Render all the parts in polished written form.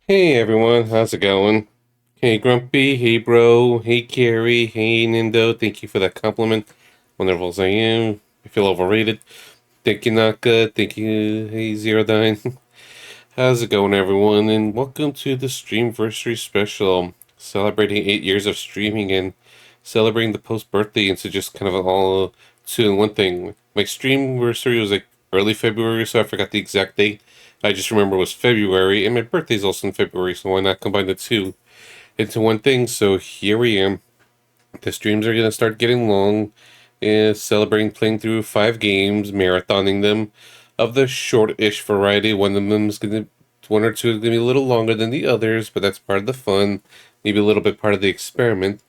Hey everyone, how's it going? Hey Grumpy, hey Bro, hey Carrie, hey Nindo, thank you for that compliment. Wonderful as I am. I feel overrated. Thank you, Naka. Thank you, hey Zero Dine. How's it going, everyone? And welcome to the Streamversary special, celebrating 8 years of streaming and celebrating the post birthday into just kind of all two in one thing. My Streamversary was like early February, so I forgot the exact date. I just remember it was February, and my birthday's also in February, so why not combine the two into one thing? So here we am. The streams are gonna start getting long, celebrating playing through 5 games, marathoning them, of the short-ish variety. One or two is gonna be a little longer than the others, but that's part of the fun. Maybe a little bit part of the experiment.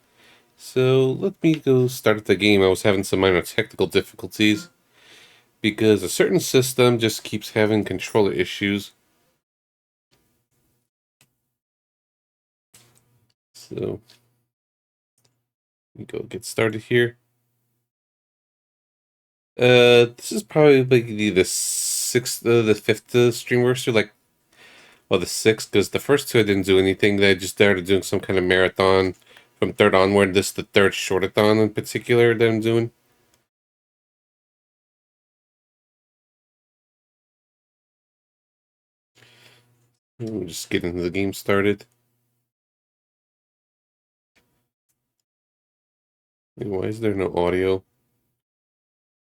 So let me go start the game. I was having some minor technical difficulties because a certain system just keeps having controller issues. So we go get started here. This is probably the sixth, the fifth Streamversary, like, well, the sixth, because the first two I didn't do anything. They just started doing some kind of marathon from third onward. This is the third shortathon in particular that I'm doing. We'll just get into the game started. Why is there no audio?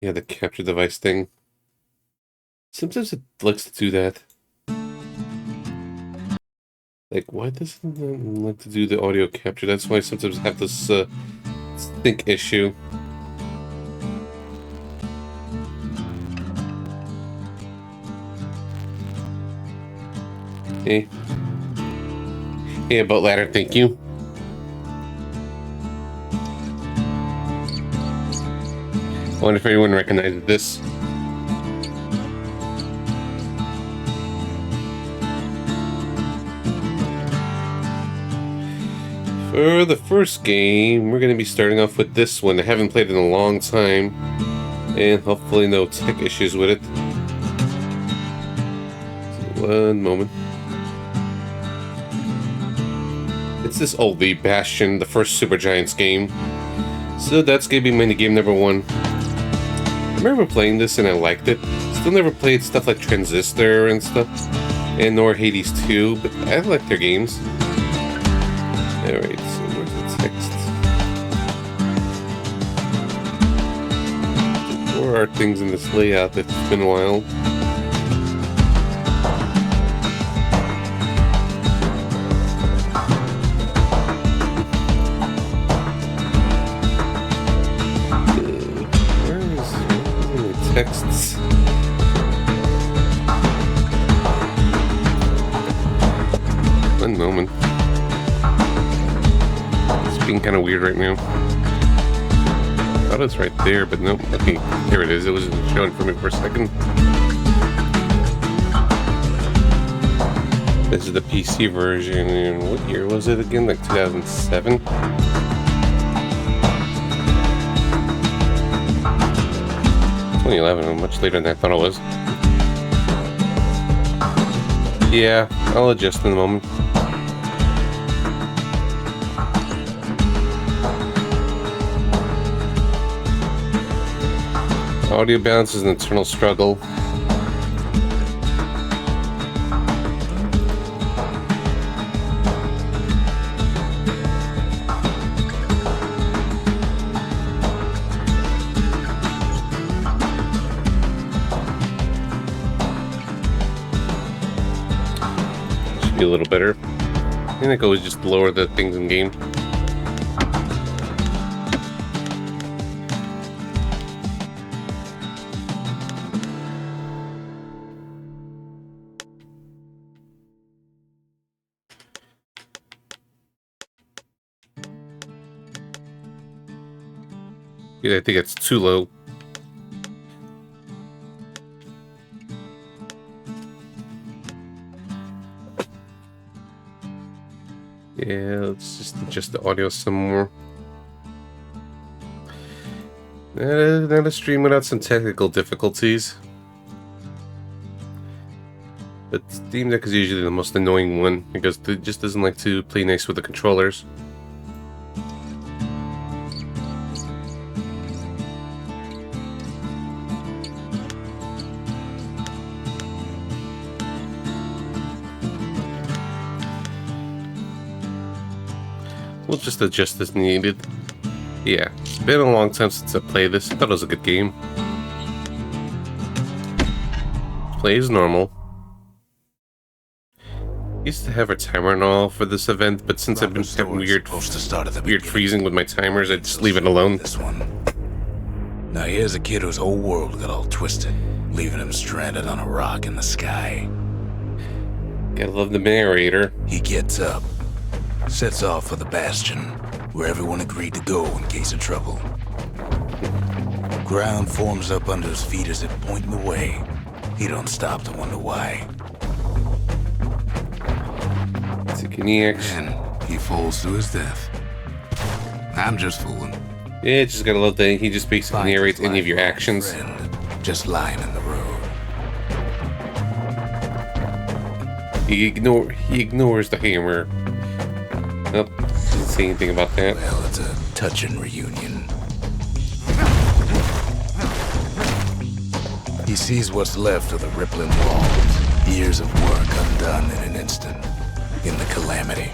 Yeah, the capture device thing. Sometimes it likes to do that. Like, why doesn't it like to do the audio capture? That's why sometimes I have this sync issue. Hey. Hey, about ladder, thank you. I wonder if anyone recognizes this. For the first game, we're going to be starting off with this one. I haven't played in a long time, and hopefully no tech issues with it. So one moment. It's this oldie, Bastion, the first Supergiants game. So that's going to be minigame number 1. I remember playing this and I liked it. Still never played stuff like Transistor and stuff, and nor Hades 2, but I like their games. Alright, so where's the text? There are things in this layout that's been a while. Texts. One moment. It's being kind of weird right now. I thought it was right there, but nope. Okay, here it is. It wasn't showing for me for a second. This is the PC version. And what year was it again? Like 2007? 2011, much later than I thought it was. Yeah, I'll adjust in a moment. Audio balance is an eternal struggle. Be a little better. I think I always just lower the things in game. Yeah, I think it's too low. Yeah, let's just adjust the audio some more. Not a stream without some technical difficulties. But Steam Deck is usually the most annoying one because it just doesn't like to play nice with the controllers. We'll just adjust as needed. Yeah, it's been a long time since I played this. I thought it was a good game. Plays normal. Used to have a timer and all for this event, but since I've been having weird freezing with my timers, I just leave it alone. This one. Now here's a kid whose whole world got all twisted, leaving him stranded on a rock in the sky. Gotta love the narrator. He gets up, sets off for the Bastion, where everyone agreed to go in case of trouble. Ground forms up under his feet as it pointing the way. He don't stop to wonder why. Take any action. And he falls to his death. I'm just fooling. Yeah, just gotta love that he just basically Find narrates his any of your lifelong actions. friend, just lying in the road. He ignores the hammer. Nope, didn't say anything about that. Well, it's a touching reunion. He sees what's left of the rippling walls. Years of work undone in an instant. In the calamity.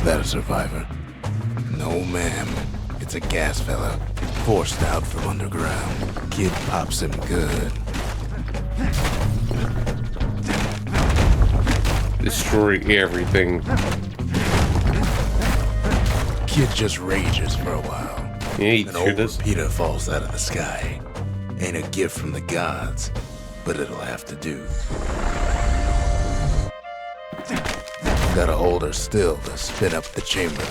That a survivor? No, ma'am. It's a gas fella. Forced out from underground. Kid pops him good. Destroy everything. Kid just rages for a while. Yeah, he An sure old does. repeater falls out of the sky. Ain't a gift from the gods, but it'll have to do. Gotta hold her still to spin up the chamber.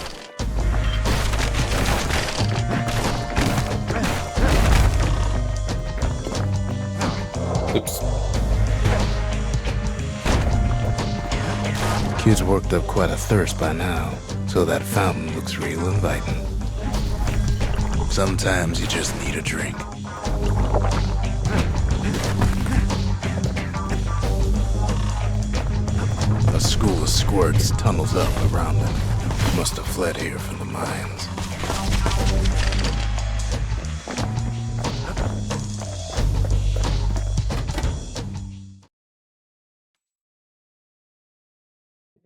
Oops. Kid's worked up quite a thirst by now, so that fountain looks real inviting. Sometimes you just need a drink. A school of squirts tunnels up around him. Must have fled here from the mines.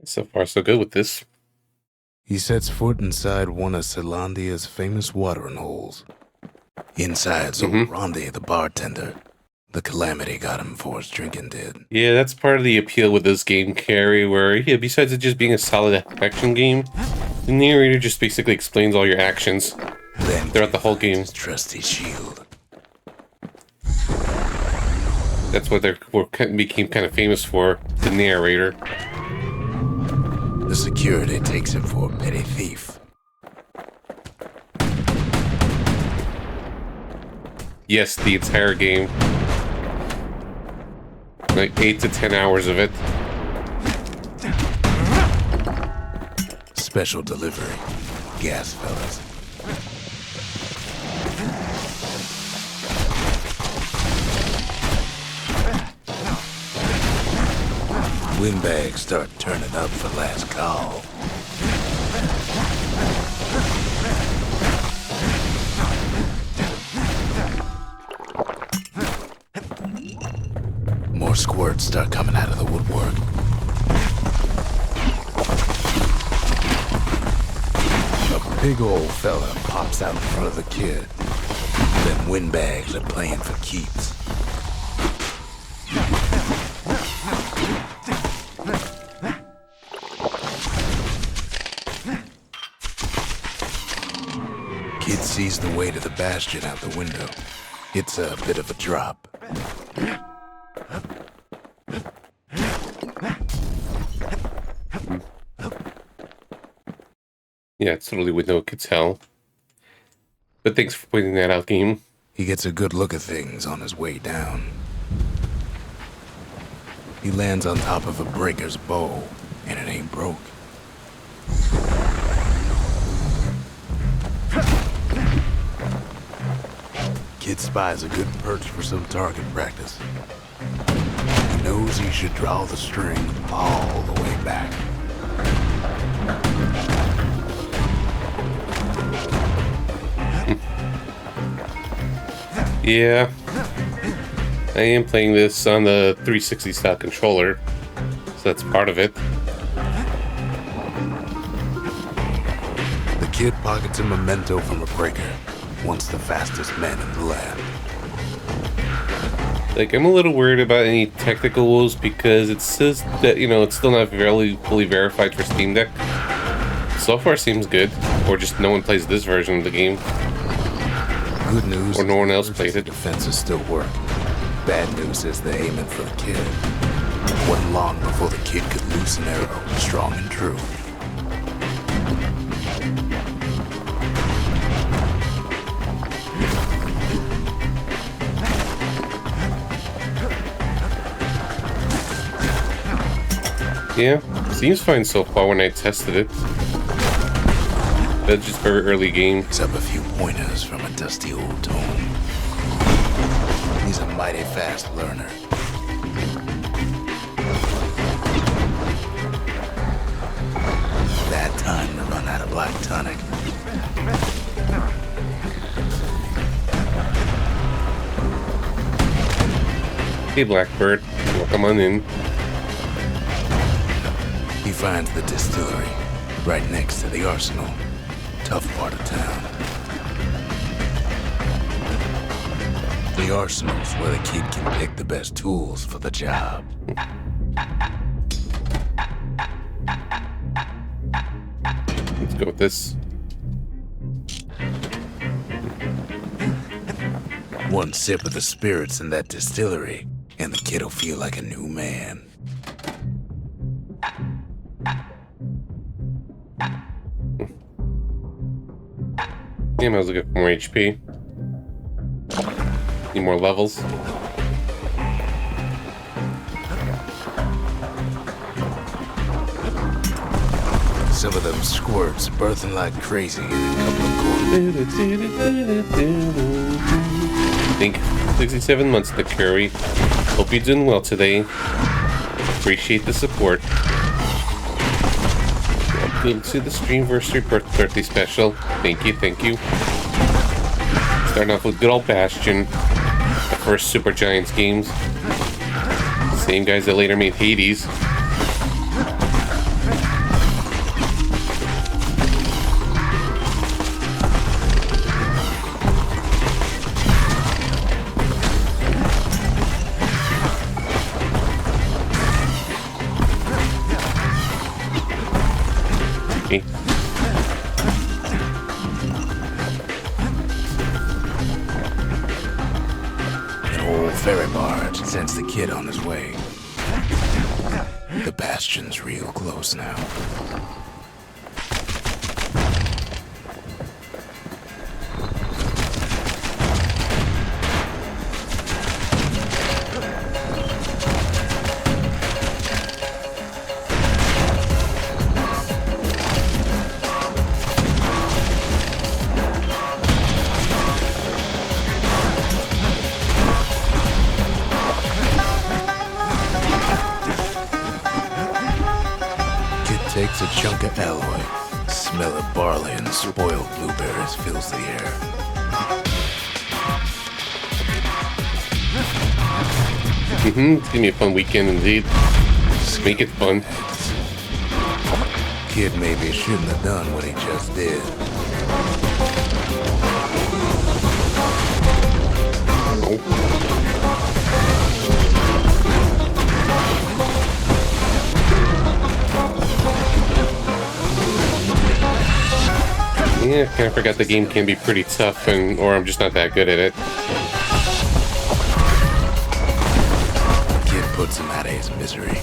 So far, so good with this. He sets foot inside one of Celandia's famous watering holes. Inside's old Ronde, the bartender. The calamity got him before his drinking did. Yeah, that's part of the appeal with this game, Carrie, where, yeah, besides it just being a solid action game, the narrator just basically explains all your actions Then throughout the whole game. his trusty shield. That's what they became kind of famous for, the narrator. The security takes him for a petty thief. Yes, the entire game. Like 8 to 10 hours of it. Special delivery. Gas fellas. Windbags start turning up for last call. More squirts start coming out of the woodwork. A big old fella pops out in front of the kid. Then windbags are playing for keeps. Kid sees the way to the Bastion out the window. It's a bit of a drop. Yeah, it's totally with no could tell. But thanks for pointing that out, game. He gets a good look at things on his way down. He lands on top of a breaker's bow, and it ain't broke. Kid spies a good perch for some target practice. He knows he should draw the string all the way back. Yeah. I am playing this on the 360 style controller, so that's part of it. The kid pockets a memento from a breaker, once the fastest man in the land. Like, I'm a little worried about any technical woes because it says that, you know, it's still not really fully verified for Steam Deck. So far seems good, or just no one plays this version of the game. Good news Or no one else is played the it. defenses still work. Bad news is they're aiming for the kid. Wasn't long before the kid could loose an arrow, strong and true. Yeah, seems fine so far when I tested it. That's just very early game. Picks up a few pointers from a dusty old tome. He's a mighty fast learner. Bad time to run out of black tonic. Hey, Blackbird, welcome on in. He finds the distillery right next to the arsenal. Tough part of town. The arsenal's where the kid can pick the best tools for the job. Let's go with this. One sip of the spirits in that distillery, and the kid'll feel like a new man. Yeah, I was looking for more HP. Need more levels. Some of them squirts birthing like crazy in a couple of quarters. I think 67 months to Curry. Hope you're doing well today. Appreciate the support. Welcome to the Streamversary birthday special. Thank you, thank you. Starting off with good old Bastion. The first Super Giants games. Same guys that later made Hades. Okay. An old ferry barge sends the kid on his way. The Bastion's real close now. Takes a chunk of alloy. Smell of barley and spoiled blueberries fills the air. It's gonna be a fun weekend indeed. Make it fun. Kid maybe shouldn't have done what he just did. Yeah, I kind of forgot the game can be pretty tough, or I'm just not that good at it. Kid puts him out of his misery.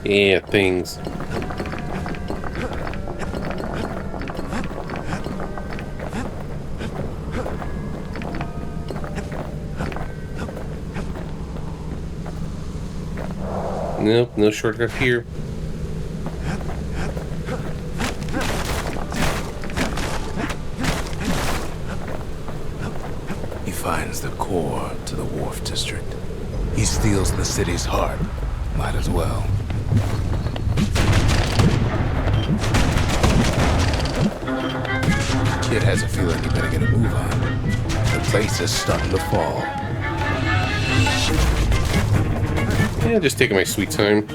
Yeah, things. Nope, no shortcut here. He finds the core to the wharf district. He steals the city's heart. Might as well. Kid has a feeling he better get a move on. The place is starting to fall. Yeah, just taking my sweet time.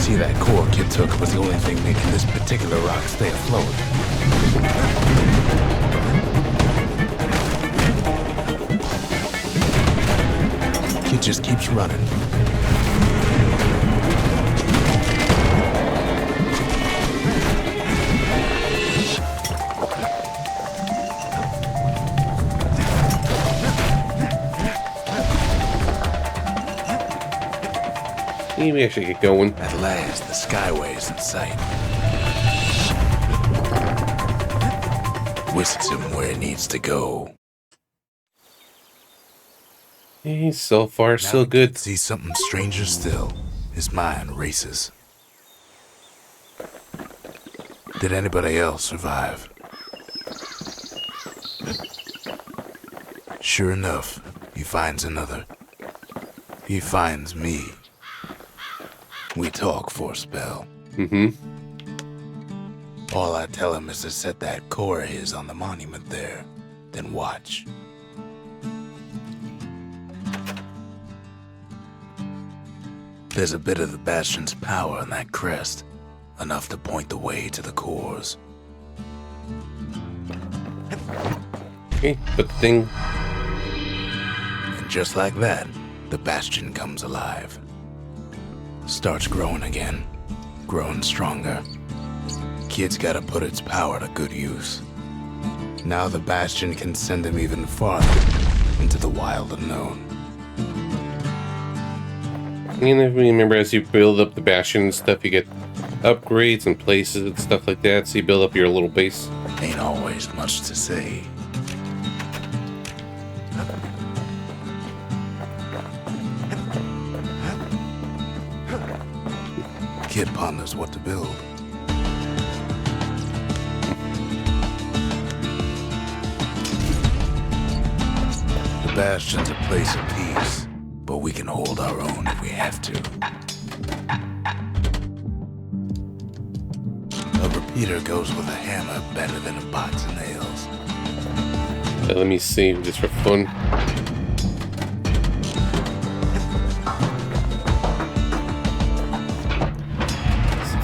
See, that core Kid took was the only thing making this particular rock stay afloat. just keeps running. Maybe I should get going. At last, the Skyway is in sight. Whisks him where he needs to go. Hey, so far, so Now good. see something stranger still. His mind races. Did anybody else survive? Sure enough, he finds another. He finds me. We talk for a spell. Mm-hmm. All I tell him is to set that core of his on the monument there, then watch. There's a bit of the Bastion's power in that crest, enough to point the way to the cores. Okay, but the thing... And just like that, the Bastion comes alive. Starts growing again, growing stronger. Kid's gotta put its power to good use. Now the Bastion can send him even farther into the wild unknown. And if you remember, as you build up the Bastion and stuff, you get upgrades and places and stuff like that, so you build up your little base. Ain't always much to say. Kid ponders what to build. The Bastion's a place of peace, but we can hold our own if we have to. A repeater goes with a hammer better than a box of nails. Let me see, just for fun.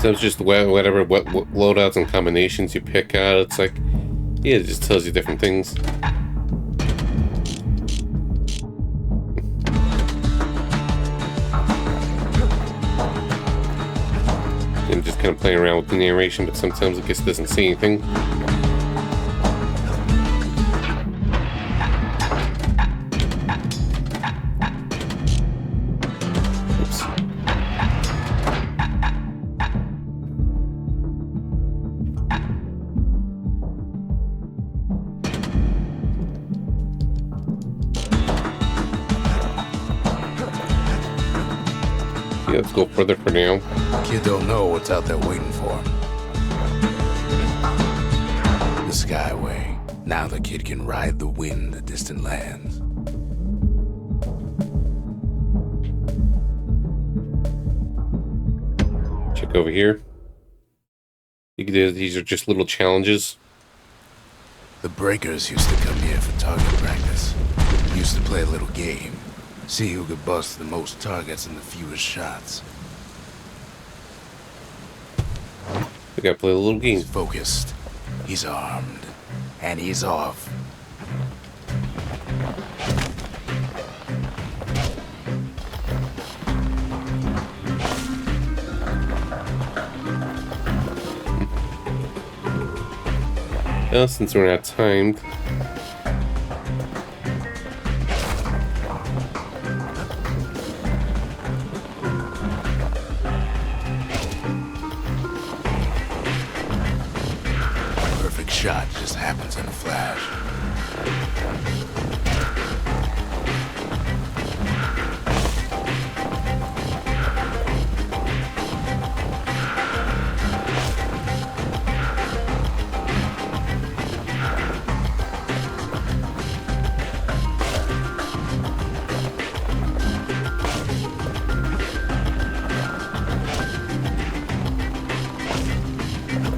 So it's just whatever what loadouts and combinations you pick out. It's like, yeah, it just tells you different things. I'm just kind of playing around with the narration, but sometimes it just doesn't see anything. Oops. Yeah, let's go further for now. Kid don't know what's out there waiting for him. The Skyway. Now the kid can ride the wind to distant lands. Check over here. You can do, these are just little challenges. The breakers used to come here for target practice. Used to play a little game. See who could bust the most targets and the fewest shots. We gotta play a little game. He's focused. He's armed. And he's off. Well, since we're not timed. Perfect shot just happens in a flash.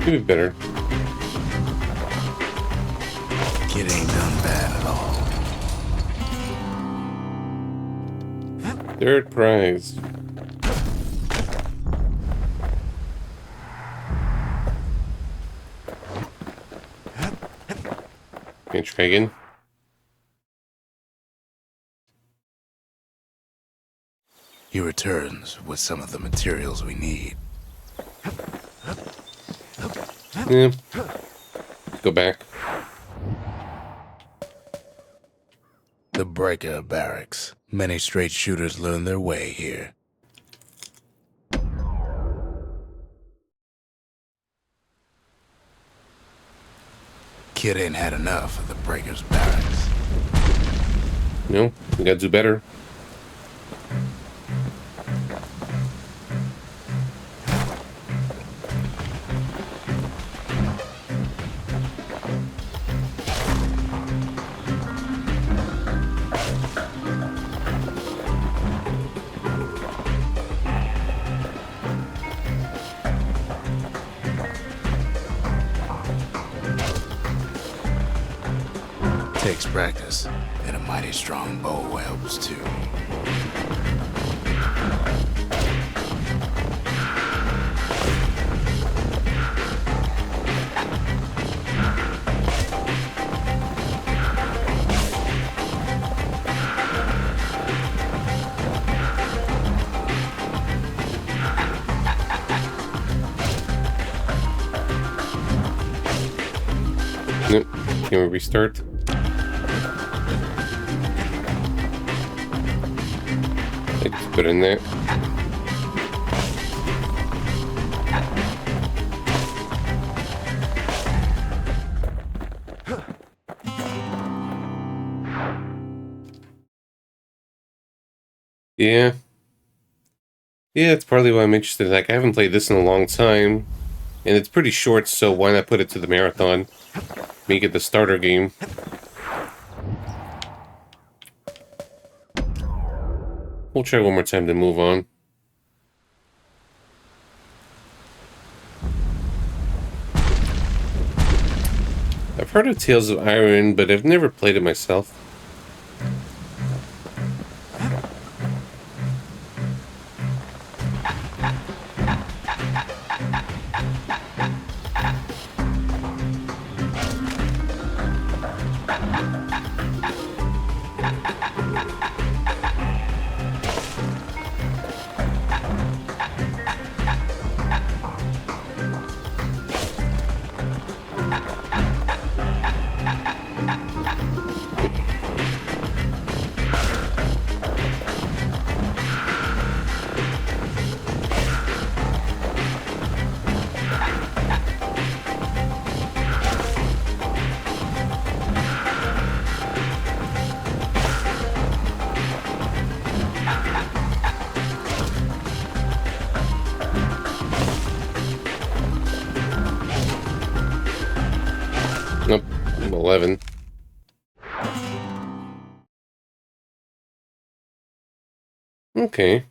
Could be better. Kid ain't done bad at all. Third prize. Can I try again? He returns with some of the materials we need. Yeah. Go back. The Breaker Barracks. Many straight shooters learn their way here. Kid ain't had enough of the Breaker's Barracks. No, we gotta do better. Takes practice, and a mighty strong bow helps too. Nope. Can we restart? Let's put in there. Yeah. Yeah, it's partly why I'm interested. Like, I haven't played this in a long time. And it's pretty short, so why not put it to the marathon? Make it the starter game. We'll try one more time to move on. I've heard of Tales of Iron, but I've never played it myself. Nope, I'm 11. Okay.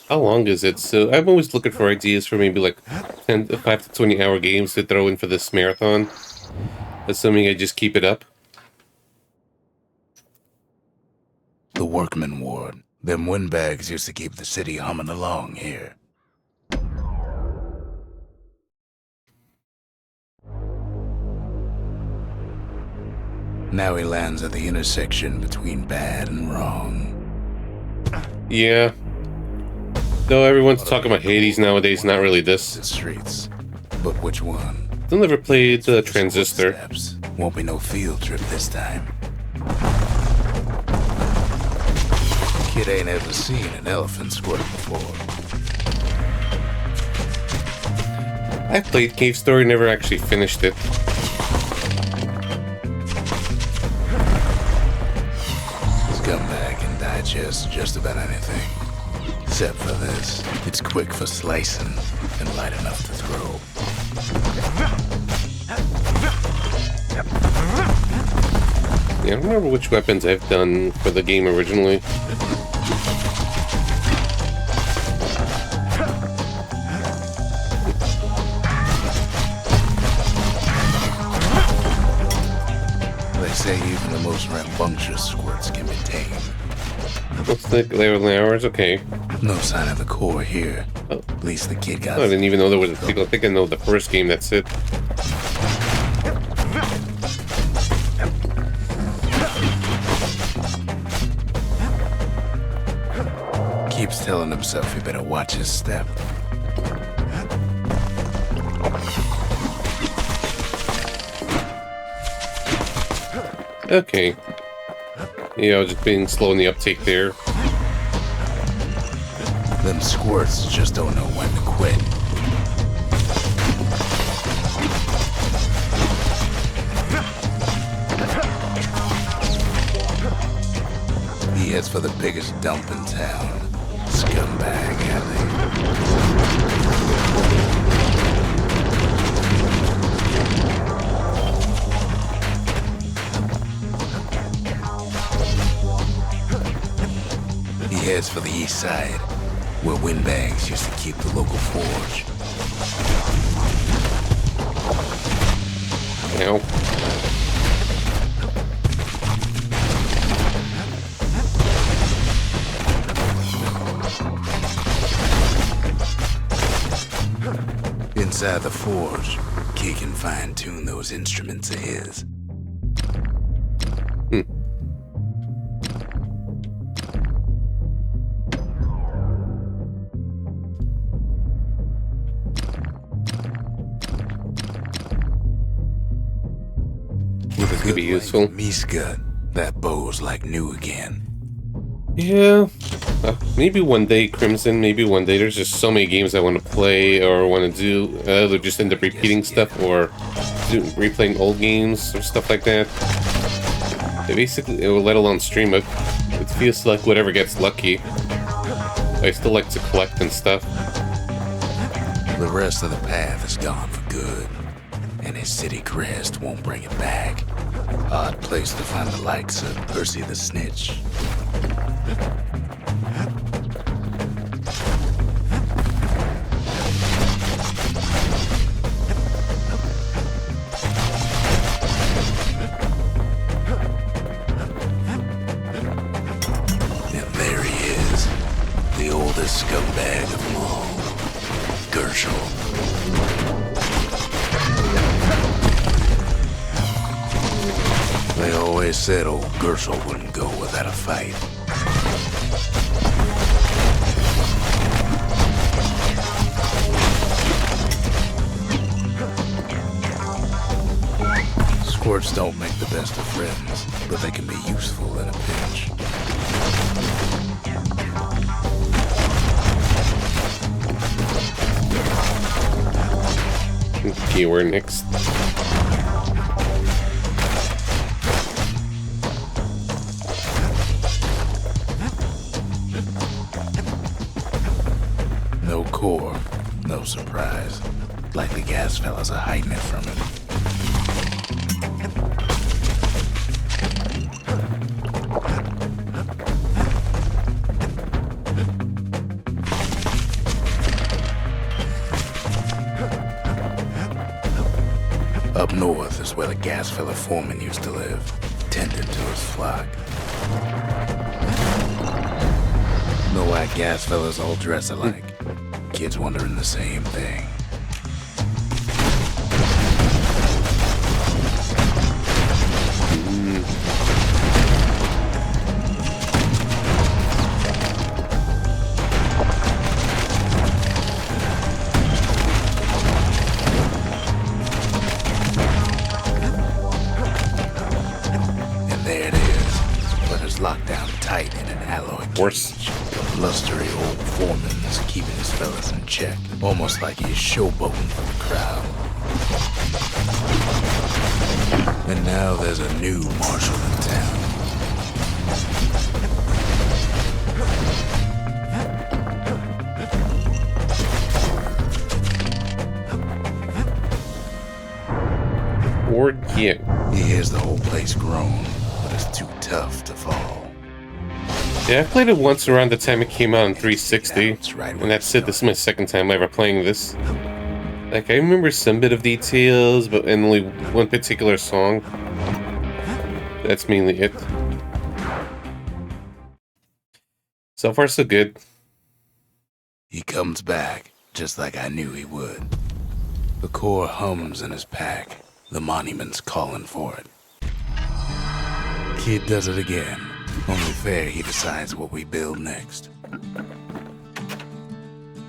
How long is it? So I'm always looking for ideas for maybe like 5 to 20 hour games to throw in for this marathon. Assuming I just keep it up. The Workman Ward. Them windbags used to keep the city humming along here. Now he lands at the intersection between bad and wrong. Yeah. Though everyone's talking about Hades nowadays, not really this. The streets. But which one? Still never played the Transistor. Footsteps. Won't be no field trip this time. Kid ain't ever seen an elephant squirt before. I played Cave Story, never actually finished it. Scumbag can digest just about anything. Except for this. It's quick for slicing and light enough to throw. Yeah, I don't remember which weapons I've done for the game originally. They say even the most rambunctious squirts can be tamed. Looks like there were hours. Okay. No sign of the core here. Oh. At least the kid got... I didn't even know there was a sequel. I think I know the first game, that's it. keeps telling himself he better watch his step. Okay. Yeah, I was just being slow in the uptake there. Them squirts just don't know when to quit. He heads for the biggest dump in town. Scumbag alley. He heads for the east side, where windbags used to keep the local forge. Ow. Inside the forge, Key can fine-tune those instruments of his. With a good be useful. Miska, that bow's like new again. Yeah. Maybe one day, Crimson, maybe one day. There's just so many games I want to play or want to do. Either just end up repeating stuff or replaying old games or stuff like that. They basically, let alone stream it. It feels like whatever gets lucky. I still like to collect and stuff. The rest of the path is gone for good, and his city crest won't bring it back. Odd place to find the likes of Percy the Snitch. And there he is, the oldest scumbag of them all, Gershel. They always said old Gershel wouldn't go without a fight. Squirts don't make the best of friends, but they can be useful in a pinch. Okay, where next? No core, no surprise. Like the gas fellas are hiding it from him. Up north is where the gas fella foreman used to live, tending to his flock. Know why gas fellas all dress alike? Kids wondering the same thing. And there it is, but it's locked down tight in an alloy Worse. cage. The blustery old foreman's keeping his fellas in check, almost like he's showboating for the crowd. And now there's a new marshal in town. Or yeah. He hears the whole place groan, but it's too tough to fall. Yeah, I played it once around the time it came out on 360, That's right and that's it. This is my second time ever playing this. Like, I remember some bit of details, but in only one particular song. That's mainly it. So far, so good. He comes back, just like I knew he would. The core hums in his pack. The monument's calling for it. Kid does it again. Only fair he decides what we build next.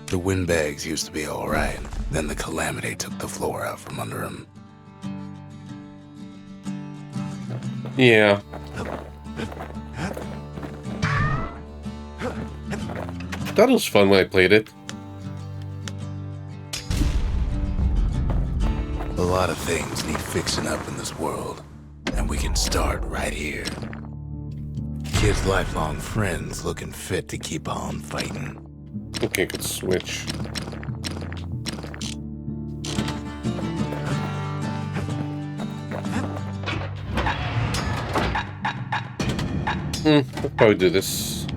The windbags used to be alright. Then the calamity took the floor out from under him. Yeah. Thought it was fun when I played it. A lot of things need fixing up in this world, and we can start right here. Kids' lifelong friends looking fit to keep on fighting. Okay, good switch. I'll probably do this.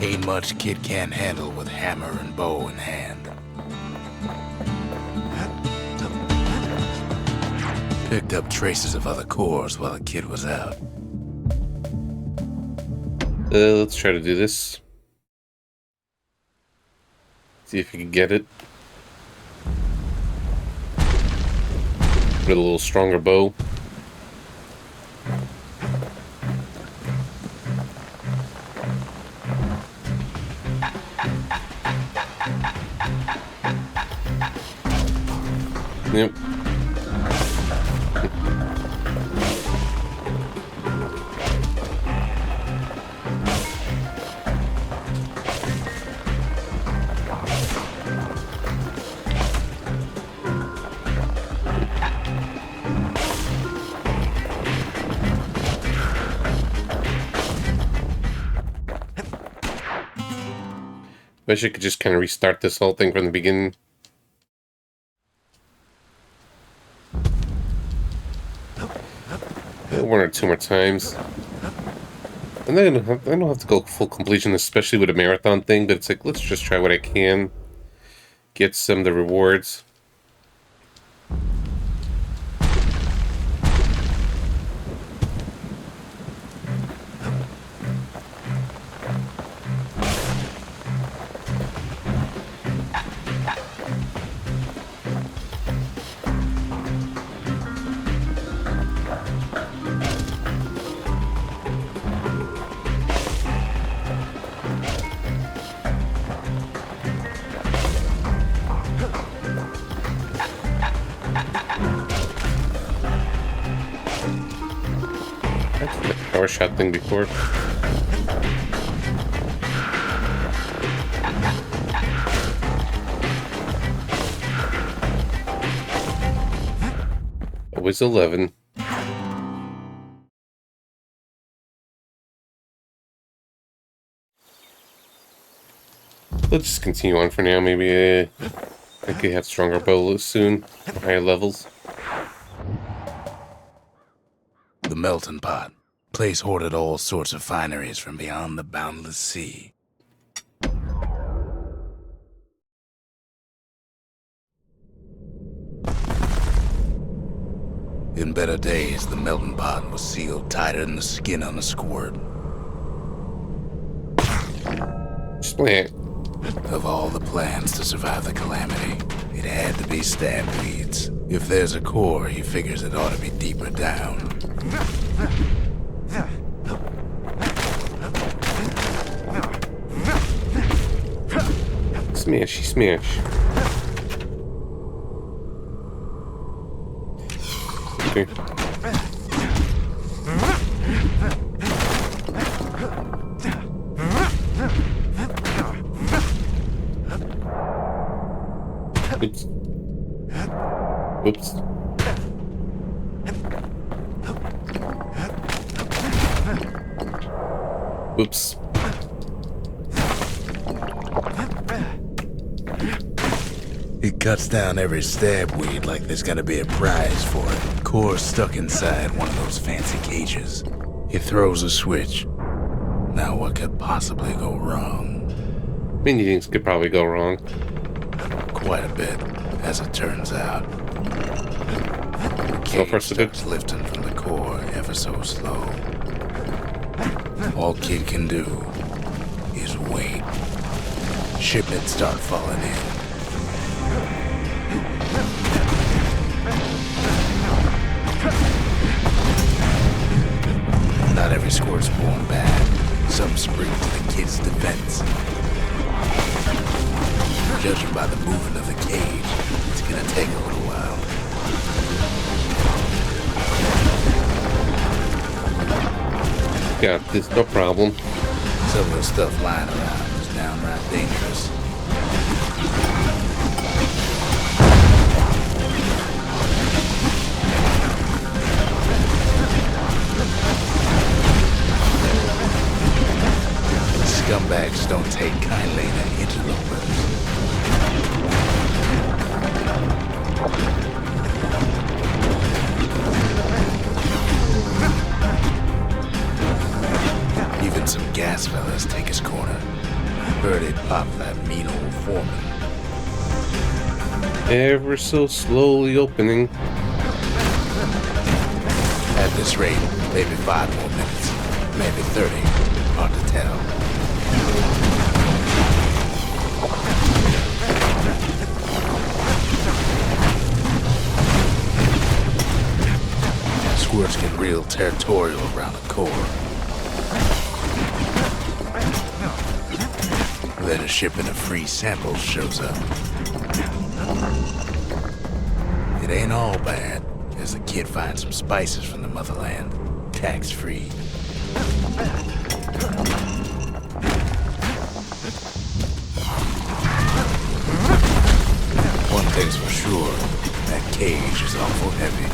Ain't much kid can't handle with hammer and bow in hand. Picked up traces of other cores while the kid was out. Let's try to do this. See if you can get it. With a little stronger bow. Yep. Wish I could just kind of restart this whole thing from the beginning. One or two more times. And then I don't have to go full completion, especially with a marathon thing, but it's like, let's just try what I can. Get some of the rewards. Power shot thing before. It was 11. Let's just continue on for now. Maybe I could have stronger bows soon, higher levels. The melting pot. Place hoarded all sorts of fineries from beyond the boundless sea. In better days, the melting pot was sealed tighter than the skin on a squirt. Splat. Of all the plans to survive the calamity, it had to be stabweeds. If there's a core, he figures it ought to be deeper down. Smashy smash. Okay. Oops. Oops. Oops. It cuts down every stabweed like there's gonna be a prize for it. Core stuck inside one of those fancy cages. He throws a switch. Now what could possibly go wrong? Many things could probably go wrong. Quite a bit, as it turns out. So far, so good. Starts lifting from the core ever so slow. All Kid can do is wait. Shipments start falling in. every squirt's born bad. Some spring to the kid's defense. Judging by the movement of the cage, it's gonna take a little while. Got this, no problem. Some of the stuff lying around is downright dangerous. Scumbags don't take kindly to interlopers. Even some gas fellas take his corner. Heard it pop that mean old foreman. Ever so slowly opening. At this rate, maybe 5 more minutes, maybe 30. Hard to tell. Squirts get real territorial around the core. Then a shipment of free samples shows up. It ain't all bad, as the kid finds some spices from the motherland, tax-free. One thing's for sure, that cage is awful heavy.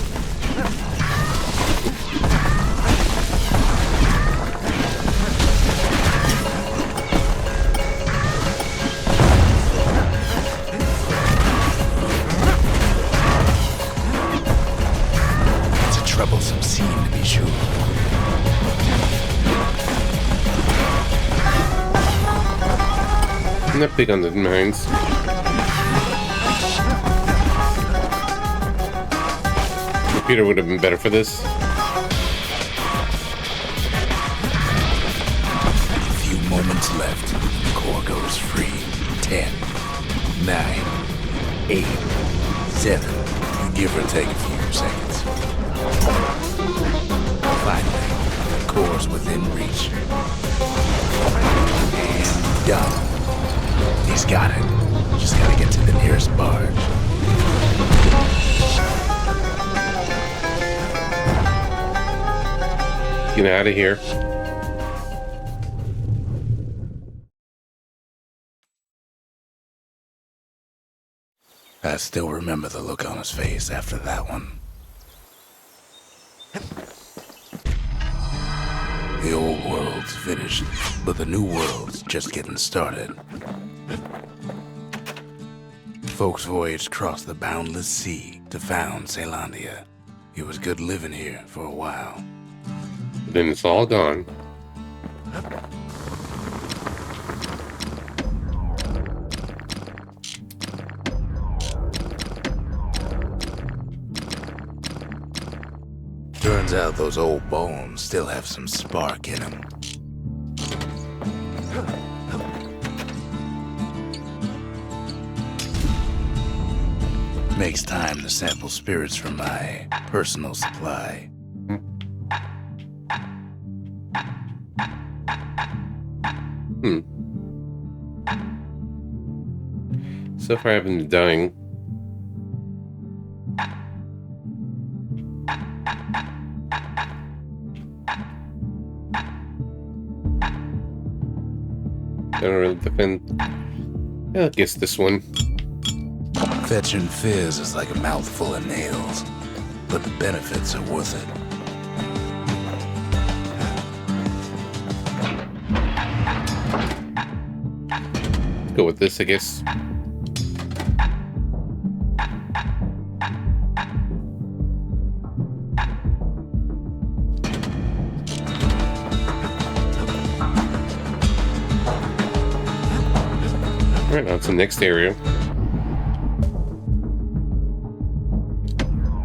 It's a troublesome scene, to be sure. I'm not big on the mines. Computer would have been better for this. A few moments left. The core goes free. 10, 9, 8, 7. Give or take a few seconds. Finally, the core's within reach. And done. He's got it. Just gotta get to the nearest barge. Get out of here. I still remember the look on his face after that one. The old world's finished, but the new world's just getting started. Folks voyaged across the boundless sea to found Caelondia. It was good living here for a while. Then it's all gone. Turns out those old bones still have some spark in them. Makes time to sample spirits from my personal supply. So far I haven't been dying. I don't really defend. I guess this one. Fetching fizz is like a mouthful of nails, but the benefits are worth it. Go with this, I guess. Alright, on to the next area.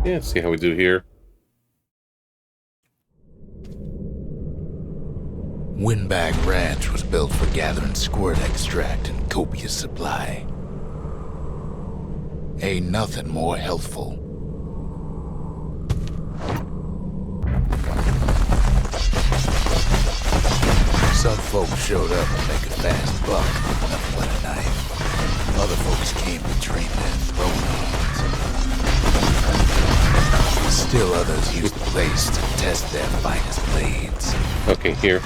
Yeah, see how we do here. Windbag Ranch was built for gathering squirt extract in copious supply. Ain't nothing more healthful. folks showed up to make a fast buck, nothing but a knife. Other folks came to train their throwing arms. Still others used the place to test their finest blades. Okay, here.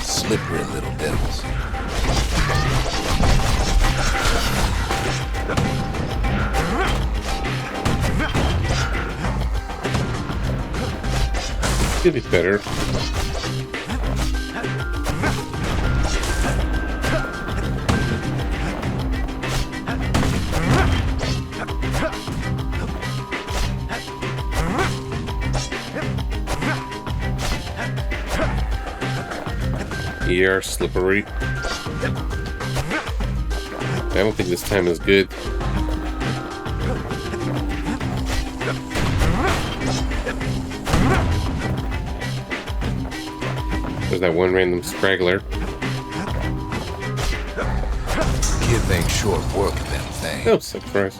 Slippery little devils. Could be better. Here, slippery. I don't think this time is good. There's that one random straggler. Kid makes short work of them things. Oh, surprise.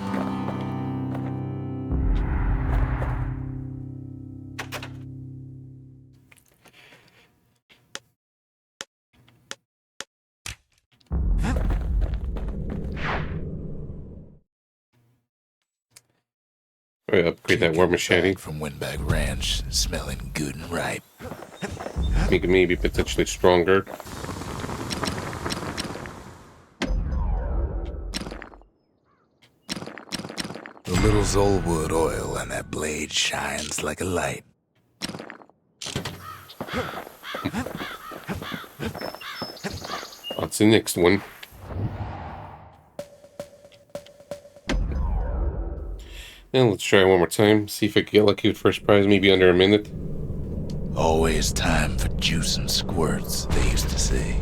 Alright, upgrade that war machete. From Windbag Ranch, smelling good and ripe. Make it maybe potentially stronger. The little Zolwood oil and that blade shines like a light. What's the next one? Now let's try one more time. See if I can get lucky with first prize, maybe under a minute. Always time for juice and squirts, they used to say.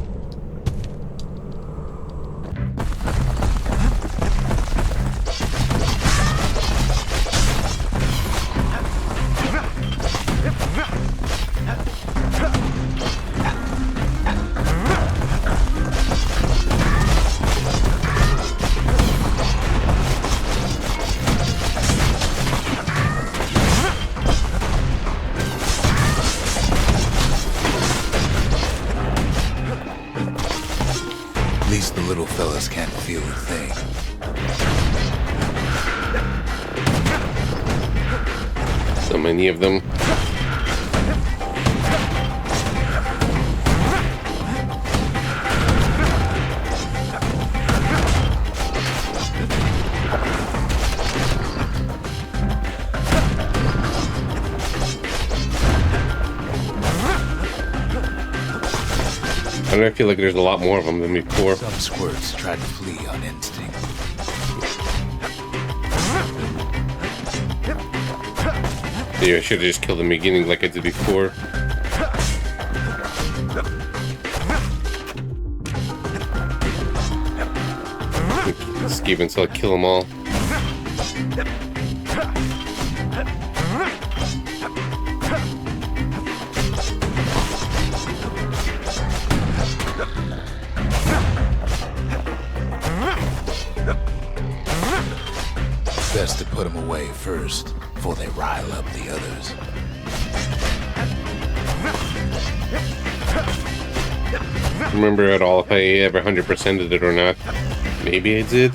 At least the little fellas can't feel a thing. So many of them. I don't know, I feel like there's a lot more of them than before. Some squirts try to flee on instinct. Yeah, I should have just killed them beginning like I did before. Escape until I kill them all. Best to put them away first, before they rile up the others. Remember at all if I ever 100%ed it or not. Maybe I did.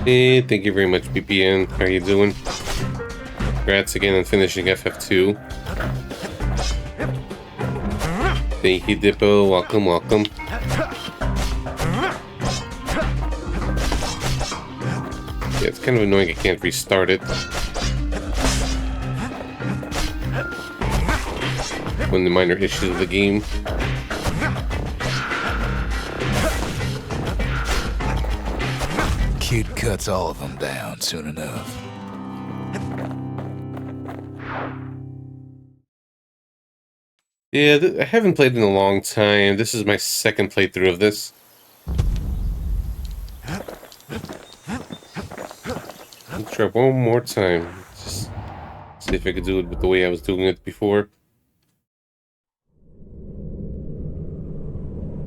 Hey, thank you very much, BPN. How are you doing? Congrats again on finishing FF2. Thank you, Dippo. Welcome, welcome. Yeah, it's kind of annoying I can't restart it. One of the minor issues of the game. Kid cuts all of them down soon enough. Yeah, I haven't played in a long time. This is my second playthrough of this. Let's try one more time. Just see if I could do it with the way I was doing it before.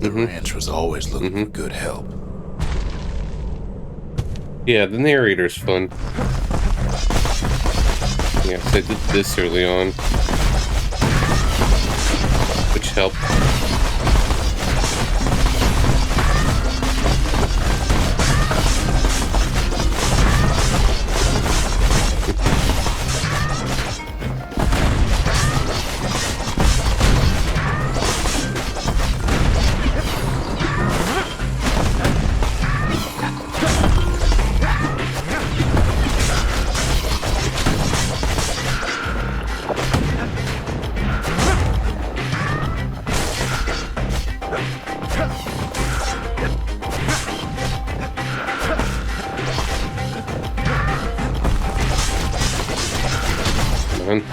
The ranch was always looking for good help. Yeah, the narrator's fun. Yeah, I did this early on, which helped.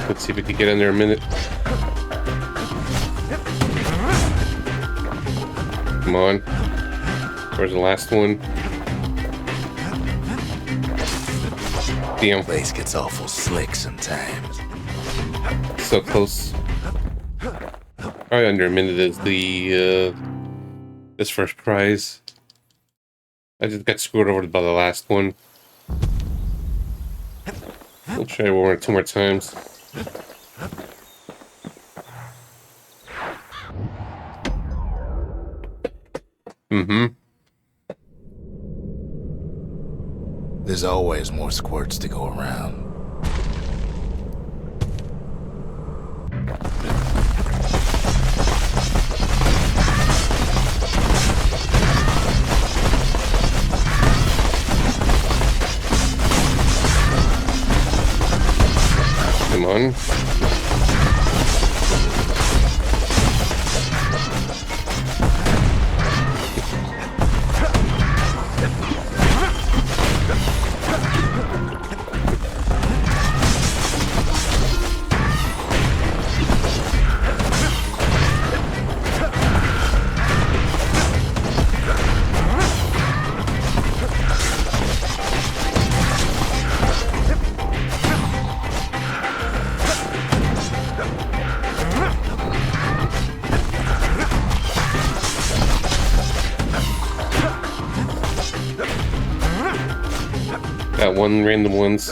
Let's see if we can get in there a minute. Come on. Where's the last one? Damn. Place gets awful slick sometimes. So close. Probably under a minute is the this first prize. I just got screwed over by the last one. We'll try one or two more times. There's always more squirts to go around. Come on. Got one random ones.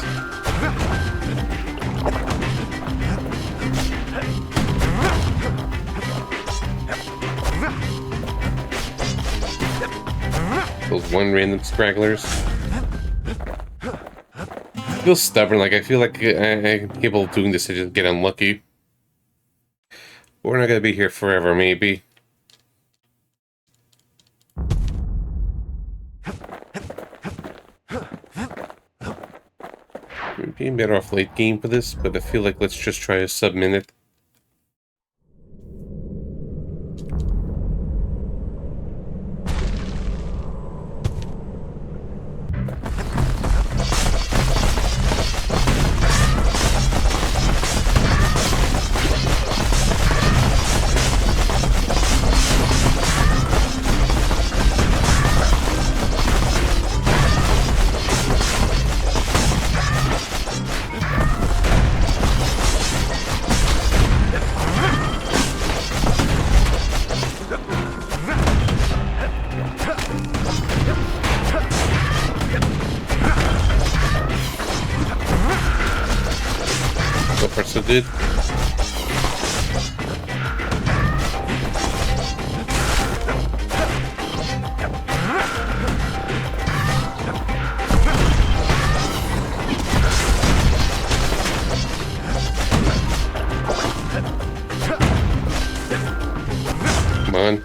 Those one random stragglers. I feel stubborn, like I feel like I'm capable of doing this, I just get unlucky. We're not gonna be here forever, maybe. Being better off late game for this, but I feel like let's just try a sub-minute. So far so good. Come on.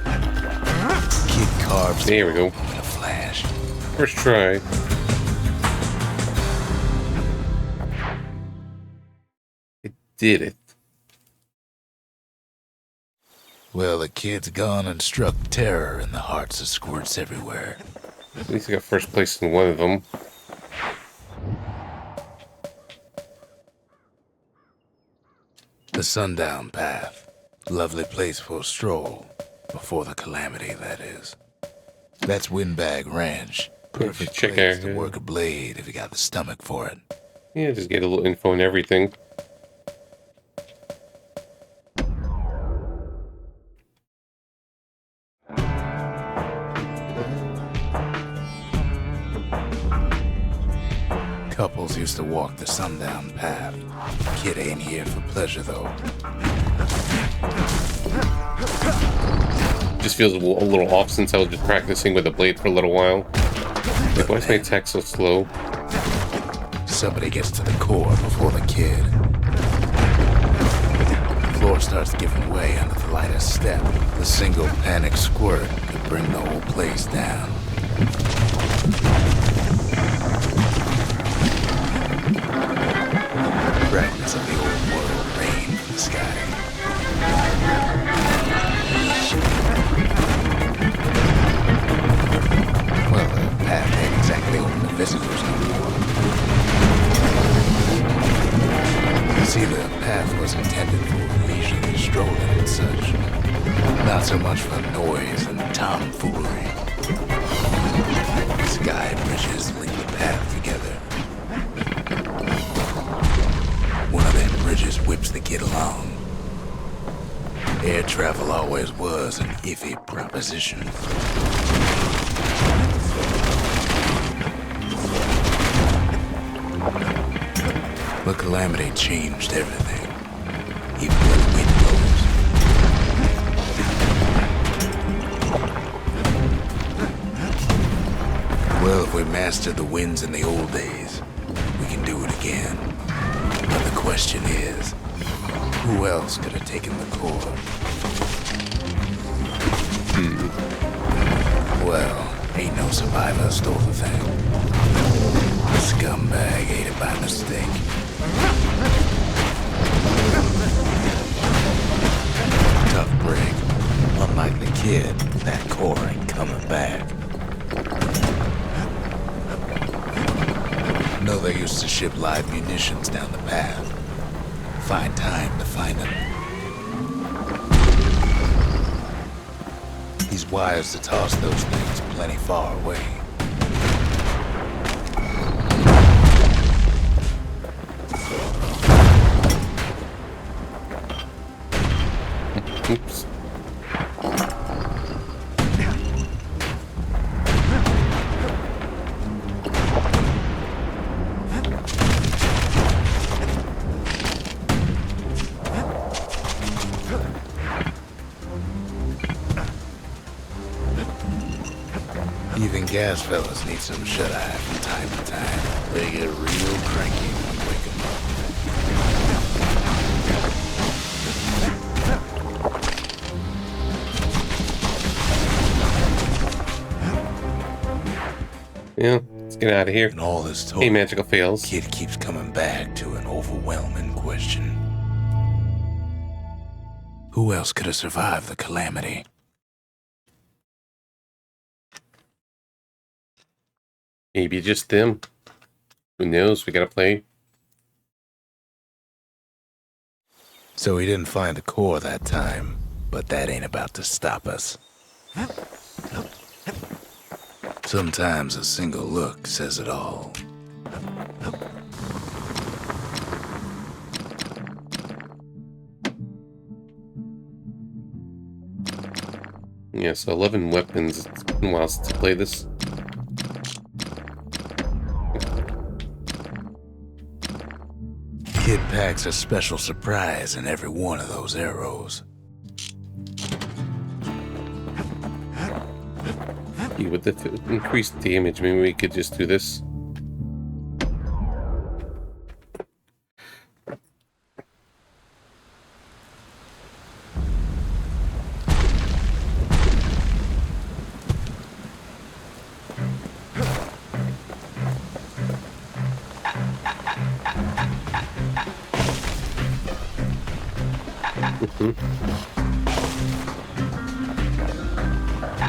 Kid carves. There we go. In a flash. First try. It did it. Well, the kid's gone and struck terror in the hearts of squirts everywhere. At least I got first place in one of them. The Sundown Path. Lovely place for a stroll. Before the calamity, that is. That's Windbag Ranch. Perfect Check place out, to work a blade if you got the stomach for it. Yeah, just get a little info and everything. Couples used to walk the Sundown Path. Kid ain't here for pleasure, though. Just feels a little off since I was just practicing with the blade for a little while. Like, why is my attack so slow? Somebody gets to the core before the kid. The floor starts giving way under the lightest step. The single panic squirt could bring the whole place down. Fragments of the old world rain from the sky. Well, the path ain't exactly open to visitors no more. See, the path was intended for leisurely strolling and such. Not so much for noise and tomfoolery. Sky bridges link the path together. One of them bridges whips the kid along. Air travel always was an iffy proposition. The calamity changed everything, even when the wind blows. Well, if we mastered the winds in the old days, we can do it again. But the question is, who else could have taken the core? Well, ain't no survivor stole the thing. A scumbag ate it by mistake. Tough break. Unlike the kid, that core ain't coming back. Know they used to ship live munitions down the path. Find time to find them. He's wise to toss those things plenty far away. Oops. Even gas fellas need some shut-eye from time to time. They get real cranky when you wake them up. Yeah, let's get out of here. And all this talk, Hey, magical fails. kid keeps coming back to an overwhelming question. Who else could have survived the calamity? Maybe just them. Who knows? We gotta play. So he didn't find the core that time, but that ain't about to stop us. Sometimes a single look says it all. Yeah, so 11 weapons. It's been a while since I played this. Kid packs a special surprise in every one of those arrows. Yeah, with the increased damage, maybe we could just do this.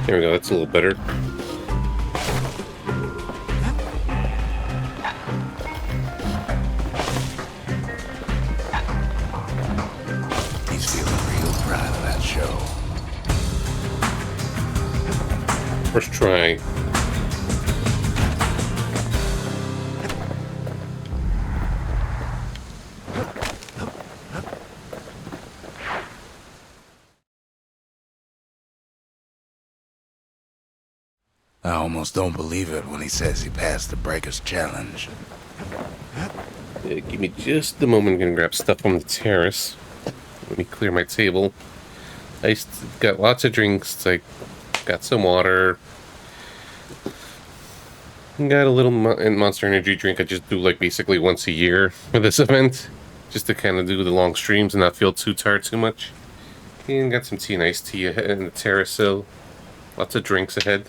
There we go, that's a little better. First try. I almost don't believe it when he says he passed the Breaker's challenge. Give me just a moment. I'm gonna grab stuff on the terrace. Let me clear my table. Got lots of drinks. I got some water. Got a little Monster Energy drink I just do like basically once a year for this event. Just to kind of do the long streams and not feel too tired too much. And got some tea and iced tea ahead in the terrace, so lots of drinks ahead.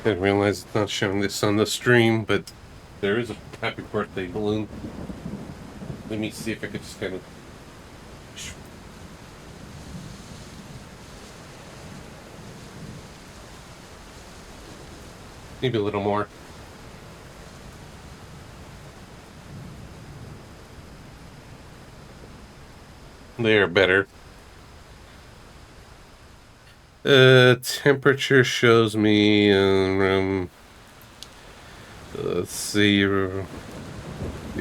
I didn't realize it's not showing this on the stream, but there is a happy birthday balloon. Let me see if I could just kind of... Maybe a little more. They're better. Temperature shows me let's see, the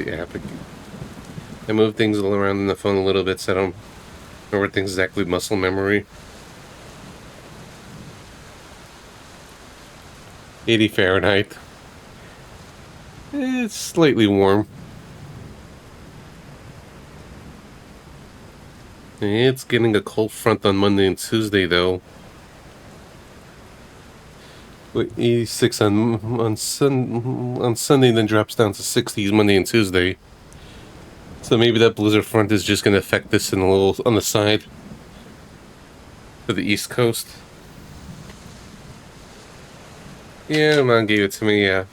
app. I move things all around in the phone a little bit so I don't remember things exactly. Muscle memory. 80 Fahrenheit. It's slightly warm. It's getting a cold front on Monday and Tuesday though. 86 on Sunday, then drops down to 60s Monday and Tuesday. So maybe that blizzard front is just going to affect this in a little on the side for the East Coast. Yeah, Mom gave it to me. Yeah.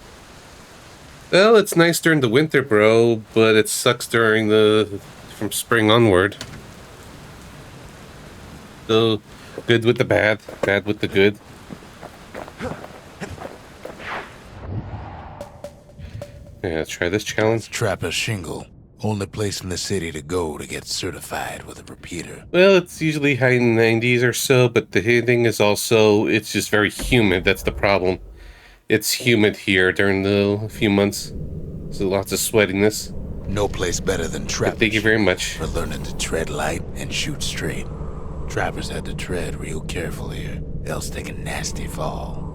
Well, it's nice during the winter, bro, but it sucks from spring onward. So good with the bad, bad with the good. Yeah, let's try this challenge. Trapper Shingle, only place in the city to go to get certified with a repeater. Well, it's usually high 90s or so, but the thing is also, it's just very humid. That's the problem. It's humid here during the few months. So lots of sweatiness. No place better than Trapper. Thank you very much. For learning to tread light and shoot straight. Trappers had to tread real careful here, else take a nasty fall.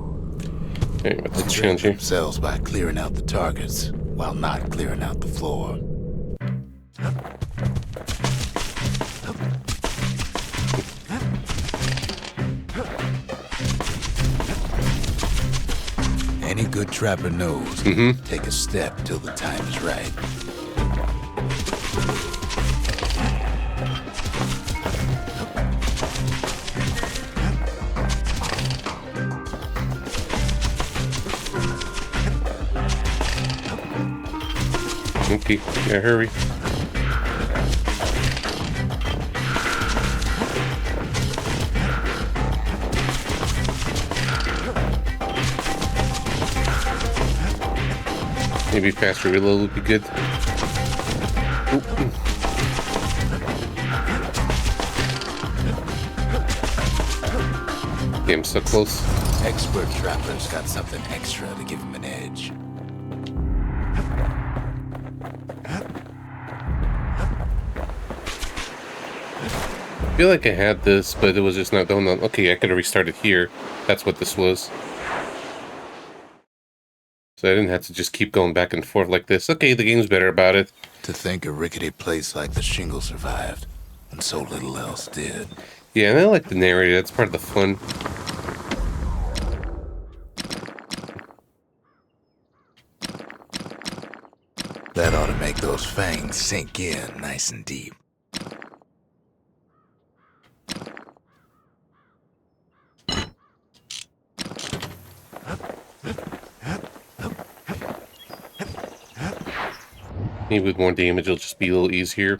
Hey, what's the They challenge here? themselves by clearing out the targets, while not clearing out the floor. Any good trapper knows, take a step till the time is right. Okay, yeah, hurry. Maybe faster reload would be good. Oop. Yeah, I'm so close. Expert trappers got something extra to give him an edge. I feel like I had this, but it was just not going on. Okay, I could have restarted here. That's what this was. So I didn't have to just keep going back and forth like this. Okay, the game's better about it. To think a rickety place like the Shingle survived, and so little else did. Yeah, and I like the narrator. That's part of the fun. That ought to make those fangs sink in nice and deep. Maybe with more damage, it'll just be a little easier.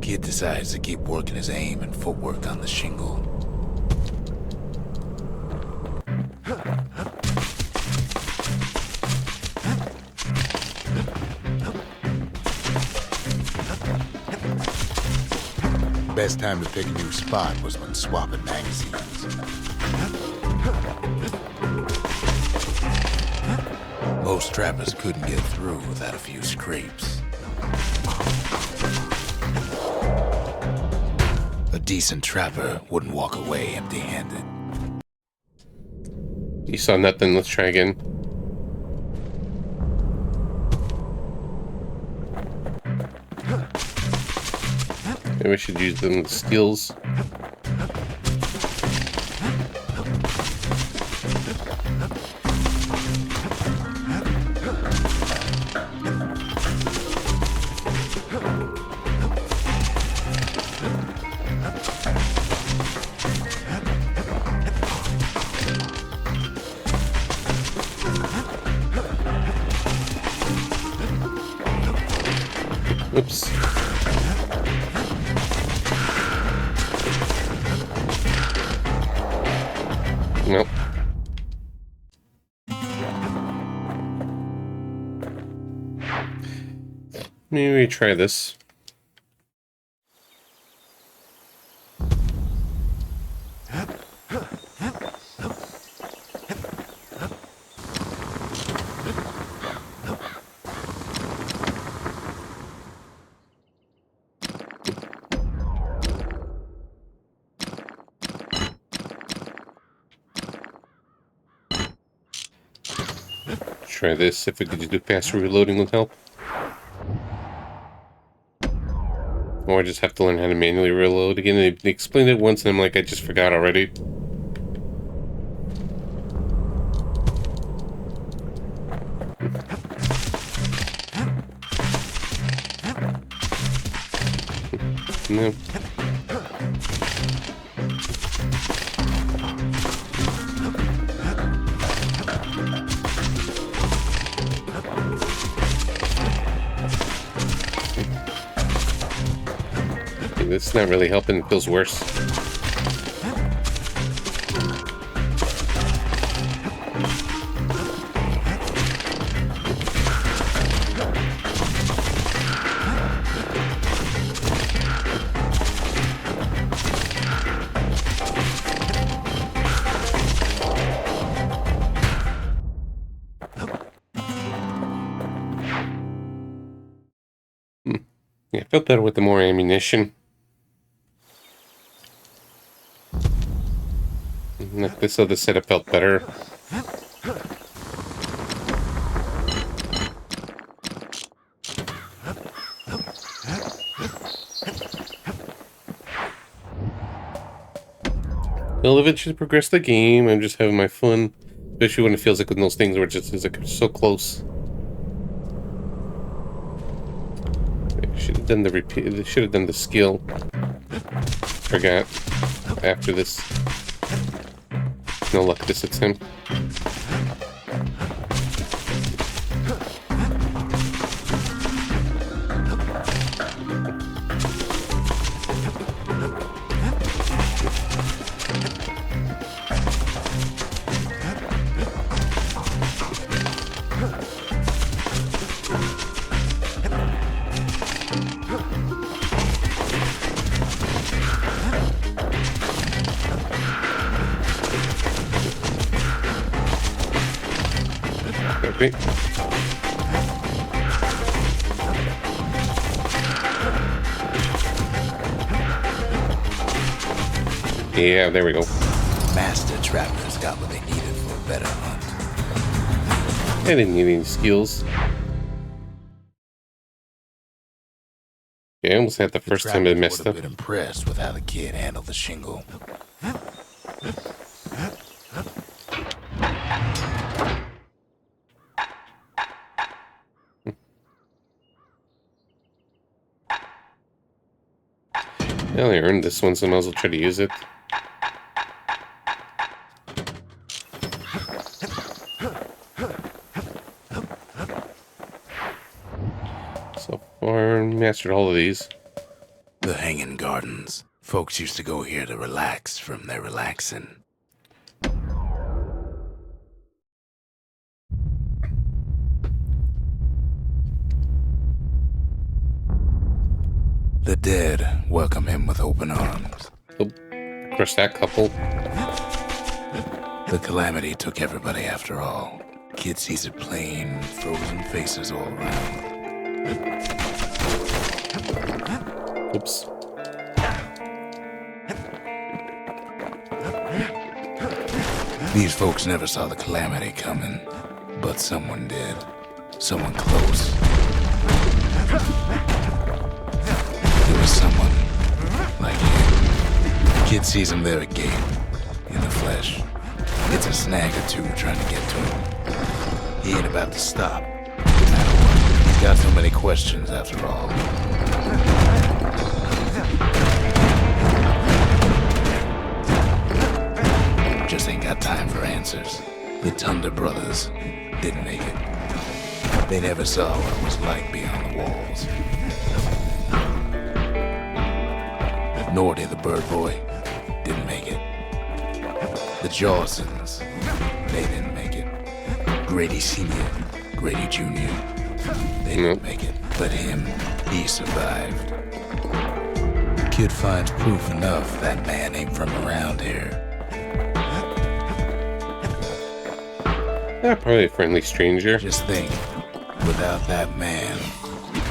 Kid decides to keep working his aim and footwork on the shingle. Best time to pick a new spot was when swapping magazines. Most trappers couldn't get through without a few scrapes. A decent trapper wouldn't walk away empty-handed. You saw nothing, let's try again. Maybe I should use them skills. Oops. Nope. Maybe try this. Try this. If we could just do faster reloading would help. Or I just have to learn how to manually reload again. They explained it once and I'm like, I just forgot already. No. It's not really helping, it feels worse. Yeah, I felt better with the more ammunition. This other setup felt better. I'll eventually progress the game. I'm just having my fun, especially when it feels like with those things where it just is like so close. I should have done the repeat. Should have done the skill. Forgot. After this. No luck this attempt. Okay. Yeah, there we go. Master trappers got what they needed for a better hunt. I didn't need any skills. Yeah, I almost had the first time I messed up. Been impressed with how the kid handled the shingle. Well, I earned this one, so I might as well try to use it. Or mastered all of these. The Hanging Gardens. Folks used to go here to relax from their relaxing. The dead welcome him with open arms. Oh, crush that couple. The calamity took everybody after all. Kid sees it plain, frozen faces all around. Oops. These folks never saw the calamity coming, but someone did. Someone close. It was someone like him. Kid sees him there agape, in the flesh. It's a snag or two trying to get to him. He ain't about to stop, no matter what. He's got so many questions after all. Just ain't got time for answers. The Thunder brothers didn't make it. They never saw what it was like beyond the walls. Nordy the bird boy didn't make it. The Jawsons, they didn't make it. Grady Sr., Grady Jr., they didn't make it. But him, he survived. Kid finds proof enough that man ain't from around here. Yeah, probably a friendly stranger. Just think, without that man,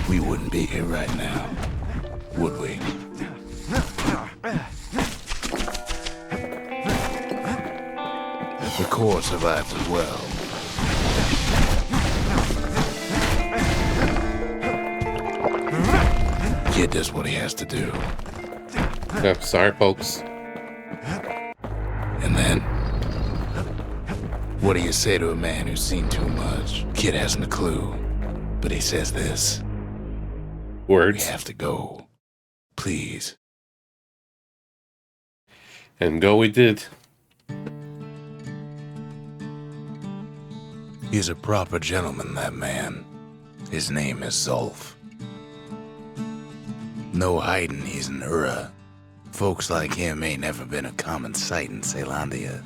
we wouldn't be here right now, would we? The core survived as well. Kid does what he has to do. Yeah, sorry, folks. And then, what do you say to a man who's seen too much? Kid hasn't a clue, but he says this. We Words. have to go. Please. And go we did. He's a proper gentleman, that man. His name is Zolf. No hiding he's an Ura. Folks like him ain't never been a common sight in Caelondia.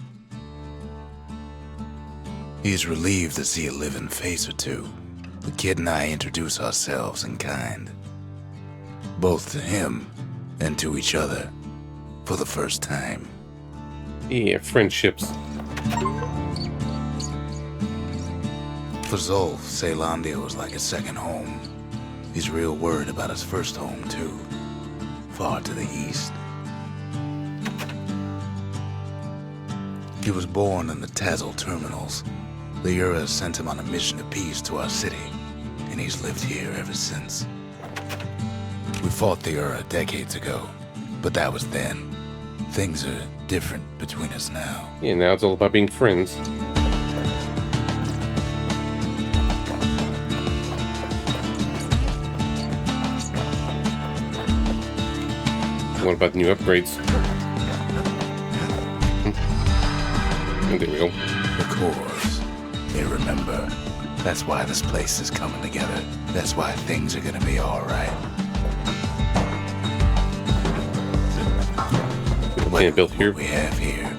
He's relieved to see a living face or two. The kid and I introduce ourselves in kind. Both to him and to each other. For the first time. Yeah, friendships. For Zolf, Caelondia was like a second home. He's real worried about his first home, too. Far to the east. He was born in the Tazzle terminals. The Ura sent him on a mission of peace to our city, and he's lived here ever since. We fought the Ura decades ago, but that was then. Things are different between us now. Yeah, now it's all about being friends. What about new upgrades? Oh, there we go. The cores, they remember. That's why this place is coming together. That's why things are gonna be alright. Can't build here. What we have here.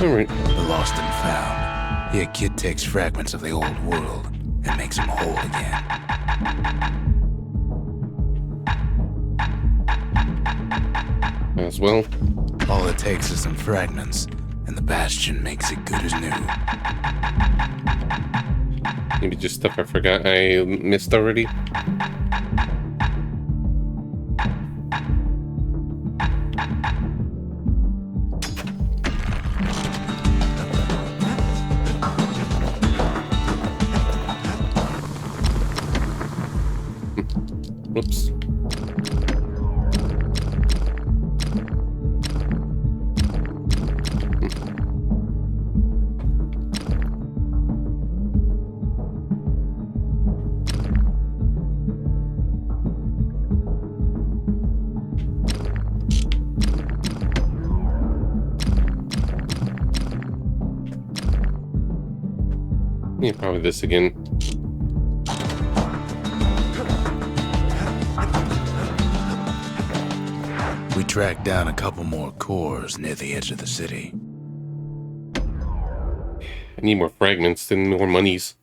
Alright. The lost and found. Here, kid takes fragments of the old world and makes them whole again. As well. All it takes is some fragments, and the Bastion makes it good as new. Maybe just stuff I forgot I missed already. Whoops. Yeah, probably this again. We tracked down a couple more cores near the edge of the city. I need more fragments and more monies.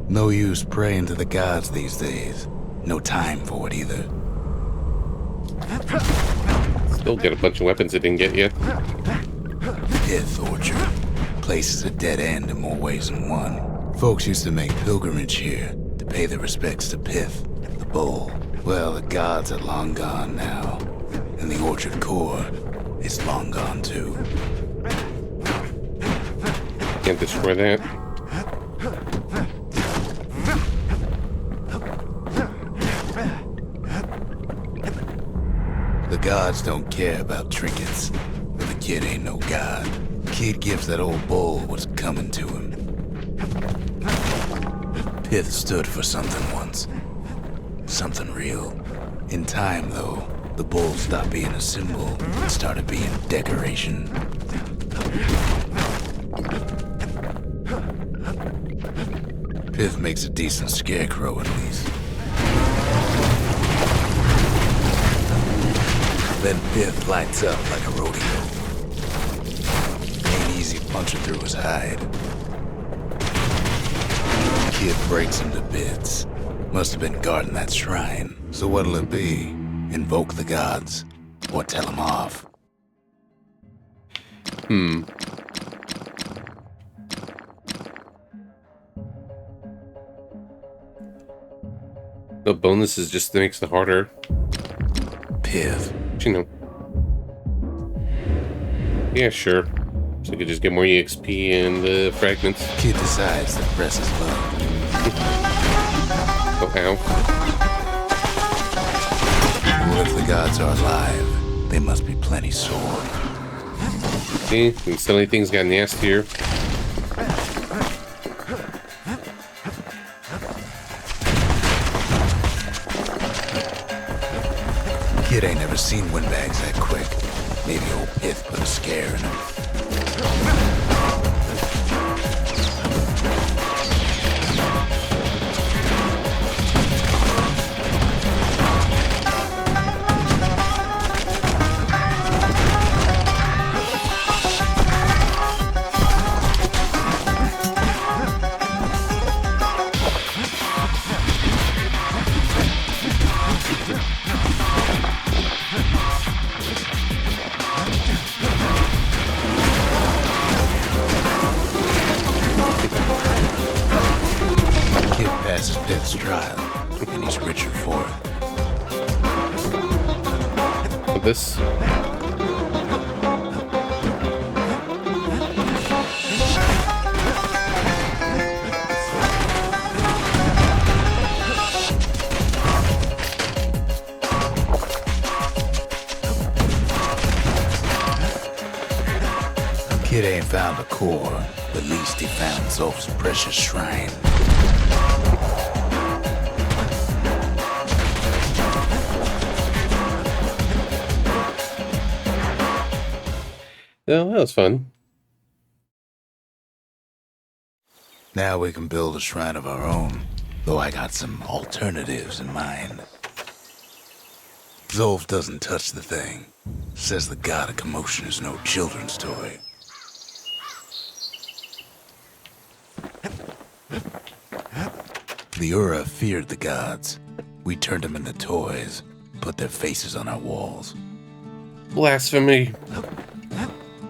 No use praying to the gods these days. No time for it either. Still get a bunch of weapons I didn't get yet. Pith Orchard. Place is a dead end in more ways than one. Folks used to make pilgrimage here to pay their respects to Pith, the bull. Well, the gods are long gone now. And the Orchard core is long gone too. Can't destroy that. The gods don't care about trinkets, but the kid ain't no god. Kid gives that old bull what's coming to him. Pith stood for something once. Something real. In time, though, the bull stopped being a symbol and started being decoration. Pith makes a decent scarecrow, at least. Then Pith lights up like a rodeo. Ain't easy punching through his hide. Kid breaks him to bits. Must have been guarding that shrine. So what'll it be? Invoke the gods? Or tell them off? The bonuses just makes it harder. Pith. You know. Yeah, sure. So I could just get more EXP and fragments. Kid decides that press is love. Oh, ow. Well, if the gods are alive, they must be plenty sore. See, and suddenly things got nastier. Kid ain't never seen windbags that quick. Maybe old Pith put a scare in him. Passes Pith's trial, and he's richer for it. With this. Kid ain't found a core, but at least he found Zolf's precious shrine. Oh, that was fun. Now we can build a shrine of our own, though I got some alternatives in mind. Zolf doesn't touch the thing. Says the god of commotion is no children's toy. The Ura feared the gods. We turned them into toys, put their faces on our walls. Blasphemy.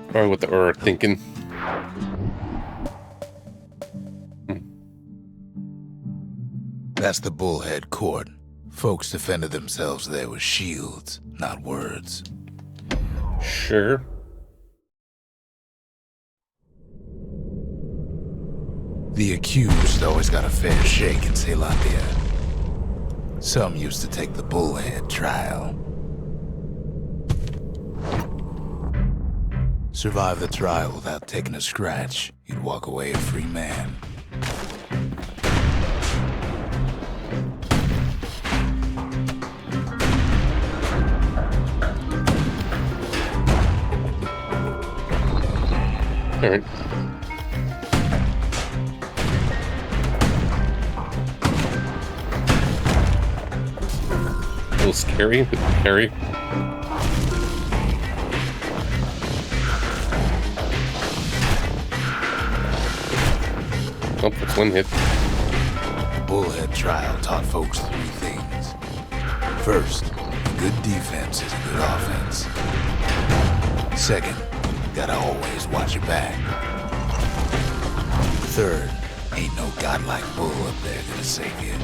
Probably what the Ur are thinking. That's the Bullhead Court. Folks defended themselves there with shields, not words. Sure. The accused always got a fair shake in Ceylondia. Some used to take the Bullhead trial. Survive the trial without taking a scratch, you'd walk away a free man. Alright. A little scary, but scary. Oh, that's one hit. The Bullhead trial taught folks 3 things. First, good defense is a good offense. Second, gotta always watch your back. Third, ain't no godlike bull up there gonna save you.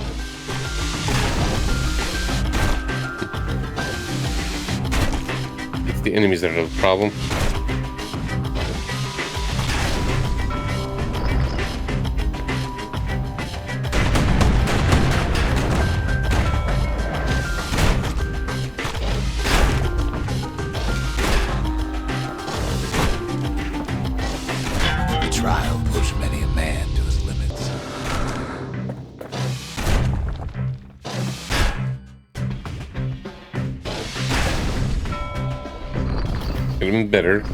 It's the enemies that are the problem. The trial pushed many a man to his limits. Could have been better.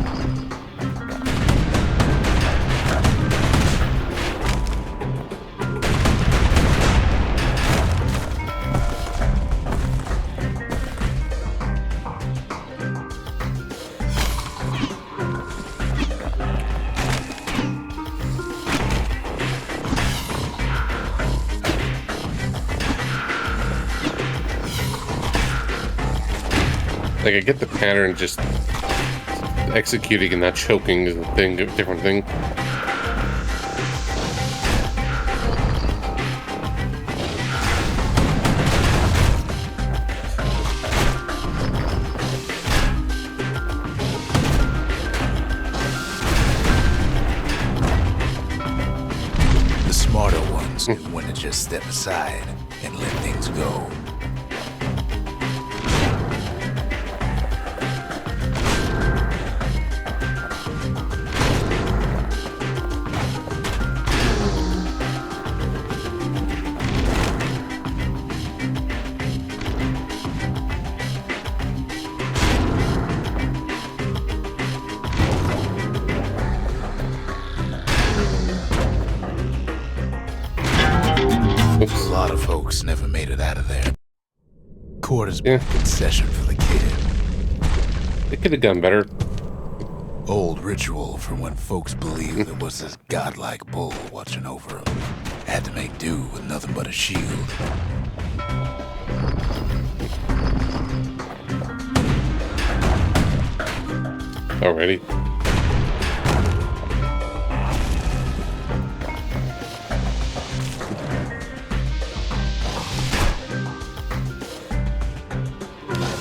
Like, I get the pattern, just executing and not choking is a thing, different thing. The smarter ones knew when to just step aside and let things go. Oops. A lot of folks never made it out of there. Court has been Yeah. a concession for the kid. It could have gone better. Old ritual from when folks believed there was this godlike bull watching over them. Had to make do with nothing but a shield. Already.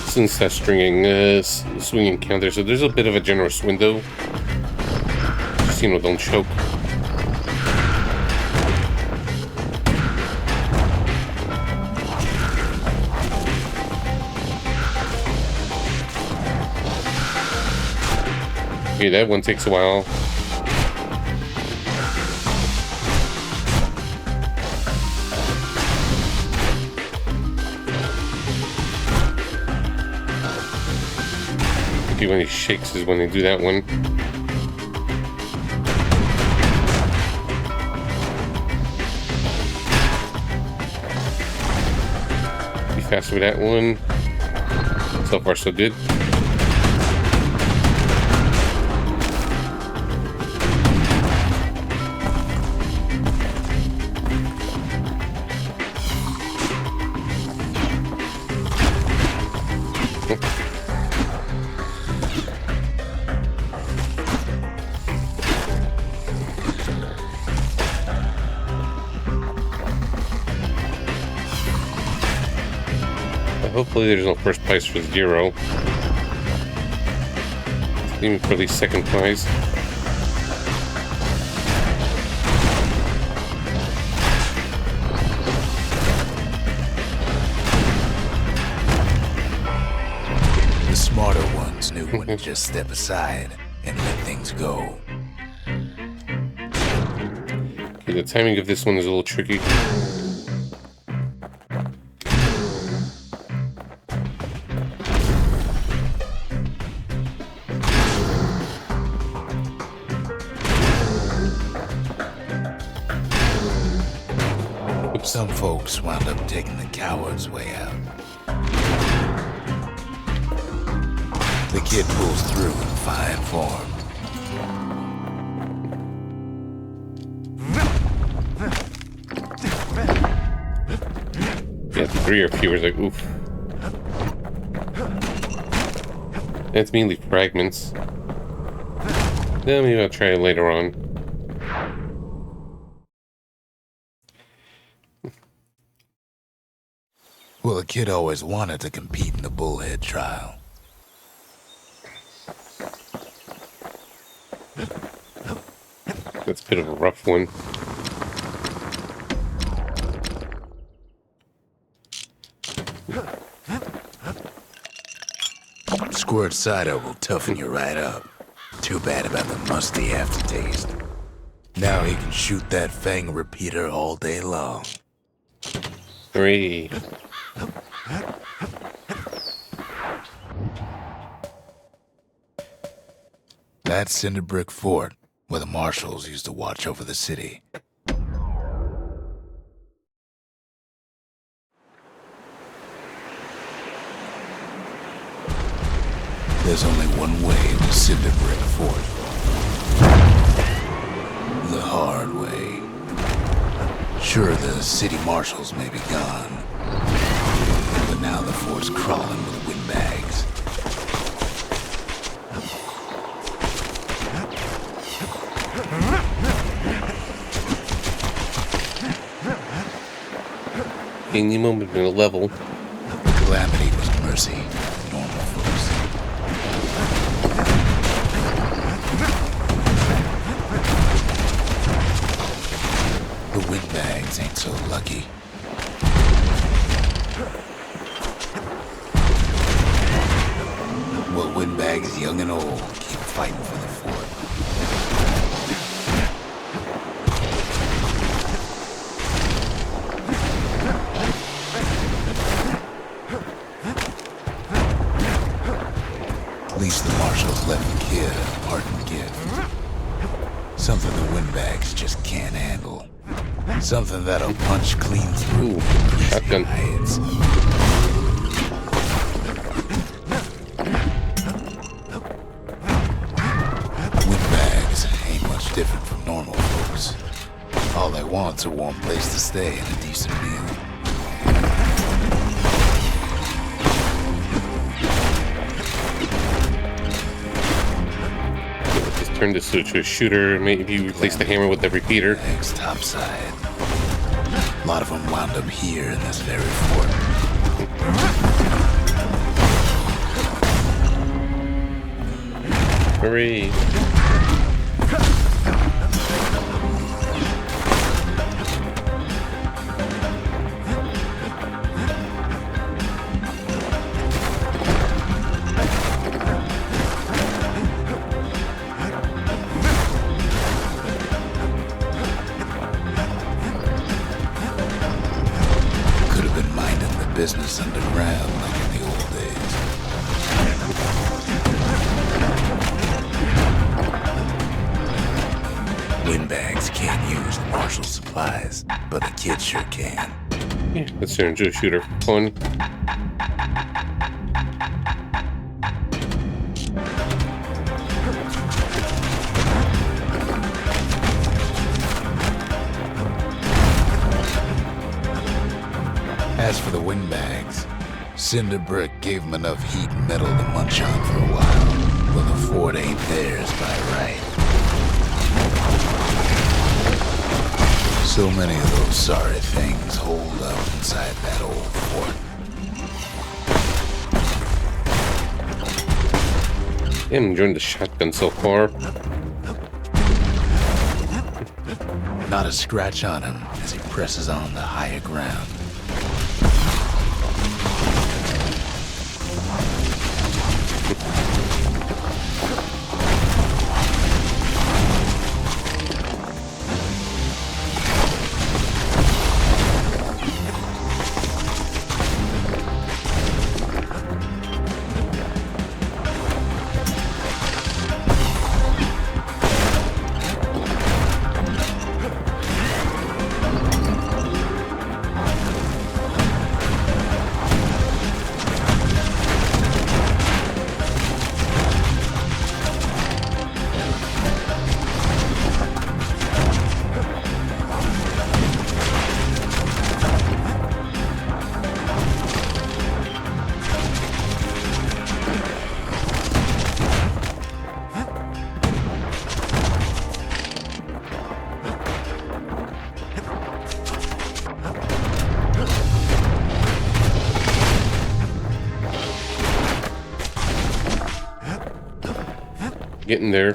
Since that swinging counter, so there's a bit of a generous window. Just, don't choke. Okay, that one takes a while. Okay, when he shakes is when they do that one. Be fast with that one. So far, so good. Hopefully there's no first prize for 0. Even for the second prize. The smarter ones knew when to just step aside and let things go. Okay, the timing of this one is a little tricky. troops wound up taking the coward's way out. The kid pulls through in fine form. Yeah, 3 or fewer is like, oof. That's mainly fragments. Yeah, maybe I'll try it later on. Well, the kid always wanted to compete in the bullhead trial. That's a bit of a rough one. Squirt cider will toughen you right up. Too bad about the musty aftertaste. Now he can shoot that fang repeater all day long. 3. That's Cinder Brick Fort, where the marshals used to watch over the city. There's only one way to Cinder Brick Fort. The hard way. Sure, the city marshals may be gone, but now the fort's crawling with windbags. Any moment in a level. Calamity was mercy to normal folks. The windbags ain't so lucky. Well, windbags young and old keep fighting for the fort. At least the marshals left the kid a parting gift. Something the windbags just can't handle. Something that'll punch clean through greasy shotgun. hides. Windbags ain't much different from normal folks. All they want's a warm place to stay and a decent meal. Turn this to a shooter. Maybe replace the hammer with the repeater. Eggs topside. A lot of them wound up here in this very fort. Hooray. Business underground like in the old days. Windbags can't use the marshal supplies, but the kid sure can. Yeah, let's turn into a shooter for fun. As for the windbags, Cinder Brick gave them enough heat and metal to munch on for a while, but the fort ain't theirs by right. So many of those sorry things hold up inside that old fort. Yeah, I'm enjoying the shotgun so far. Not a scratch on him as he presses on the higher ground. Getting there.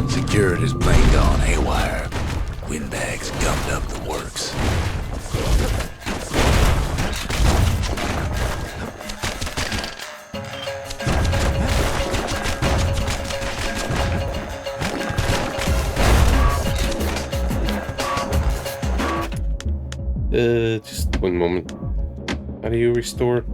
Security's plane gone haywire. Windbags gummed up the works. Just one moment. How do you restore?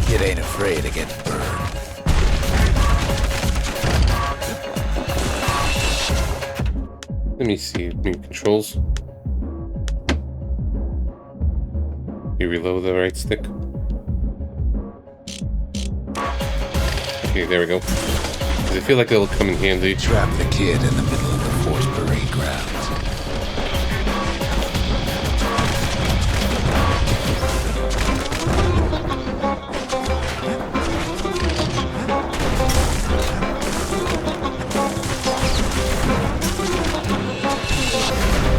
Kid ain't afraid of getting burned. Let me see. New controls. You reload the right stick. Okay, there we go. 'Cause I feel like it'll come in handy. Trap the kid in the middle of the force parade grounds.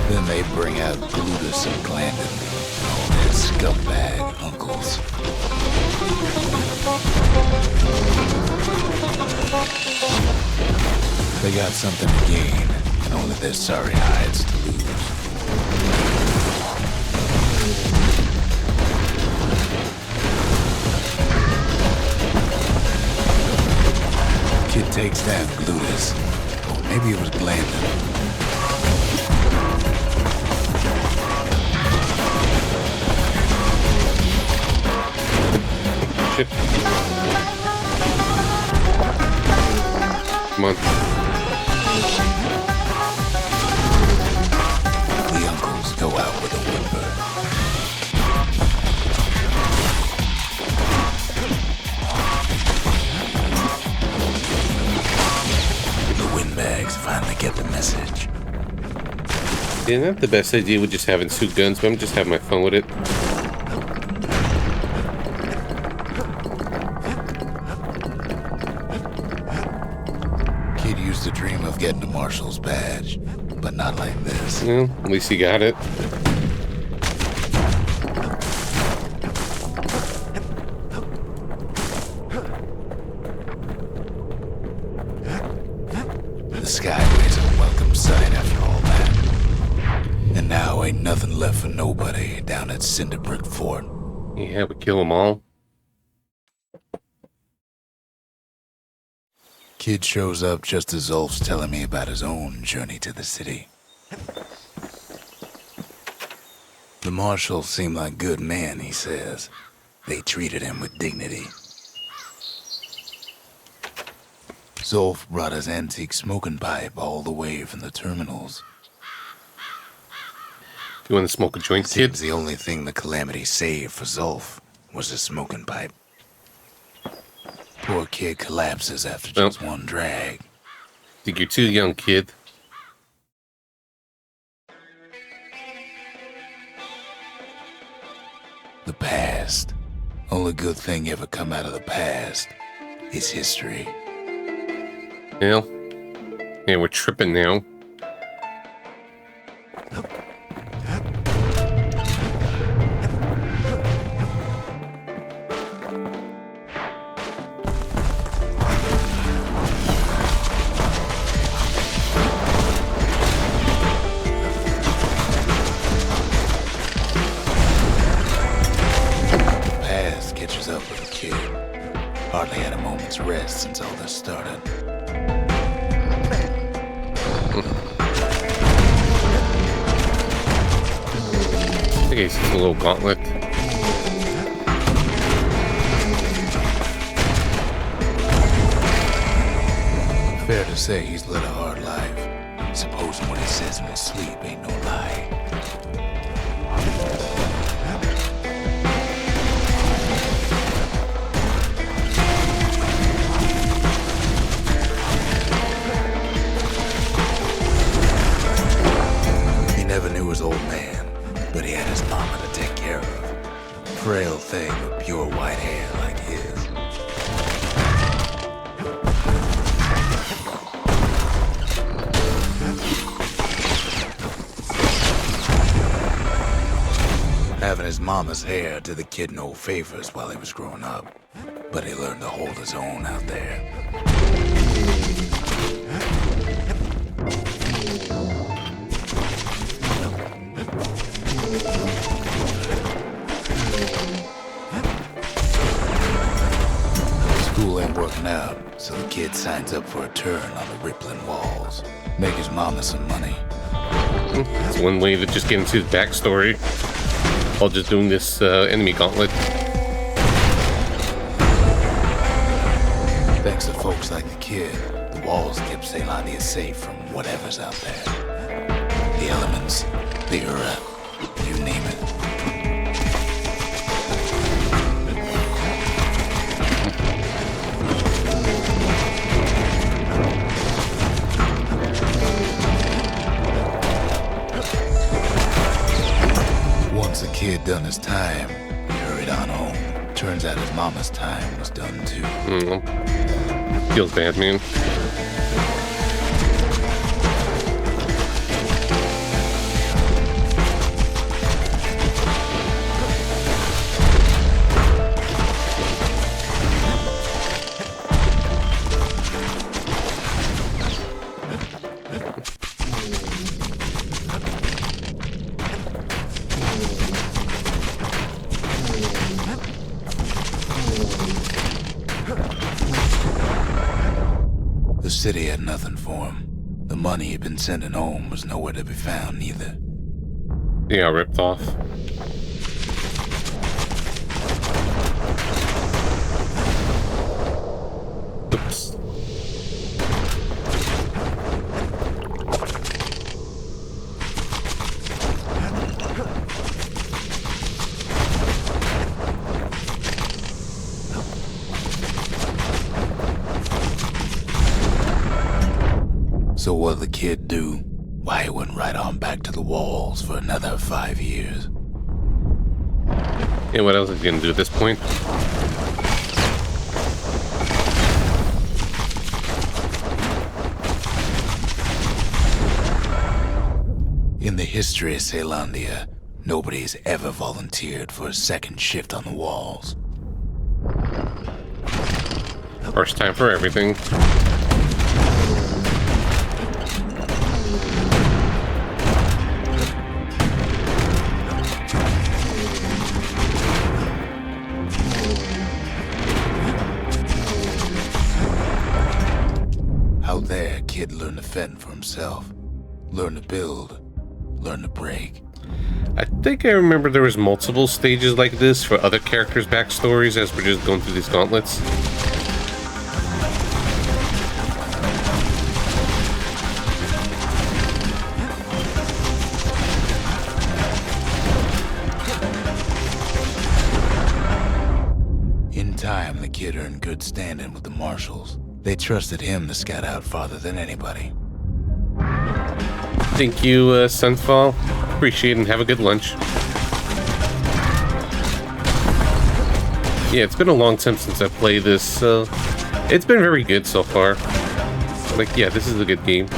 Then they bring out Glutus and Glandon and all their scumbag uncles. They got something to gain, and only their sorry hides to lose. Kid takes down Glutus. Or maybe it was Glandon. Shit. Come on. The uncles go out with a whimper. The windbags finally get the message. Yeah, not the best idea with just having two guns, but I'm just having my fun with it. Kid used to dream of getting a marshal's badge, but not like this. Well, at least he got it. The Skyway's a welcome sight after all that. And now ain't nothing left for nobody down at Cinderbrick Fort. Yeah, we kill them all. Kid shows up just as Zulf's telling me about his own journey to the city. The marshals seem like good men, he says. They treated him with dignity. Zulf brought his antique smoking pipe all the way from the terminals. You want to smoke a joint, kid? Seems the only thing the Calamity saved for Zulf was his smoking pipe. Poor kid collapses after just one drag. Think you're too young, kid. The past. Only good thing ever come out of the past is history. Well, yeah, we're tripping now. Hardly had a moment's rest since all this started. Okay, it's just a little gauntlet. Fair to say he's led a hard life. Supposing what he says in his sleep ain't no lie. He never knew his old man, but he had his mama to take care of. Frail thing with pure white hair like his. Having his mama's hair did the kid no favors while he was growing up, but he learned to hold his own out there. School ain't working out, so the kid signs up for a turn on the rippling walls. Make his mama some money. It's one way to just get into his backstory. While just doing this enemy gauntlet. Thanks to folks like the kid, the walls kept Ceylondia safe from whatever's out there. The elements, the Ura, you name it. Once the kid done his time, he hurried on home. Turns out his mama's time was done too. Feels bad, man. The city had nothing for him. The money he'd been sending home was nowhere to be found neither. He got ripped off. Oops. So what'd the kid do? Why, he went right on back to the walls for another 5 years. Yeah, what else is he gonna do at this point? In the history of Ceylondia, nobody's ever volunteered for a second shift on the walls. First time for everything. Out there, kid learned to fend for himself. Learn to build. Learn to break. I think I remember there was multiple stages like this for other characters' backstories as we're just going through these gauntlets. In time, the kid earned good standing with the marshals. They trusted him to scout out farther than anybody. Thank you, Sunfall. Appreciate it and have a good lunch. Yeah, it's been a long time since I played this, so it's been very good so far. Like, yeah, this is a good game.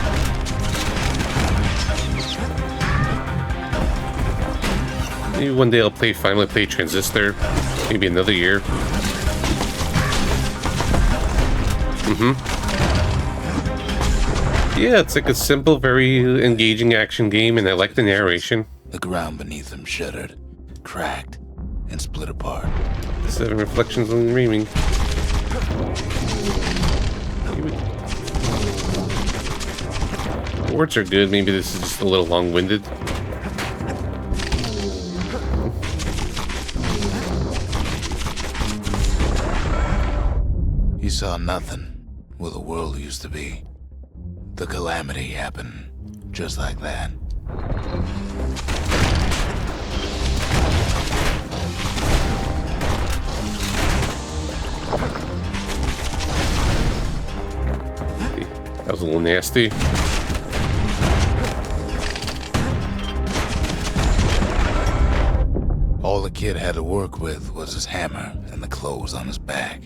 Maybe one day I'll finally play Transistor. Maybe another year. Yeah, it's like a simple, very engaging action game, and I like the narration. The ground beneath them shuddered, cracked, and split apart. 7 reflections on dreaming. Words are good, maybe this is just a little long-winded. saw nothing where the world used to be. The calamity happened just like that. That was a little nasty. All the kid had to work with was his hammer and the clothes on his back.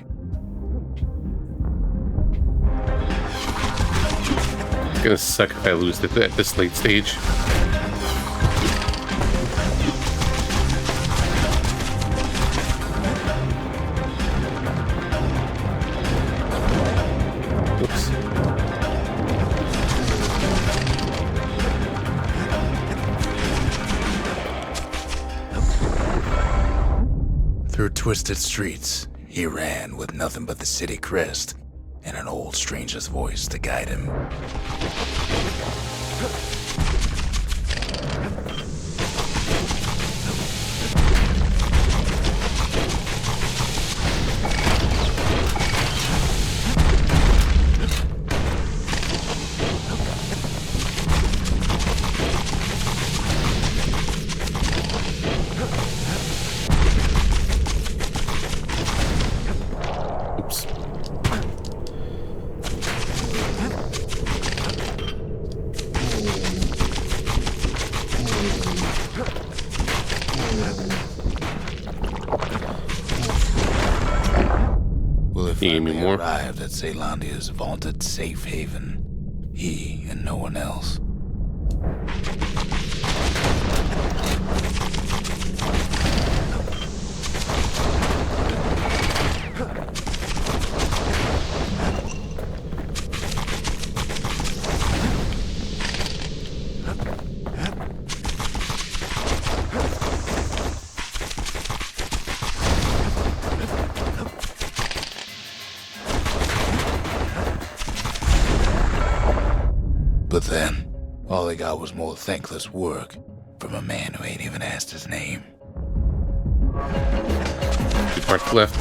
It's gonna suck if I lose it at this late stage. Oops. Through twisted streets, he ran with nothing but the city crest and an old stranger's voice to guide him. Oops. Well, if You gave me he more? arrived at Zealandia's vaunted safe haven, he and no one else. But then, all he got was more thankless work from a man who ain't even asked his name. 2 parts left.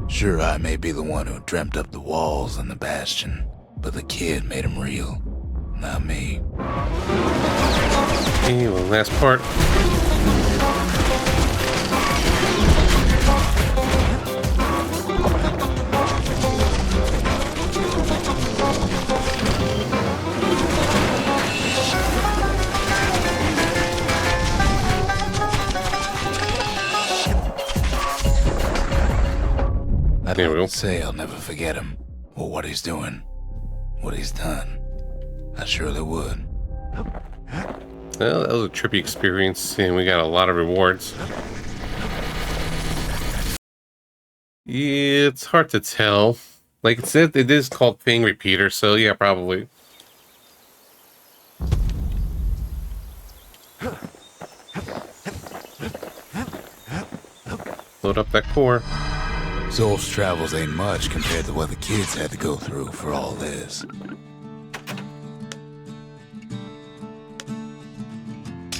Sure, I may be the one who dreamt up the walls and the Bastion, but the kid made him real, not me. Okay, well, last part. There we go. I'd say I'll never forget him, or what he's doing, what he's done. I surely would. Well, that was a trippy experience, and we got a lot of rewards. Yeah, it's hard to tell. Like it said, it is called Thing Repeater, so yeah, probably. Load up that core. Zolf's travels ain't much compared to what the kids had to go through for all this.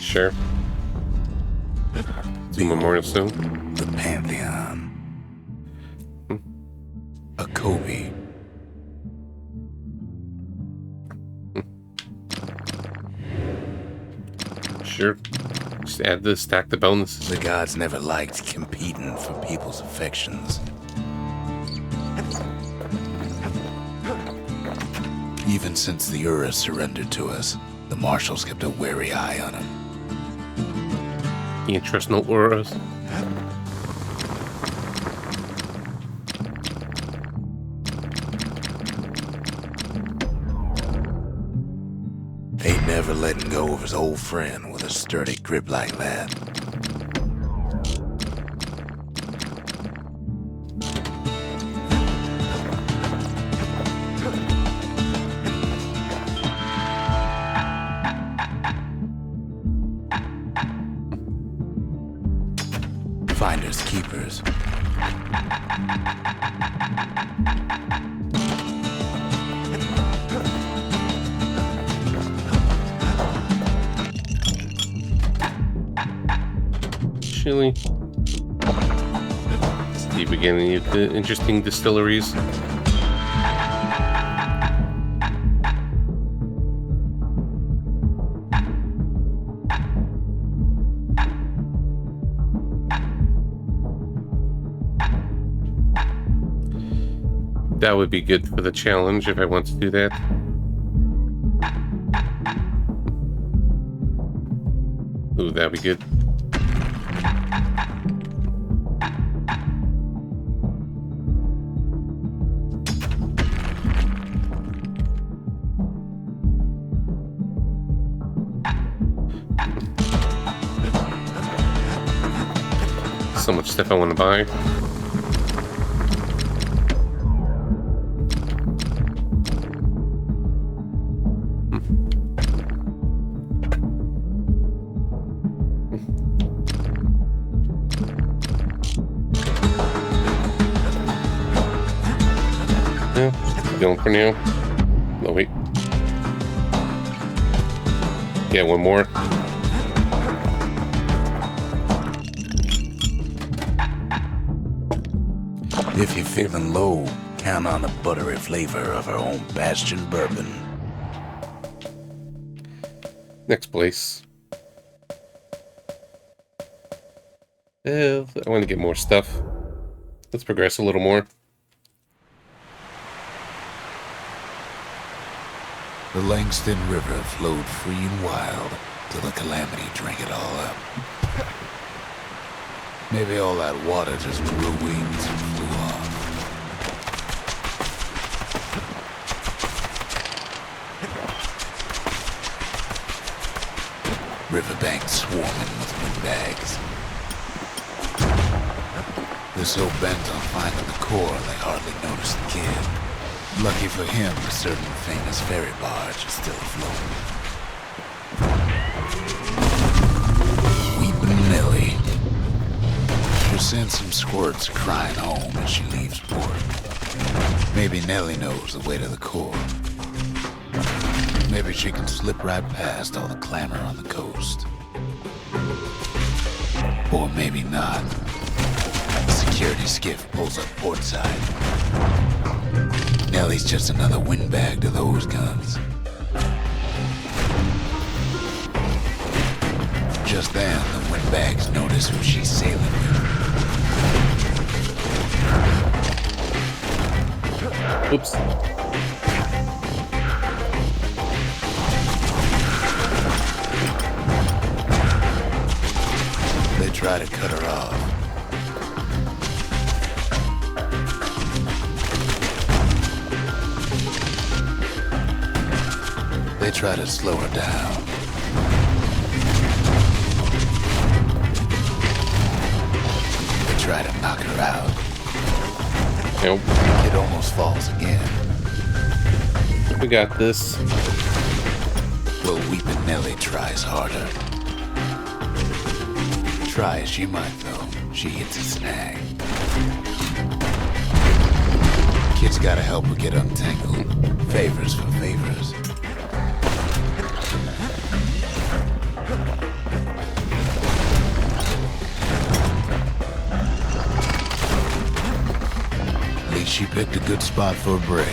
Sure. It's a memorial stone. The Pantheon. A Kobe. Sure. Just add this, stack the bonuses. The gods never liked competing for people's affections. Even since the Urus surrendered to us, the marshals kept a wary eye on him. You can't trust no auras. Ain't never letting go of his old friend with a sturdy grip like that. Chili. See beginning of the interesting distilleries. That would be good for the challenge if I want to do that. Ooh, that'd be good. So much stuff I want to buy. Going for now. No, wait. Yeah, one more. If you're feeling low, count on the buttery flavor of our own Bastion bourbon. Next place. I want to get more stuff. Let's progress a little more. The Langston River flowed free and wild till the calamity drank it all up. Maybe all that water just grew wings and flew on. Riverbanks swarming with windbags. They're so bent on finding the core, they hardly notice the kid. Lucky for him, a certain famous ferry barge is still afloat. Weepin' Nellie. She'll send some squirts crying home as she leaves port. Maybe Nellie knows the way to the core. Maybe she can slip right past all the clamor on the coast. Or maybe not. A security skiff pulls up portside. Nellie's just another windbag to those guns. Just then, the windbags notice who she's sailing with. Oops. They try to cut her off. They try to slow her down. They try to knock her out. Nope. It almost falls again. We got this. Well, Weepin' Nellie tries harder. Try as she might, though, she hits a snag. Kid's gotta help her get untangled. Favors for favors. She picked a good spot for a break,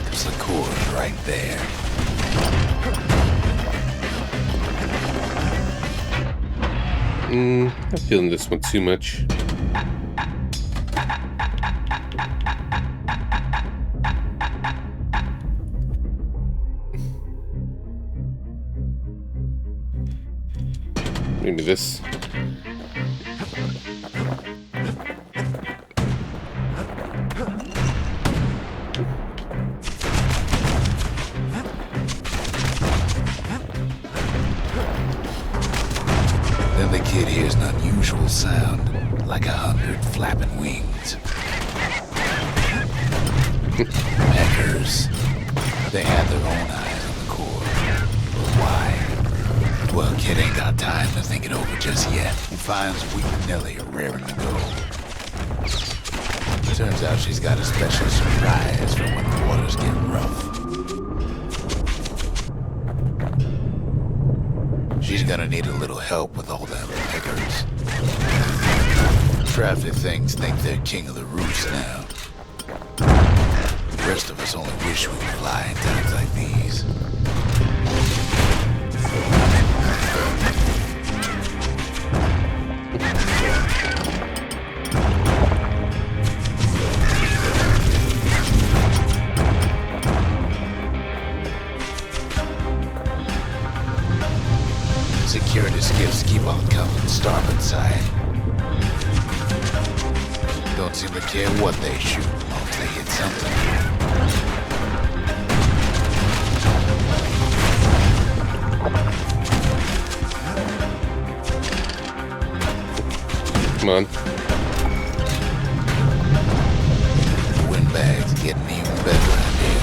because the core's right there. Not feeling this one too much. Maybe this. The kid hears an unusual sound, like 100 flapping wings. Peckers. They had their own eyes on the core. But why? Well, kid ain't got time to think it over just yet. He finds Weepin' Nellie raring to go. Turns out she's got a special surprise for when the waters get rough. She's gonna need a little help with all them pickers. Traffic things think they're king of the roost now. The rest of us only wish we could fly in times like these. Security skiffs keep on coming starboard side. Don't seem to care what they shoot, as long as they hit something. Come on. The windbag's getting even better out here.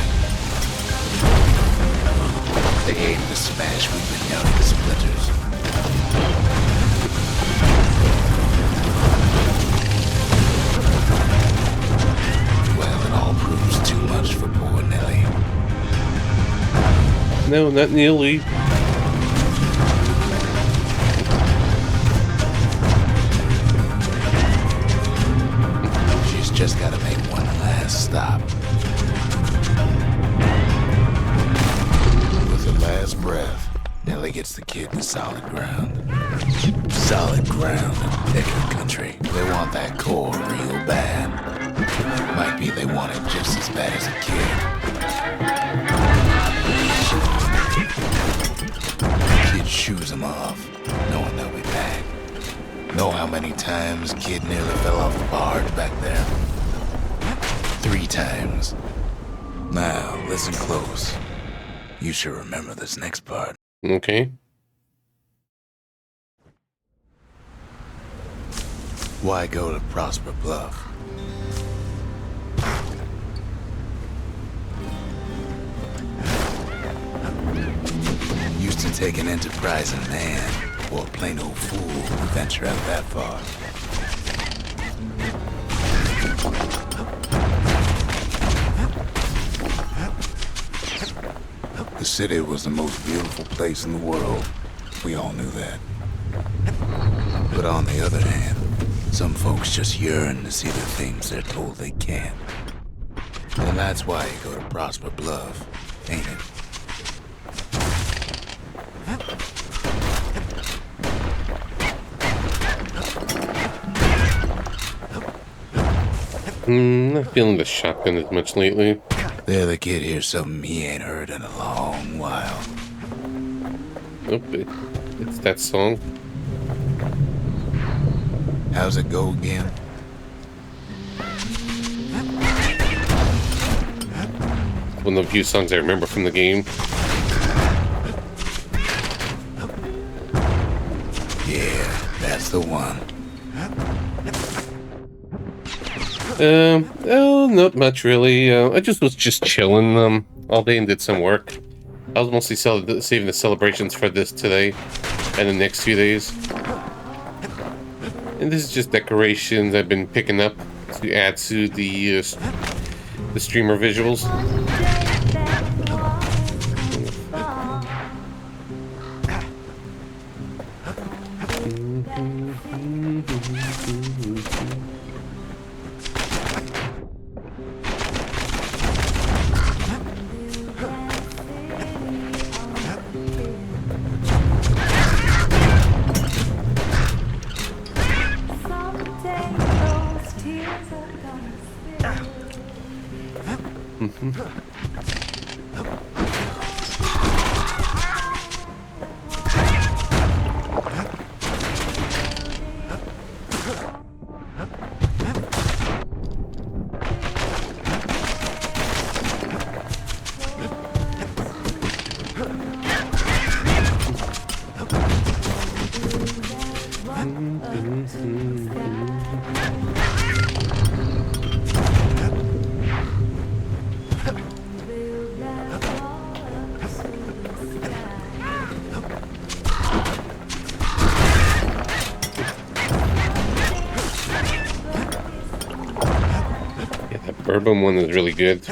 They aim to smash we've been out to splinters. Well, it all proves too much for poor Nellie. No, not nearly. She's just gotta make one last stop. With her last breath, Nellie gets the kid to solid ground. Solid ground in Picker country. They want that core real bad. Might be they want it just as bad as a kid. Kid shoos them off, knowing they'll be back. Know how many times kid nearly fell off the barge back there? 3 times. Now, listen close. You should remember this next part. Okay. Why go to Prosper Bluff? Used to take an enterprising man or a plain old fool to venture out that far. The city was the most beautiful place in the world. We all knew that. But on the other hand, some folks just yearn to see the things they're told they can't. And that's why you go to Prosper Bluff, ain't it? Not feeling the shotgun as much lately. There the kid hears something he ain't heard in a long while. Nope, it's that song. How's it go again? One of the few songs I remember from the game. Yeah, that's the one. Oh, not much really. I was just chilling all day and did some work. I was mostly saving the celebrations for this today and the next few days. And this is just decorations I've been picking up to add to the streamer visuals. bourbon one is really good.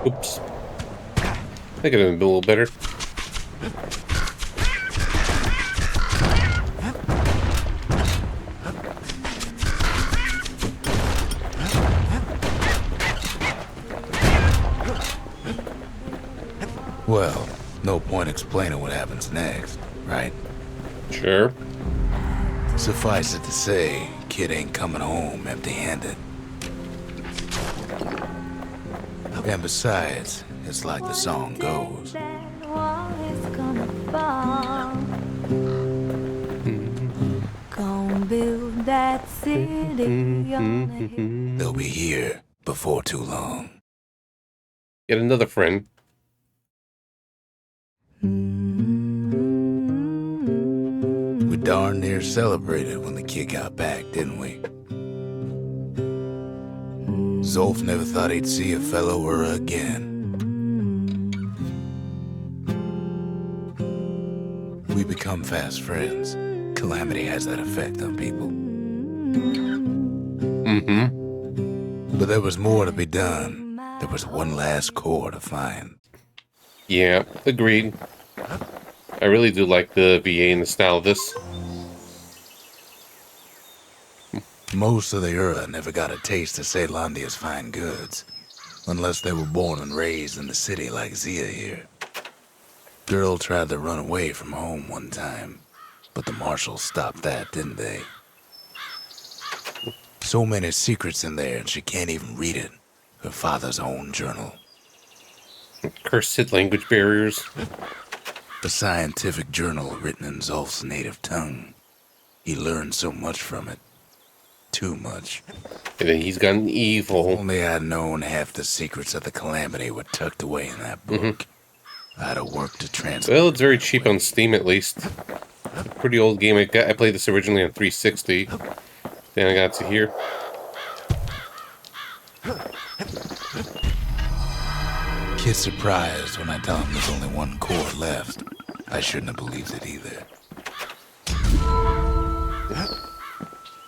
Oops. I could have been a little better. Well, no point explaining what happens next, right? Sure. Suffice it to say, kid ain't coming home empty-handed. And besides, it's like the song goes. Gonna build that city on a hill. They'll be here before too long. Get another friend. We darn near celebrated when the kid got back, didn't we? Zolf never thought he'd see a fellow her again. We become fast friends. Calamity has that effect on people. But there was more to be done. There was one last core to find. Yeah, agreed. I really do like the VA and the style of this. Most of the Ura never got a taste of Ceylondia's fine goods, unless they were born and raised in the city like Zia here. Girl tried to run away from home one time, but the marshals stopped that, didn't they? So many secrets in there, and she can't even read it. Her father's own journal. Cursed language barriers. A scientific journal written in Zolf's native tongue. He learned so much from it. Too much. And then he's gotten evil. Only I'd known half the secrets of the Calamity were tucked away in that book. I'd have worked to translate. Well, it's very cheap on Steam, at least. Pretty old game. I played this originally on 360. Then I got to here. Kid's surprised when I tell him there's only one core left. I shouldn't have believed it either.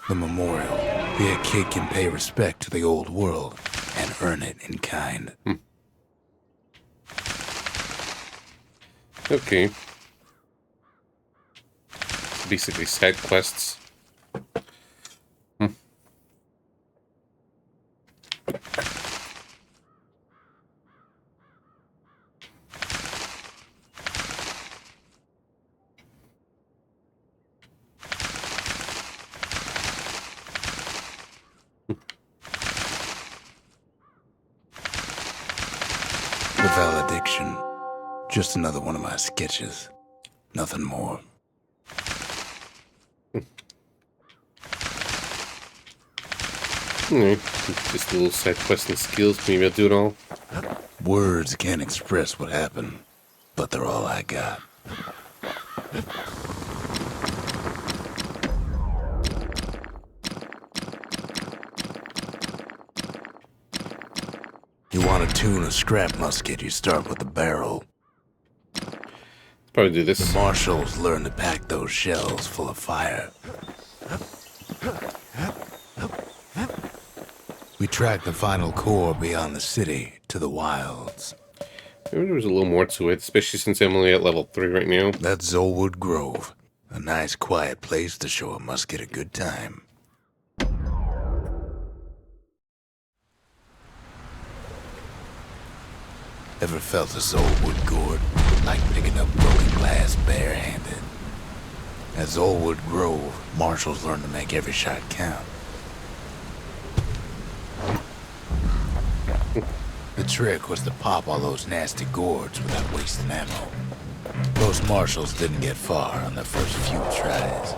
The memorial. Here a kid can pay respect to the old world and earn it in kind. Okay. Basically side quests. The valediction. Just another one of my sketches. Nothing more. Just a little side quest and skills. Maybe I'll do it all. Words can't express what happened, but they're all I got. You want to tune a scrap musket, you start with the barrel. Probably do The this. marshals learn to pack those shells full of fire. We track the final core beyond the city to the wilds. Maybe there was a little more to it, especially since I'm only at level 3 right now. That's Zolwood Grove. A nice quiet place to show a musket a good time. Ever felt a Zoldwood gourd, like picking up broken glass barehanded? At Zoldwood Grove, marshals learned to make every shot count. The trick was to pop all those nasty gourds without wasting ammo. Most marshals didn't get far on their first few tries.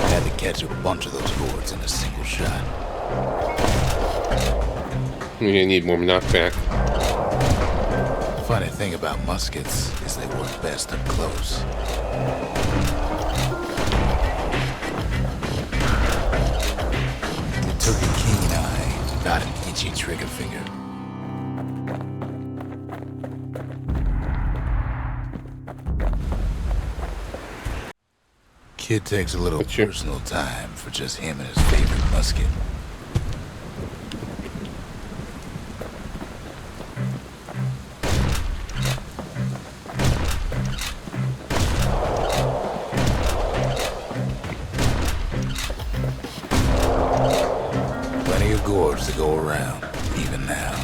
Had to catch a bunch of those gourds in a single shot. You're gonna need more knockback. The funny thing about muskets is they work best up close. It took a keen eye, not an itchy trigger finger. Kid takes a little personal time for just him and his favorite musket. Plenty of gourds to go around, even now.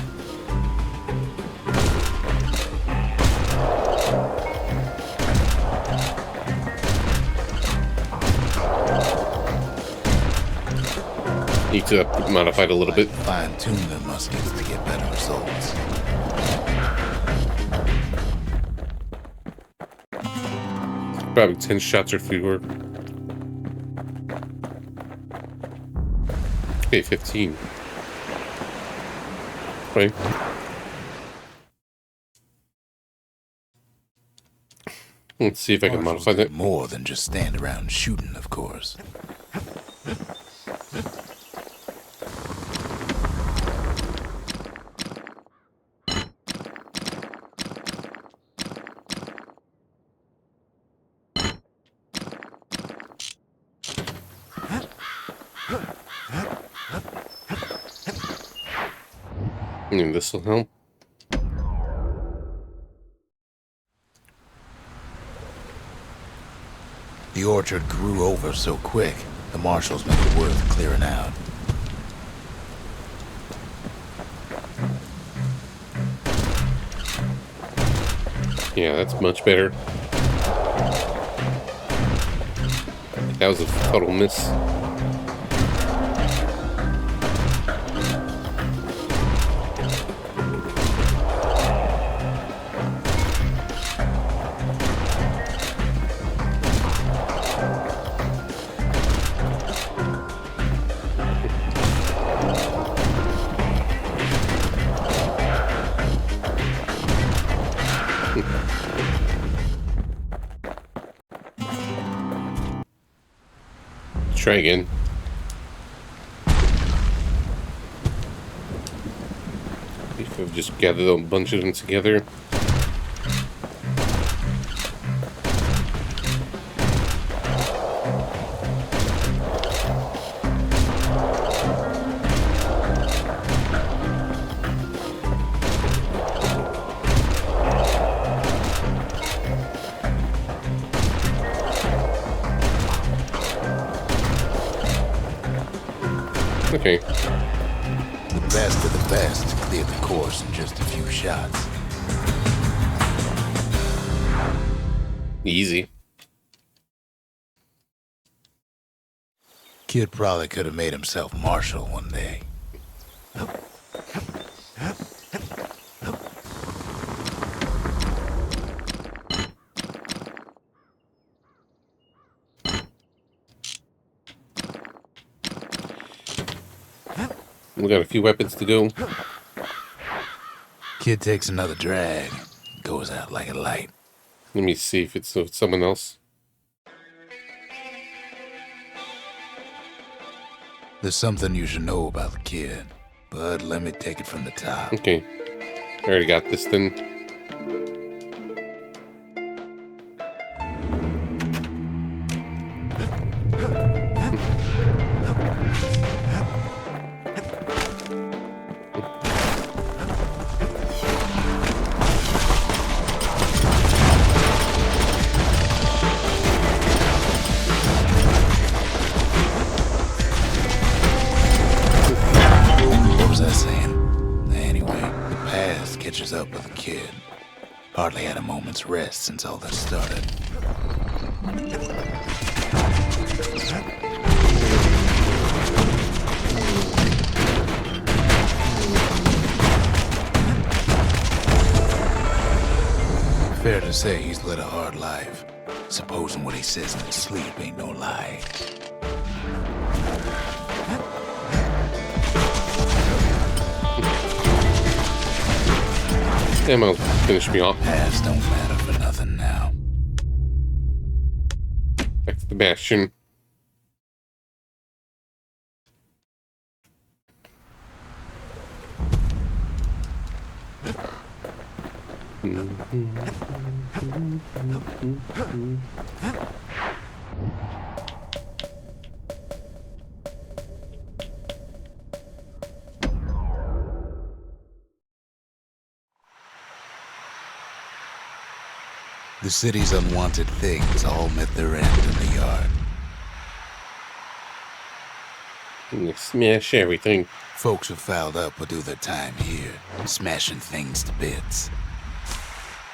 Need to modify it a little bit. Fine-tune their muskets to get better results. Probably 10 shots or fewer. Okay, 15. Right. Let's see if I can modify that. More than just stand around shooting, of course. And this will help. The orchard grew over so quick, the marshals made it worth clearing out. Yeah, that's much better. That was a total miss. Try again. If I've just gathered a bunch of them together. Okay. The best of the best cleared the course in just a few shots. Easy. Kid probably could have made himself marshal one day. We got a few weapons to go. Kid takes another drag, goes out like a light. Let me see if it's someone else. There's something you should know about the kid, but let me take it from the top. Okay. I already got this then. was up with the kid. Hardly had a moment's rest since all this started. Fair to say he's led a hard life. Supposing what he says in his sleep ain't no lie. Damn, I'll finish me off. Past don't matter for nothing now. Back to the Bastion. The city's unwanted things all met their end in the yard. Smash everything. Folks who fouled up would do their time here, smashing things to bits.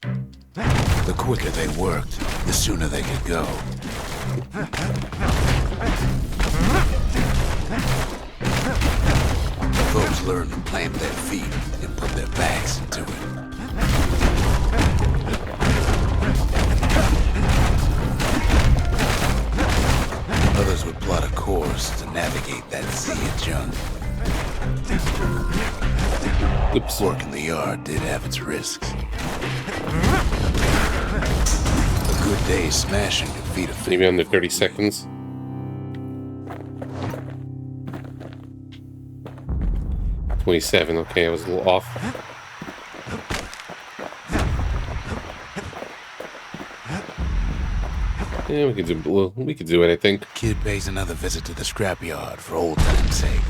The quicker they worked, the sooner they could go. Folks learned to plant their feet and put their backs into it. Others would plot a course to navigate that sea of junk. Oops. Work in the yard did have its risks. A good day's smashing could feed a Maybe under 30 seconds. $27. Okay, I was a little off. Yeah, we could do it, I think. Kid pays another visit to the scrapyard for old time's sake.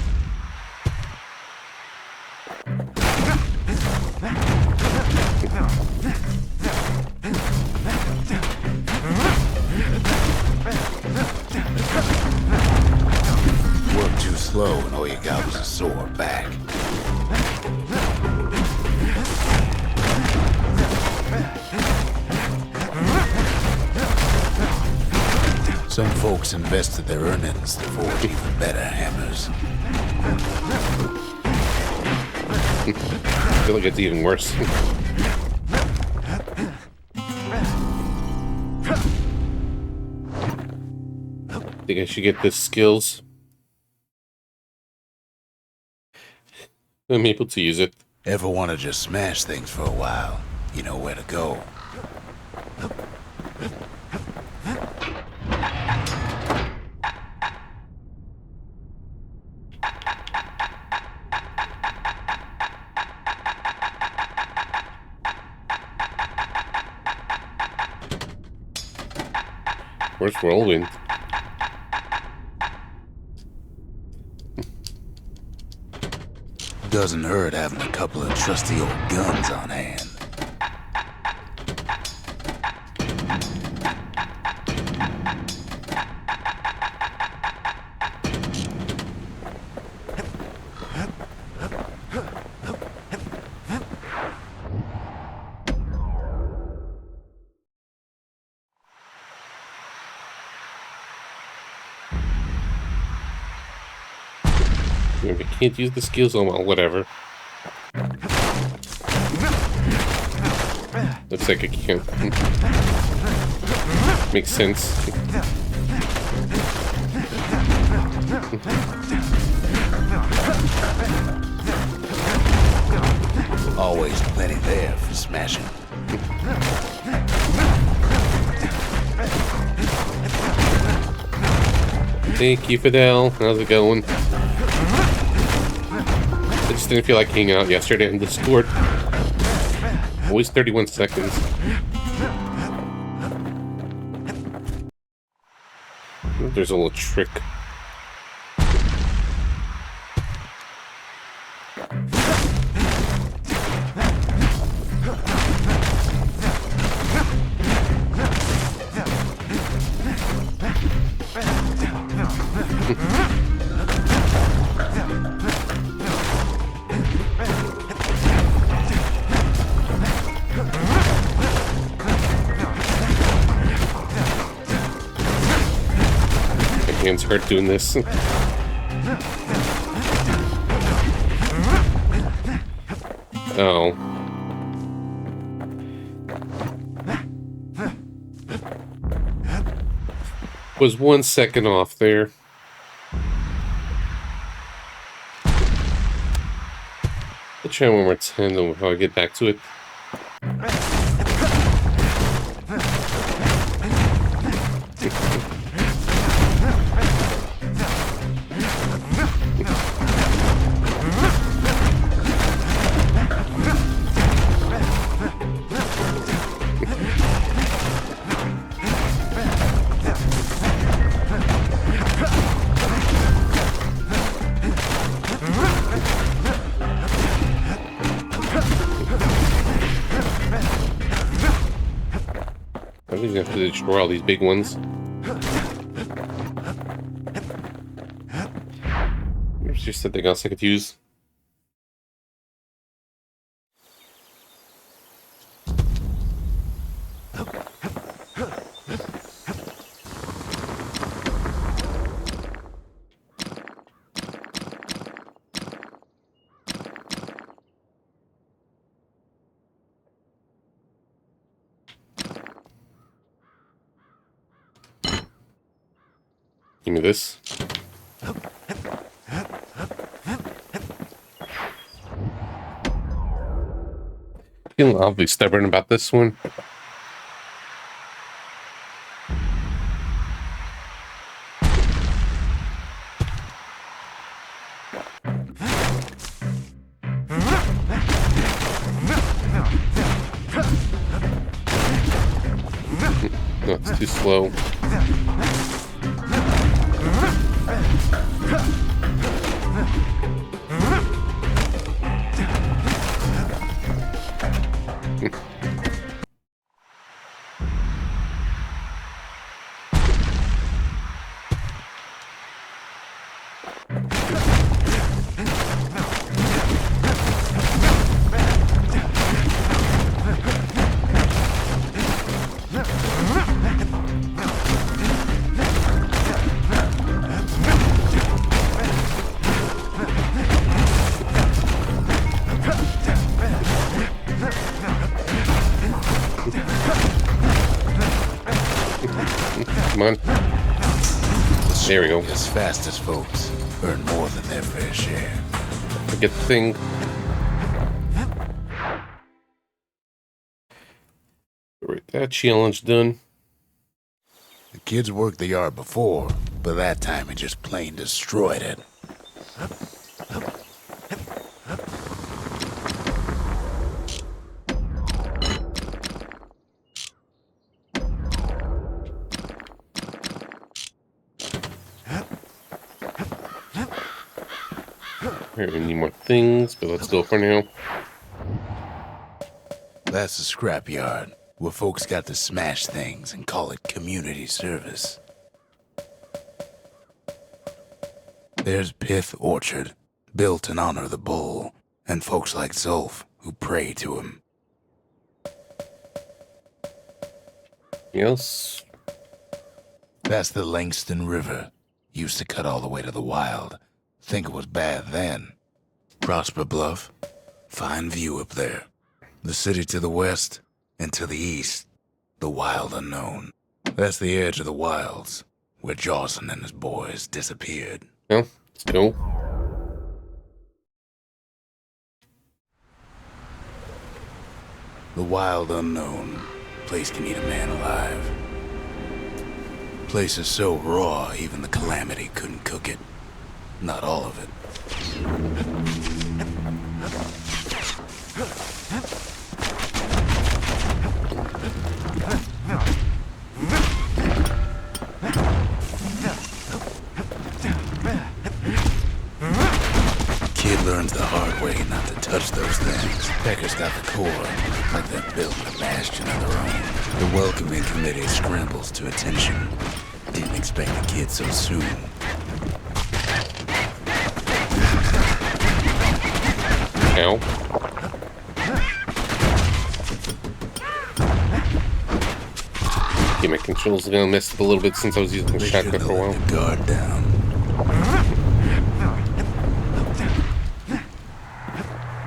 Worked too slow and all you got was a sore back. Some folks invested their earnings to forge even better hammers. I feel like it's even worse. Think I should get the skills. I'm able to use it. Ever want to just smash things for a while? You know where to go. Where's Whirlwind? Doesn't hurt having a couple of trusty old guns on hand. If I can't use the skills, oh well, whatever. Looks like I can't. Makes sense. Always plenty there for smashing. Thank you, Fidel. How's it going? I just didn't feel like hanging out yesterday in Discord. Always 31 seconds. There's a little trick. hands hurt doing this. Oh. Was 1 second off there. I'll try one more time though before I get back to it. I think we have to destroy all these big ones. There's just something else I could use. Give me this. Feeling awfully stubborn about this one. No, it's too slow. Come on. There we go. As fast as folks earn more than their fair share. I get the thing. Alright, that challenge done. The kids worked the yard before, but that time it just plain destroyed it. Alright, we need more things, but let's go for now. That's the scrapyard, where folks got to smash things and call it community service. There's Pith Orchard, built in honor of the bull, and folks like Zolf, who pray to him. Anything else? That's the Langston River. Used to cut all the way to the wild. Think it was bad then. Prosper Bluff. Fine view up there. The city to the west, and to the east, the wild unknown. That's the edge of the wilds, where Jawson and his boys disappeared. Well, let's go. The wild unknown. Place can eat a man alive. Place is so raw, even the Calamity couldn't cook it. Not all of it. Kid learns the hard way not to touch those things. Pecker's got the core, like they're building a bastion of their own. The welcoming committee scrambles to attention. Didn't expect the kid so soon. Ow. Give my controls are gonna mess up a little bit since I was using the They shotgun should for a while. let the guard down.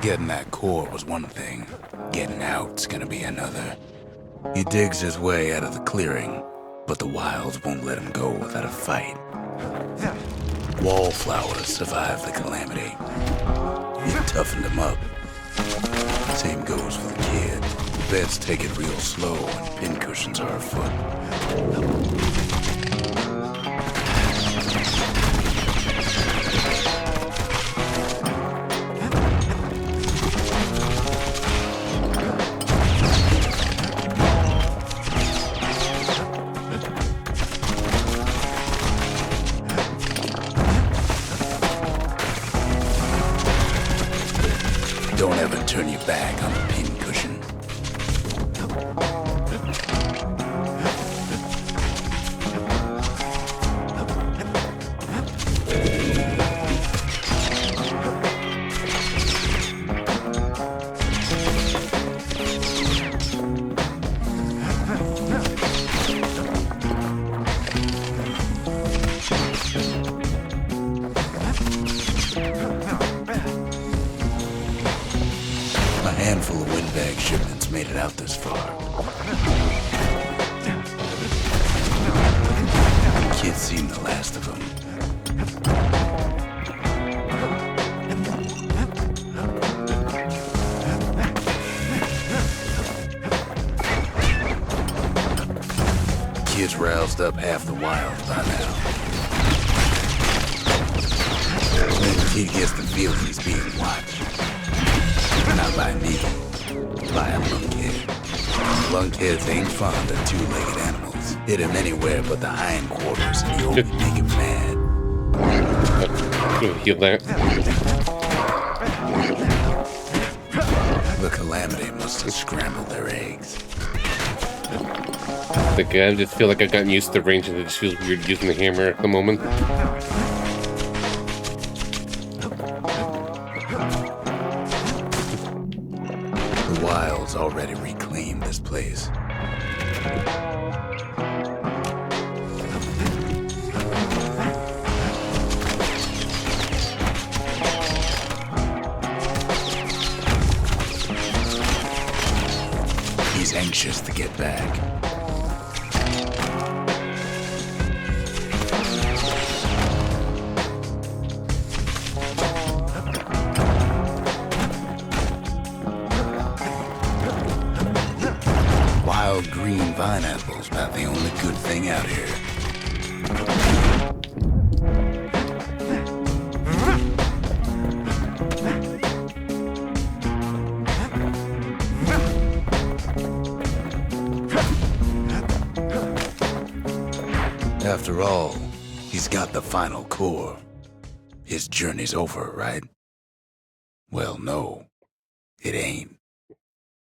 Getting that core was one thing. Getting out's gonna be another. He digs his way out of the clearing, but the wilds won't let him go without a fight. Wallflowers survived the calamity. It toughened him up. Same goes for the kid. Vets take it real slow and pincushions are afoot. Don't ever turn your back on a pincushion. A handful of windbag shipments made it out this far. Kids seem the last of them. Kids roused up half the wild by now. When the kid gets the feeling he's being watched. Not by me, by a lunkhead. Lunkheads ain't fond of two-legged animals. Hit him anywhere but the hindquarters and you only make him mad. Heal that. The calamity must have scrambled their eggs. Like, I just feel like I've gotten used to the range and it just feels weird using the hammer at the moment. The wilds already reclaimed this place. He's anxious to get back. Wild green vine apples about the only good thing out here. After all, he's got the final core. His journey's over, right? Well, no, it ain't.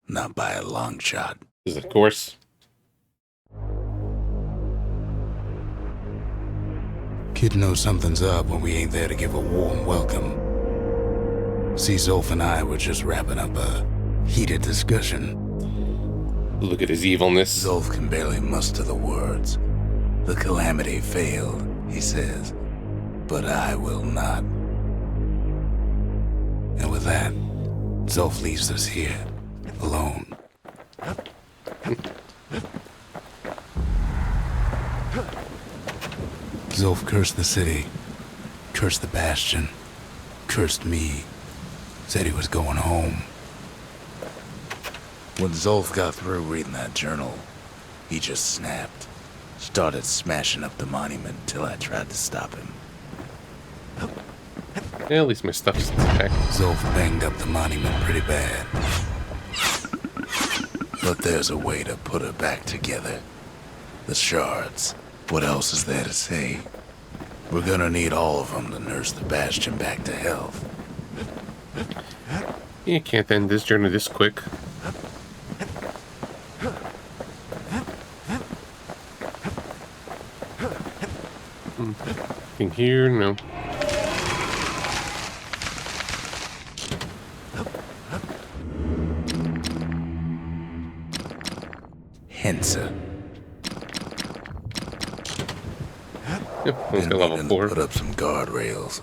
Not by a long shot. Of course. Kid knows something's up when we ain't there to give a warm welcome. See, Zolf and I were just wrapping up a heated discussion. Look at his evilness. Zolf can barely muster the words. The calamity failed, he says, but I will not. And with that, Zolf leaves us here, alone. Zolf cursed the city, cursed the Bastion, cursed me, said he was going home. When Zolf got through reading that journal, he just snapped. Started smashing up the monument till I tried to stop him. Yeah, at least my stuff's intact. Zolf banged up the monument pretty bad. But there's a way to put it back together. The shards. What else is there to say? We're gonna need all of them to nurse the Bastion back to health. You can't end this journey this quick. In here, no. Hensa. Yep, let's Been go level needing to 4. put up some guardrails.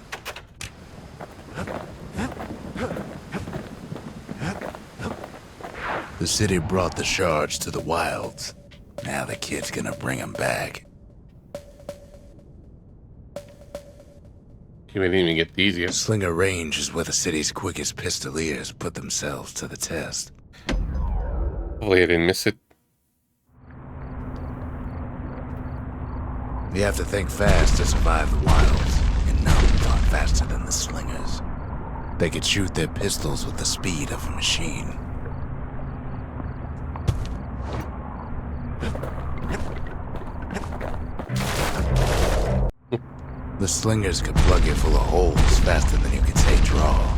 The city brought the shards to the wilds. Now the kid's gonna bring them back. You might even get these yet. Slinger Range is where the city's quickest pistoliers put themselves to the test. Hopefully I didn't miss it. You have to think fast to survive the wilds, and none's not faster than the Slingers. They could shoot their pistols with the speed of a machine. The Slingers could plug you full of holes faster than you could say draw.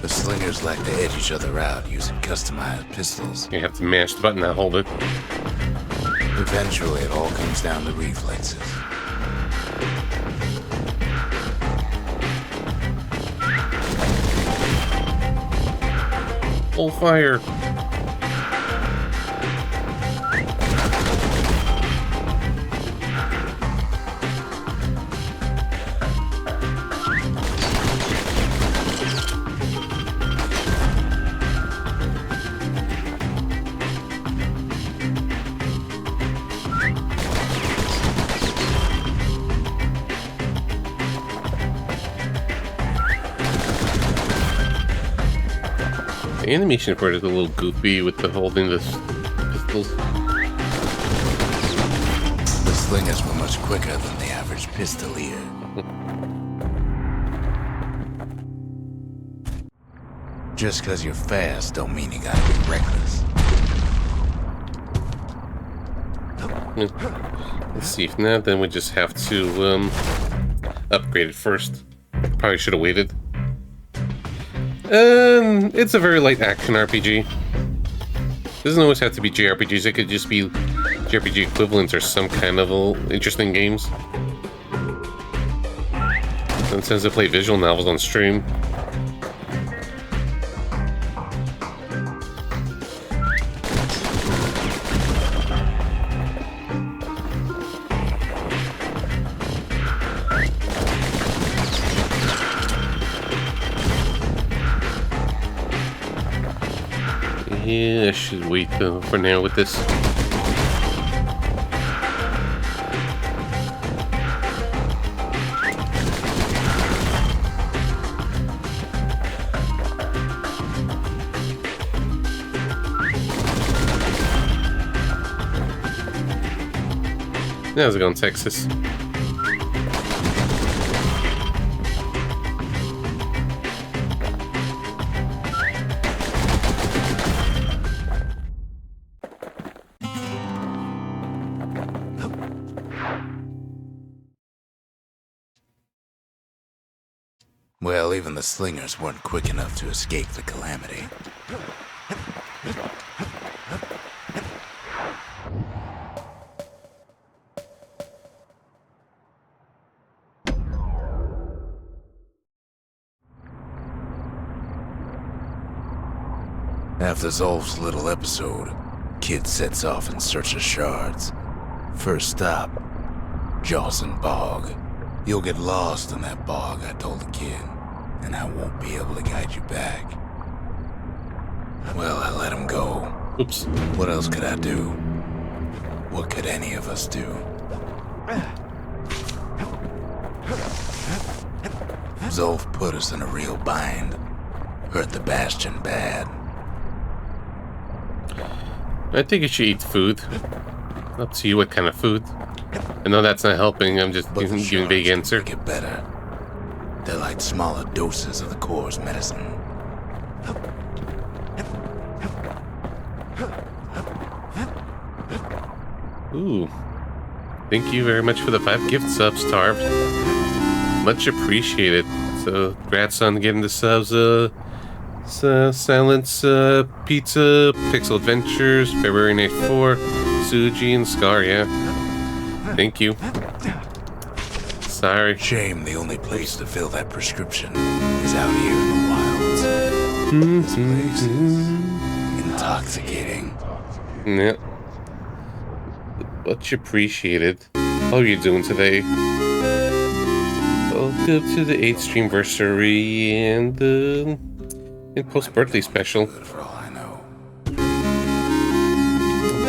The Slingers like to edge each other out using customized pistols. You have to mash the button to hold it. Eventually, it all comes down to reflexes. Full fire. The animation for it is a little goofy with the holding the pistols. The Slingers were much quicker than the average pistolier. Just because you're fast don't mean you gotta be reckless. Let's see, if not, then we just have to upgrade it first. Probably should have waited. It's a very light action RPG. Doesn't always have to be JRPGs, it could just be JRPG equivalents or some kind of interesting games. And since I play visual novels on stream, yeah, I should wait though for now with this. How's it going, Texas? Well, even the Slingers weren't quick enough to escape the calamity. After Zolf's little episode, Kid sets off in search of shards. First stop, Jawson Bog. You'll get lost in that bog, I told the kid, and I won't be able to guide you back. Well, I let him go. Oops. What else could I do? What could any of us do? Zolf put us in a real bind. Hurt the Bastion bad. I think you should eat food. Up to you what kind of food. I know that's not helping, I'm just But the giving a big shards answer. make it better. They're like smaller doses of the core's medicine. Ooh. Thank you very much for the 5 gift subs, Tarv. Much appreciated. So, congrats on getting the subs. Silence Pizza, Pixel Adventures, February 94, Suji and Scar, yeah. Thank you. Sorry. Shame the only place to fill that prescription is out here in the wilds. This place is intoxicating. Yeah. Much appreciated. How are you doing today? Welcome to the 8th Streamversary and post-birthday special. Good for all I know.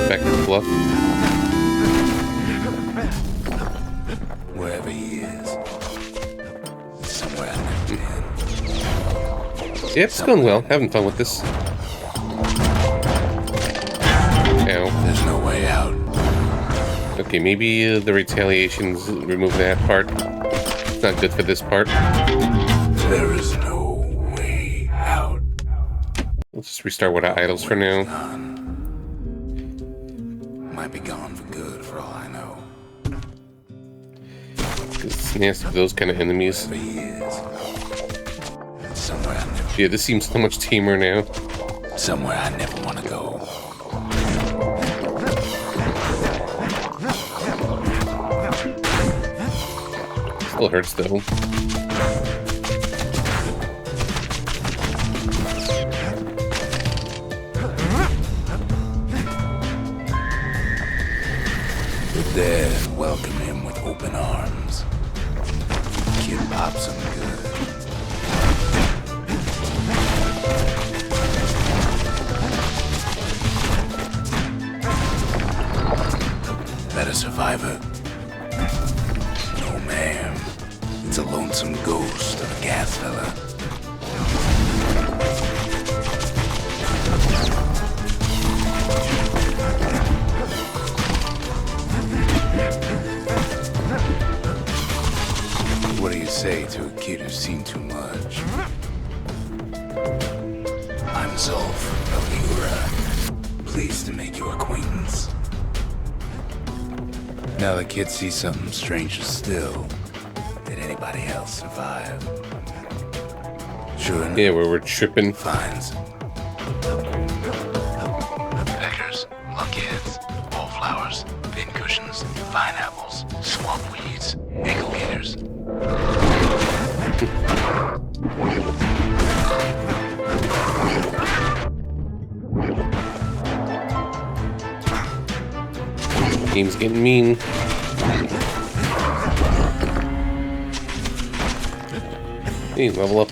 Back to Fluff. Wherever he is, it's somewhere I've never been. Yeah, it's going well. Having fun with this. Ow. There's no way out. Okay, maybe the retaliation's removing that part. It's not good for this part. There is no way out. Let's just restart with our idols for now. Might be gone for good for all I know. It's nasty for those kind of enemies. Wherever he is, it's somewhere I never. Yeah, this seems so much tamer now. Somewhere I never want to go. Still hurts though. There and welcome him with open arms. Kid pops him good. That a survivor? No, ma'am. It's a lonesome ghost of a gas fella. What do you say to a kid who's seen too much? I'm Zolf of Ura. Pleased to make your acquaintance. Now the kid sees something stranger still. Did anybody else survive? Sure enough. Yeah, where we're tripping. Finds peckers, lunkheads, wallflowers, pincushions, pineapples, swamp weeds, ankle gators. Game's getting mean. Hey, level up.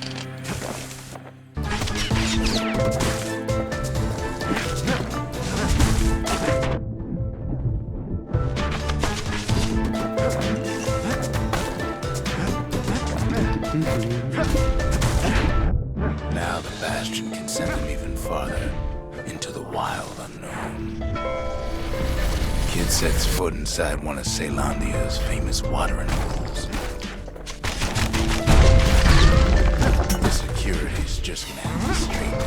Now the Bastion can send them even farther into the wild unknown. Kid sets foot inside one of Ceylondia's famous watering holes. The security's just gonna have to straighten.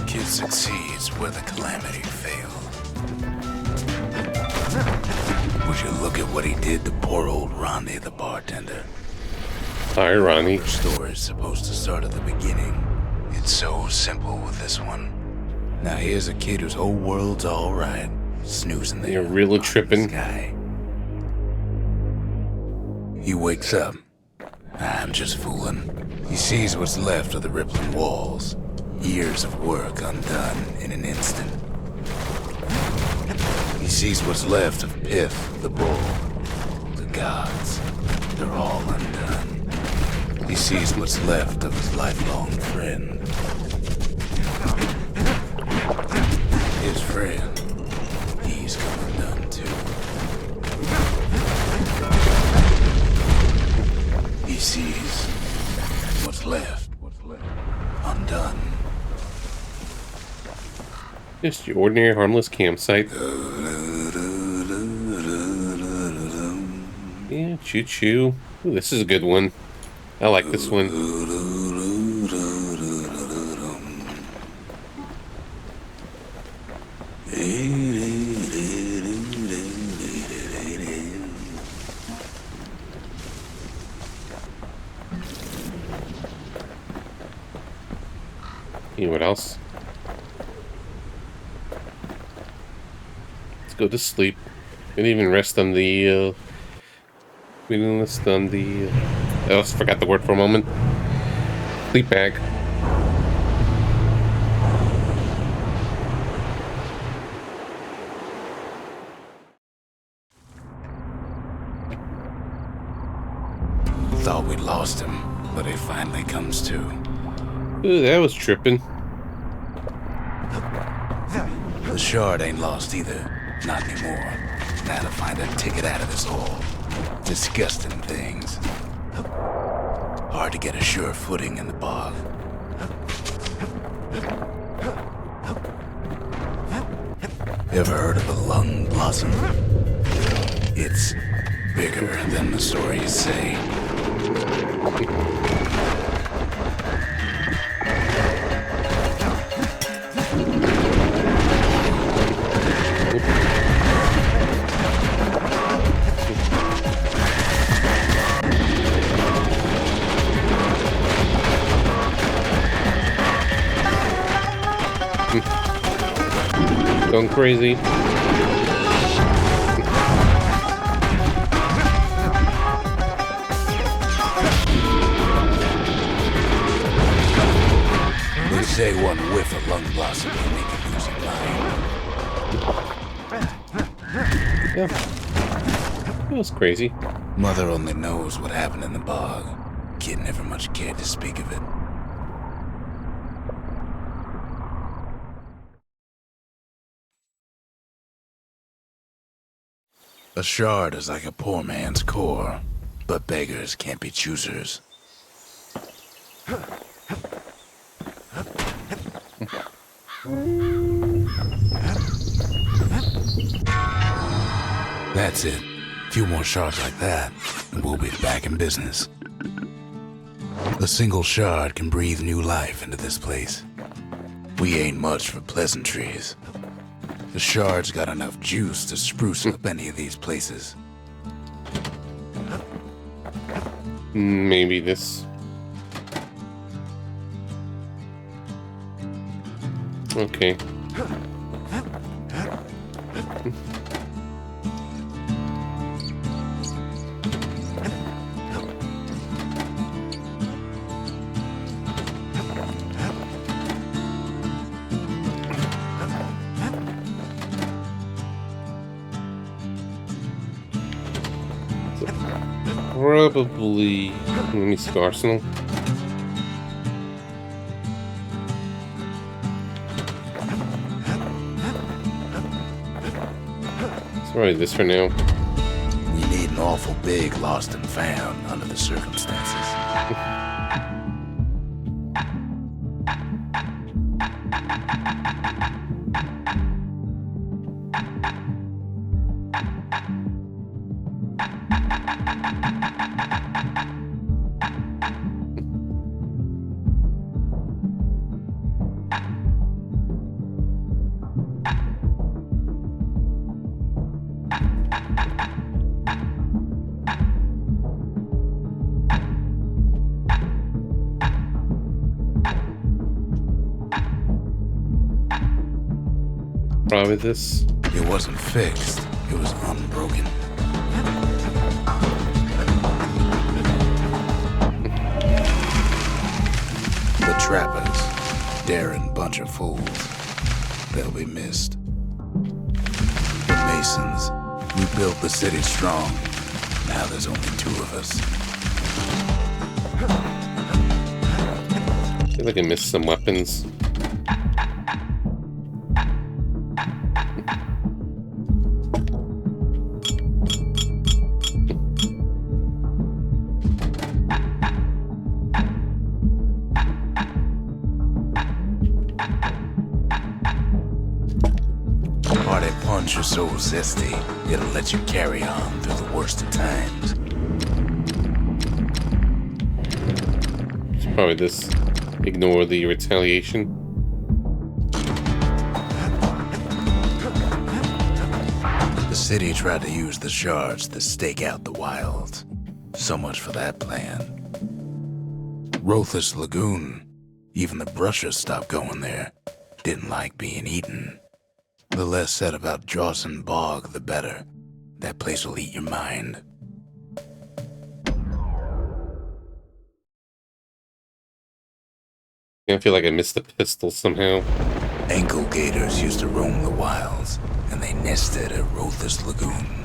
Kid succeeds where the calamity failed. Would you look at what he did to poor old Ronnie the bartender? Hi, Ronnie. Your story's supposed to start at the beginning. It's so simple with this one. Now here's a kid whose whole world's alright, snoozing there. You're really on the tripping. sky. He wakes up. I'm just fooling. He sees what's left of the rippling walls. Years of work undone in an instant. He sees what's left of Pith, the bull. The gods, they're all undone. He sees what's left of his lifelong friend. His friend, he's come undone too. He sees what's left undone. Just your ordinary harmless campsite. Yeah, choo choo. Ooh, this is a good one. I like this one. You know what else? Let's go to sleep. We didn't even rest on the, we didn't rest on the, I also forgot the word for a moment. Sleep bag. Thought we'd lost him, but he finally comes to. Ooh, that was tripping. The shard ain't lost either. Not anymore. Now to find a ticket out of this hole. Disgusting things. Hard to get a sure footing in the bog. Ever heard of a lung blossom? It's bigger than the stories say. Going crazy. They say one whiff of lung blossom can make you lose your mind. Yeah. That was crazy. Mother only knows what happened in the bog. Kid never much cared to speak of it. A shard is like a poor man's core, but beggars can't be choosers. That's it. A few more shards like that, and we'll be back in business. A single shard can breathe new life into this place. We ain't much for pleasantries. The shard's got enough juice to spruce up any of these places. Maybe this. Okay. Probably. Let me see Arsenal. It's probably this for now. We need an awful big lost and found under the circumstances. Probably this. It wasn't fixed, it was unbroken. The trappers, daring bunch of fools. They'll be missed. The masons, we built the city strong. Now there's only two of us. I feel like I missed some weapons. you're so zesty, it'll let you carry on through the worst of times. It's probably this. Ignore the retaliation. The city tried to use the shards to stake out the wilds. So much for that plan. Rothless Lagoon. Even the brushers stopped going there. Didn't like being eaten. The less said about Drawson Bog, the better. That place will eat your mind. I feel like I missed the pistol somehow. Ankle gators used to roam the wilds, and they nested at Rothless Lagoon.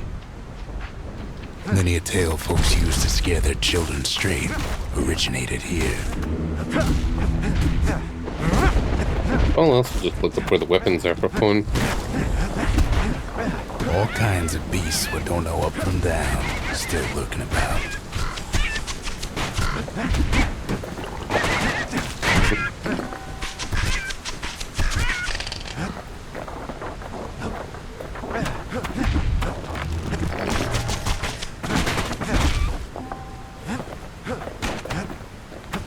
Many a tale folks used to scare their children straight originated here. Well, I'll also just look up where the weapons are for fun. All kinds of beasts what don't know up from down, still lurking about.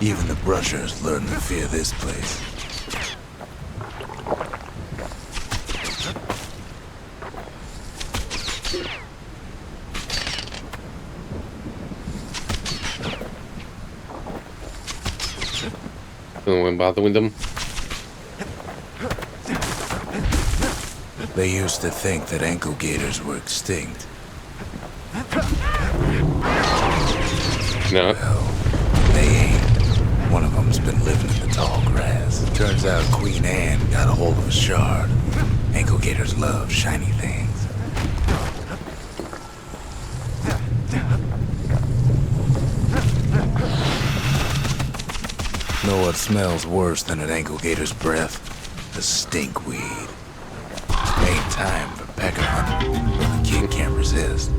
Even the brushers learned to fear this place. Don't want to bother with them. They used to think that ankle gators were extinct. No. Well, they ain't. One of them's been living in the tall grass. Turns out Queen Anne got a hold of a shard. Ankle gators love shiny things. Know what smells worse than an ankle gator's breath? The stinkweed. Ain't time for pecker hunting, but the kid can't resist.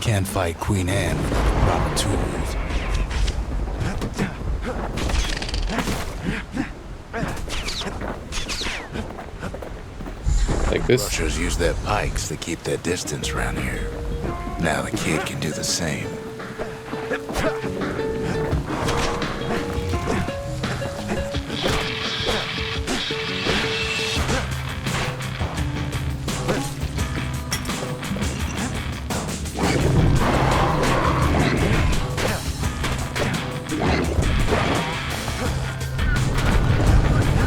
Can't fight Queen Anne without the proper tools. Like this. Brushers use their pikes to keep their distance around here. Now the kid can do the same.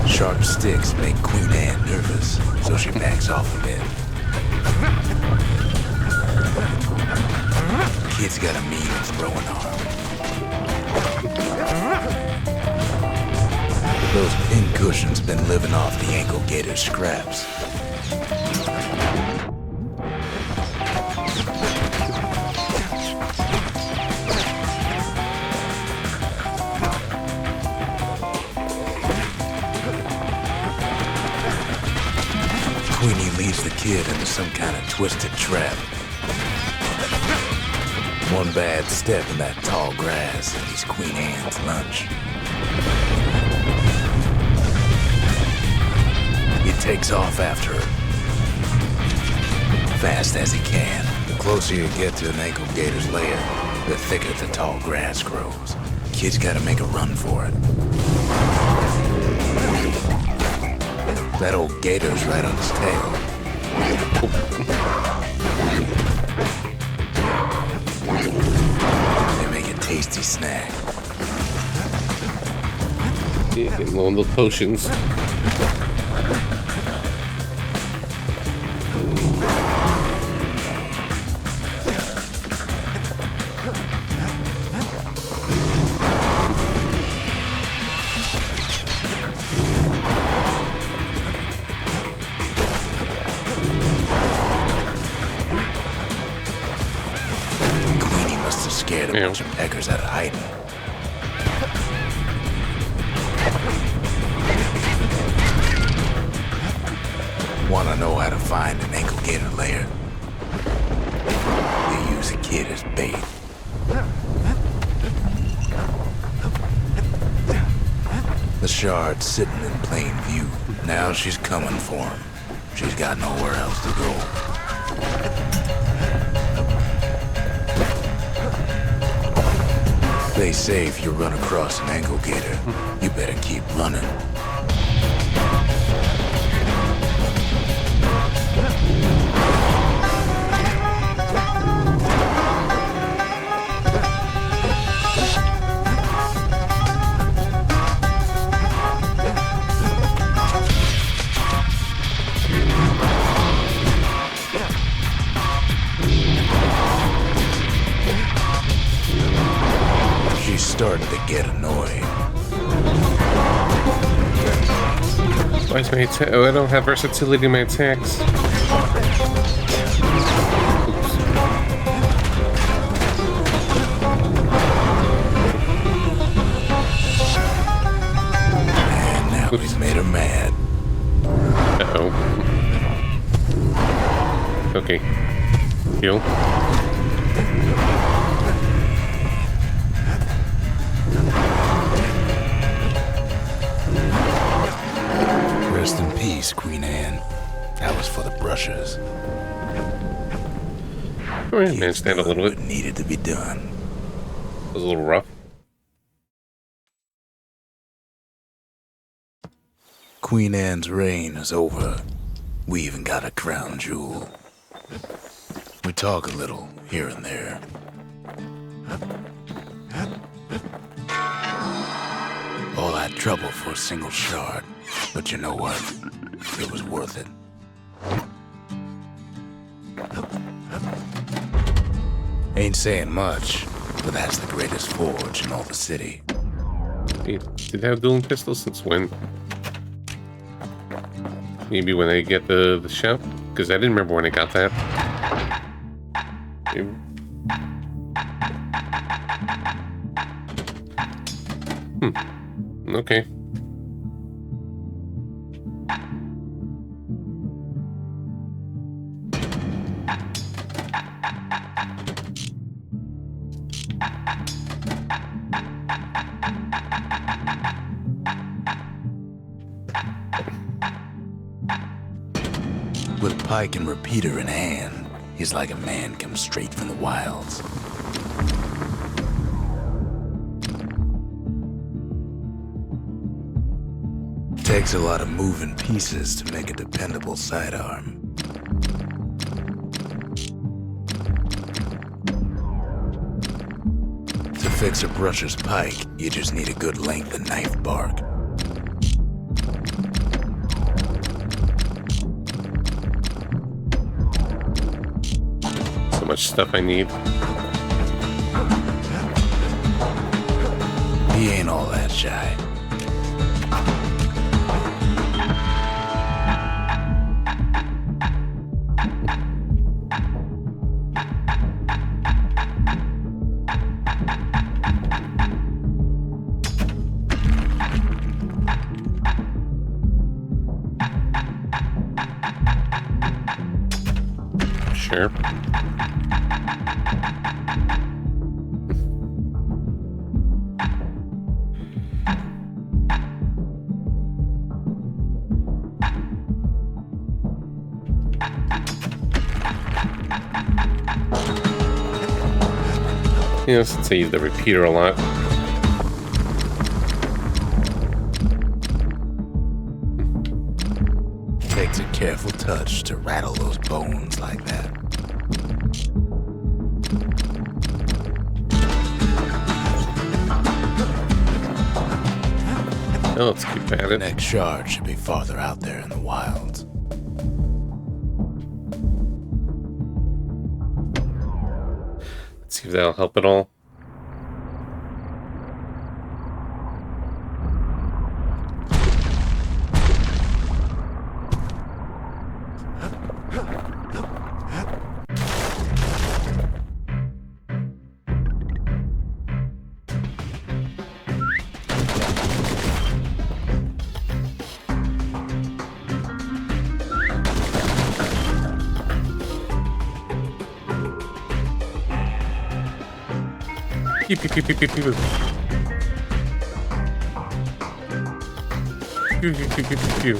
Sharp sticks make Queen Anne nervous, so she backs off a bit. Kid's got a mean throwing arm. Those pin cushions been living off the ankle gator scraps. Queenie leads the kid into some kind of twisted trap. One bad step in that tall grass and he's Queen Anne's lunch. He takes off after her, fast as he can. The closer you get to an ankle gator's lair, the thicker the tall grass grows. Kid's gotta make a run for it. That old gator's right on his tail. They make a tasty snack. Yeah, getting low on those potions. Scared a bunch of peckers out of hiding. Wanna know how to find an ankle gator lair? They use a kid as bait. The shard's sitting in plain view, Now she's coming for him. She's got nowhere else to go. They say if you run across an ankle gator, you better keep running. She's starting to get annoying. Why is my attack? Oh, I don't have versatility in my attacks. Oops. And now he's made her mad. Uh-oh. Okay. Heal. Rest in peace, Queen Anne. That was for the brushers. Alright, man, stand a little bit. What needed to be done. It was a little rough. Queen Anne's reign is over. We even got a crown jewel. We talk a little here and there. All that trouble for a single shard. But you know what? It was worth it. Ain't saying much, but that's the greatest forge in all the city. Hey, did I have dueling pistols since when? Maybe when I get the shop? Because I didn't remember when I got that. Maybe. Okay. With pike and repeater in hand, he's like a man come straight from the wilds. Takes a lot of moving pieces to make a dependable sidearm. To fix a brusher's pike, you just need a good length of knife bark. So much stuff I need. He ain't all that shy. Sure. Yeah, since I use the repeater a lot. Takes a careful touch to rattle those bones like that. Now let's keep at it. Next shard should be farther out there in the wilds. Let's see if that'll help at all. Pew, pew, pew, pew, pew, pew. Pew, pew, pew, pew, pew, pew.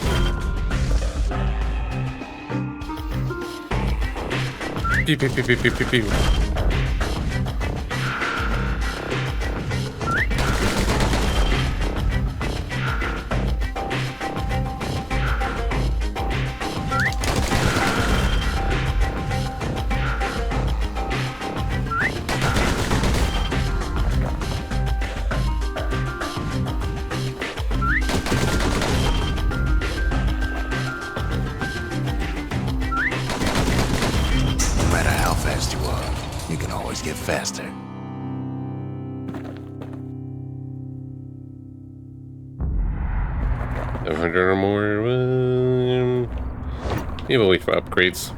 Pew, pew, pew, pew, pew, pew, pew. No matter how fast you are, you can always get faster. A 100 or more. Yeah, we'll wait for upgrades.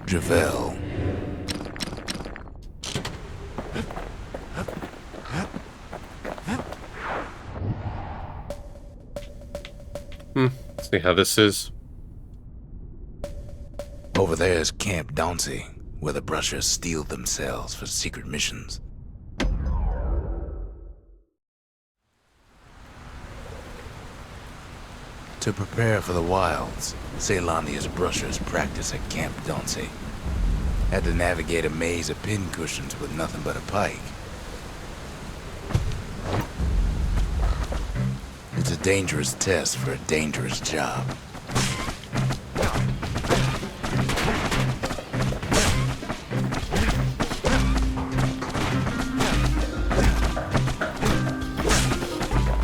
Javel. See how this is. Over there is Camp Dauncey, where the Brushers steel themselves for secret missions. To prepare for the wilds, Ceylonia's Brushers practice at Camp Dauncey. Had to navigate a maze of pincushions with nothing but a pike. It's a dangerous test for a dangerous job.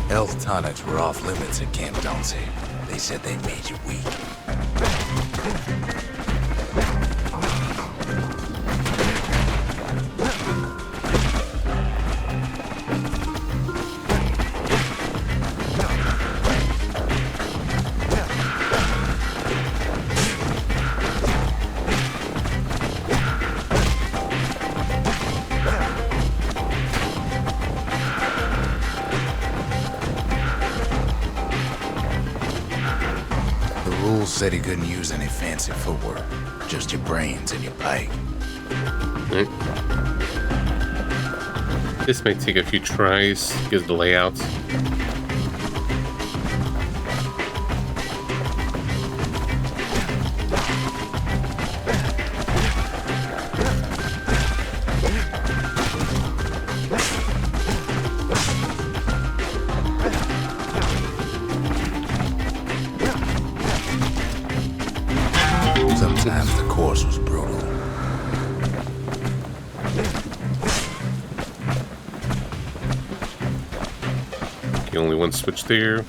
Health tonics were off limits at Camp Dauncey. They said they made you weak. Said he couldn't use any fancy footwork, just your brains and your pike. This may take a few tries to get the layouts. Sometimes the course was brutal. Okay, only one switch there.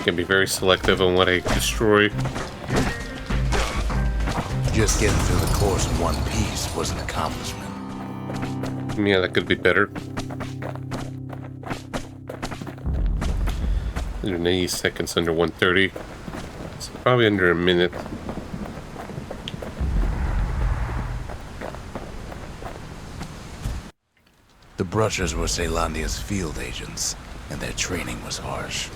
Can be very selective on what I destroy. Just getting through the course in one piece was an accomplishment. Yeah, that could be better. 180 seconds under 130. It's probably under a minute. The Brushers were Ceylonia's field agents, and their training was harsh.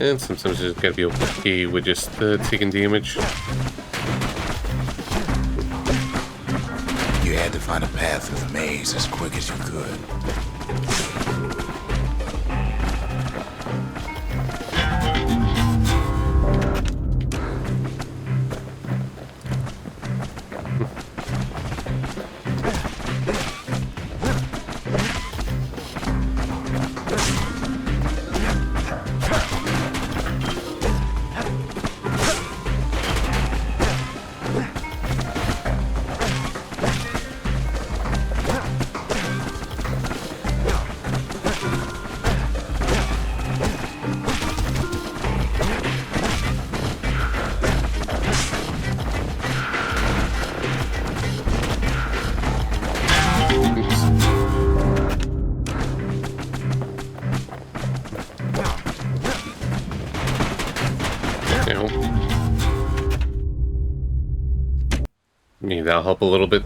And sometimes you just gotta be okay with just taking damage. You had to find a path through the maze as quick as you could. That'll help a little bit.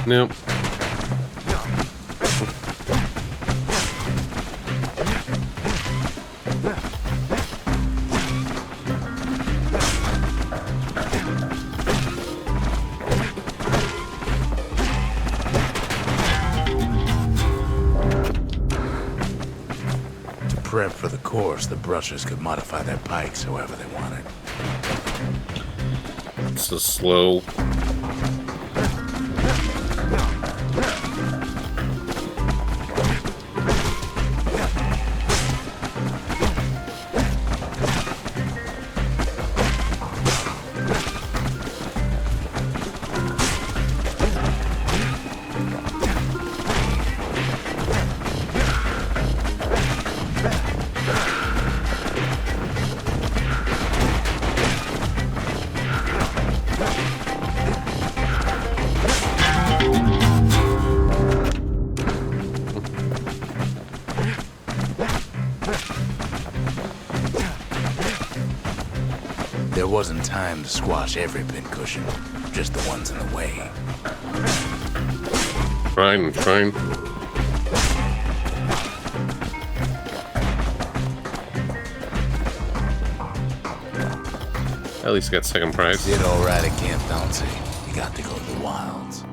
Nope. Prep for the course, the brushers could modify their pikes however they wanted. It's so slow. There wasn't time to squash every pincushion, just the ones in the way. Trying. At least got second prize. Did all right at Camp Bouncy. You got to go to the wilds.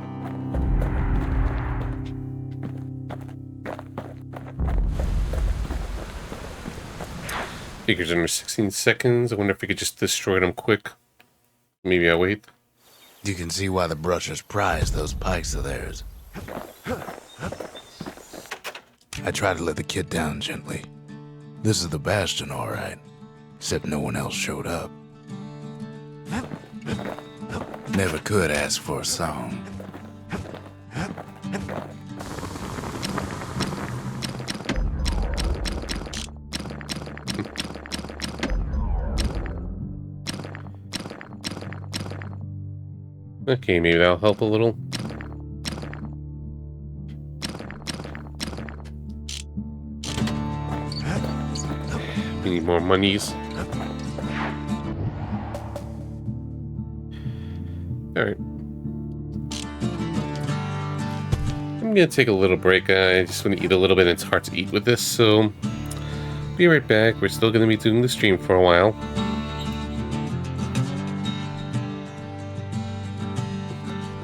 Figures under 16 seconds. I wonder if we could just destroy them quick. Maybe I'll wait. You can see why the brushers prize those pikes of theirs. I tried to let the kid down gently. This is the Bastion, all right. Except no one else showed up. Never could ask for a song. Okay, maybe that'll help a little. We need more monies. Alright. I'm gonna take a little break. I just want to eat a little bit. It's hard to eat with this, so be right back. We're still gonna be doing the stream for a while.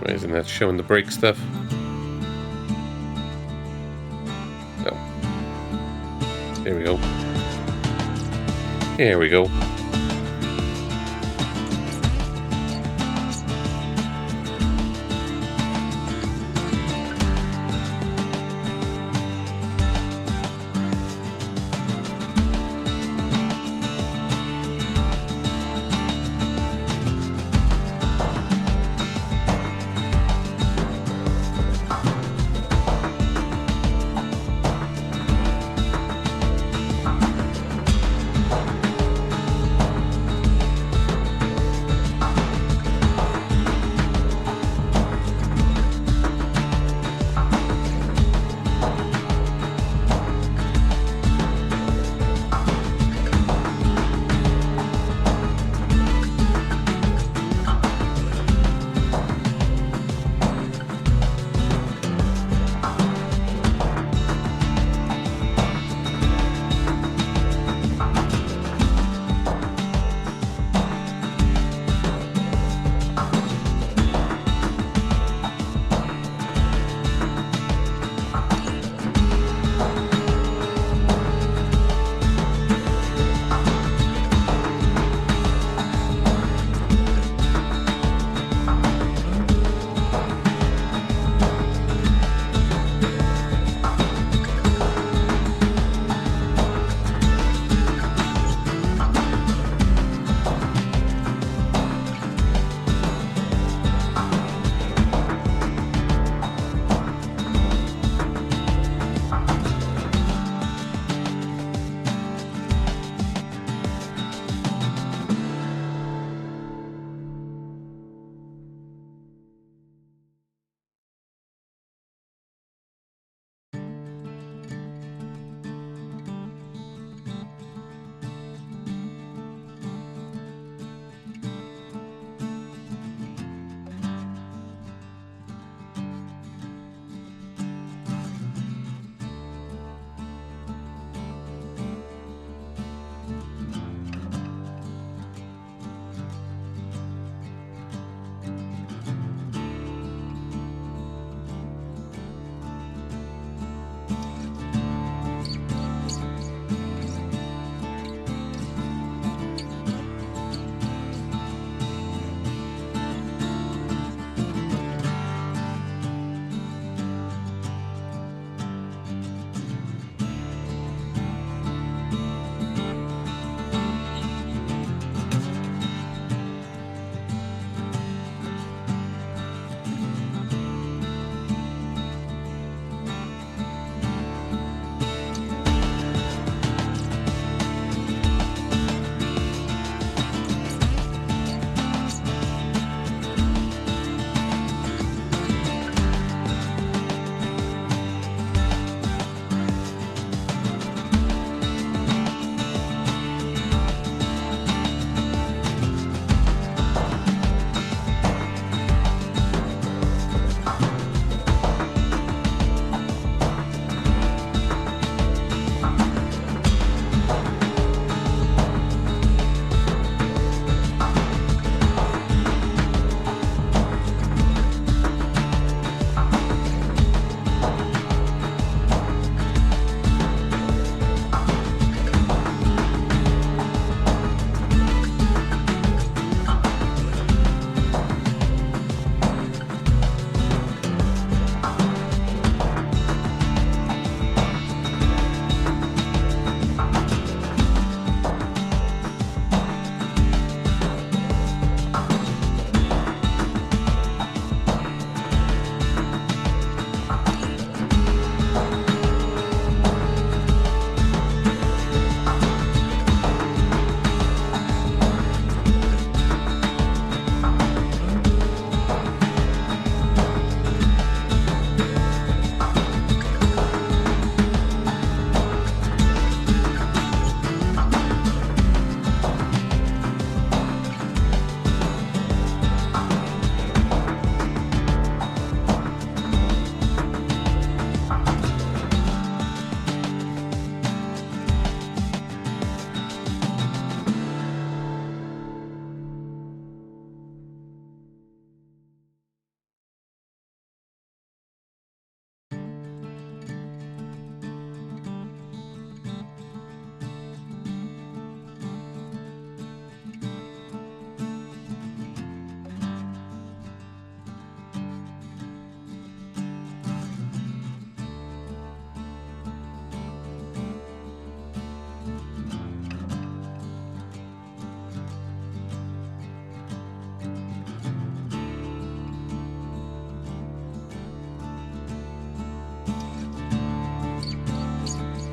Why isn't that showing the break stuff? Oh. There we go. There we go.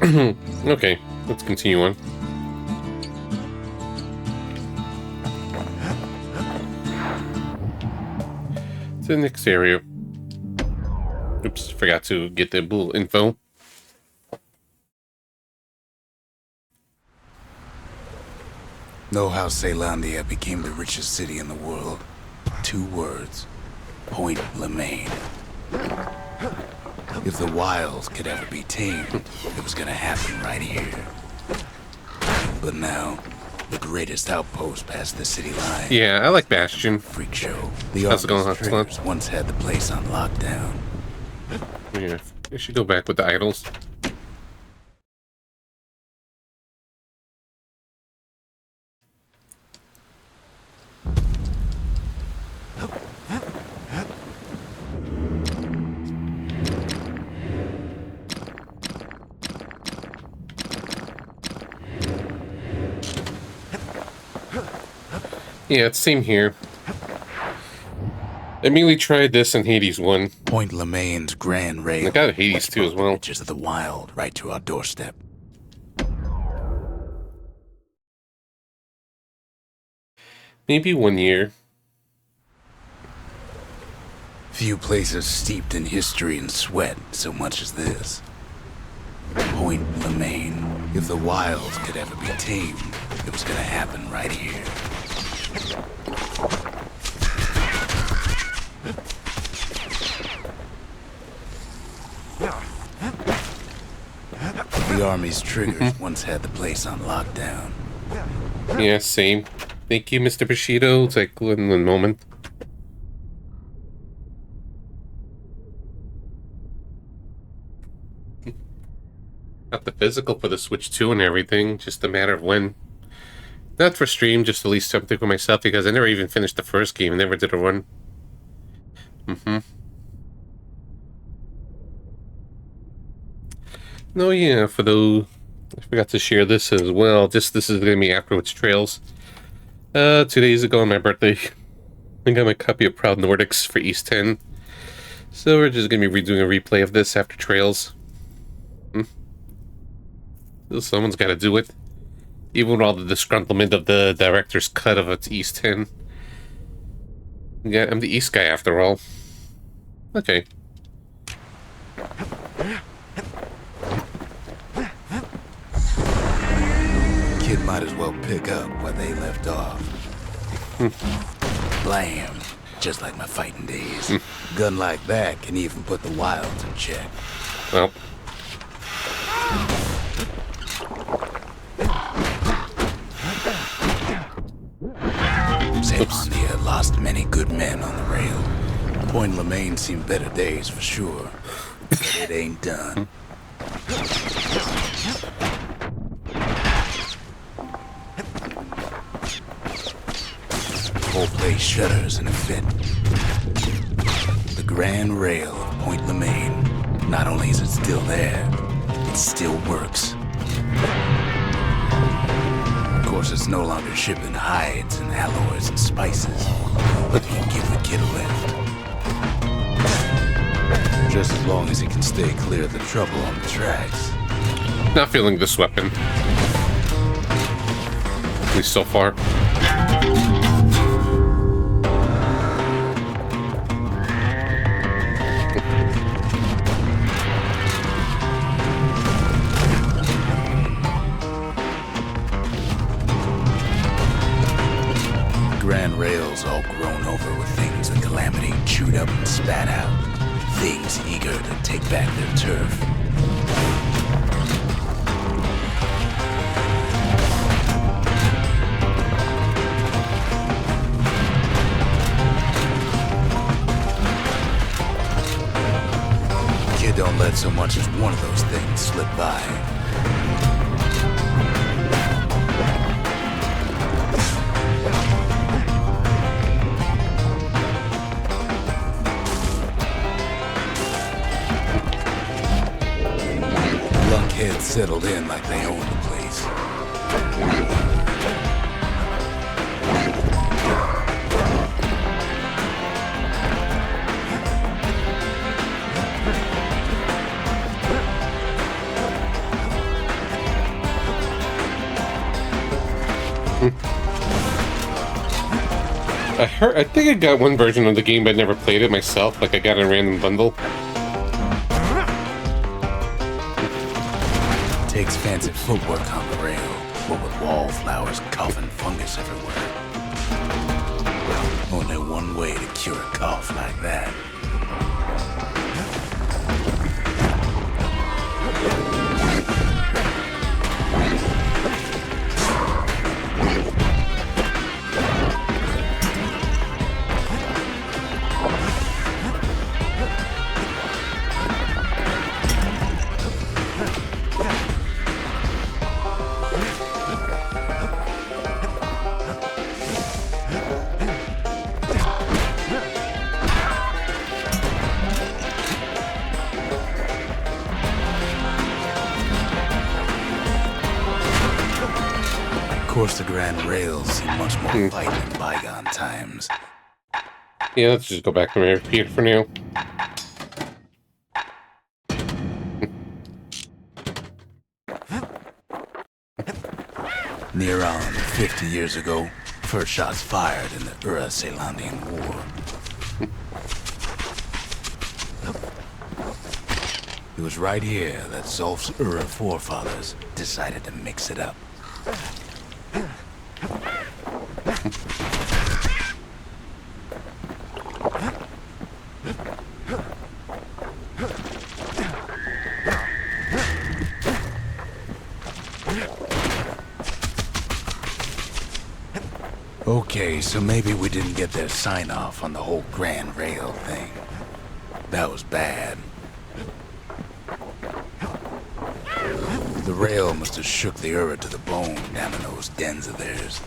Okay, let's continue on. To the next area. Oops, forgot to get the little info. Know how Caelondia became the richest city in the world? 2 words. Point Lemaine. If the wilds could ever be tamed, it was gonna happen right here. But now, the greatest outpost past the city line. Yeah, I like Bastion. Freak show. The How's it going, Army's Huxley? triggers once had the place on lockdown. Yeah, I should go back with the idols. Yeah, it's same here. I mainly tried this in Hades 1. Point Lemaine's Grand Rail. I got Hades 2 as well. Edges of the wild, right to our doorstep. Maybe 1 year. Few places steeped in history and sweat so much as this. Point Lemaine. If the wilds could ever be tamed, it was gonna happen right here. The Army's triggers once had the place on lockdown. Yeah, same. Thank you, Mr. Bushido. It's like in a moment. Got the physical for the Switch 2 and everything. Just a matter of when. Not for stream, just at least something for myself, because I never even finished the first game. I never did a run. No, yeah, for those... I forgot to share this as well. This is going to be afterwards trails. 2 days ago on my birthday, I got my copy of Proud Nordics for East 10. So we're just going to be redoing a replay of this after trails. Someone's got to do it. Even with all the disgruntlement of the director's cut of its East 10. Yeah, I'm the East guy after all. Okay. Kid might as well pick up where they left off. Blam. Just like my fighting days. Gun like that can even put the wilds in check. Well. Caelondia lost many good men on the rail. Point Lemaine seen better days for sure. But it ain't done. Whole place shudders in a fit. The Grand Rail of Point Lemaine. Not only is it still there, it still works. Of course, it's no longer shipping hides and alloys and spices, but it can give the kid a lift. Just as long as he can stay clear of the trouble on the tracks. Not feeling this weapon. At least so far. Grand Rail's all grown over with things the Calamity chewed up and spat out. Things eager to take back their turf. Kid don't let so much as one of those things slip by. Lunkheads settled in like they owned the place. I think I got one version of the game, but I never played it myself. Like I got a random bundle. Takes fancy footwork on the rail, but with wallflowers, coughing fungus everywhere. Only one way to cure a cough like that. Of course, the Grand Rails seem much more fight in bygone times. Yeah, let's just go back to here for now. Near on 50 years ago, first shots fired in the Ura-Celandian War. It was right here that Zolf's Ura forefathers decided to mix it up. Okay, so maybe we didn't get their sign-off on the whole Grand Rail thing. That was bad. The rail must have shook the Ura to the bone down in those dens of theirs.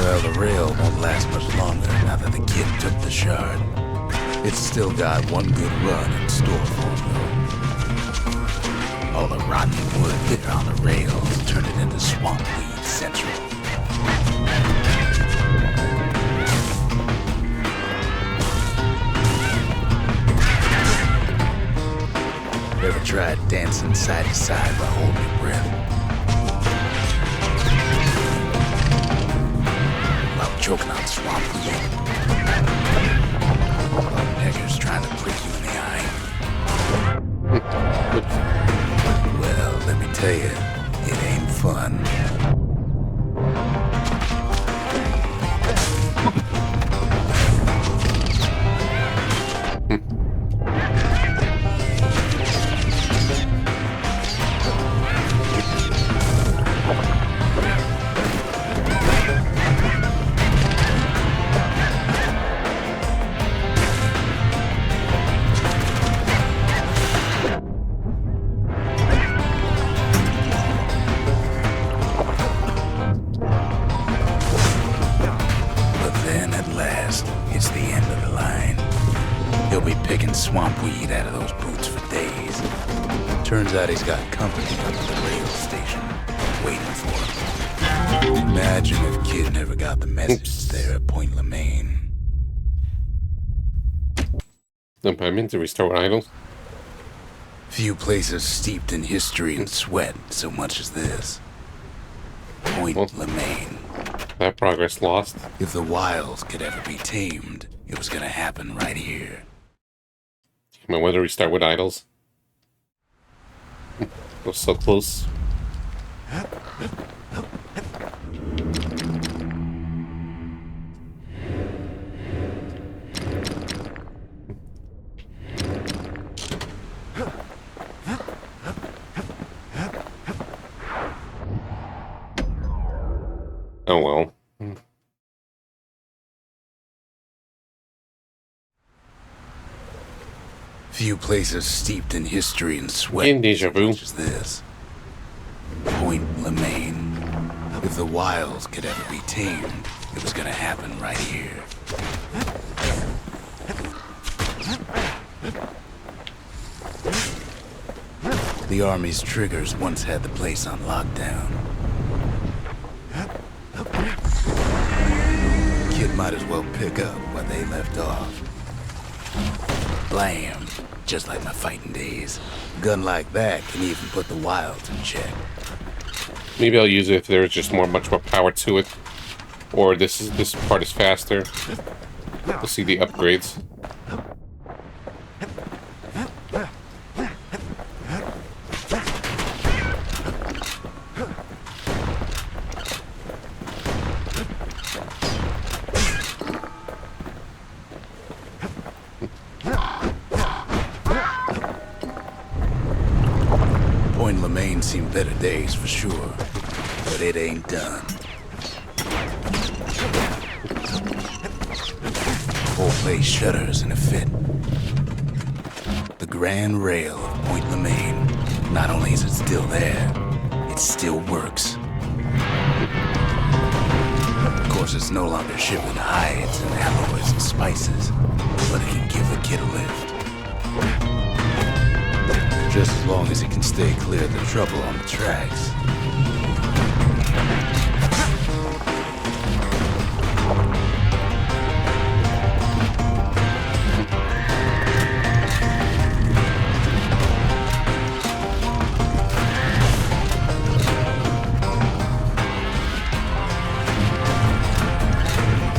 Well, the rail won't last much longer now that the kid took the shard. It's still got one good run in store for him, though. All the rotten wood there on the rails turned it into swamp weed central. Ever tried dancing side to side while holding your breath? While choking on swamp weed? While peggers trying to prick you in the eye? Well, let me tell you, it ain't fun. It's the end of the line. He'll be picking swamp weed out of those boots for days. Turns out he's got company up at the rail station, waiting for him. Imagine if Kid never got the message there at Point Lemaine. Then I meant to restore idols. Few places steeped in history and sweat so much as this. Point Lemaine. That progress lost. If the wilds could ever be tamed, it was gonna happen right here. I wonder restart with idols. We're so close. Oh well. Few places steeped in history and sweat In deja vu. such as this. Point Lemaine. If the wilds could ever be tamed, it was gonna happen right here. The Army's triggers once had the place on lockdown. Kid might as well pick up where they left off. Blam. Just like my fighting days. Gun like that can even put the wilds in check. Maybe I'll use it if there's just much more power to it. Or this part is faster. We'll see the upgrades. Point Lemaine seen better days for sure, but it ain't done. Whole place shudders in a fit. The grand rail of Point Lemaine, not only is it still there, it still works. Of course, it's no longer shipping hides and alloys and spices, but it can give a kid a lift. Just as long as he can stay clear of the trouble on the tracks.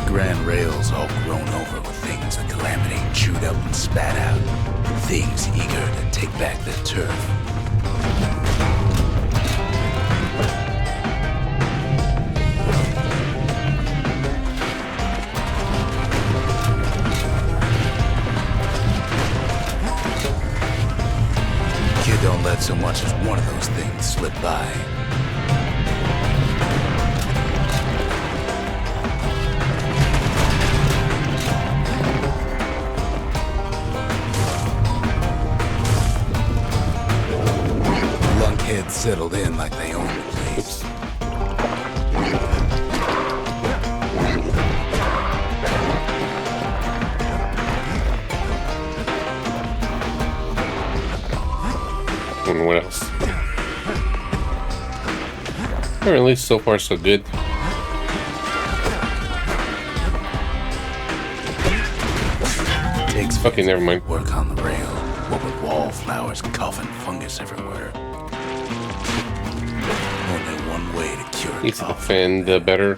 Grand rails all grown over with things the Calamity chewed up and spat out. Things eager to take back their turf. Kid don't let so much as one of those things slip by. Lunkheads settled in like they own the place. And what else? Or at least so far so good. Takes Okay, never mind. work on the rail, what with wallflowers coughing fungus everywhere. Only one way to cure Needs to cough. defend better.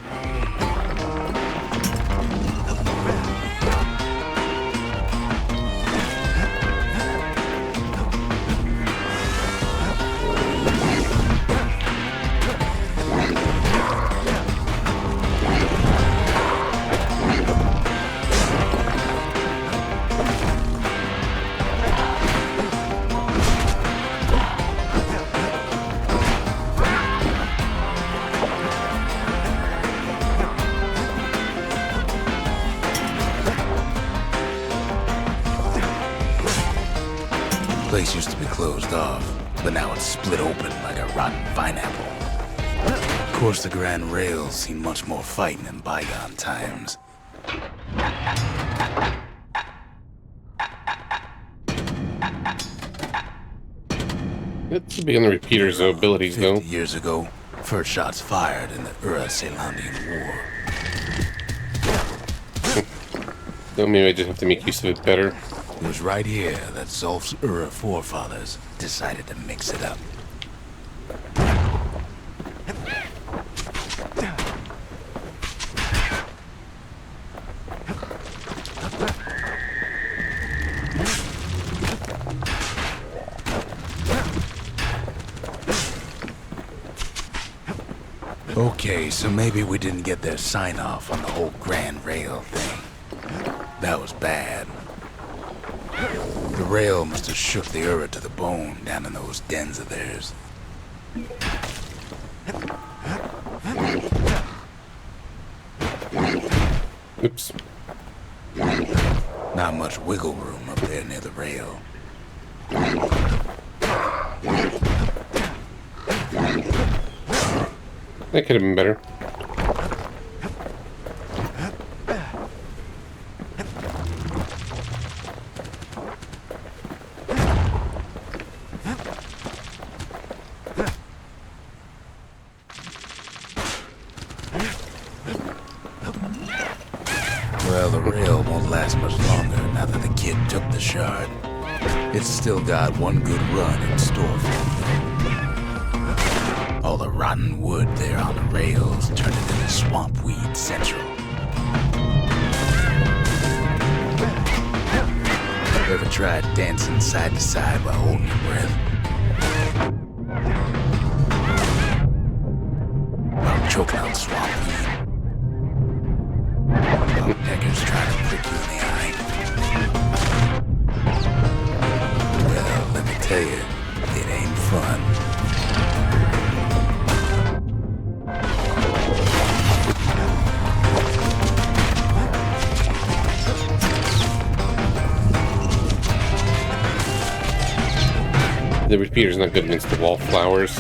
Place used to be closed off, but now it's split open like a rotten pineapple. Of course, the Grand Rail's seen much more fighting in bygone times. It should be on the repeaters of abilities, 50 though. years ago, first shots fired in the Ura-Celandian War. So maybe I just have to make use of it better. It was right here that Zulf's Ura forefathers decided to mix it up. Okay, so maybe we didn't get their sign-off on the whole Grand Rail thing. That was bad. The rail must have shook the Ura to the bone down in those dens of theirs. Oops. Not much wiggle room up there near the rail. That could have been better. Well, the rail won't last much longer now that the kid took the shard. It's still got one good run in store for you. All the rotten wood there on the rails turned it into swamp weed central. Ever tried dancing side to side while holding your breath? While choking out swamp weed? While peckers trying to prick you in the eye? Well, let me tell you, it ain't fun. The repeater's not good against the wallflowers.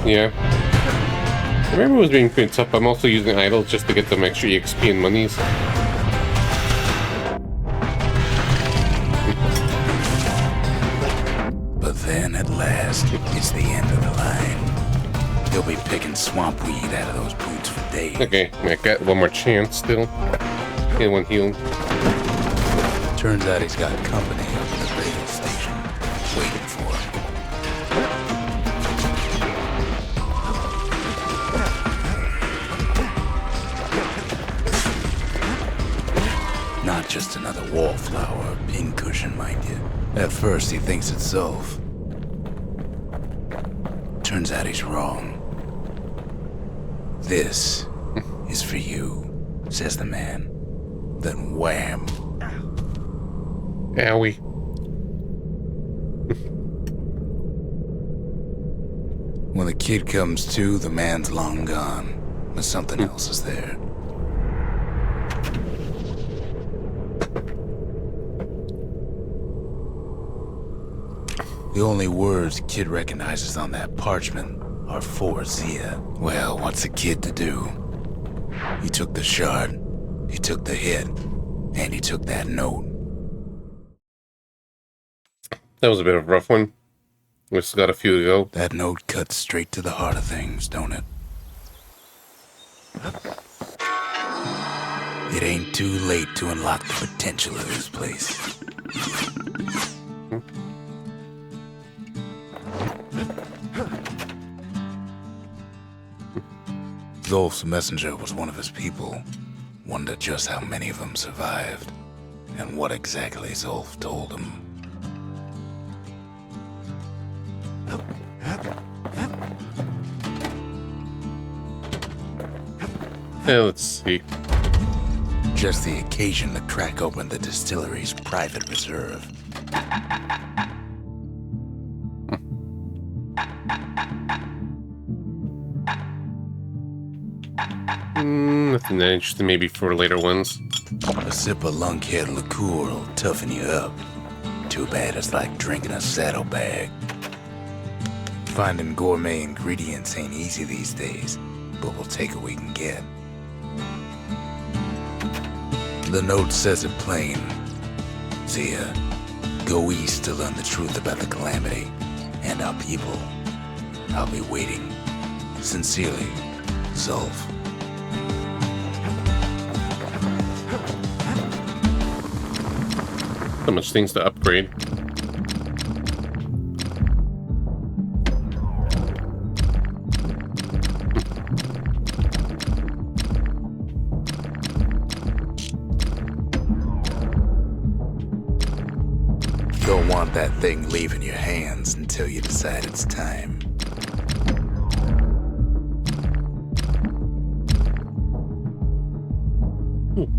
Yeah. I remember it was being pretty tough. I'm also using idols just to get them extra EXP and monies. But then, at last, it's the end of the line. He'll be picking swamp weed out of those boots for days. Okay, I got one more chance still. Get one healed. Turns out he's got company up at the radio station, waiting for him. Not just another wallflower, pincushion, mind you. At first, he thinks it's Zulf. Turns out he's wrong. This is for you, says the man. Then wham. Owie. When the kid comes to, the man's long gone. But something else is there. The only words kid recognizes on that parchment are for Zia. Well, what's a kid to do? He took the shard, he took the hit, and he took that note. That was a bit of a rough one. We still got a few to go. That note cuts straight to the heart of things, don't it? It ain't too late to unlock the potential of this place. Zulf's messenger was one of his people. Wondered just how many of them survived, and what exactly Zulf told him. Yeah, let's see. Just the occasion to crack open the distillery's private reserve. Nothing that interesting, maybe for later ones. A sip of lunkhead liqueur will toughen you up. Too bad it's like drinking a saddlebag. Finding gourmet ingredients ain't easy these days, but we'll take what we can get. The note says it plain. Zia, go east to learn the truth about the calamity and our people. I'll be waiting. Sincerely, Zulf. So much things to upgrade. Don't want that thing leaving your hands until you decide it's time.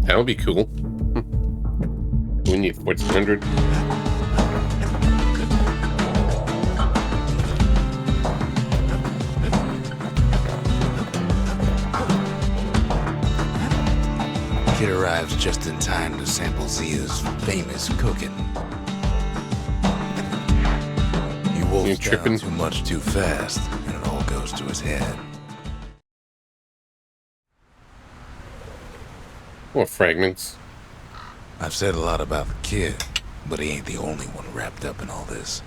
That would be cool. We need 1400. Kid arrives just in time to sample Zia's famous cooking. He wolfs down too much too fast, and it all goes to his head. More fragments. I've said a lot about the kid, but he ain't the only one wrapped up in all this.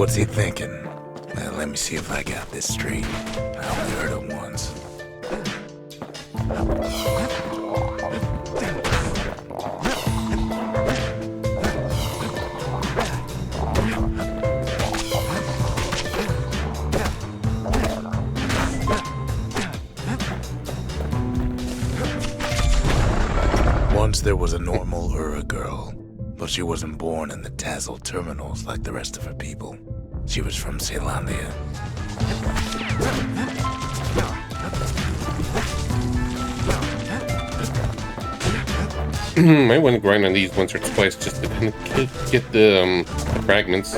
What's he thinking? Let me see if I got this straight. I only heard it once. Once there was a normal Ura girl, but she wasn't born in the Tazzle terminals like the rest of her people. She was from Ceylondia. I want to grind on these once or twice just to kind of get the fragments.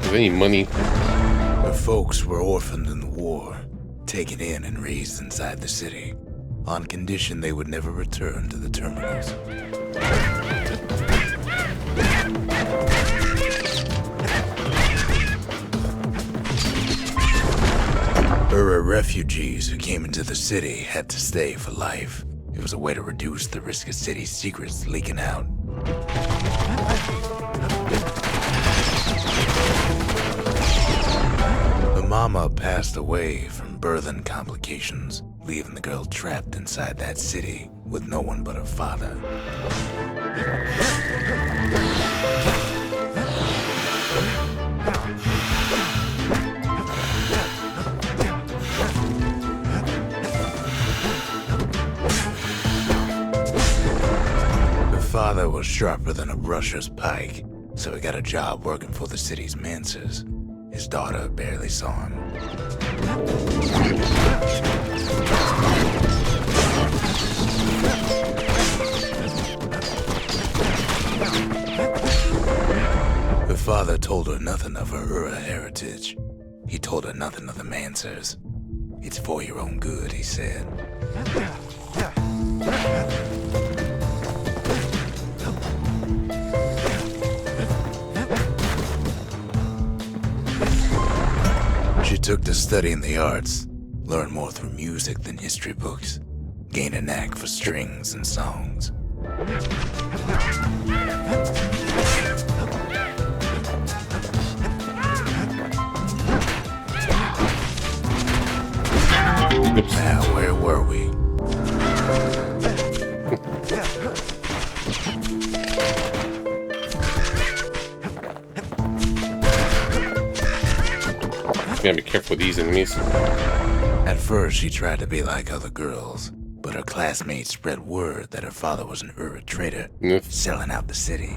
With any money. Her folks were orphaned in the war, taken in and raised inside the city, on condition they would never return to the terminals. Ura refugees who came into the city had to stay for life. It was a way to reduce the risk of city secrets leaking out. The mama passed away from birthing complications, leaving the girl trapped inside that city with no one but her father. Father was sharper than a brusher's pike, so he got a job working for the city's mancers. His daughter barely saw him. Her father told her nothing of her Ura heritage. He told her nothing of the mancers. It's for your own good, he said. She took to studying the arts, learned more through music than history books, gained a knack for strings and songs. Now, where were we? Gotta be careful with these enemies. At first, she tried to be like other girls, but her classmates spread word that her father was an Ura trader, selling out the city.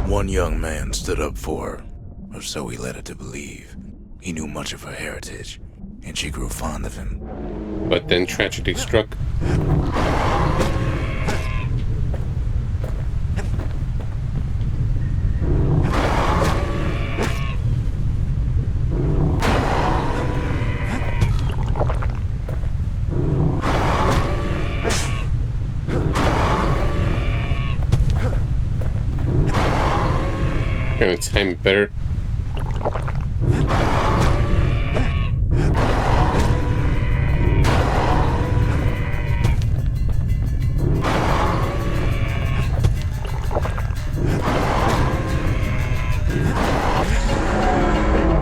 One young man stood up for her, or so he led her to believe. He knew much of her heritage, and she grew fond of him. But then tragedy struck. Gonna time it better.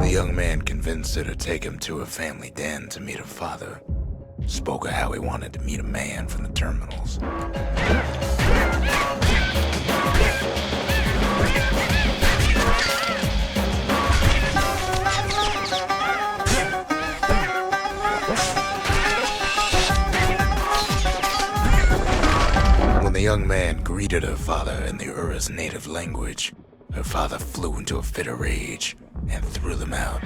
The young man convinced her to take him to her family den to meet her father. Spoke of how he wanted to meet a man from the terminals. When the young man greeted her father in the Ura's native language, her father flew into a fit of rage and threw them out.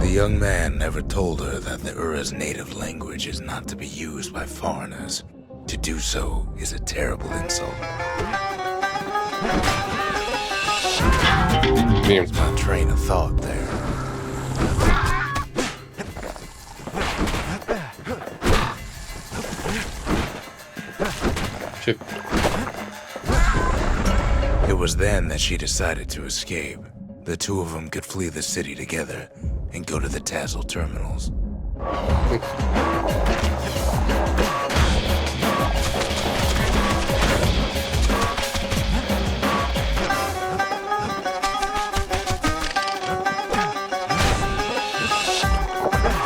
The young man never told her that the Ura's native language is not to be used by foreigners. To do so is a terrible insult. Damn. My train of thought there. Shit. It was then that she decided to escape. The two of them could flee the city together and go to the Tassel terminals.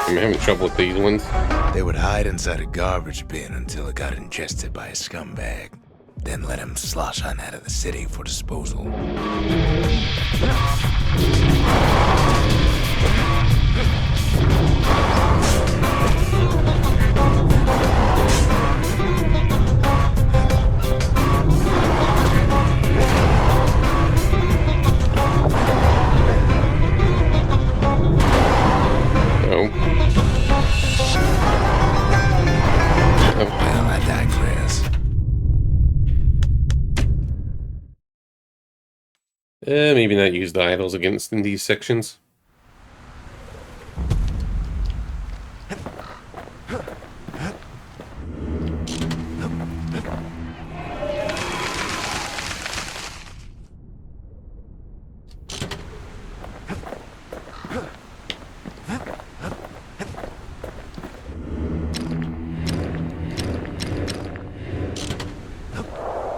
I'm having trouble with these ones. They would hide inside a garbage bin until it got ingested by a scumbag. Then let him slosh on out of the city for disposal. Oh. Well, I digress. Maybe not use the idols against in these sections.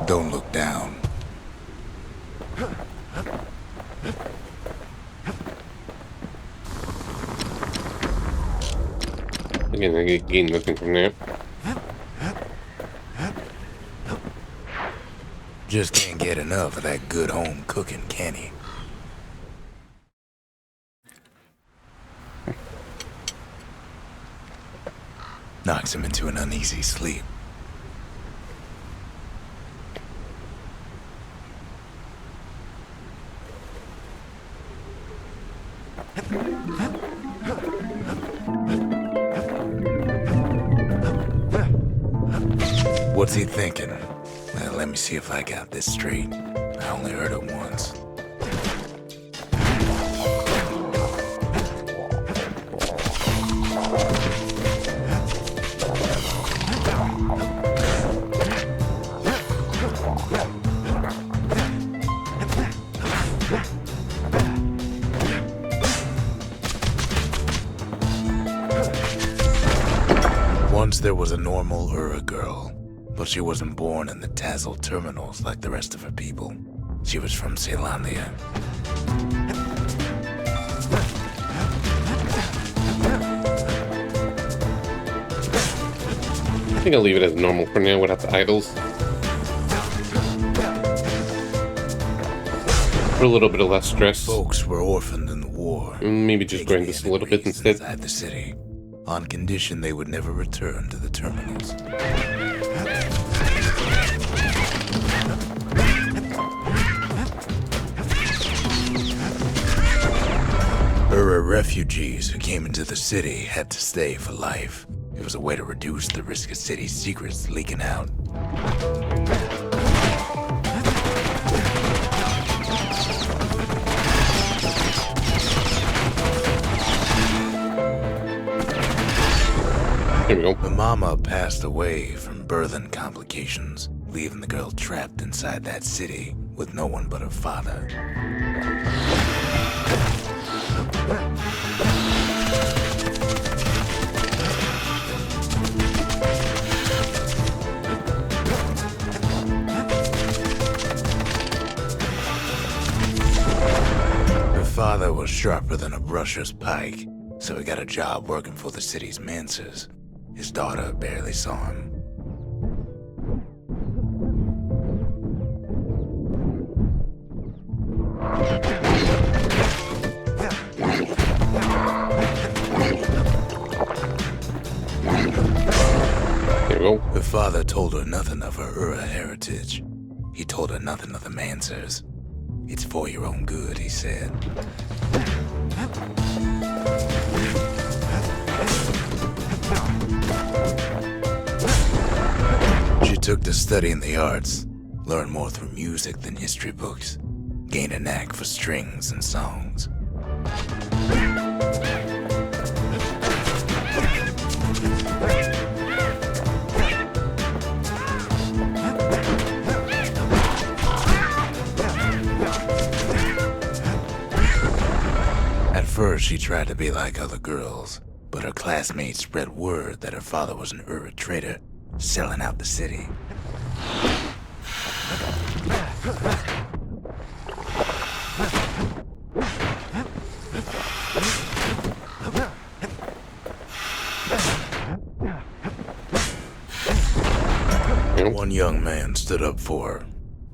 Don't look down. Again, I gain nothing from that. Just can't get enough of that good home cooking, can he? Knocks him into an uneasy sleep. What's he thinking? Well, let me see if I got this straight. I only heard it once. Once there was a normal Ura girl, but she wasn't born in the Tassel terminals like the rest of her people. She was from Celandia. I think I'll leave it as normal for now without the idols. For a little bit of less stress. Folks were orphaned in the war. Maybe just grind this a little bit instead. Inside the city, on condition they would never return to the terminals. Ura refugees who came into the city had to stay for life. It was a way to reduce the risk of city secrets leaking out. Here we go. The mama passed away from birthing complications, leaving the girl trapped inside that city with no one but her father. Her father was sharper than a brusher's pike, so he got a job working for the city's mancers. His daughter barely saw him. Here we go. Her father told her nothing of her Ura heritage. He told her nothing of the mancers. It's for your own good, he said. She took to studying the arts. Learn more through music than history books. Gain a knack for strings and songs. At first, she tried to be like other girls, but her classmates spread word that her father was an Ura trader, selling out the city. One young man stood up for her,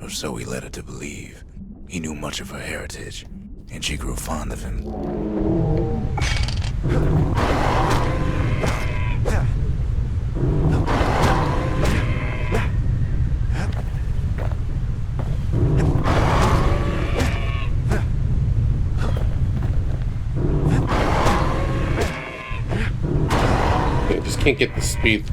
or so he led her to believe. He knew much of her heritage, and she grew fond of him. I just can't get the speed.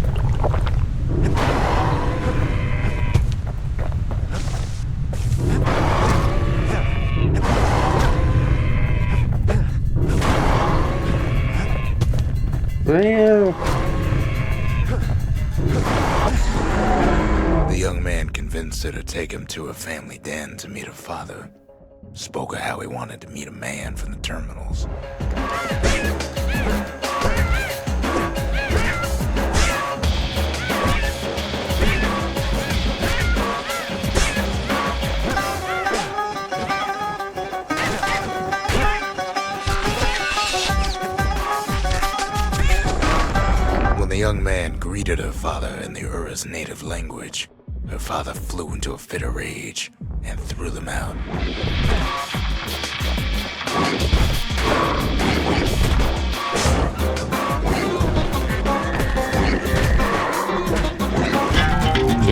The young man convinced her to take him to her family den to meet her father. Spoke of how he wanted to meet a man from the terminals. The young man greeted her father in the Ura's native language. Her father flew into a fit of rage and threw them out.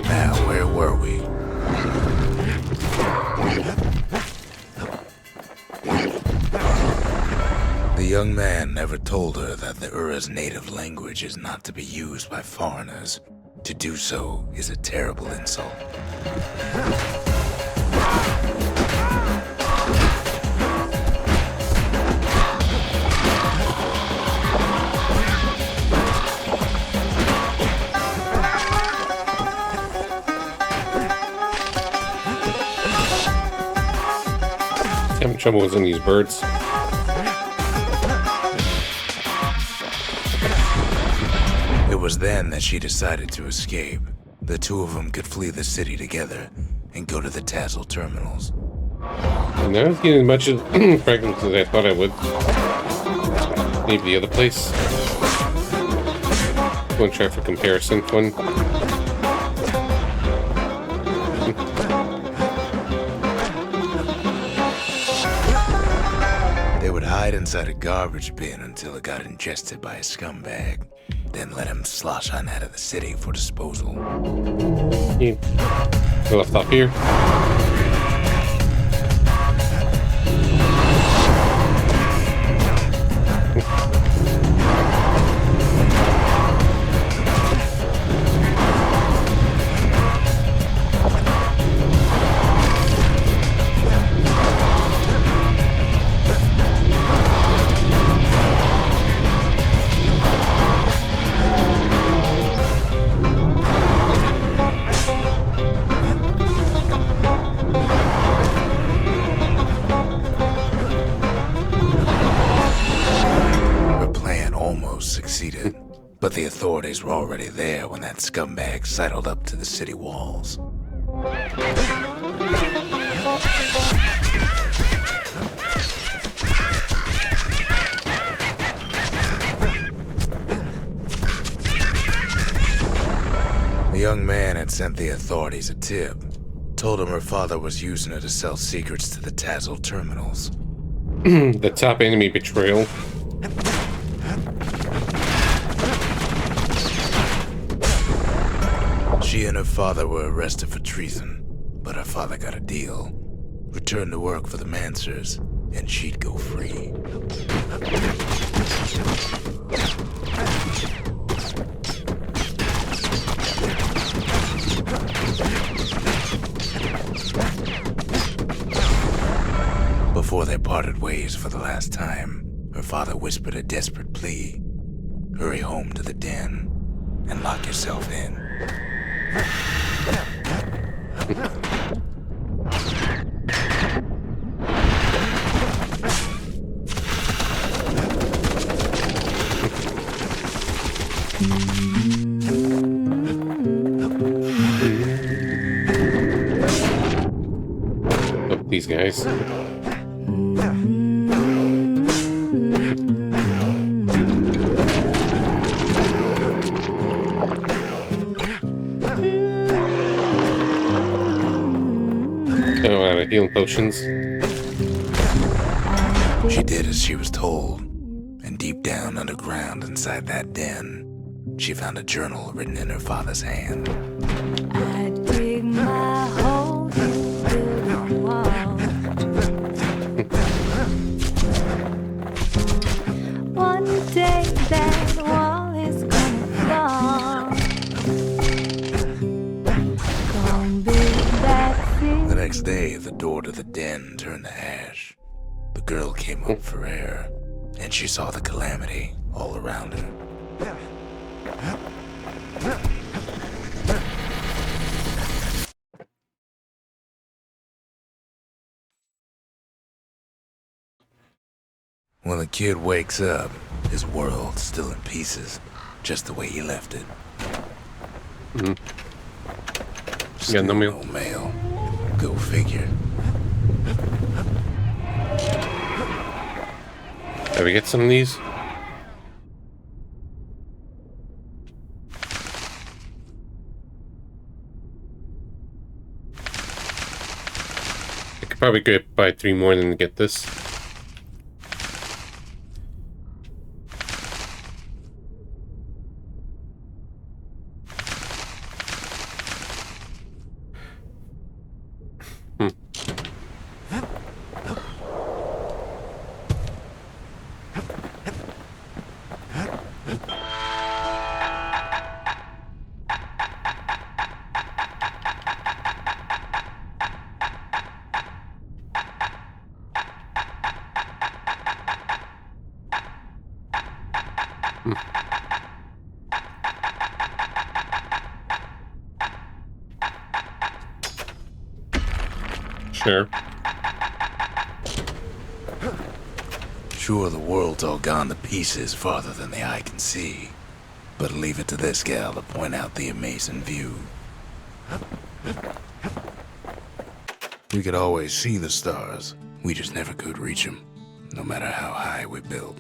Now, where were we? The young man never told her that the Ura's native language is not to be used by foreigners. To do so is a terrible insult. Having trouble with these birds. It was then that she decided to escape. The two of them could flee the city together and go to the Tassel terminals. And I was getting as much fragments as I thought I would. Leave the other place. Go and try for comparison fun. They would hide inside a garbage bin until it got ingested by a scumbag. Then let him slosh on out of the city for disposal. Yeah. Go left up here. Succeeded, but the authorities were already there when that scumbag sidled up to the city walls. The young man had sent the authorities a tip, told him her father was using her to sell secrets to the Tassel terminals. The top enemy betrayal. She and her father were arrested for treason, but her father got a deal. Returned to work for the Mansers, and she'd go free. parted ways for the last time, her father whispered a desperate plea. Hurry home to the den and lock yourself in. Oh, these guys. Oh, out of healing potions. She did as she was told, and deep down underground inside that den, she found a journal written in her father's hand. I dig my hole, you build a wall. One day that wall is gonna fall. Gonna build that thing. The next day, the door to the den turned to ash. The girl came up for air, and she saw the calamity all around her. When the kid wakes up, his world's still in pieces, just the way he left it. Yeah, no mail. No mail. Go figure. Did we get some of these? I could probably buy 3 more than get this. Sure. Sure, the world's all gone to pieces farther than the eye can see. But leave it to this gal to point out the amazing view. We could always see the stars. We just never could reach them, no matter how high we built.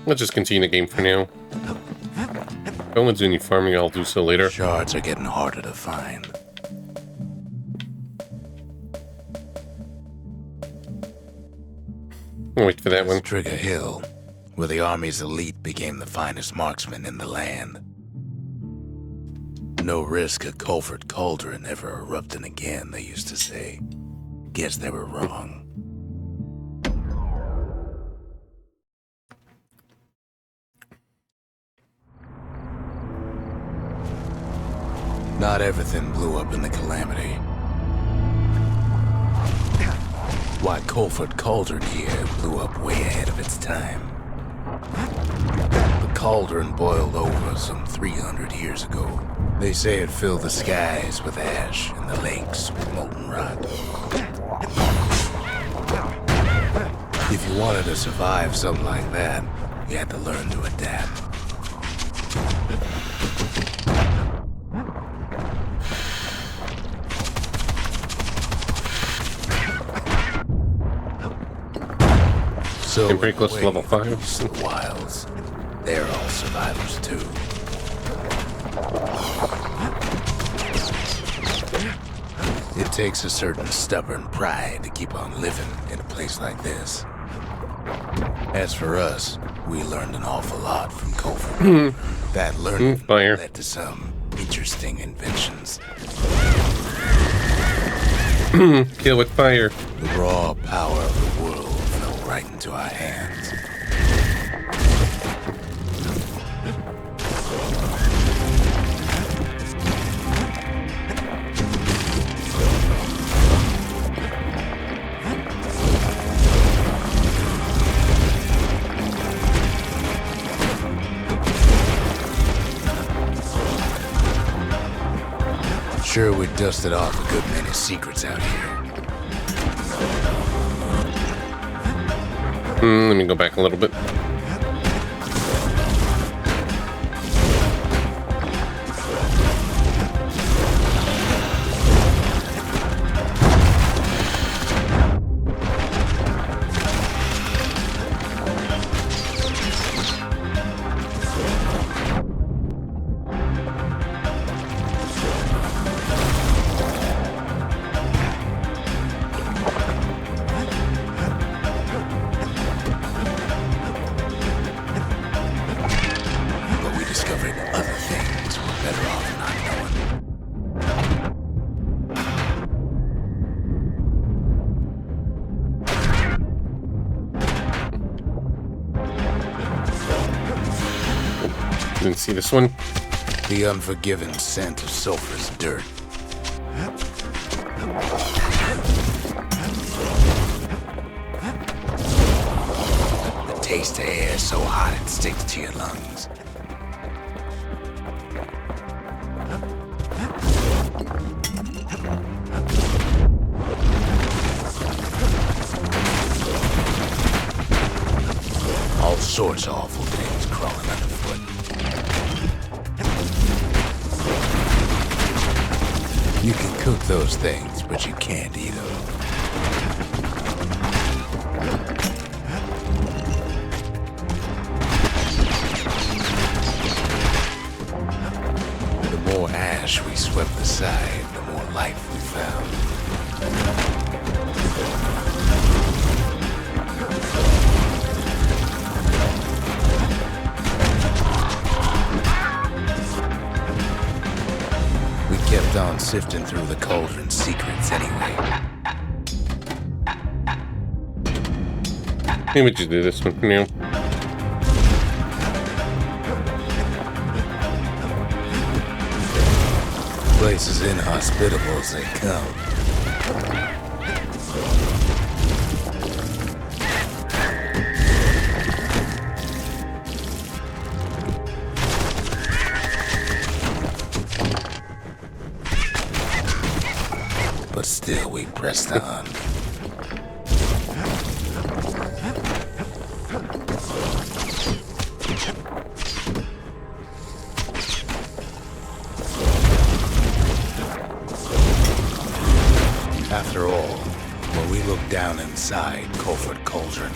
Let's just continue the game for now. If I want to do any farming, I'll do so later. Shards are getting harder to find. I'll wait for that one. Trigger Hill, where the Army's elite became the finest marksmen in the land. No risk of Culford Cauldron ever erupting again, they used to say. Guess they were wrong. Not everything blew up in the calamity. Why Culford Cauldron here blew up way ahead of its time. The cauldron boiled over some 300 years ago. They say it filled the skies with ash and the lakes with molten rock. If you wanted to survive something like that, you had to learn to adapt. So Getting pretty close to level 5. The wilds, they're all survivors too. It takes a certain stubborn pride to keep on living in a place like this. As for us, we learned an awful lot from Culford. That learning Fire. led to some interesting inventions. Kill with fire. The raw power of the world fell right into our hands. sure we dusted off a good many secrets out here. Let me go back a little bit. Didn't see this one. The unforgiving scent of sulfurous dirt. The taste of air so hot it sticks to your lungs. All sorts of awful things crawling underfoot. You can cook those things, but you can't eat them. The more ash we swept aside, the more life we found. Kept on sifting through the cauldron's secrets anyway. Maybe we just do this one for now. Place as inhospitable as they come. But still we pressed on. After all, when we look down inside Colford Cauldron,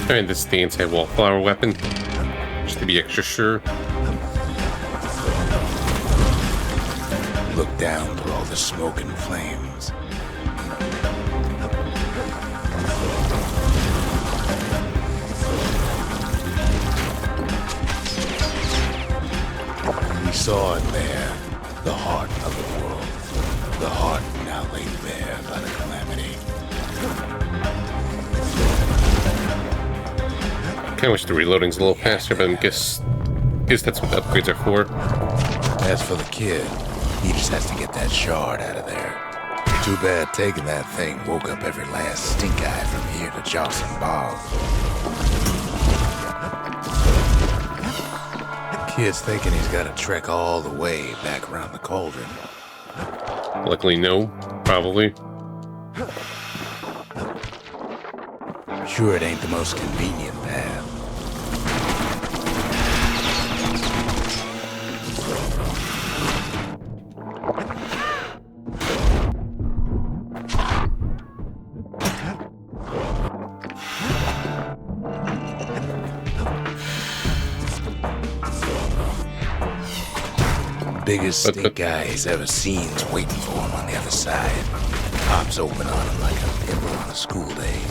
Alright, this is the anti-wallflower weapon. Just to be extra sure. look down through all the smoke and flames. We saw in there the heart of the world, the heart now laid bare by the calamity. Kinda wish the reloading's a little faster, but I guess that's what the upgrades are for. As for the kid, he just has to get that shard out of there. Too bad taking that thing woke up every last stink eye from here to Johnson Bog. Kid's thinking he's got to trek all the way back around the cauldron. Luckily, no. Probably. Sure, it ain't the most convenient path. Biggest stink guy he's ever seen's waiting for him on the other side. Pops open on him like a pimple on a school day.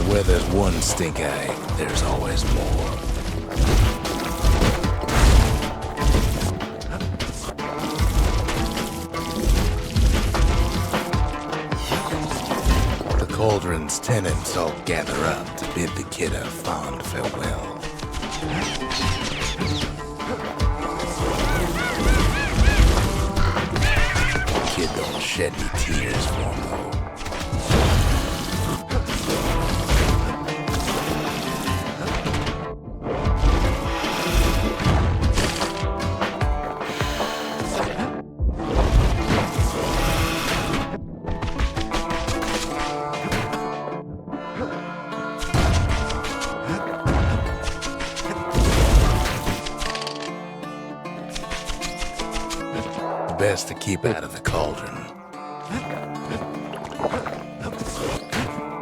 Where there's one stink eye, there's always more. its tenants all gather up to bid the kid a fond farewell. The kid don't shed any tears for him, though. Best to keep out of the cauldron.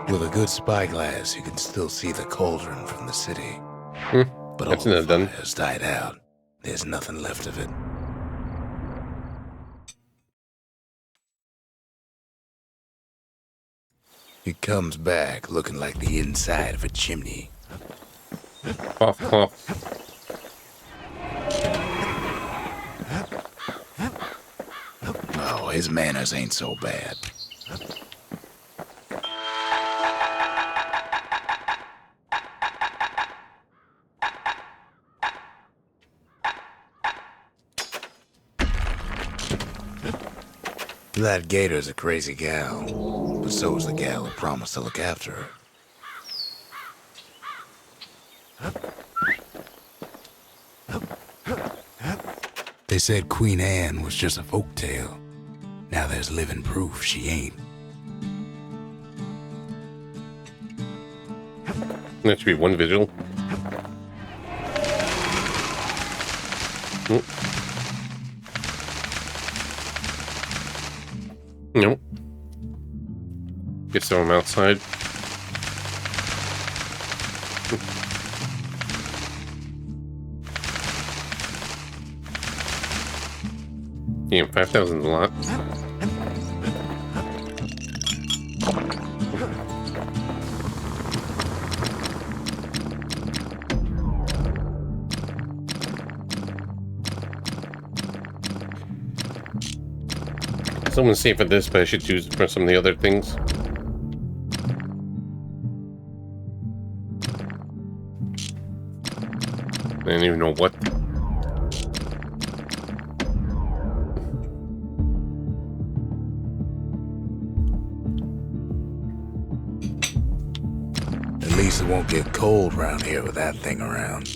With a good spyglass, you can still see the cauldron from the city. But all the fire has died out. There's nothing left of it. It comes back looking like the inside of a chimney. Oh, his manners ain't so bad. That gator's a crazy gal, but so is the gal who promised to look after her. They said Queen Anne was just a folktale. Now there's living proof she ain't. That should be one vigil. Nope. Guess I'm outside. Damn, 5,000 is a lot. Someone's safe for this, but I should choose for some of the other things. I don't even know what. At least it won't get cold around here with that thing around.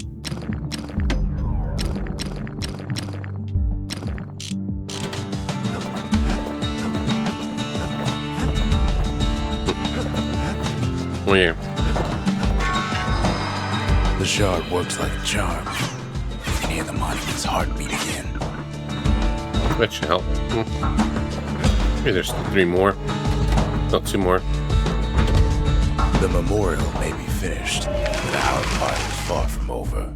Oh yeah. The shard works like a charm. You can hear the monument's heartbeat again. That should help. Maybe there's 3 more. Not 2 more. The memorial may be finished, but our part is far from over.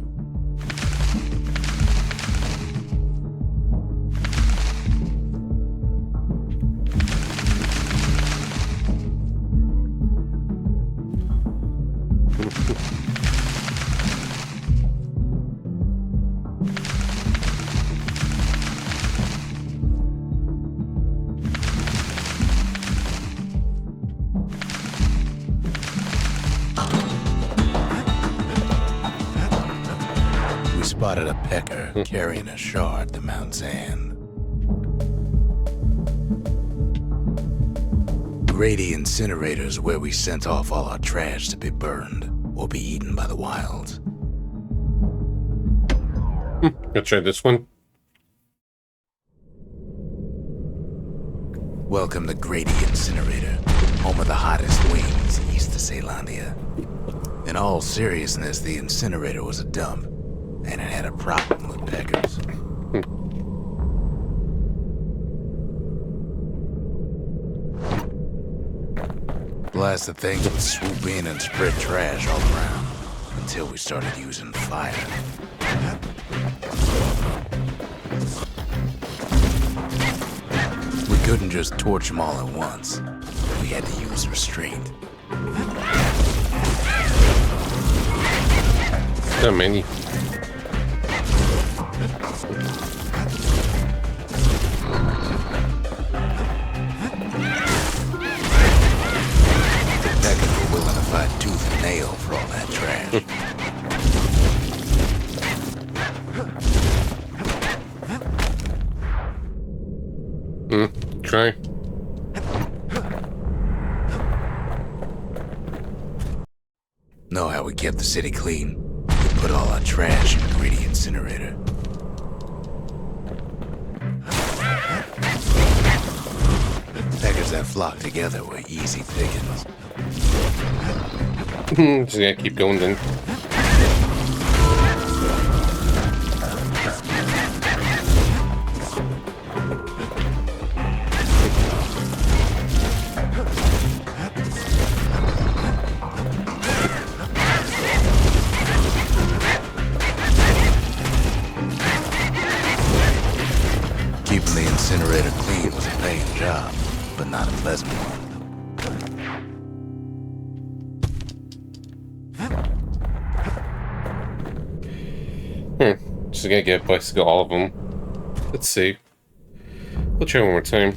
Spotted a pecker carrying a shard to Mount Zan. Grady Incinerator's where we sent off all our trash to be burned or be eaten by the wilds. I'll try this one. Welcome to Grady Incinerator, home of the hottest wings east of Caelandia. In all seriousness, the incinerator was a dump. And it had a problem with peckers. Blasted things would swoop in and spread trash all around until we started using fire. We couldn't just torch them all at once. We had to use restraint. Not many. tooth and nail for all that trash. Try. Know how we kept the city clean? We put all our trash in a greedy incinerator. Peckers that flock together were easy pickings. Just gotta keep going then. Keeping the incinerator clean was a paying job, but not a pleasant one. Just gonna get bicycle all of them. Let's see. We'll try one more time.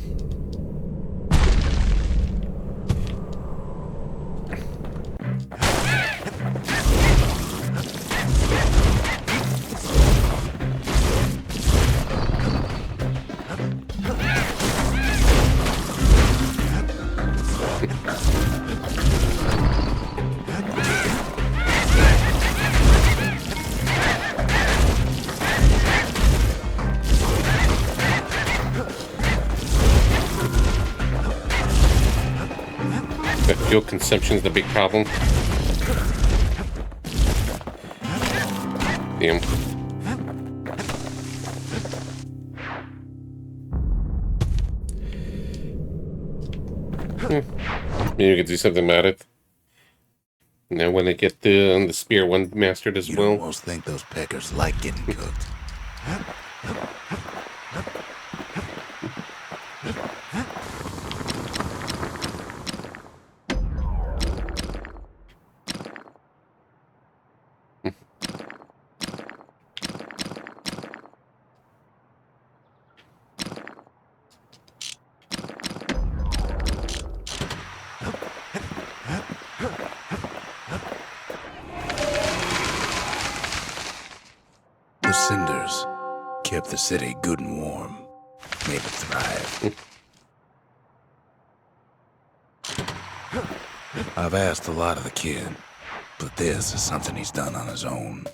The fuel consumption is the big problem. Damn. Maybe we could do something about it. Now when I get the spear one mastered as You well. almost think those peckers like getting cooked. The cinders kept the city good and warm, made it thrive. I've asked a lot of the kid, but this is something he's done on his own.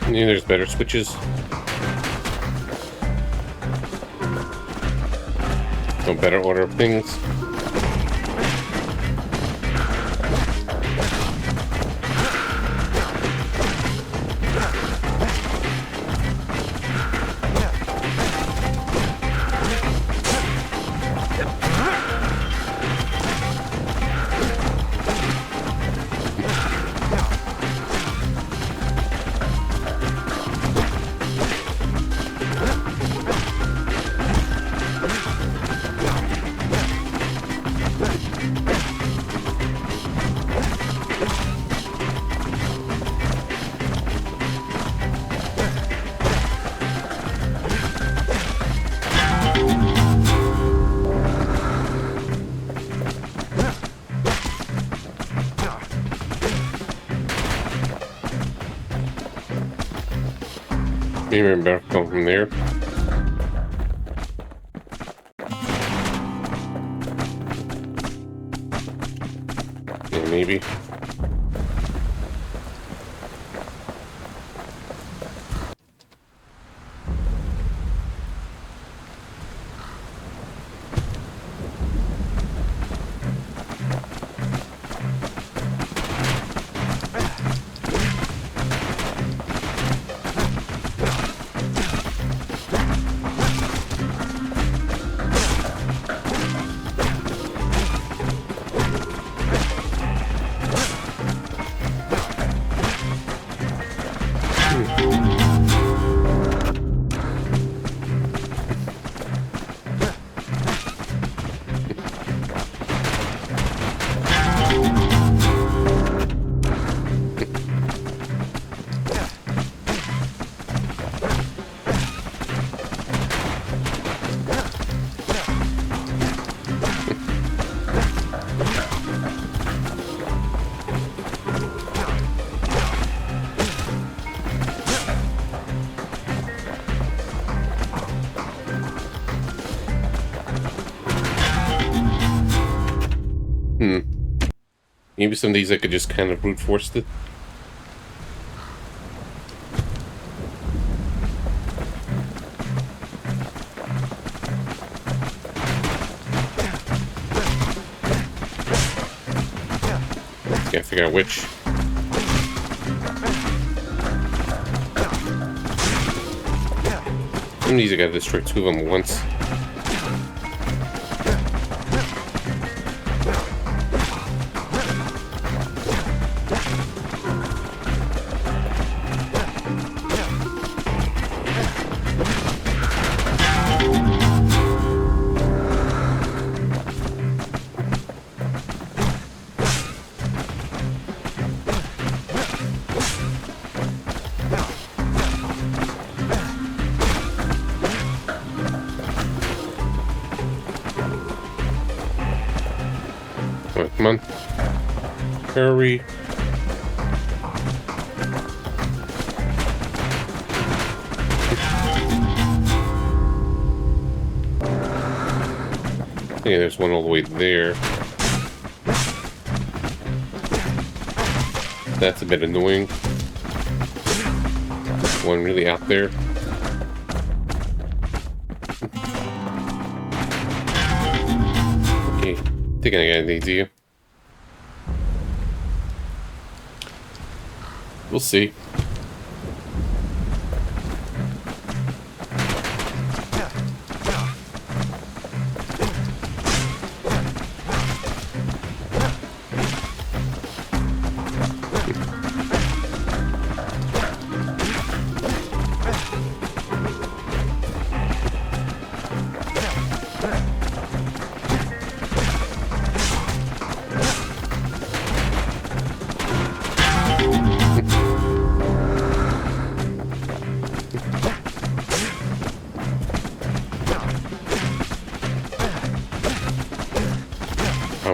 Yeah, there's better switches. No better order of things. Maybe I'm better come from there. Yeah, maybe. Maybe some of these I could just kind of brute force it. Can't figure out which. Some of these I gotta destroy 2 of them at once. Come on. Hurry. Yeah, there's one all the way there. That's a bit annoying. One really out there. Okay, think I got an idea. We'll see.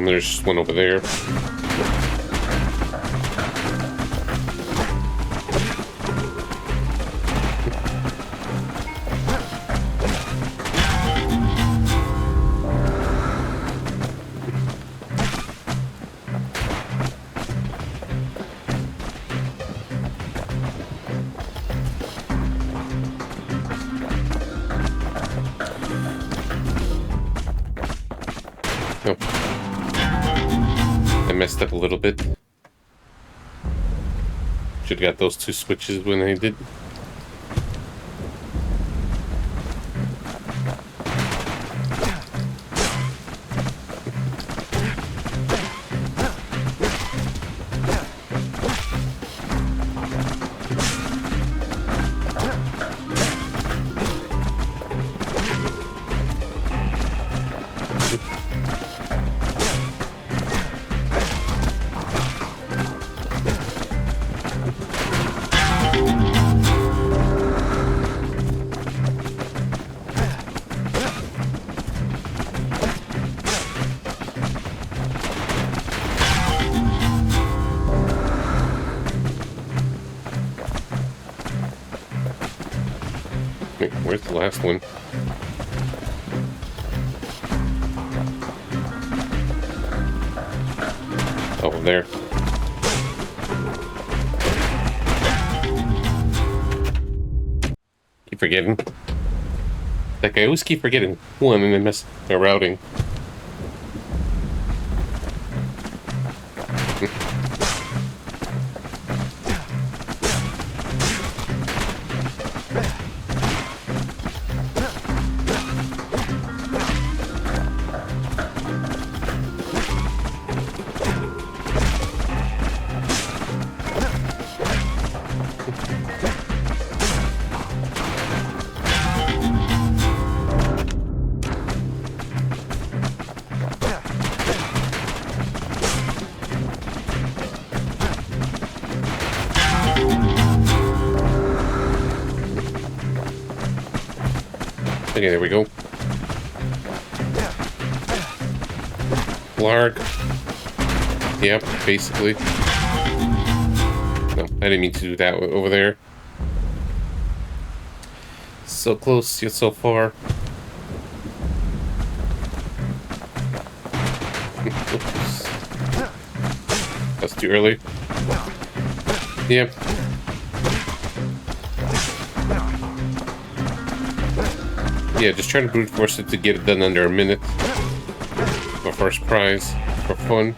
There's just one over there. Oh. I messed up a little bit. Should've got those 2 switches when I did. Wait, where's the last one? Oh, there. Keep forgetting. Like, I always keep forgetting one and then miss my routing. Okay, there we go. Lark. Yep, basically. No, I didn't mean to do that over there. So close, yet so far. Oops. too early. Yep. Yeah, just try to brute force it to get it done under a minute. My first prize for fun.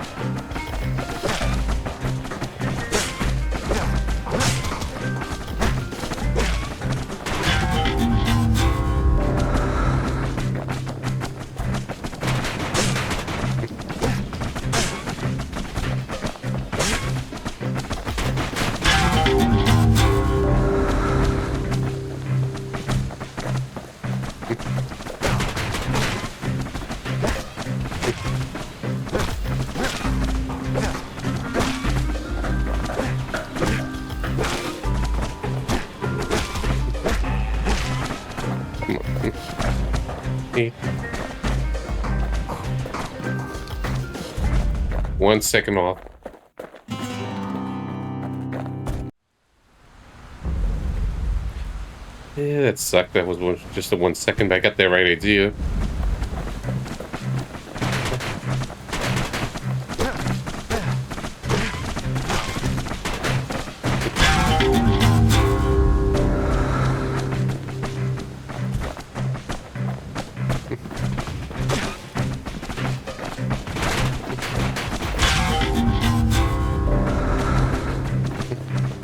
Okay. 1 second off. Yeah, that sucked. That was just a 1 second, but I got the right idea.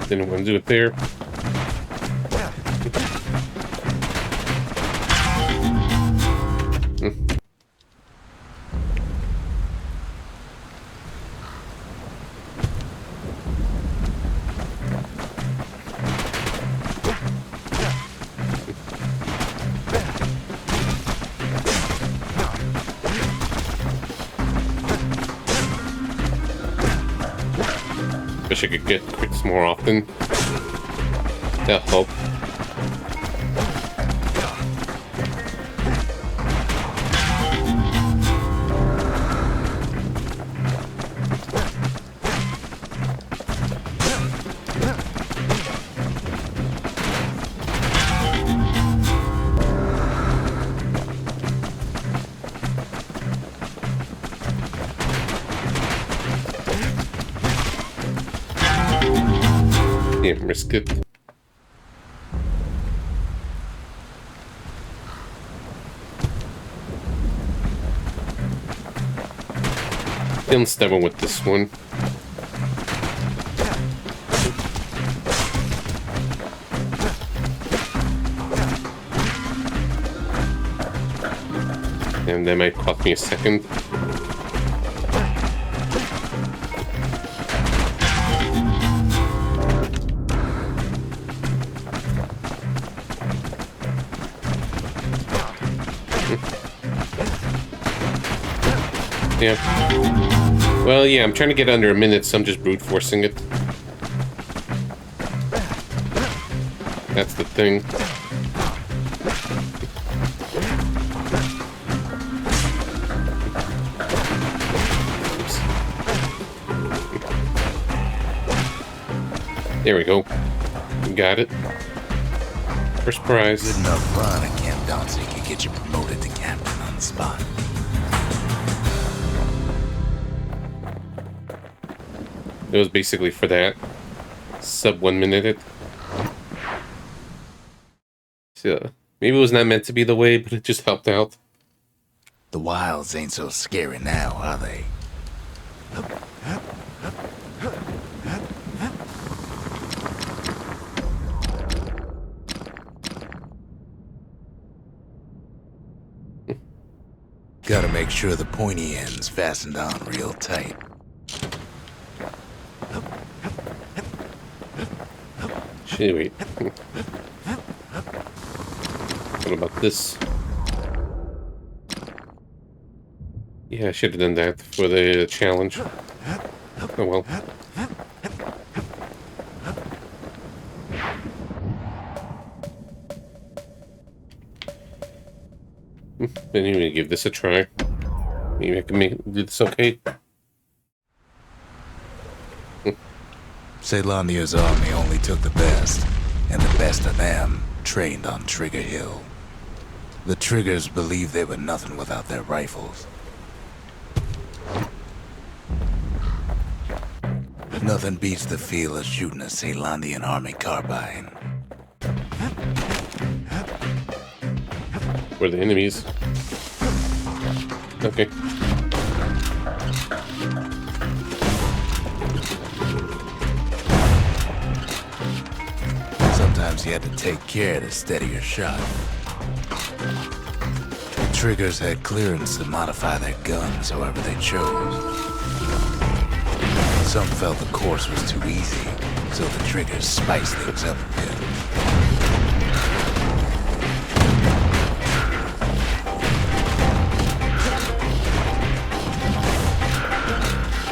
Didn't want to do it there. Wish I could get crits more often. That'll help. Yeah, risk it. Feeling stubborn with this one. And that might cost me a second. Yeah. Well, yeah, I'm trying to get under a minute, so I'm just brute forcing it. That's the thing. Oops. There we go. Got it. First prize. Good enough run at Camp Danzig could get you promoted to captain on the spot. It was basically for that. Sub 1 minute it. So, maybe it was not meant to be the way, but it just helped out. The wilds ain't so scary now, are they? Gotta make sure the pointy end's fastened on real tight. Wait. What about this? Yeah, I should have done that for the challenge. Oh well. Anyway, give this a try. Maybe I can do this okay. Ceylonia's army only took the best, and the best of them trained on Trigger Hill. The Triggers believed they were nothing without their rifles. Nothing beats the feel of shooting a Ceylandian army carbine. Where are the enemies? Okay. Sometimes you had to take care to steady your shot. Triggers had clearance to modify their guns however they chose. Some felt the course was too easy, so the triggers spiced things up a bit.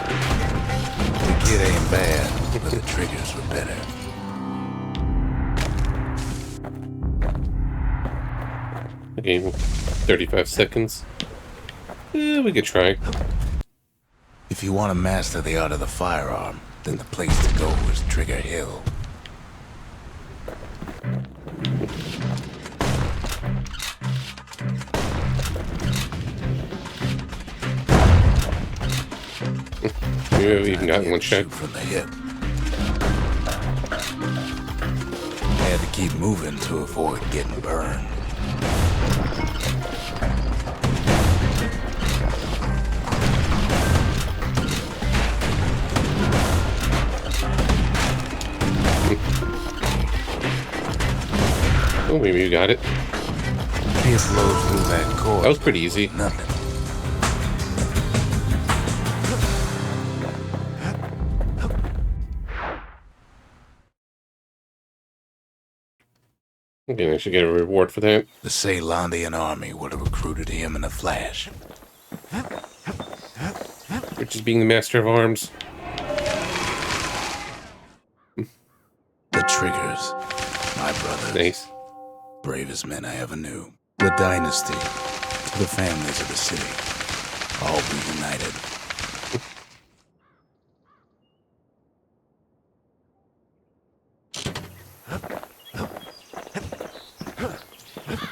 The kid ain't bad, but the triggers were better. Okay, 35 seconds. We could try. If you want to master the art of the firearm, then the place to go is Trigger Hill. We've even gotten one Shoot shot. from the hip. Had to keep moving to avoid getting burned. Oh, maybe you got it. Kid blows through that cord. That was pretty easy. Nothing. Okay, I should get a reward for that. The Ceylandian army would have recruited him in a flash. Which is being the master of arms. The Triggers, my brothers, Nice. bravest men I ever knew. The dynasty, the families of the city, all reunited.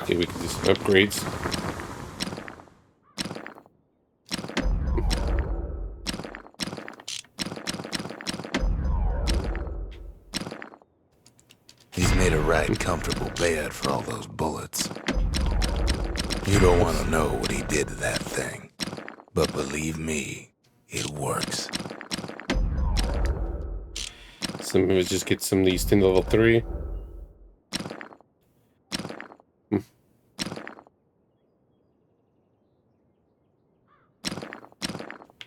Okay, we can do some upgrades. He's made a right comfortable bed for all those bullets. You don't want to know what he did to that thing, but believe me, it works. Some of us just get some of these to level 3.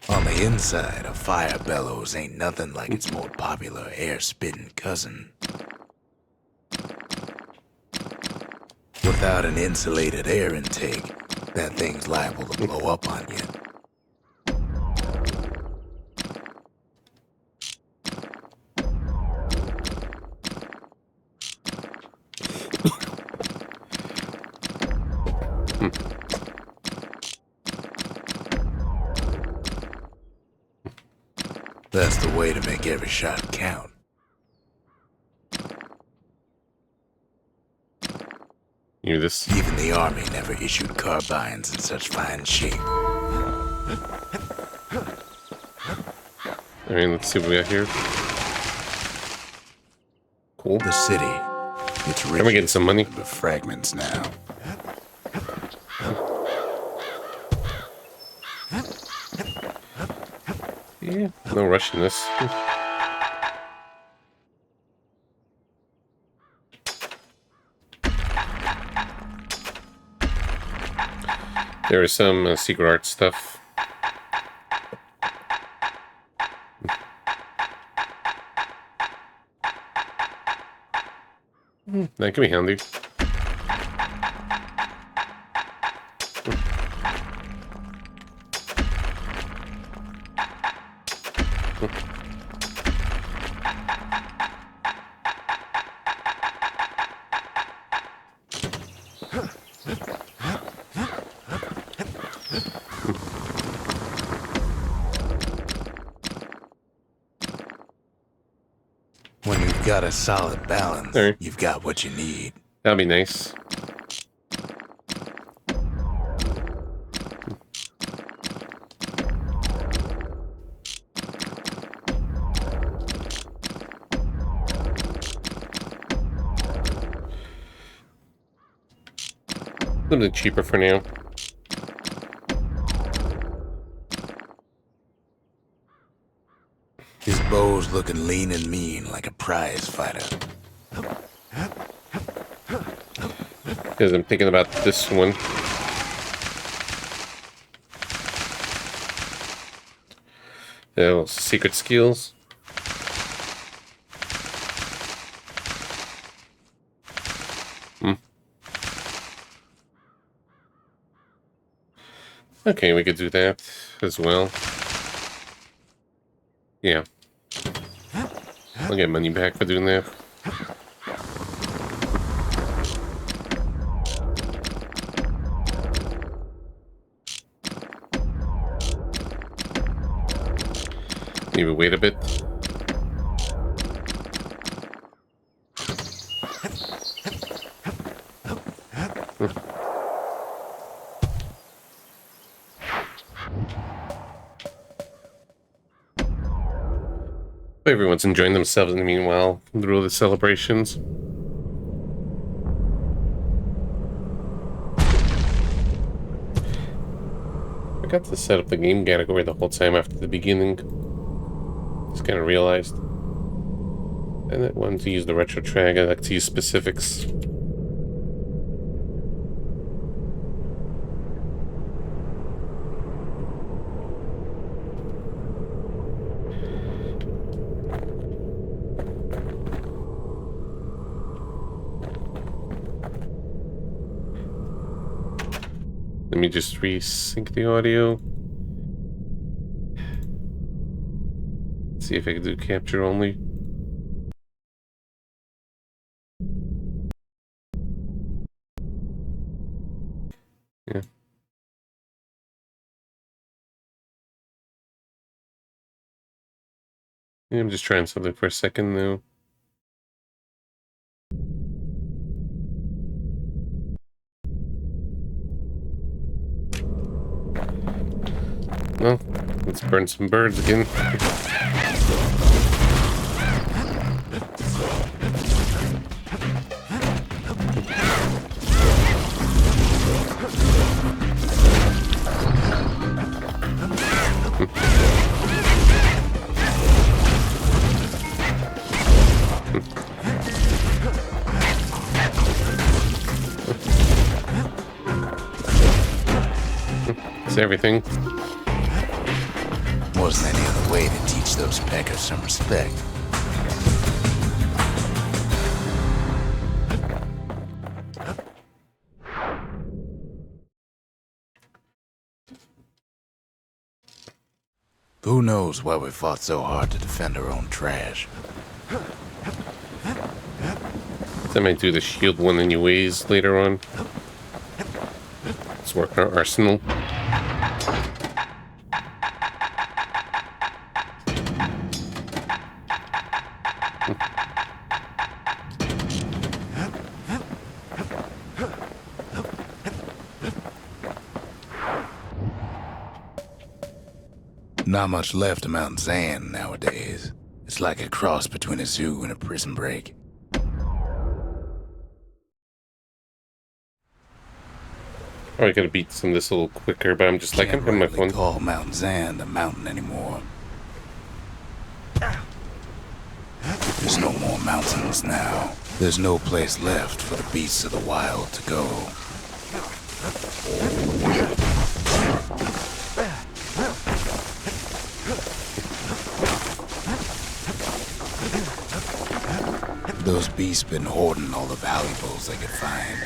On the inside, a fire bellows ain't nothing like its more popular air-spitting cousin. Without an insulated air intake, that thing's liable to blow up on you. That's the way to make every shot count. You know this. Even the army never issued carbines in such fine shape. Alright, let's see what we got here. Cool. The city, it's rich Are we getting some money? with fragments now. Yeah, no rush in this. There is some secret art stuff. That can be handy. When you've got a solid balance, All right. you've got what you need. That'll be nice. Something cheaper for now. His bow's looking lean and mean like a prize fighter. Because I'm thinking about this one. Secret skills. Okay, we could do that as well. Yeah. I'll get money back for doing that. Maybe wait a bit. Everyone's enjoying themselves in the meanwhile through the celebrations. I forgot to set up the game category the whole time after the beginning. Just kind of realized. And I wanted to use the retro track. I like to use specifics. Let me just resync the audio. See if I can do capture only. Yeah. Yeah, I'm just trying something for a second now. Well, let's burn some birds again. It's everything. Wasn't any other way to teach those peckers some respect. Who knows why we fought so hard to defend our own trash? I might do the shield one anyways later on. Let's work on our arsenal. Not much left of Mount Zan nowadays. It's like a cross between a zoo and a prison break. Probably gotta beat some of this a little quicker, but I'm just like, I'm having my Can't really fun. call Mount Zan the mountain anymore. There's no more mountains now. There's no place left for the beasts of the wild to go. Those beasts been hoarding all the valuables they could find.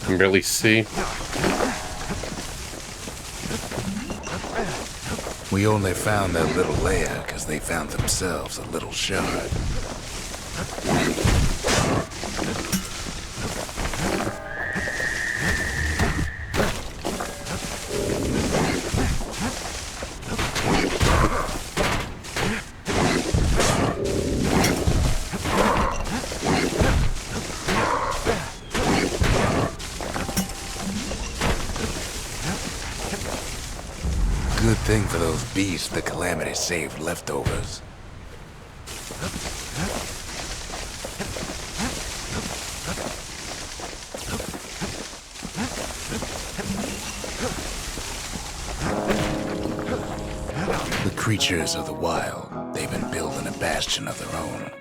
I can barely see. We only found that little lair because they found themselves a little shard. Good thing for those beasts the Calamity saved leftovers. The creatures of the wild, they've been building a bastion of their own.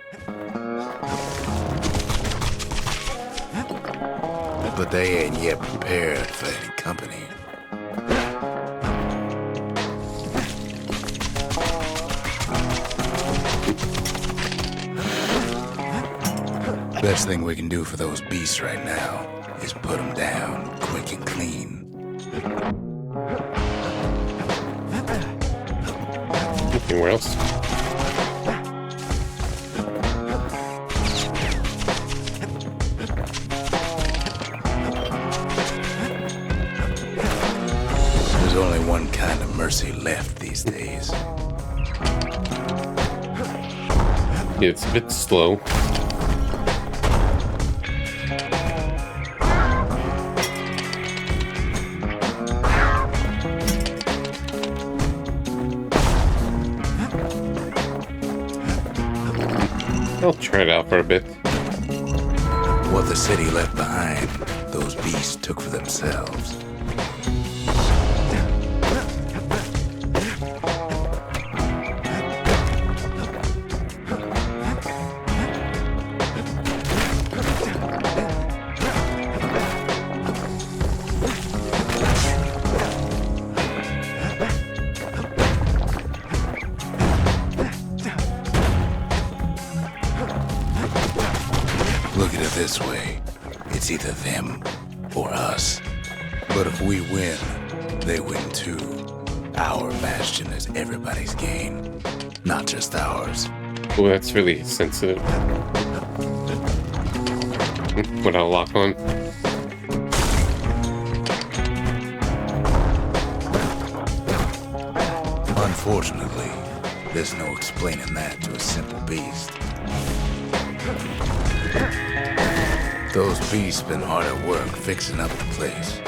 But they ain't yet prepared for any company. Best thing we can do for those beasts right now is put them down quick and clean. Anywhere else? There's only one kind of mercy left these days. Yeah, it's a bit slow. I'll try it out for a bit. What the city left behind, those beasts took for themselves. Look at it this way. It's either them or us. But if we win, they win too. Our bastion is everybody's game, not just ours. Oh, that's really sensitive. What I'll lock on. Unfortunately, there's no explaining that to a simple beast. Those beasts been hard at work fixing up the place.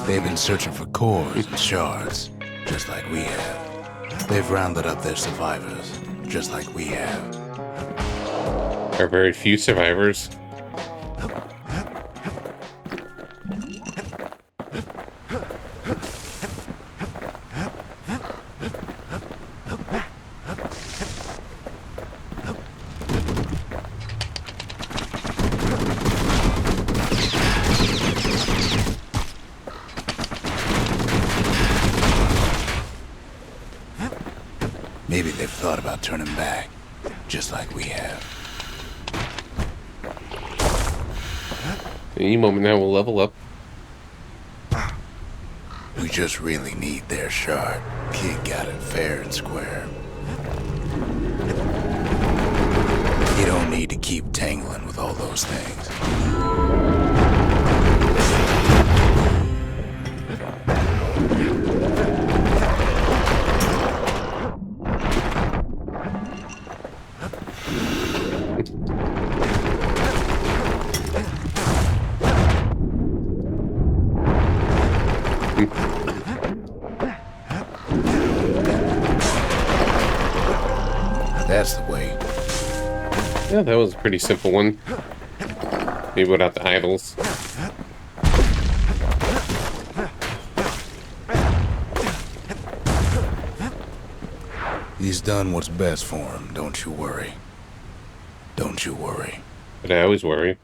They've been searching for cores and shards, just like we have. They've rounded up their survivors, just like we have. There are very few survivors. Maybe they've thought about turning back, just like we have. Any moment now we'll level up. We just really need their shard. Kid got it fair and square. You don't need to keep tangling with all those things. That's the way. Yeah, that was a pretty simple one. Maybe without the idols. He's done what's best for him, don't you worry. Don't you worry. But I always worry.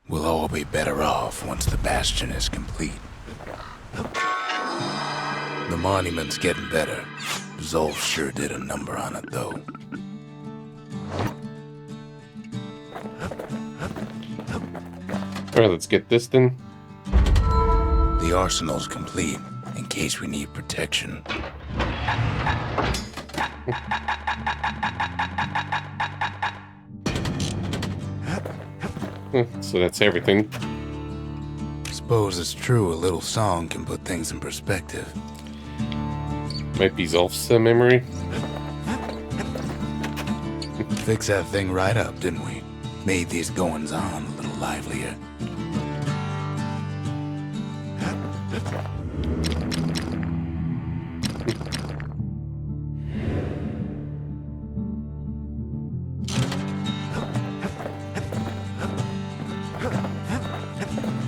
We'll all be better off once the Bastion is complete. The monument's getting better. Zolf sure did a number on it, though. Alright, let's get this then. The arsenal's complete, in case we need protection. So that's everything. Suppose it's true a little song can put things in perspective. Might be Zolf's memory. Fix that thing right up, didn't we? Made these goings-on a little livelier.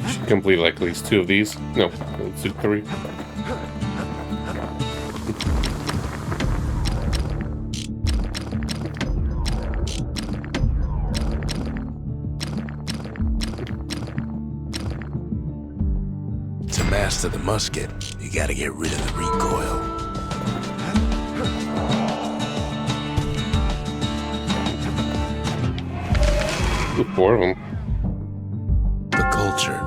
Should complete like at least 2 of these. No, let's do 3. To master the musket, you gotta get rid of the recoil. Ooh, 4 of them. The culture,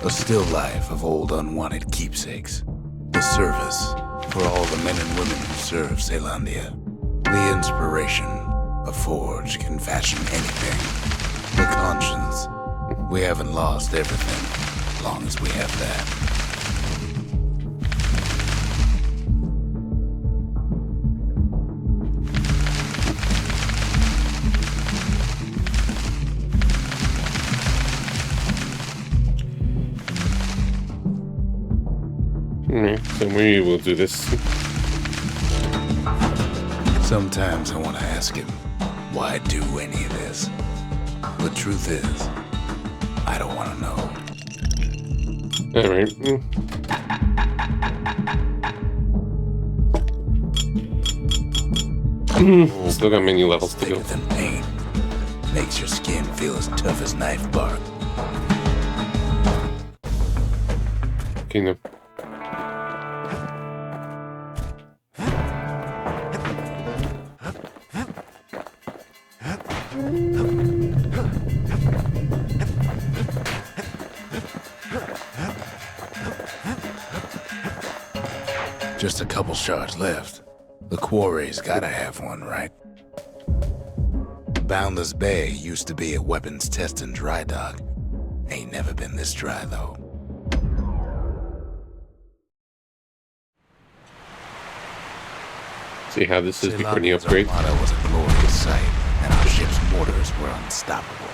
a still life of old unwanted keepsakes. The service, for all the men and women who serve Zealandia. The inspiration, a forge can fashion anything. The conscience, we haven't lost everything, as long as we have that. Alright, so we will do this. Sometimes I want to ask him, why do any of this? The truth is, I don't want to know. Alright. Still got many levels to go. Thicker than paint. Makes your skin feel as tough as knife bark. Okay, no. Just a couple shards left. The quarry's gotta have one, right? Boundless Bay used to be a weapons test and dry dock. Ain't never been this dry, though. See how this is before the upgrade. Armada was a glorious sight, and our ship's mortars were unstoppable.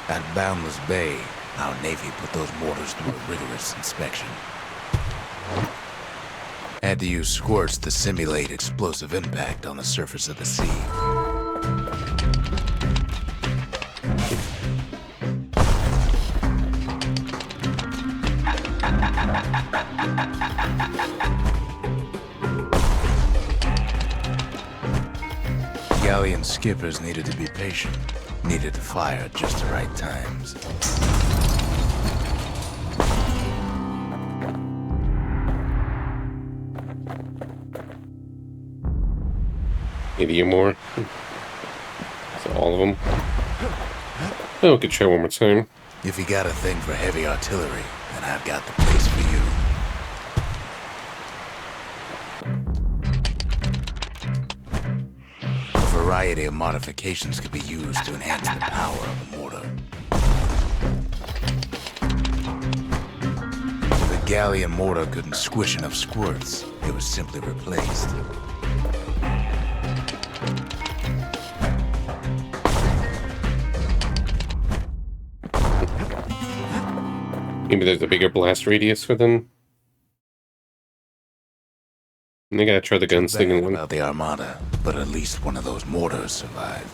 At Boundless Bay, our Navy put those mortars through a rigorous inspection. Had to use squirts to simulate explosive impact on the surface of the sea. Galleon skippers needed to be patient, needed to fire at just the right times. Maybe more. So all of them. Oh, we could try one more time. If you got a thing for heavy artillery, then I've got the place for you. A variety of modifications could be used to enhance the power of the mortar. If a galleon mortar couldn't squish enough squirts, it was simply replaced. Maybe there's a bigger blast radius for them. And they gotta try the gunslinger one. About the Armada, but at least one of those mortars survived.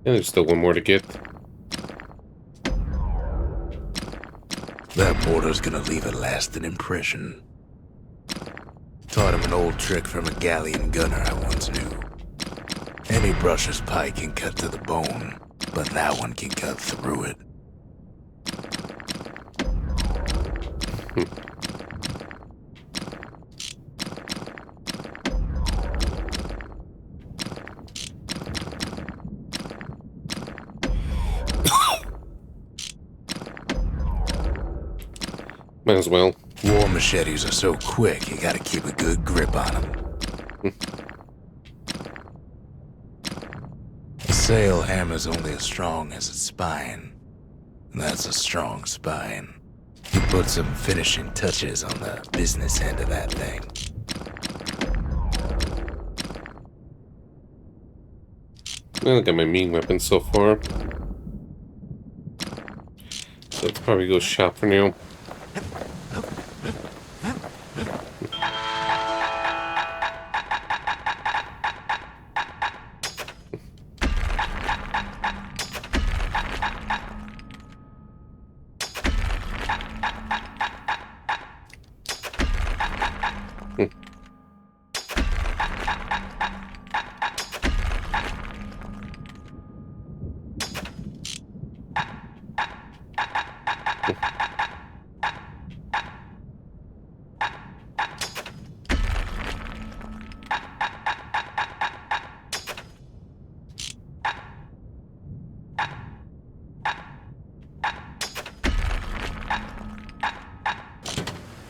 Yeah, there's still one more to get. That mortar's gonna leave a lasting impression. Taught him an old trick from a galleon gunner I once knew. Any brusher's pike can cut to the bone, but that one can cut through it. Might as well. War machetes are so quick, you gotta keep a good grip on them. say a hammer's only as strong as its spine. And that's a strong spine. You put some finishing touches on the business end of that thing. I look at my main weapon so far. So let's probably go shop for now.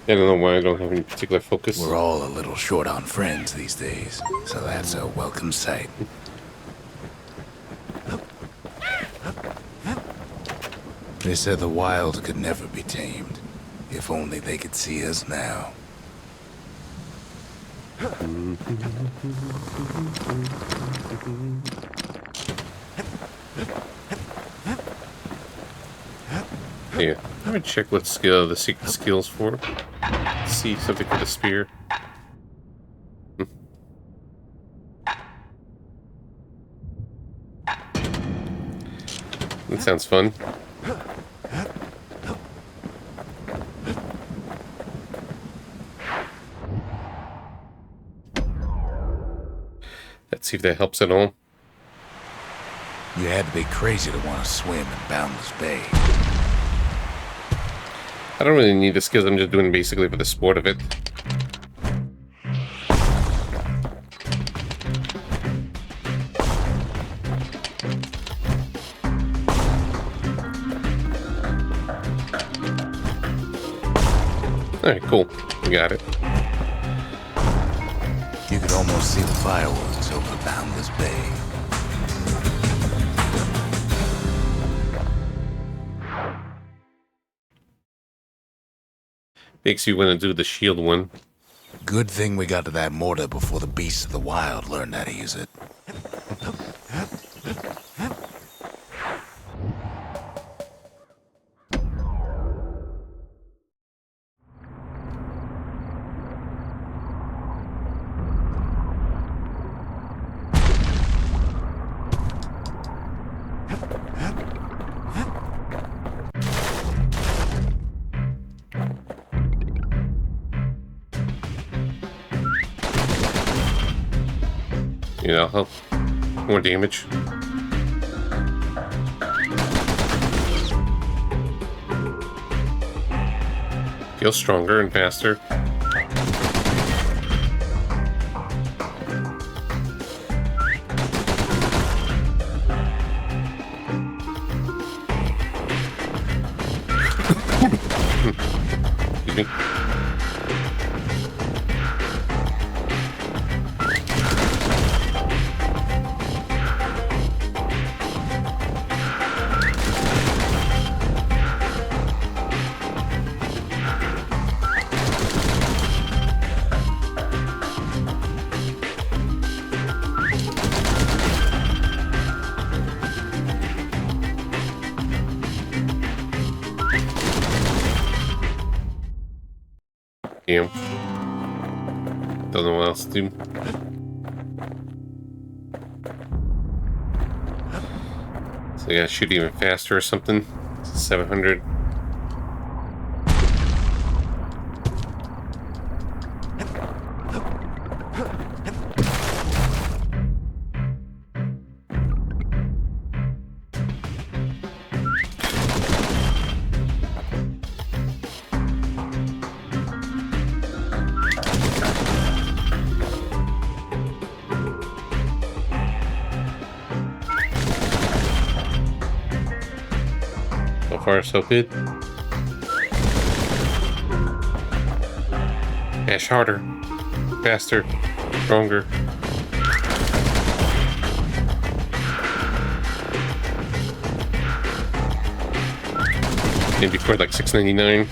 I don't know why I don't have any particular focus. We're all a little short on friends these days, so that's a welcome sight. They said the wild could never be tamed. If only they could see us now. Yeah, let me check what skill the secret skills for. See something for the spear. That sounds fun. Let's see if that helps at all. You had to be crazy to want to swim in Boundless Bay. I don't really need the skills, I'm just doing basically for the sport of it. Alright, cool. We got it. You could almost see the fireworks over Boundless Bay. Makes you want to do the shield one. Good thing we got to that mortar before the beasts of the wild learned how to use it. You know, help. More damage. Feels stronger and faster. Excuse me. Damn. Don't know what else to do. So yeah, shoot even faster or something. 700. So far, so good. Dash harder, faster, stronger. Maybe for like $6.99.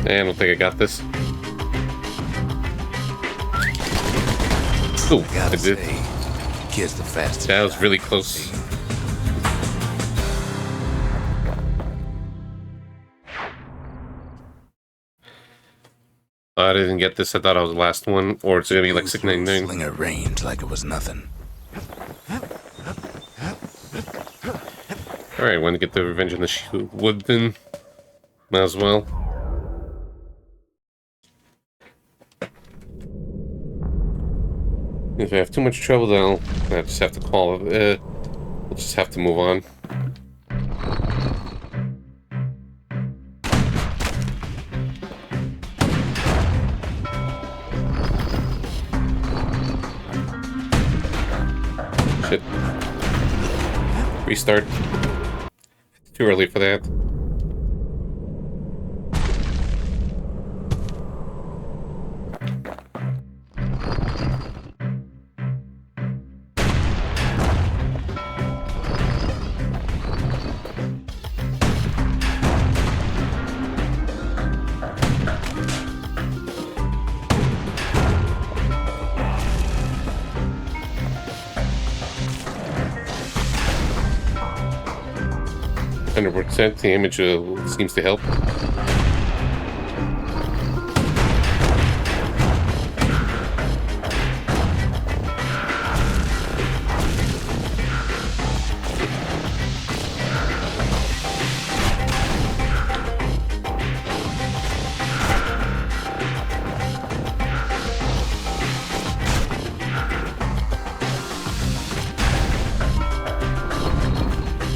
I don't think I got this. Oh, I Gotta did. say, kid's the fastest. That was guy really I've close. seen. I didn't get this. I thought I was the last one, or it's gonna be like Blew through $6.99. Slinger range like it was nothing. All right, want to get the Revenge on the Wood then? Might as well. If I have too much trouble, then I just have to call it. We'll just have to move on. Shit. Restart. It's too early for that. %. The image seems to help.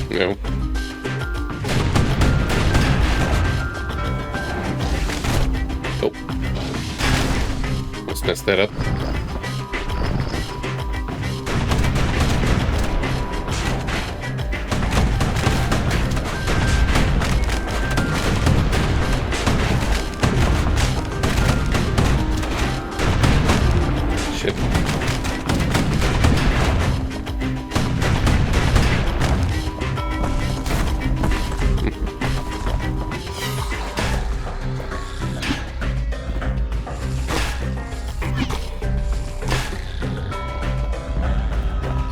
No. Oh. Let's mess that up. Shit.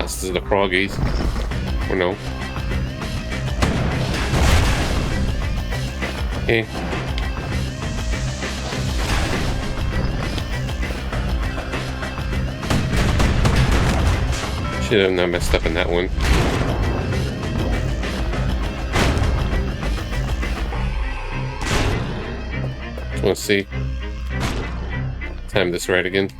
This is the froggies. Or no. Okay. Should have not messed up in that one. Just want to see. Time this right again.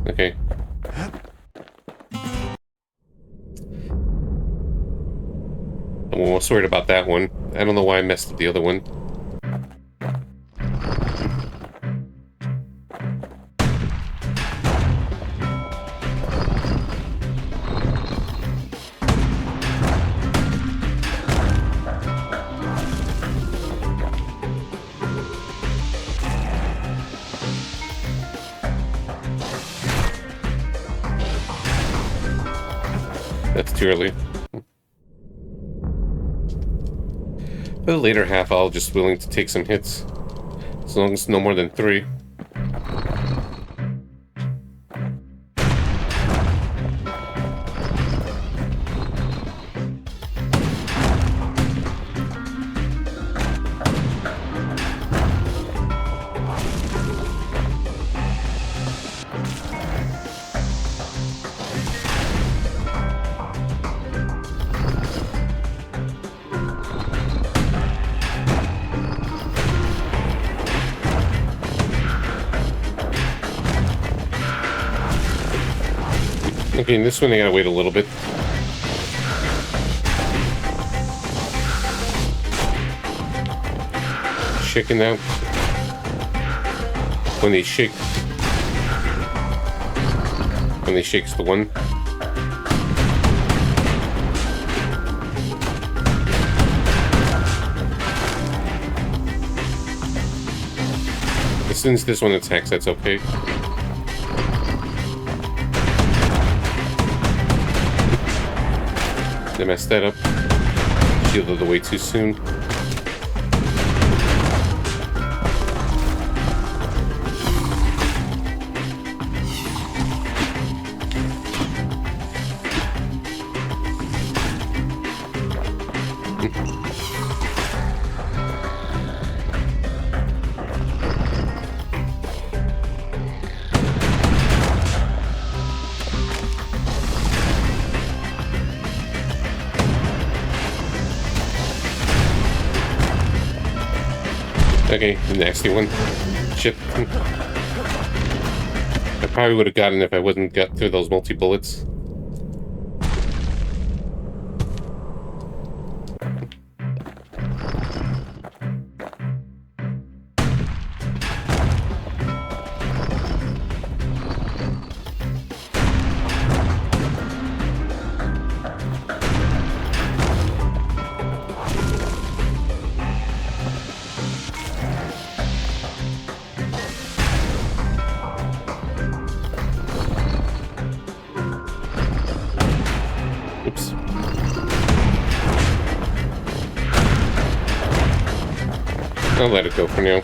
Okay. I'm almost worried about that one. I don't know why I messed up the other one. That's too early. For the later half, I'll just willing to take some hits. As long as no more than 3. Okay, in this one I gotta wait a little bit. Shaking out. When they shake when he shakes the one. Since this one attacks, that's okay. They messed that up. Shielded away too soon. Okay, the nasty one. Shit. I probably would have gotten it if I wouldn't got through those multi-bullets. Oops. I'll let it go for now.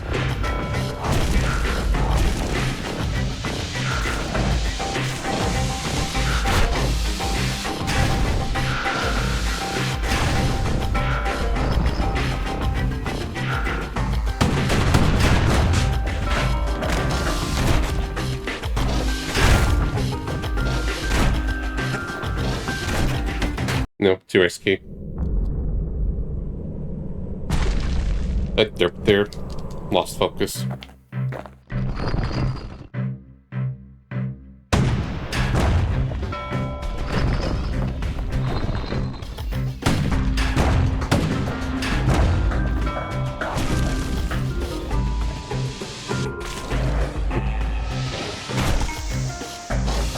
No, too risky. But they're lost focus.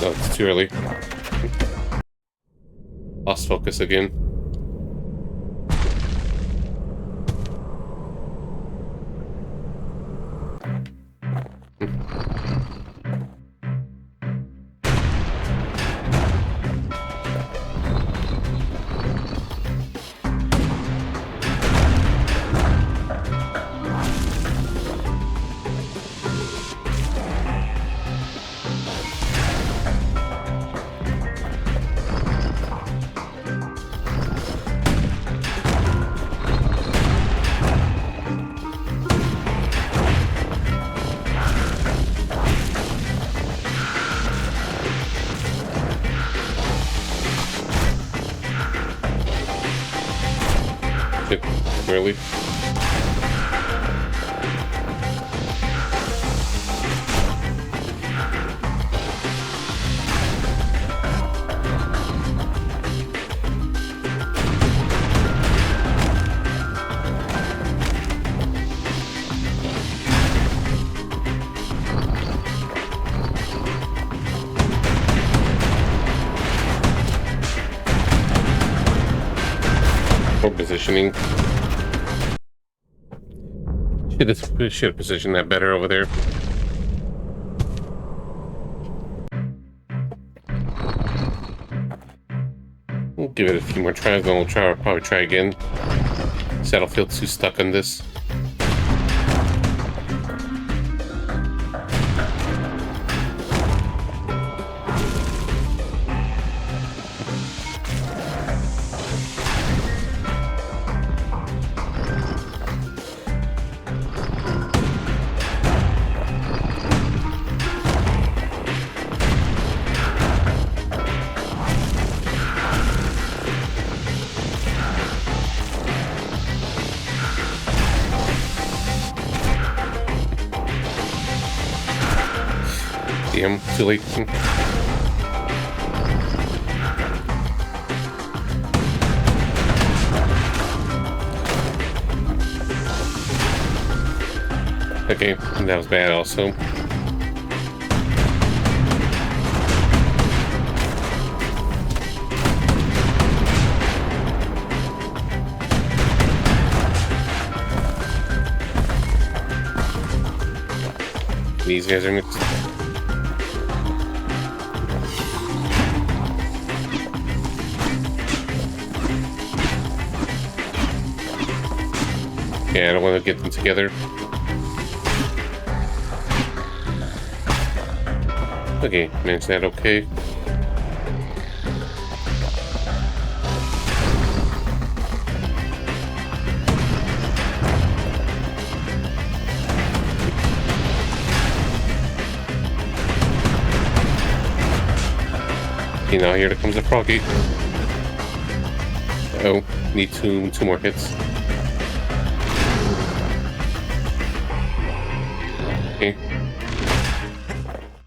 No, it's too early. Lost focus again. Shit, really? Or positioning. Should have positioned that better over there. We'll give it a few more tries, then we'll probably try again. So I don't feel too stuck on this. Damn, too late. Okay, that was bad also. These guys are next. Yeah, I don't want to get them together. Okay, manage that okay. Okay, now here comes the froggy. Oh, need two more hits. Okay.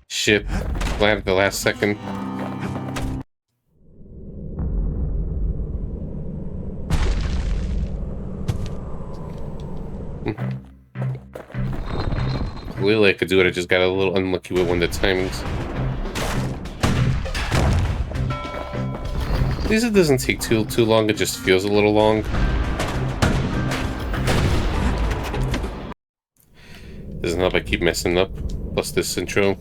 Shit. Glad at the last second. Really, I could do it. I just got a little unlucky with one of the timings. At least it doesn't take too long. It just feels a little long. Doesn't help I keep messing up. Plus this intro.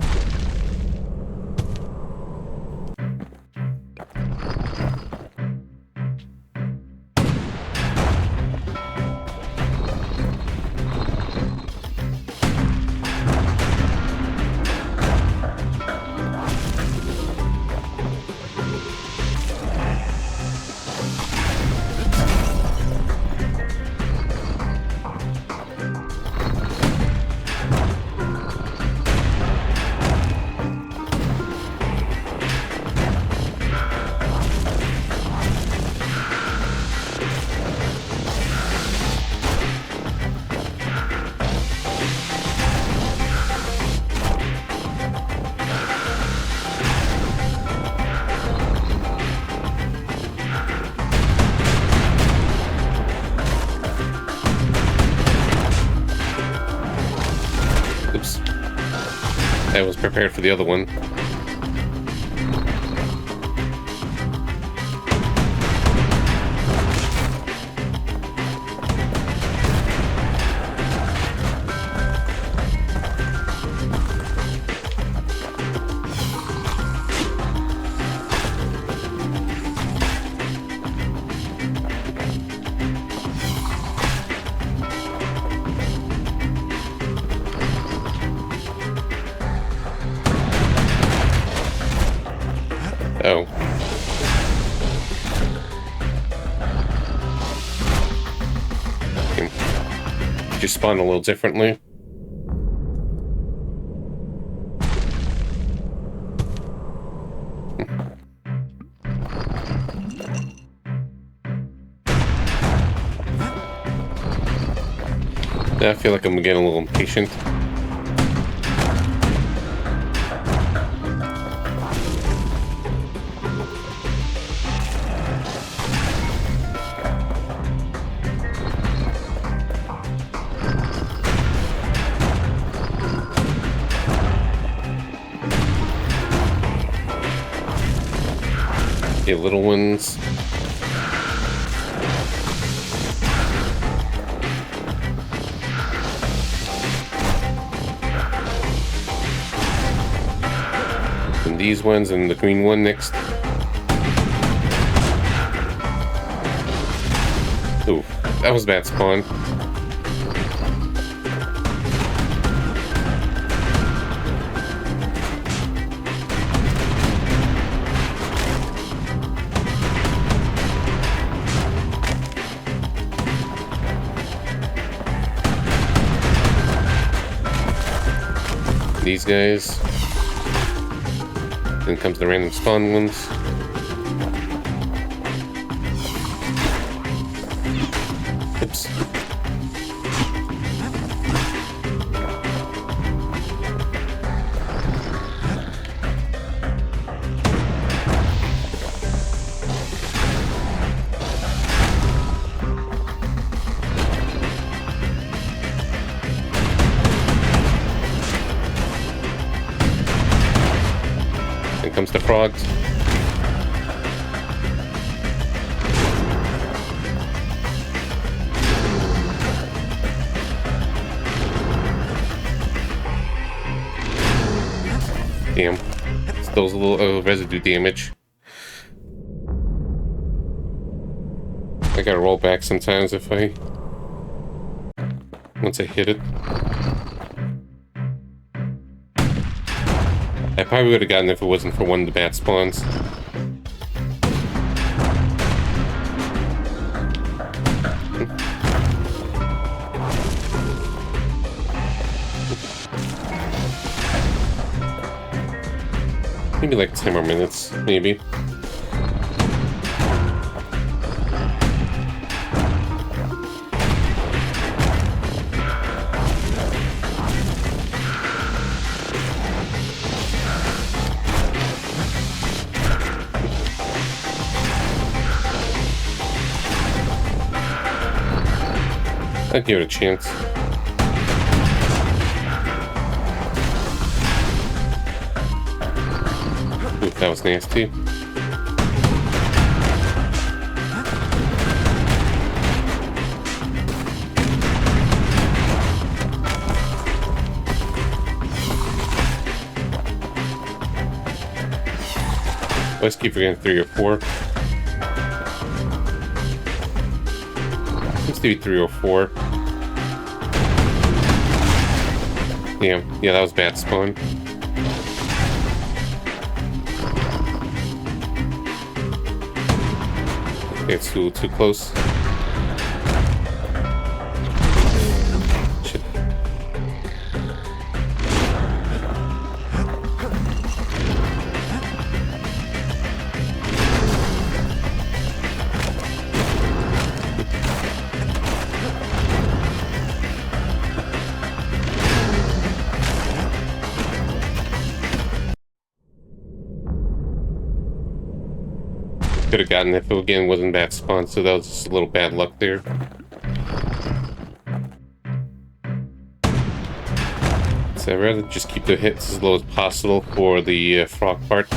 Oops. I was prepared for the other one. Oh. Okay. Just spawn a little differently. I feel like I'm getting a little impatient. Okay, little ones. And these ones and the green one next. Ooh, that was bad spawn. These guys. Then comes the random spawn ones. Oops. Then comes the frogs. Damn. Still a little residue damage. I gotta roll back sometimes if I... once I hit it. I probably would have gotten it if it wasn't for one of the bat spawns. Maybe like 10 more minutes, maybe. I'd give it a chance. Ooh, that was nasty. Let's keep forgetting 3 or 4. Let's do 3 or 4. Damn. Yeah, that was bad spawn. Okay, it's too close. Shit. Could have gotten it if it again wasn't bad spawn, so that was just a little bad luck there. So I'd rather just keep the hits as low as possible for the frog part.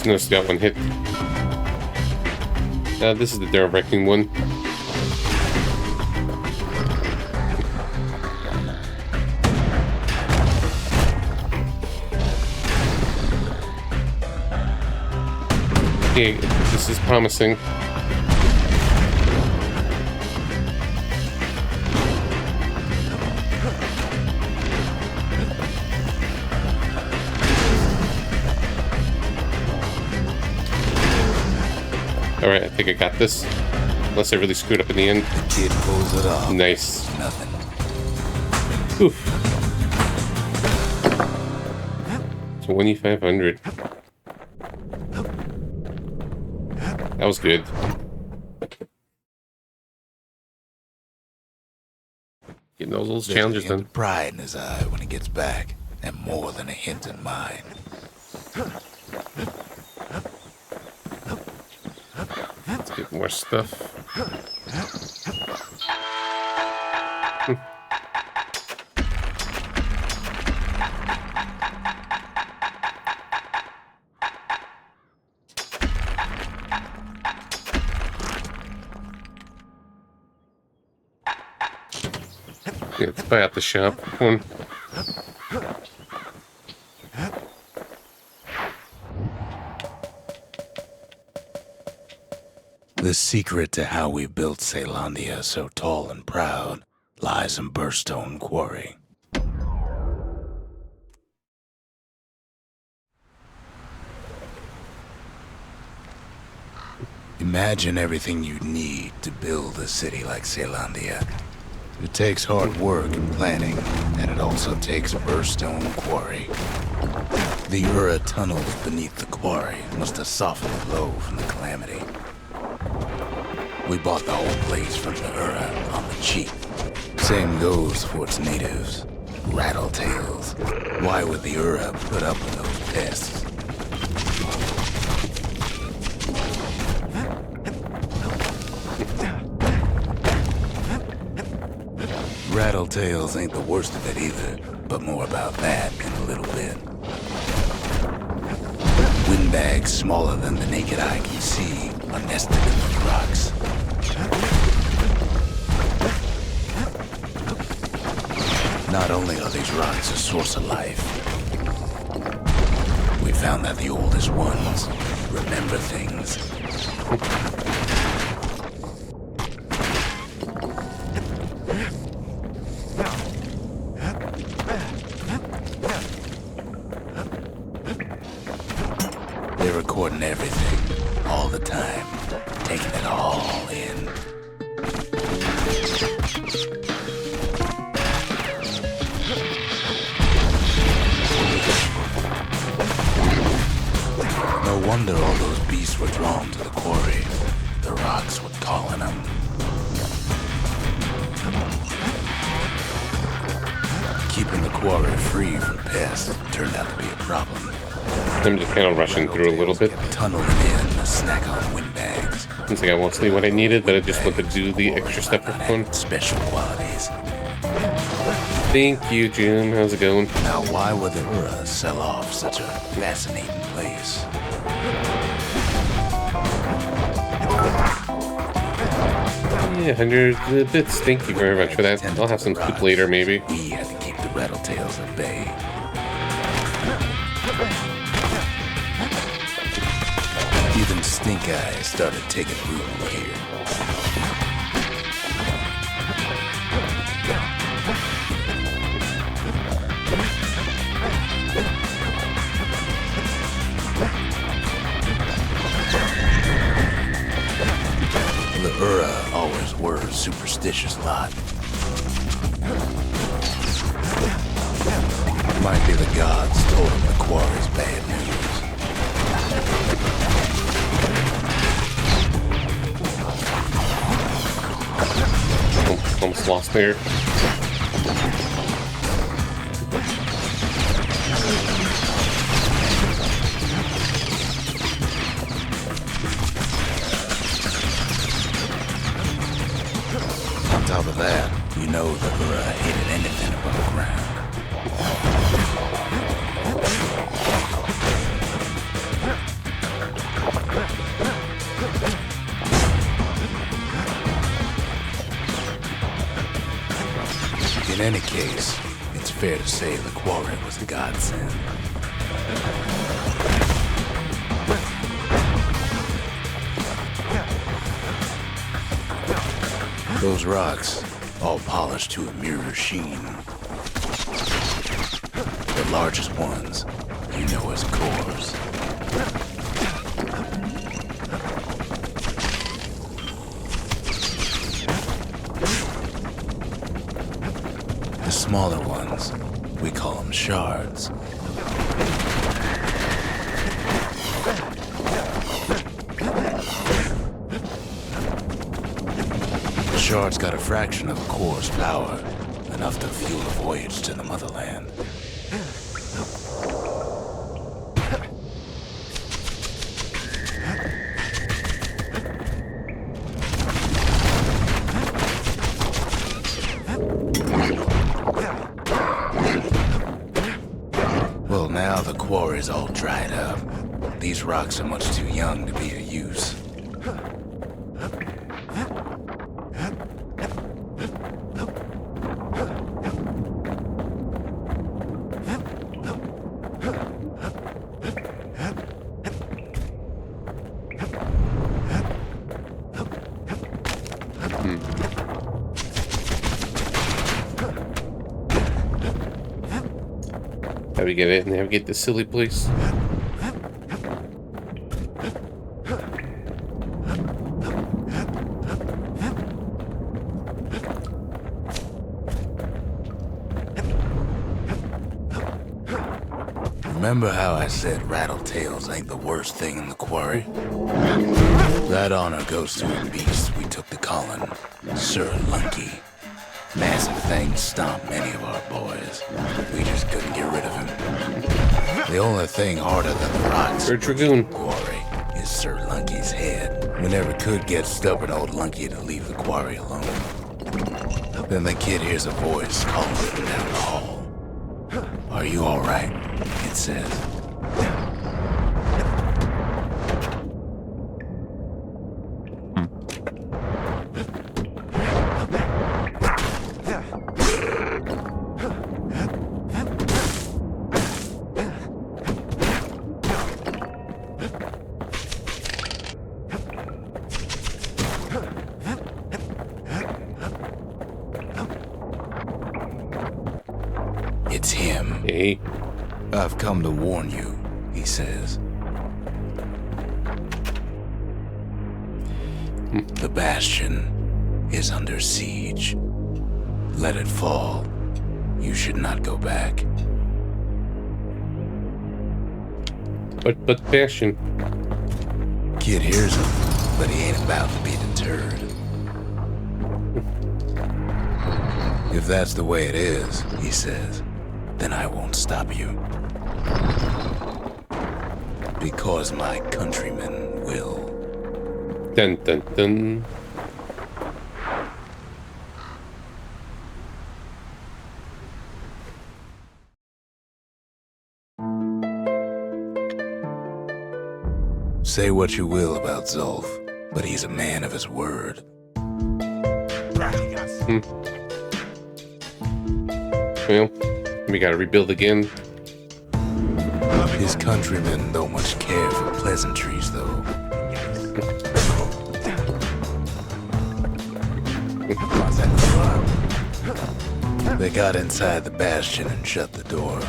Just got one hit. This is the nerve-wracking one. Okay, this is promising. Alright, I think I got this. Unless I really screwed up in the end. Kid pulls it off. Nice. Nothing. Oof. 2,500. That was good. Getting those little challenges done. Pride in his eye when he gets back, and more than a hint in mine. Let's get more stuff. Yeah, let's buy out the shop one. The secret to how we built Caelondia so tall and proud lies in Burstone Quarry. Imagine everything you need to build a city like Caelondia. It takes hard work and planning, and it also takes Burstone Quarry. The Ura tunnels beneath the quarry must have softened the blow from the calamity. We bought the whole place from the Ura on the cheap. Same goes for its natives, Rattletails. Why would the Ura put up with those pests? Rattletails ain't the worst of it either, but more about that in a little bit. Windbags smaller than the naked eye can see are nested in the rocks. Not only are these rocks a source of life, we found that the oldest ones remember things. They're recording everything, all the time, taking it all in. No wonder all those beasts were drawn to the quarry. The rocks were calling them. Keeping the quarry free from pests turned out to be a problem. I'm just kind of rushing through a little bit. Tunneling in a snack on windbags. Seems like I mostly what I needed, but I just wanted to do the extra step for fun. Special qualities. Thank you, June. How's it going? Now, why would the Ura sell off such a fascinating place? Yeah, 100 bits. Thank you very much for that. I'll have some soup later, maybe. We had to keep the Rattletails at bay. Even Stink Eye started taking root here. The Ura always were a superstitious lot. Might be the gods told them the quarry's bad news. Almost lost there. On top of that, you know the Ura hated anything above ground. In any case, it's fair to say the quarry was a godsend. Those rocks, all polished to a mirror sheen. The largest ones, you know as cores. The smaller ones, we call them shards. The shards got a fraction of a core's power, enough to fuel a voyage to the motherland. Well, now the quarry's all dried up. These rocks are much too young to be of use. How do we get it? Navigate this silly place. Remember how I said rattletails ain't the worst thing in the quarry? That honor goes to a beast we took to Colin, Sir Lunky. Massive thing stomped many of our boys. We just couldn't get rid of him. The only thing harder than the rocks Dragoon quarry is Sir Lunky's head. We never could get stubborn old Lunky to leave the quarry alone. Then the kid hears a voice calling him down the hall. Are you all right? It says. It's him. Hey. I've come to warn you, he says. The Bastion is under siege. Let it fall. You should not go back. But Bastion. Kid hears him, but he ain't about to be deterred. If that's the way it is, he says, then I won't stop you. Because my countrymen will. Dun dun dun. Say what you will about Zulf, but he's a man of his word. Well, we gotta rebuild again. His countrymen don't much care for pleasantries, though. They got inside the Bastion and shut the door.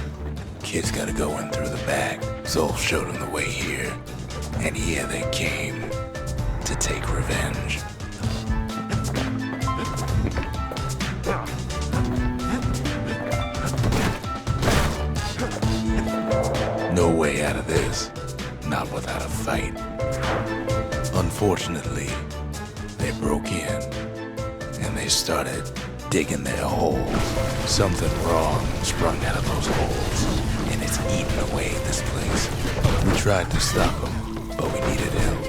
Kids gotta go in through the back. Zulf showed them the way here. And here they came to take revenge. No way out of this, not without a fight. Unfortunately, they broke in, and they started digging their hole. Something wrong sprung out of those holes, and it's eating away this place. We tried to stop them, but we needed help.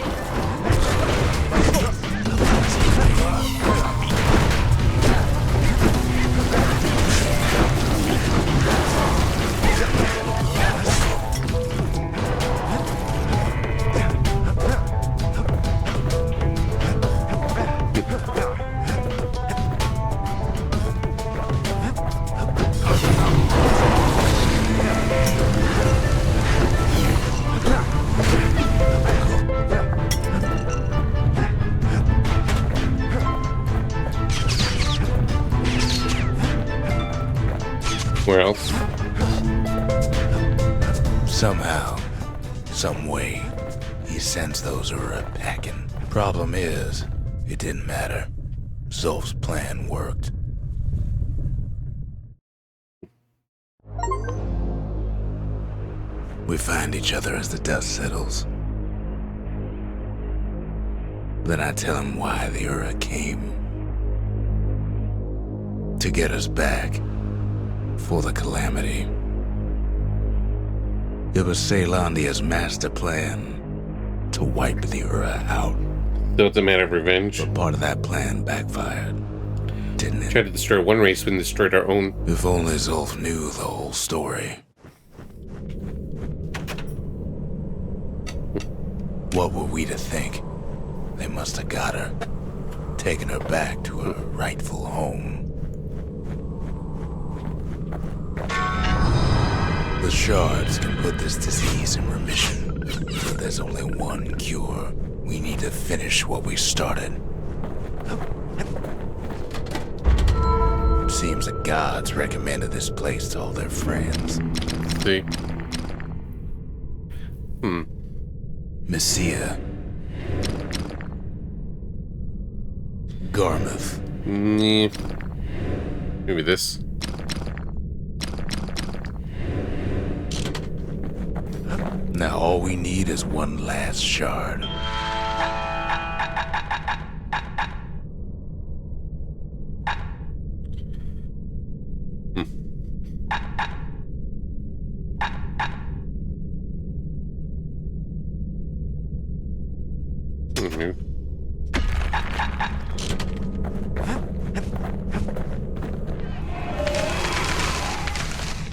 Where else? Somehow, some way, he sends those Ura packing. Problem is, it didn't matter. Zulf's plan worked. We find each other as the dust settles. Then I tell him why the Ura came. To get us back. For the calamity. It was Ceylandia's master plan to wipe the Ura out. So it's a matter of revenge. But part of that plan backfired, didn't it? Tried to destroy one race when destroyed our own. If only Zulf knew the whole story. What were we to think? They must have got her, taken her back to her rightful home. The shards can put this disease in remission, but there's only one cure. We need to finish what we started. Seems the gods recommended this place to all their friends. Let's see. Messia. Garmouth. Maybe this. Now all we need is one last shard.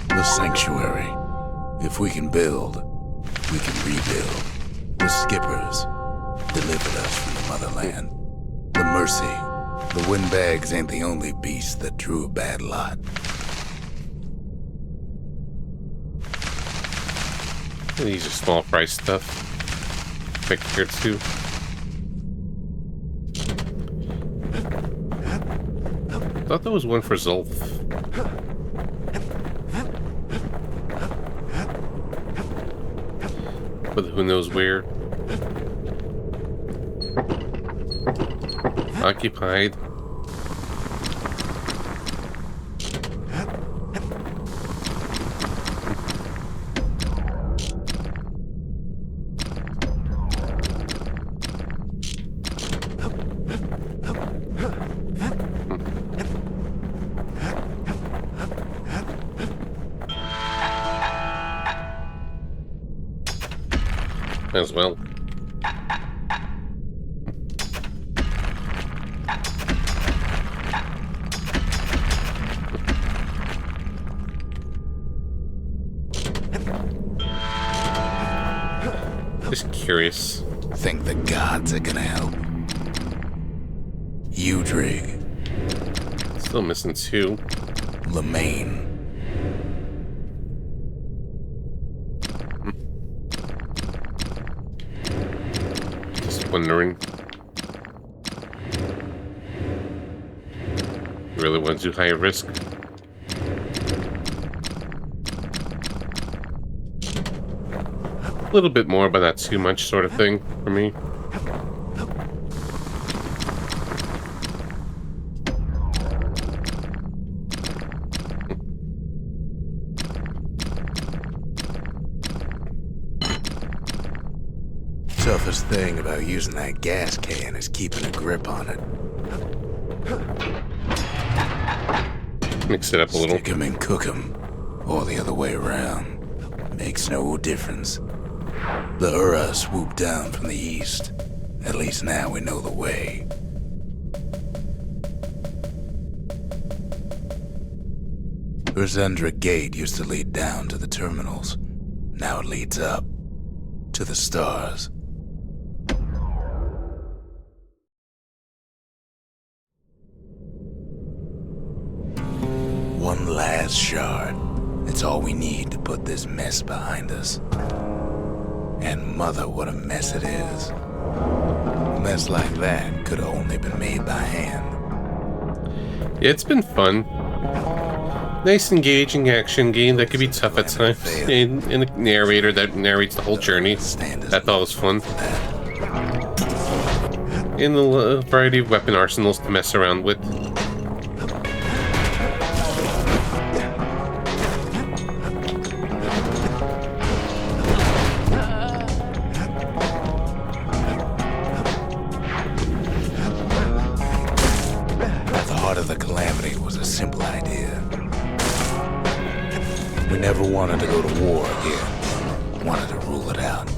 The sanctuary. If we can build, we can rebuild. The skippers delivered us from the motherland. The mercy. The windbags ain't the only beast that drew a bad lot. These are small price stuff. Pick here too. Thought there was one for Zulf. But who knows where? Occupied. As well. Just curious. Think the gods are gonna help? Udrig. Still missing two. Lemaine. Wondering. You really want to do high risk? A little bit more, but not too much, sort of thing for me. Toughest thing about using that gas can is keeping a grip on it. Mix it up a little. Stick 'em and cook 'em, or the other way around. Makes no difference. The Ura swooped down from the east. At least now we know the way. Urzendra Gate used to lead down to the terminals. Now it leads up to the stars. One last shard. It's all we need to put this mess behind us. And mother, what a mess it is. A mess like that could have only been made by hand. Yeah, it's been fun. Nice, engaging action game that could be tough at times. And a narrator that narrates the whole journey. That thought was fun. And a variety of weapon arsenals to mess around with. We never wanted to go to war here. Wanted to rule it out.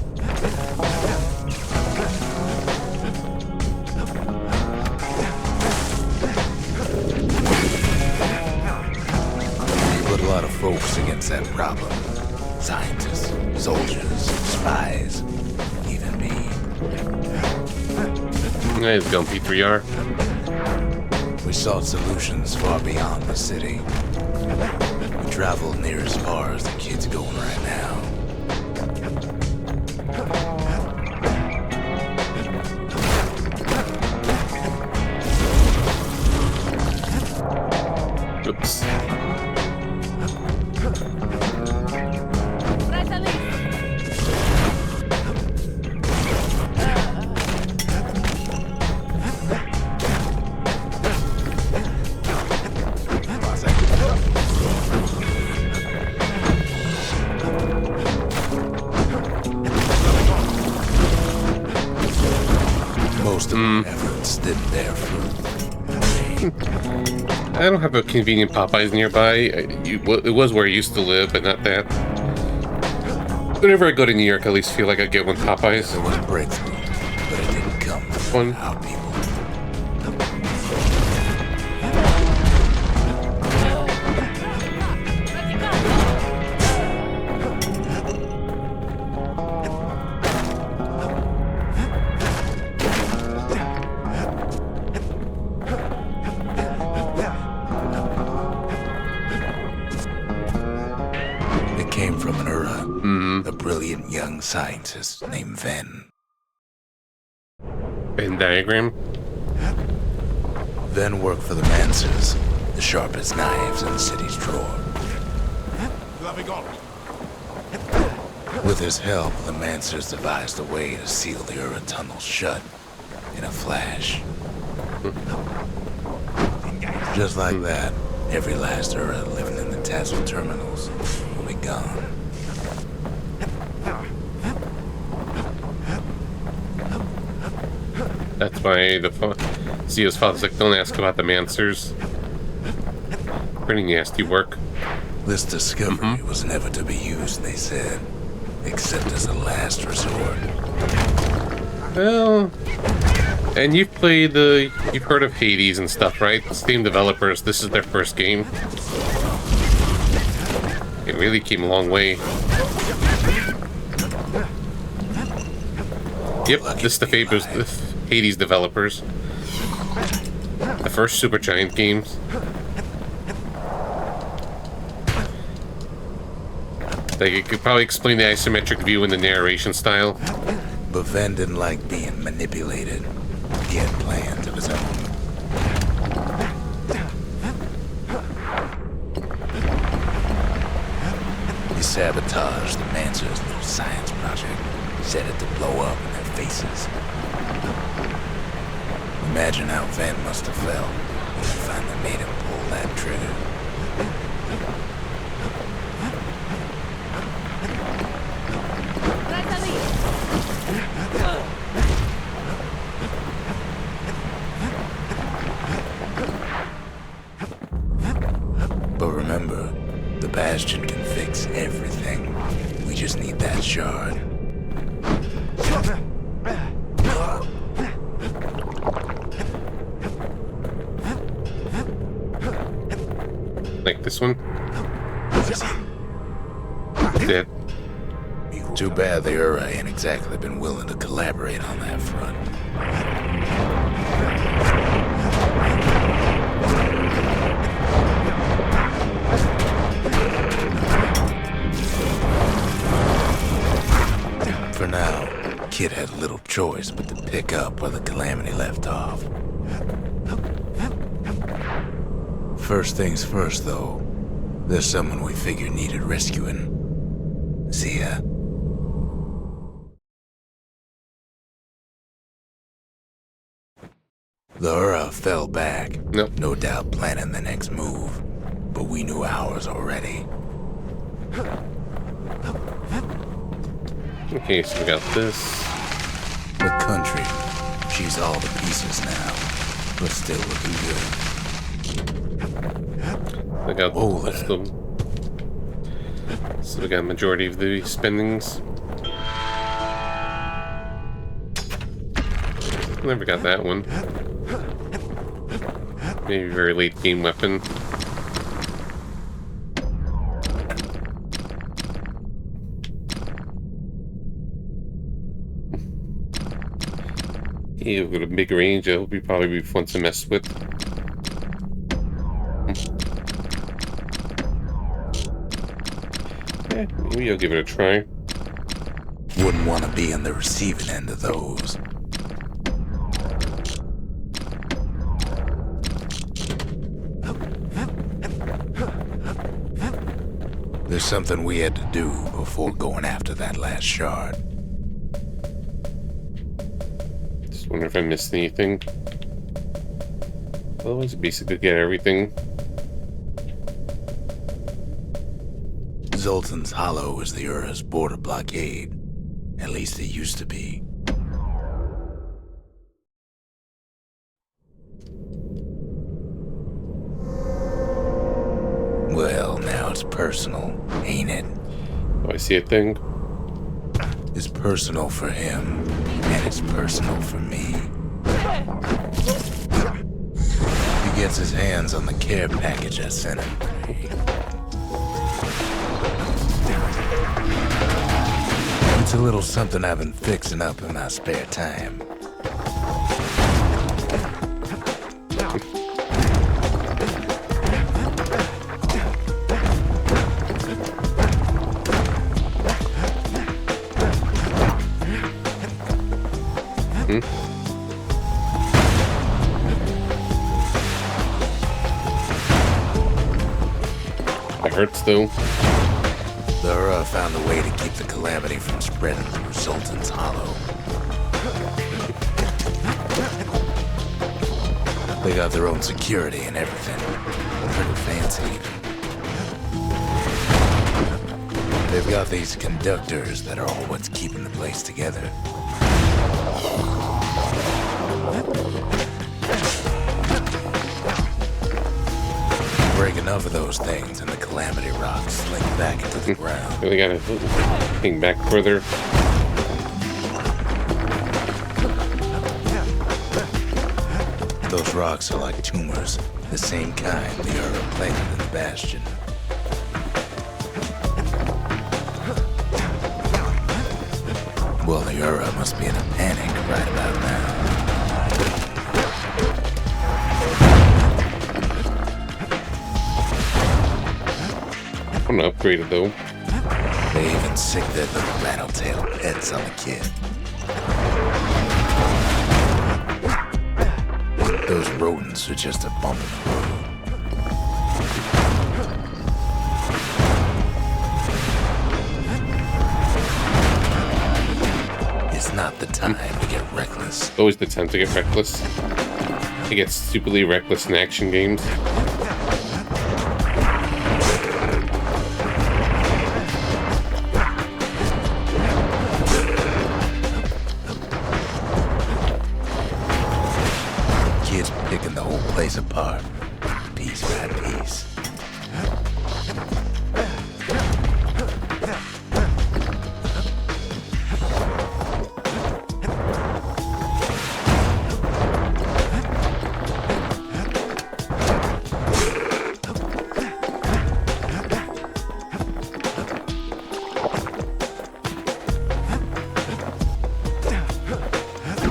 We put a lot of folks against that problem. Scientists, soldiers, spies, even me. Nice going, P3R. We sought solutions far beyond the city. We traveled near as far as the kid's going right now. Oops. Most of our efforts didn't bear fruit. I don't have a convenient Popeyes nearby. It was where I used to live, but not that. Whenever I go to New York, I at least feel like I get one Popeyes. There was breakthrough, but it didn't come from One. our people. It came from an Ura, a brilliant young scientist named Ven. Venn diagram. Ven worked for the Mansers, the sharpest knives in the city's drawer. With his help, the Mansers devised a way to seal the Ura tunnel shut in a flash. Just like that, every last Ura living in the Tassel terminals will be gone. That's why Zio's father's like, don't ask about the Mansers. Pretty nasty work. This discovery was never to be used, they said, except as a last resort. Well, and you've heard of Hades and stuff, right? Steam developers, this is their first game. It really came a long way. Yep, this is the Hades developers. The first Supergiant games. Like, it could probably explain the isometric view and the narration style. But Ven didn't like being manipulated. He had plans of his own. He sabotaged the Mancer's little science project, set it to blow up in their faces. Imagine how Ven must have felt when they finally made him pull that trigger. But remember, the Bastion can fix everything. We just need that shard. Like this one. Dead. Too bad the Ura ain't exactly been willing to collaborate on that front. For now, Kid had little choice but to pick up where the Calamity left off. First things first, though, there's someone we figured needed rescuing. Zia. The Ura fell back, Nope. no doubt planning the next move, but we knew ours already. Okay, so we got this. The country, she's all the pieces now, but still looking good. I got Whoa most of them. So we got majority of the spendings. Never got that one. Maybe very late game weapon. Yeah, with a big range, it'll be probably be fun to mess with. Yeah, maybe I'll give it a try. Wouldn't want to be on the receiving end of those. There's something we had to do before going after that last shard. Just wonder if I missed anything. Otherwise, basically get everything. Zoltan's Hollow is the Ura's border blockade. At least it used to be. Well, now it's personal, ain't it? Oh, I see a thing. It's personal for him, and it's personal for me. He gets his hands on the care package I sent him. It's a little something I've been fixing up in my spare time. It hurts though. The Ura found a way to keep the calamity from spreading through Zoltan's Hollow. They got their own security and everything. Pretty fancy. They've got these conductors that are all what's keeping the place together. Break enough of those things and the calamity rocks slink back into the ground. Really gotta think back further. Those rocks are like tumors, the same kind the Ura planted in the Bastion. Well, the Ura must be in a panic right about now. I'm gonna upgrade it though. They even sick their little rattletail pets on the kid. Those rodents are just a bump in the road. It's not the time to get reckless. Always the time to get reckless. To get stupidly reckless in action games. Kids picking the whole place apart, piece by piece.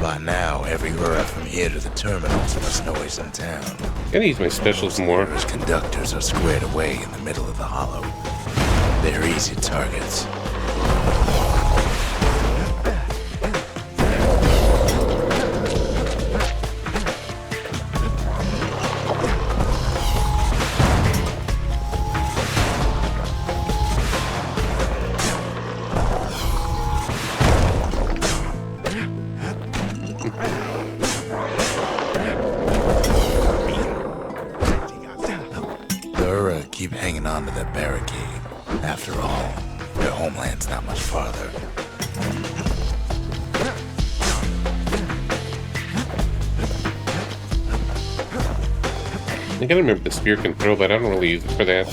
By now, every Ura from here to the terminals must know he's in town. Gotta use my specials more. Ura's conductors are squared away in the middle of the hollow. They're easy targets. Keep hanging on to that barricade. After all, their homeland's not much farther. I gotta remember the spear can throw, but I don't really use it for that.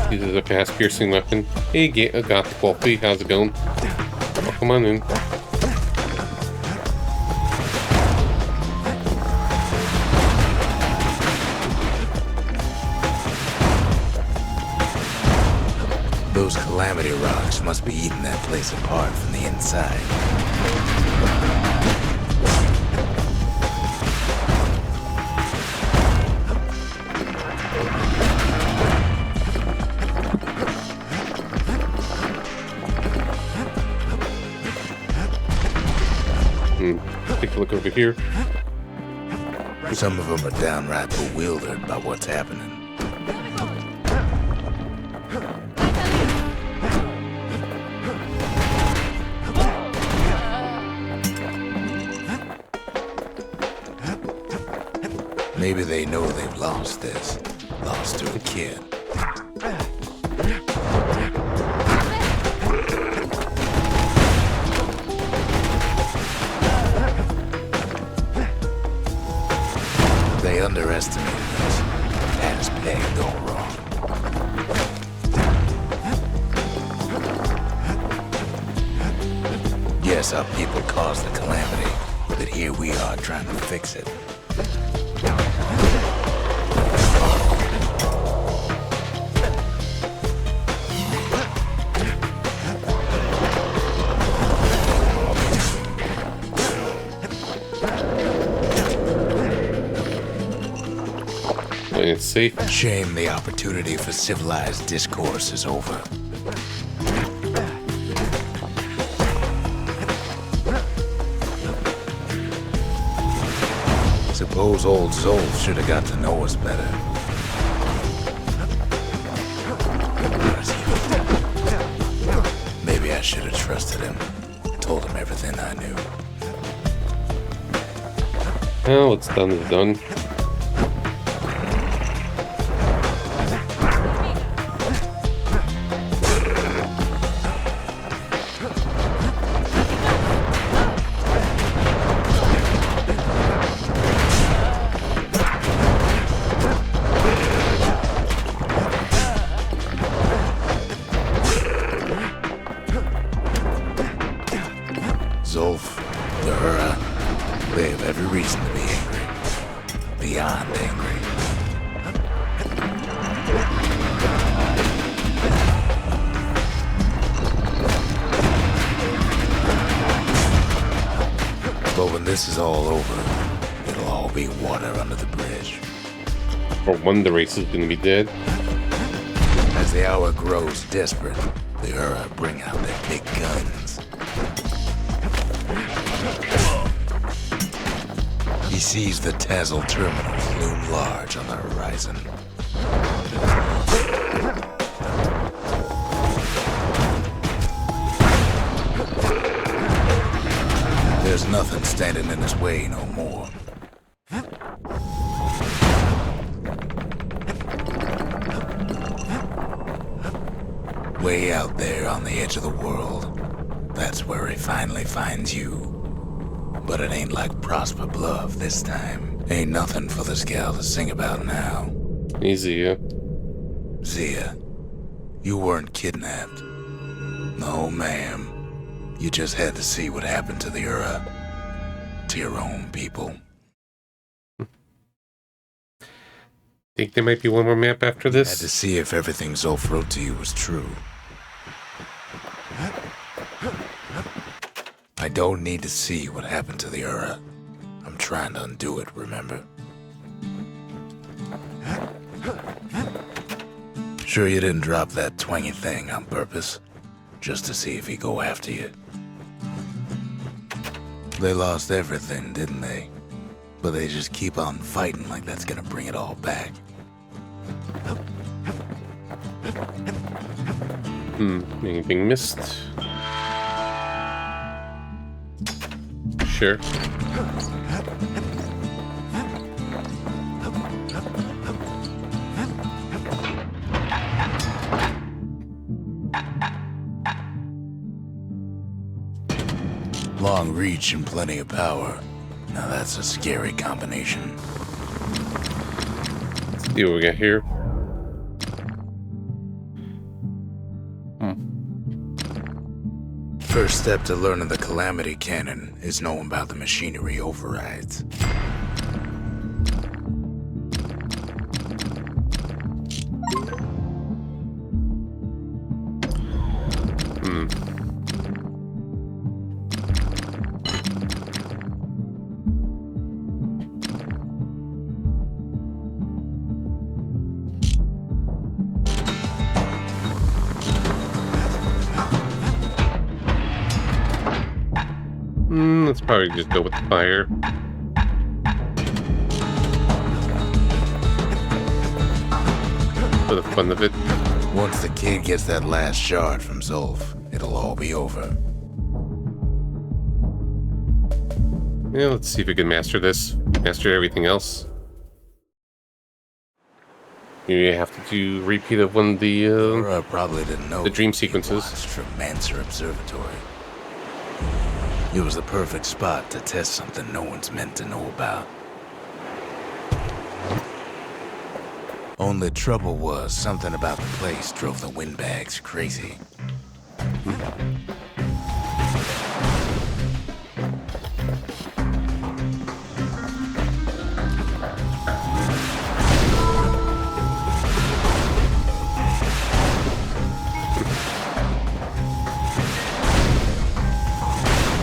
Uses a fast piercing weapon. Hey, got the quality. How's it going? Oh, come on in. Those calamity rocks must be eating that place apart from the inside. Take a look over here. Some of them are downright bewildered by what's happening. Maybe they know they've lost this. Lost to a kid. They underestimated us. Had us pegged all wrong. Yes, our people caused the calamity, but here we are trying to fix it. It's safe. Shame the opportunity for civilized discourse is over. Suppose old Zolf should have got to know us better. Maybe I should have trusted him. Told him everything I knew. Well, what's done is done. Zolf, the Hura, they have every reason to be angry. Beyond angry. But when this is all over, it'll all be water under the bridge. Or one of the race is gonna be dead. As the hour grows desperate, the Hura bring out their big guns. He sees the Tazzle terminals loom large on the horizon. There's nothing standing in his way no more. Way out there on the edge of the world, that's where he finally finds you. But it ain't like Prosper Bluff this time. Ain't nothing for this gal to sing about now. Easy, yeah. Zia, you weren't kidnapped. No, ma'am. You just had to see what happened to the Ura. To your own people. Think there might be one more map after Had to this? see if everything Zolf wrote to you was true. I don't need to see what happened to the Ura. I'm trying to undo it, remember? Sure you didn't drop that twangy thing on purpose? Just to see if he'd go after you? They lost everything, didn't they? But they just keep on fighting like that's gonna bring it all back. Anything missed? Sure. Long reach and plenty of power. Now that's a scary combination. Let's see what we got here. First step to learning the Calamity Cannon is knowing about the machinery overrides. Let's probably just go with the fire. for the fun of it. Once the kid gets that last shard from Zolf, it'll all be over. Yeah, let's see if we can master this. Master everything else. You have to do a repeat of one of the Laura probably didn't know the dream he sequences. watched from Manser Observatory. It was the perfect spot to test something no one's meant to know about. Only trouble was something about the place drove the windbags crazy.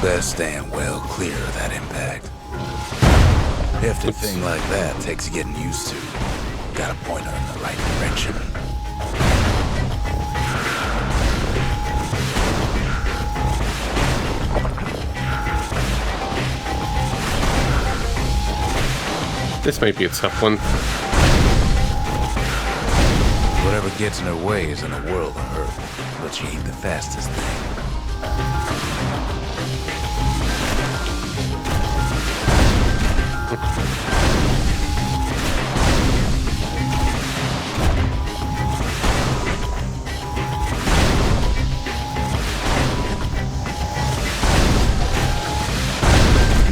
Best stand well clear of that impact. Hefty thing like that takes getting used to. Gotta point her in the right direction. This might be a tough one. Whatever gets in her way is in a world of hurt, but she ain't the fastest thing.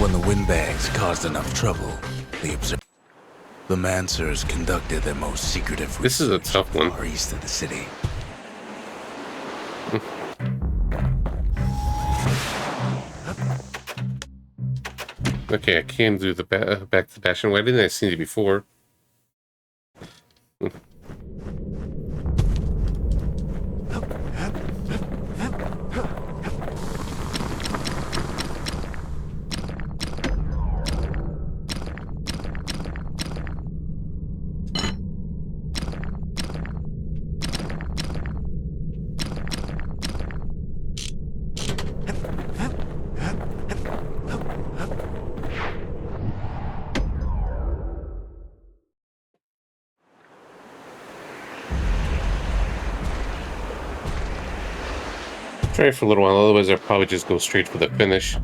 When the windbags caused enough trouble, the Mansers conducted their most secretive This is a tough one. far east of the city. Okay, I can do the back to Bastion. Why didn't I see it before? Try it for a little while, otherwise I'll probably just go straight for the finish.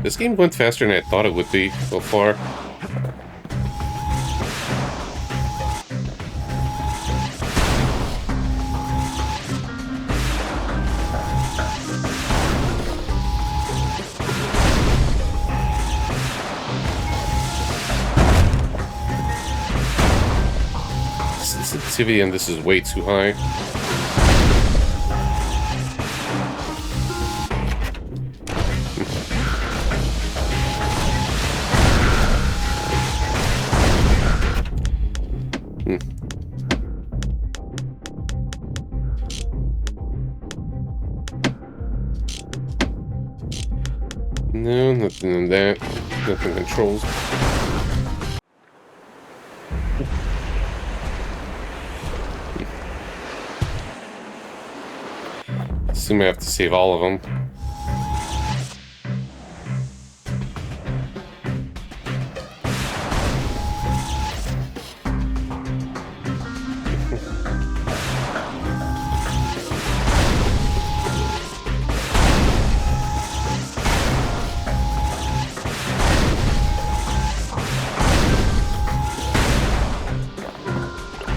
This game went faster than I thought it would be so far. Sensitivity on this is way too high. No, nothing in that. Nothing controls. Assume I have to save all of them.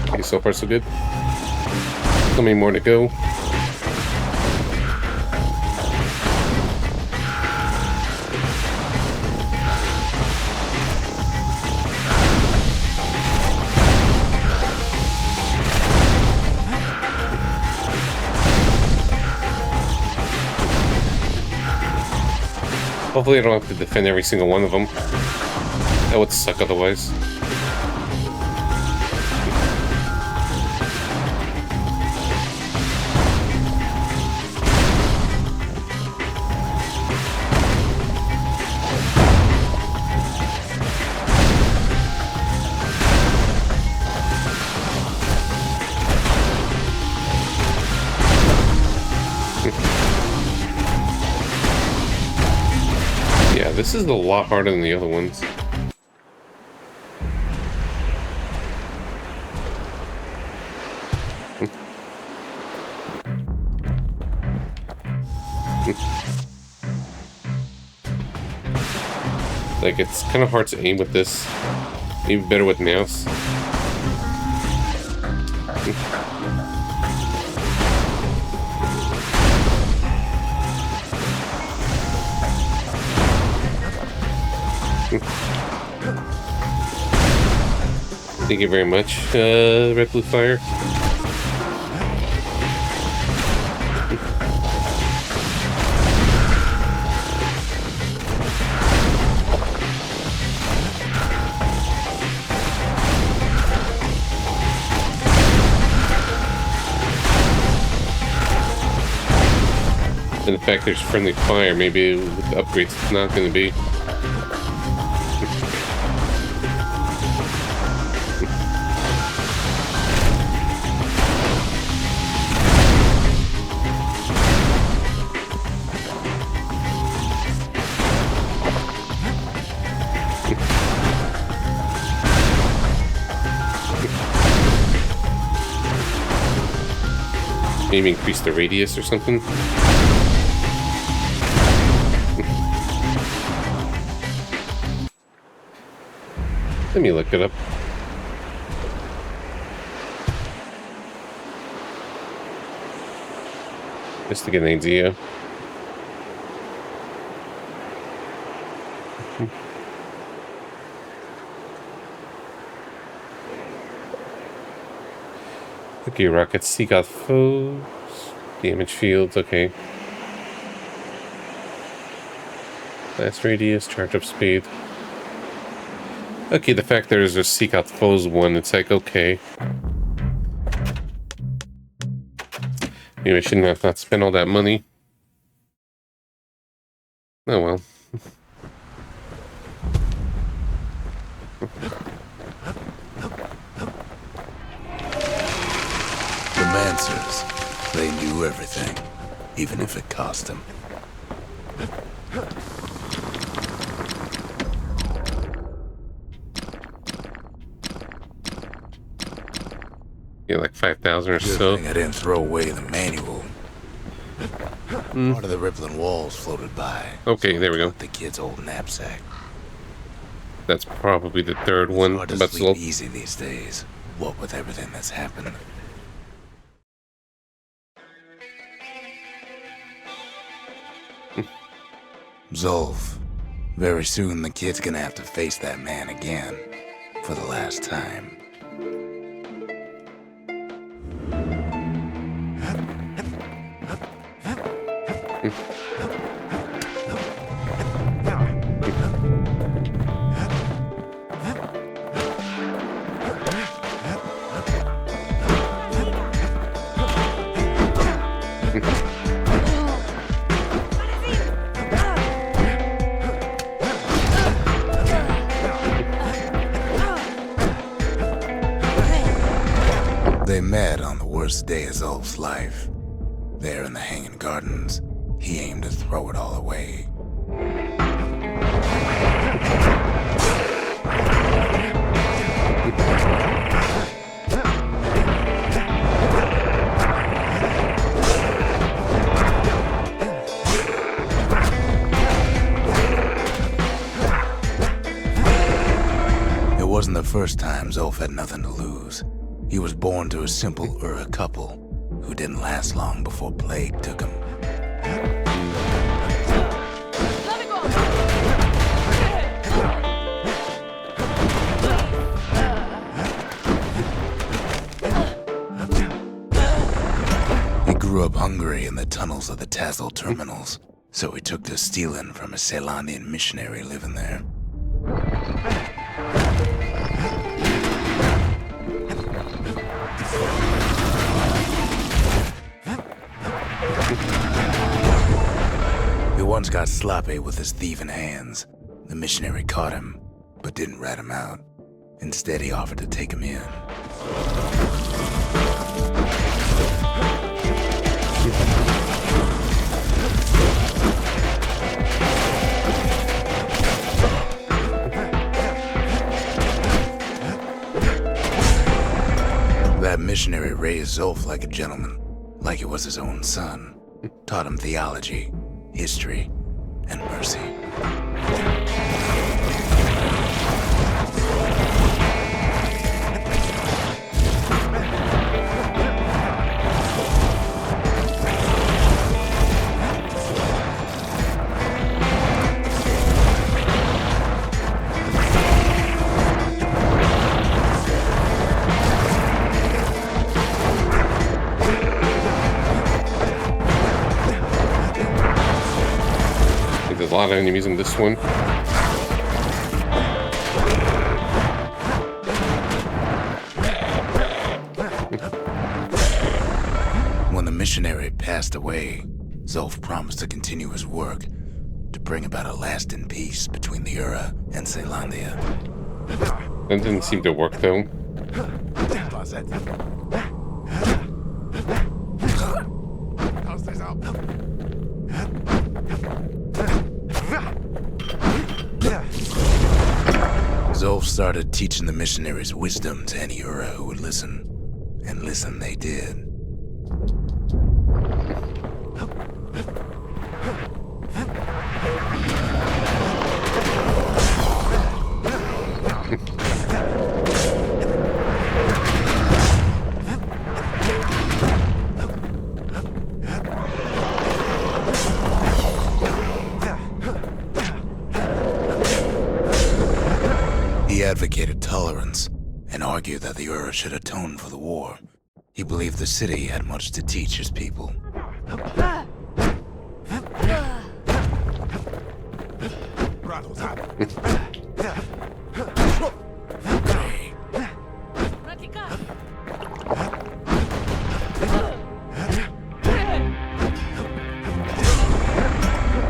Okay, so far so good. How many more to go? Hopefully I don't have to defend every single one of them. That would suck otherwise. Yeah, this is a lot harder than the other ones. Like, it's kind of hard to aim with this. Even better with mouse. Thank you very much, Red Blue Fire. And the fact there's friendly fire, maybe with the upgrades it's not going to be. Maybe increase the radius or something. Let me look it up. Just to get an idea. Okay, rockets seek out foes. Damage fields, okay. Blast radius, charge up speed. Okay, the fact there's a seek out foes one, it's like, okay. Maybe I shouldn't have not spent all that money. Oh well. The Mancers, they knew everything, even if it cost them. Yeah, like 5,000 or Good so. thing I didn't throw away the manual. Part of the rippling walls floated by. Okay, there we go. The kid's old knapsack. That's probably the third one. Hard to But sleep easy these days. What with everything that's happened. Zolf. Very soon the kid's gonna have to face that man again. For the last time. They met on the worst day of Zolf's life. There in the Hanging Gardens, he aimed to throw it all away. It wasn't the first time Zolf had nothing to lose. He was born to a simple Ura couple who didn't last long before plague took him. He grew up hungry in the tunnels of the Tassel terminals, so he took to stealing from a Ceylonian missionary living there. He once got sloppy with his thieving hands. The missionary caught him, but didn't rat him out. Instead, he offered to take him in. That missionary raised Zolf like a gentleman, like he was his own son. Taught him theology, history, and mercy. lot of enemies in this one. When the missionary passed away, Zulf promised to continue his work to bring about a lasting peace between the Ura and Zealandia. That didn't seem to work though. Zulf started teaching the missionaries wisdom to any Ura who would listen, and listen they did. He advocated tolerance and argued that the Ura should atone for the war. He believed the city had much to teach his people.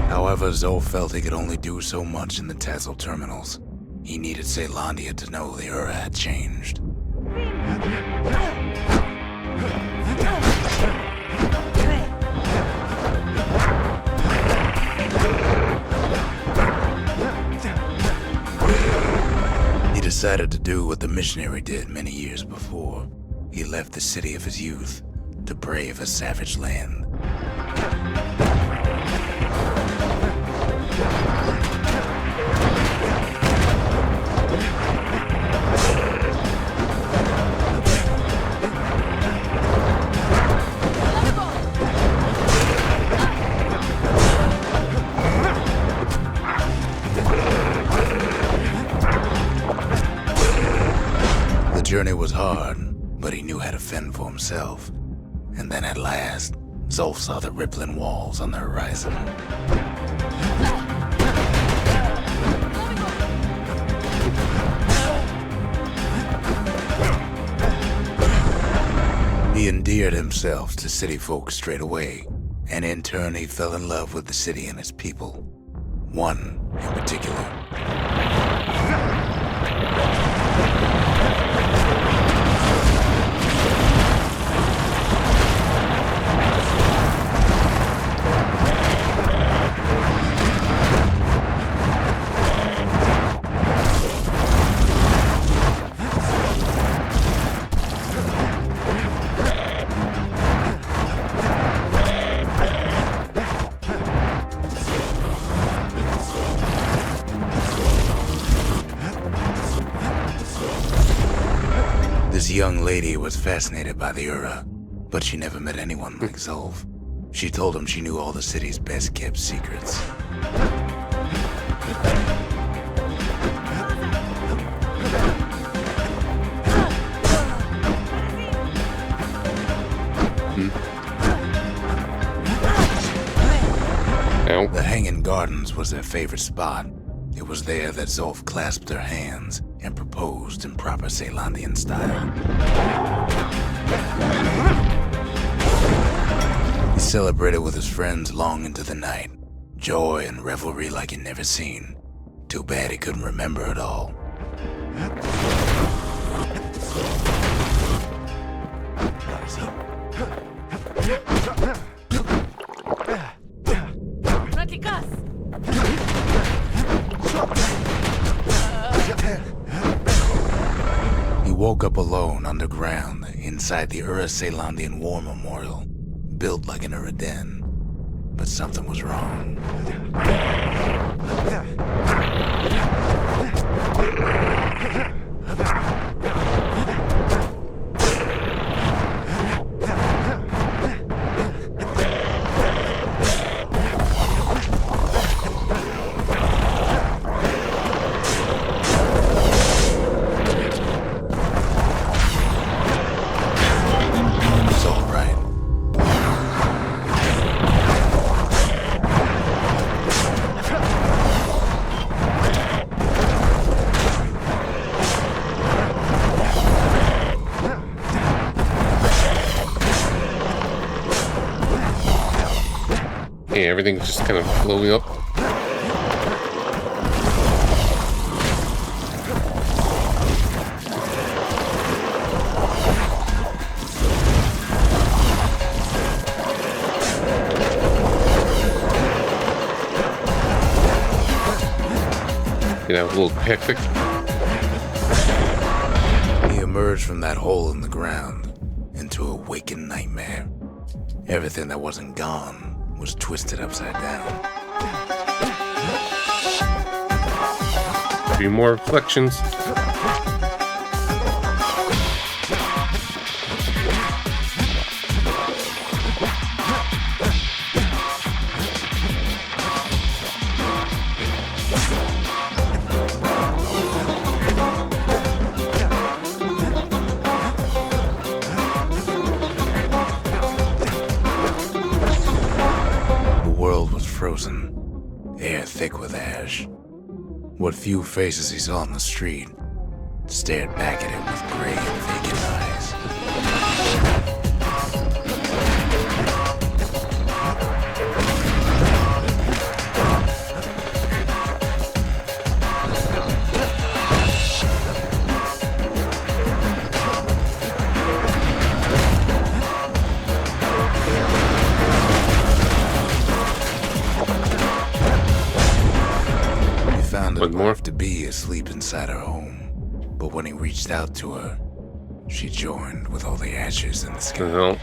However, Zulf felt he could only do so much in the Tassel terminals. He needed Zealandia to know the Ura had changed. He decided to do what the missionary did many years before. He left the city of his youth to brave a savage land. The journey was hard, but he knew how to fend for himself. And then at last, Zulf saw the rippling walls on the horizon. He endeared himself to city folk straight away, and in turn he fell in love with the city and its people. One in particular. This young lady was fascinated by the Ura, but she never met anyone like Zulf. She told him she knew all the city's best-kept secrets. Ow. The Hanging Gardens was their favorite spot. It was there that Zulf clasped her hands and proposed in proper Zealandian style. He celebrated with his friends long into the night. Joy and revelry like he'd never seen. Too bad he couldn't remember it all. He woke up alone underground inside the Ura Zealandian War Memorial, built like an Ura den. But something was wrong. everything's just kind of blowing up. You know, a little hectic. He emerged from that hole in the ground into a waking nightmare. Everything that wasn't gone was twisted upside down. 3 more reflections. Frozen, air thick with ash. What few faces he saw on the street stared back at him with gray and vacant eyes. One more. To be asleep inside her home, but when he reached out to her, she joined with all the ashes in the sky. No.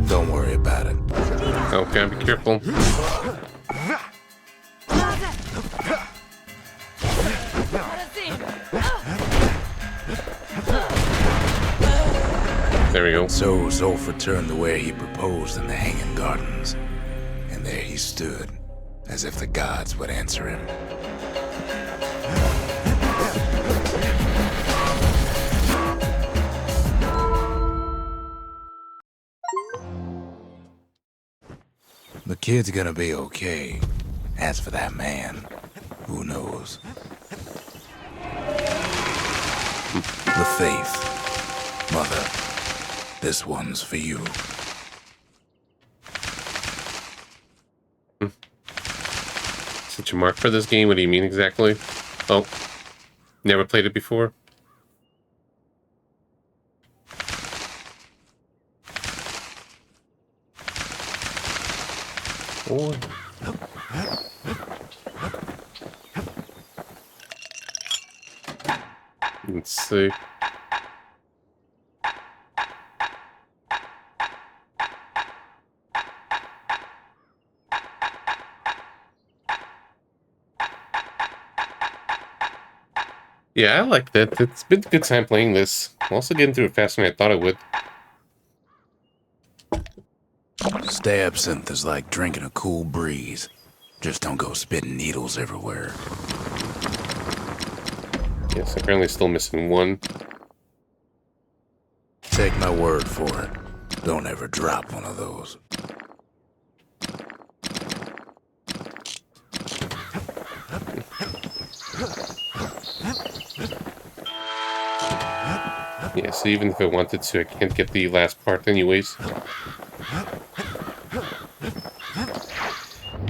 Don't worry about it. Okay, be careful. There we go. So Zolf returned to where he proposed in the Hanging Gardens, and there he stood, as if the gods would answer him. The kid's gonna be okay. As for that man, who knows? The faith. Mother, this one's for you. Such a mark for this game? What do you mean exactly? Oh, never played it before? Oh. Let's see. Yeah, I like that. It's been a good time playing this. I'm also getting through it faster than I thought I would. Stay absinthe is like drinking a cool breeze. Just don't go spitting needles everywhere. Yes, apparently still missing one. Take my word for it. Don't ever drop one of those. Yeah, so even if I wanted to, I can't get the last part anyways.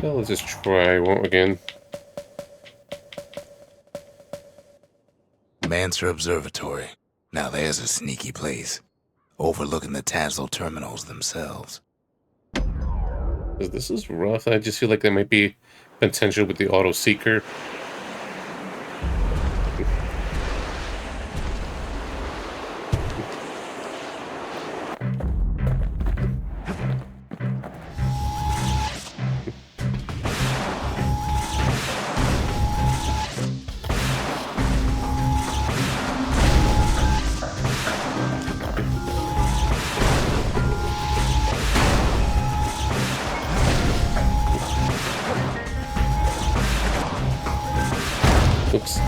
Well, let's just try one again. Manser Observatory. Now there's a sneaky place, overlooking the Tassel terminals themselves. This is rough. I just feel like there might be potential with the auto seeker. Oops.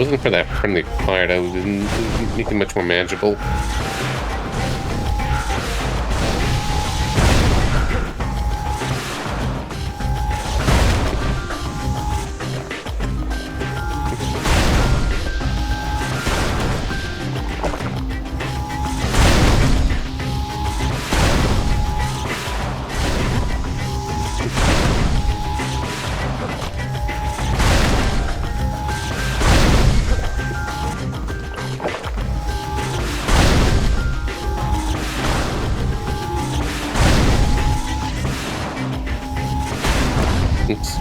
wasn't for that friendly fire, that would make it much more manageable. Oops.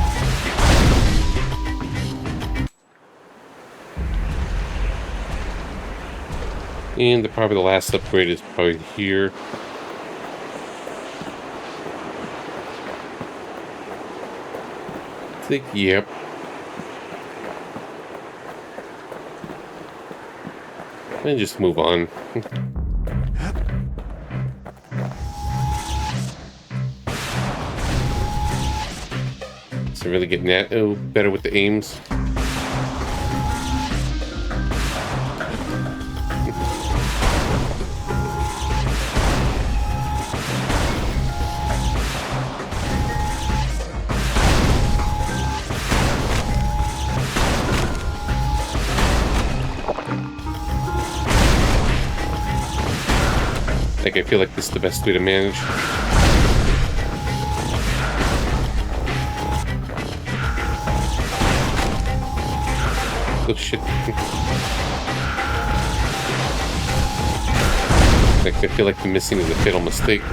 And probably the last upgrade is probably here. I think, yep. And just move on. So really getting that better with the aims. Like, I feel like this is the best way to manage. Oh shit. Like, I feel like the missing is a fatal mistake.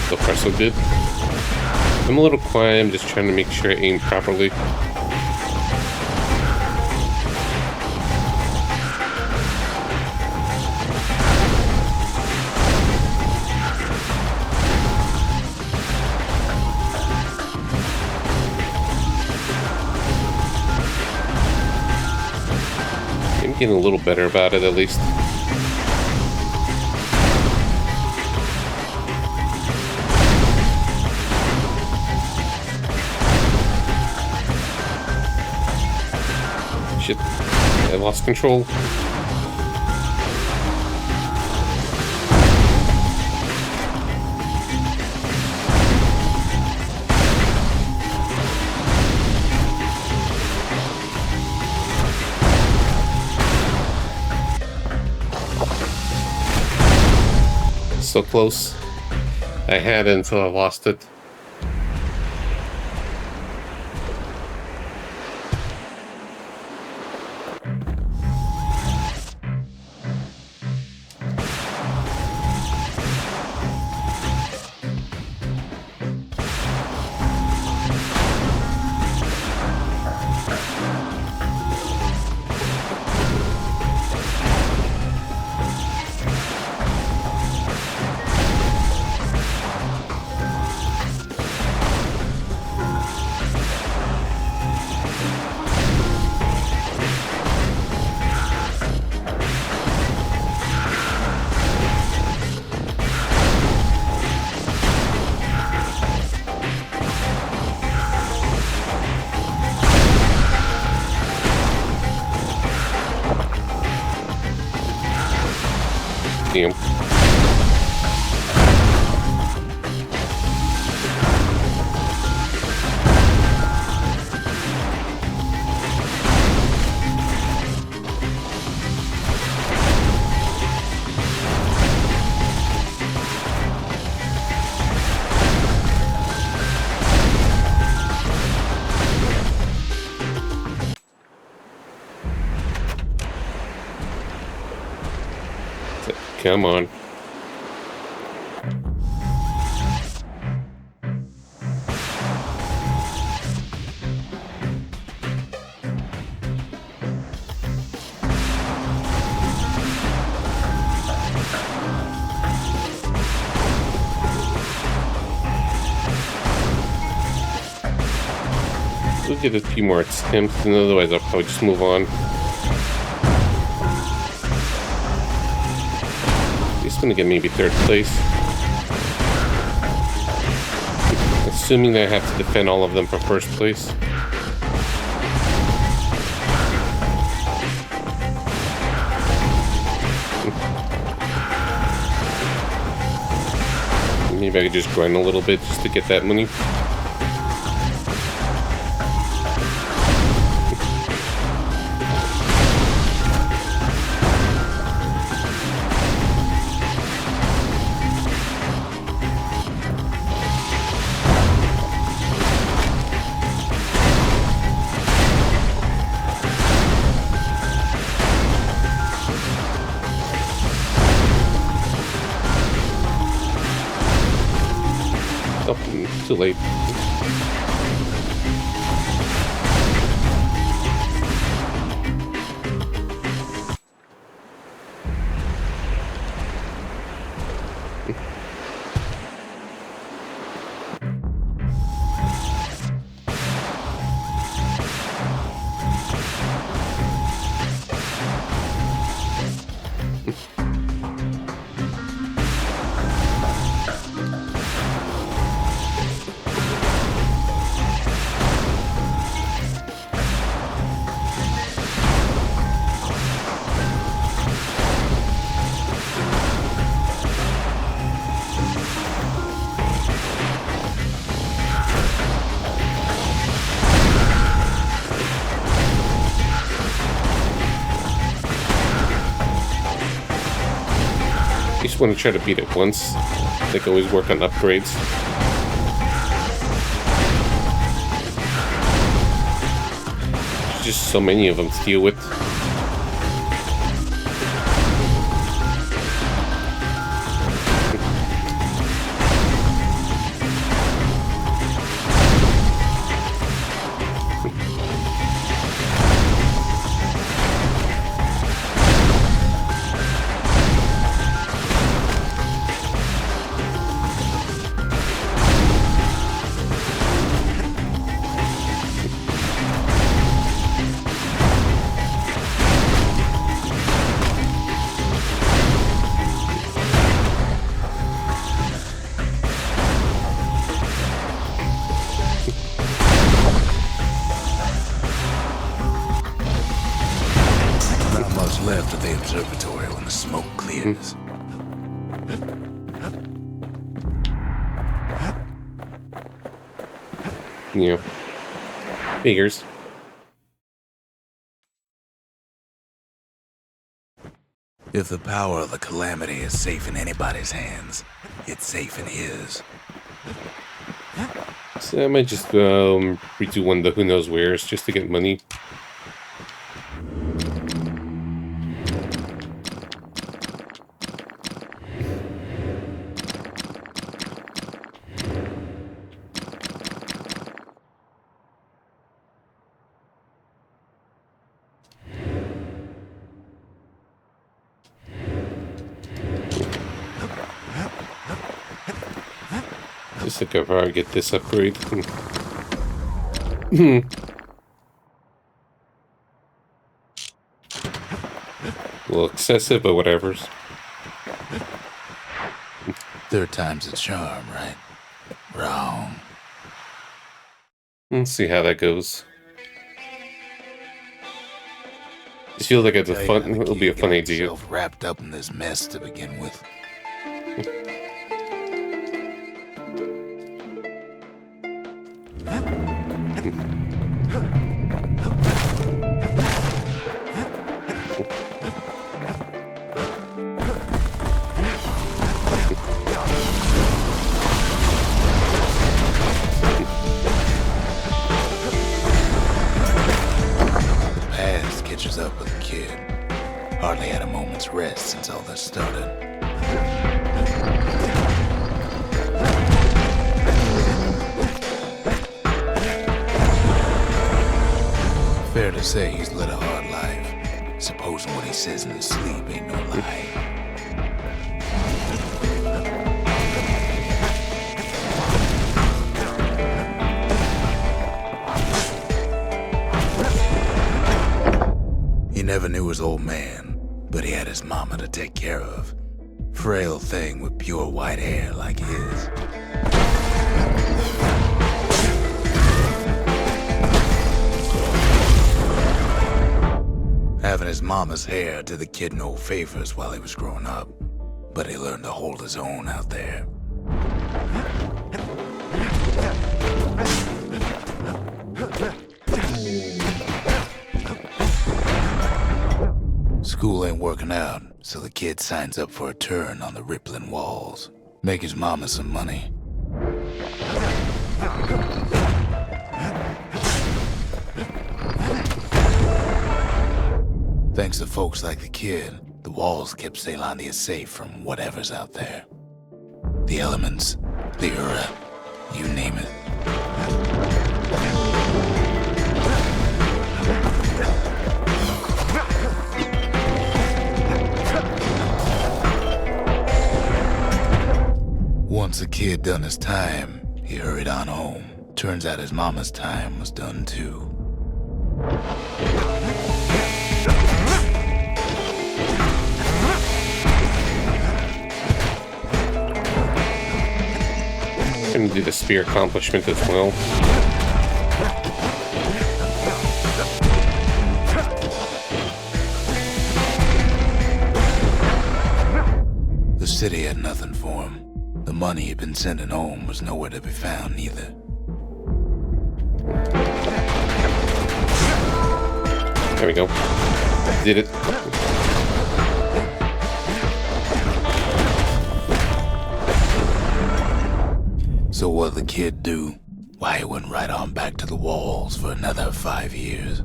So far, so good. I'm a little quiet. I'm just trying to make sure I aim properly. I'm getting a little better about it, at least. Shit, I lost control. So close. I had it until I lost it. Damn. Come on. We'll get a few more attempts, and otherwise I'll probably just move on. He's gonna get maybe 3rd place. Assuming that I have to defend all of them for 1st place. Maybe I could just grind a little bit just to get that money. Oh, too late. Just want to try to beat it once. They can always work on upgrades. There's just so many of them to deal with. Left of the observatory when the smoke clears. Yeah. Figures. If the power of the calamity is safe in anybody's hands, it's safe in his. So I might just redo one of the who knows wheres just to get money. Just think if I get this upgrade. A little excessive, but whatever's. 3rd time's a charm, right? Wrong. Let's see how that goes. This feels like it's a Tell you fun. how the It'll be a kid fun got idea. himself wrapped up in this mess to begin with. Past catches up with the kid. Hardly had a moment's rest since all this started. Fair to say he's led a hard life. Supposing what he says in his sleep ain't no lie. He never knew his old man, but he had his mama to take care of. Frail thing with pure white hair like his. Having his mama's hair did the kid no favors while he was growing up, but he learned to hold his own out there. School ain't working out, so the kid signs up for a turn on the rippling walls. Make his mama some money. Thanks to folks like the kid, the walls kept Ceylondia safe from whatever's out there. The elements, the Ura, you name it. Once the kid done his time, he hurried on home. Turns out his mama's time was done too. And do the spear accomplishment as well. The city had nothing for him. The money he'd been sending home was nowhere to be found either. There we go. Did it. So what'd the kid do? Why, he went right on back to the walls for another 5 years.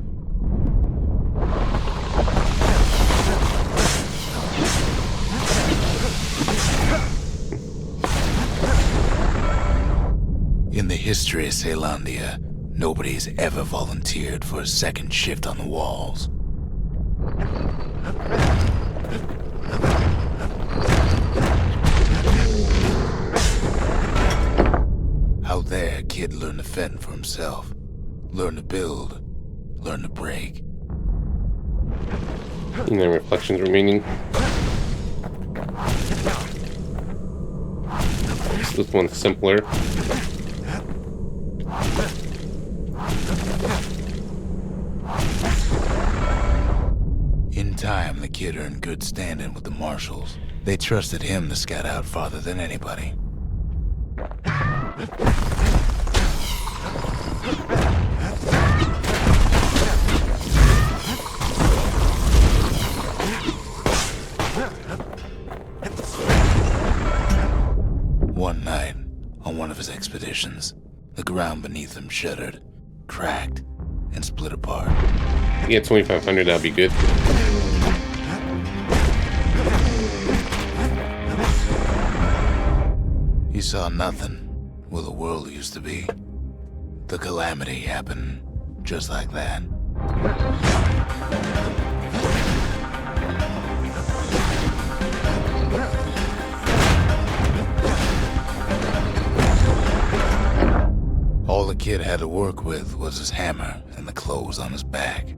In the history of Ceylondia, nobody's ever volunteered for a second shift on the walls. Out there, kid learned to fend for himself, learn to build, learn to break. And then reflections remaining. This one's simpler. In time, the kid earned good standing with the marshals. They trusted him to scout out farther than anybody. One night, on one of his expeditions, the ground beneath him shuddered, cracked, and split apart. Yeah, 2,500, that'd be good. He saw nothing where the world used to be. The calamity happened just like that. All the kid had to work with was his hammer and the clothes on his back.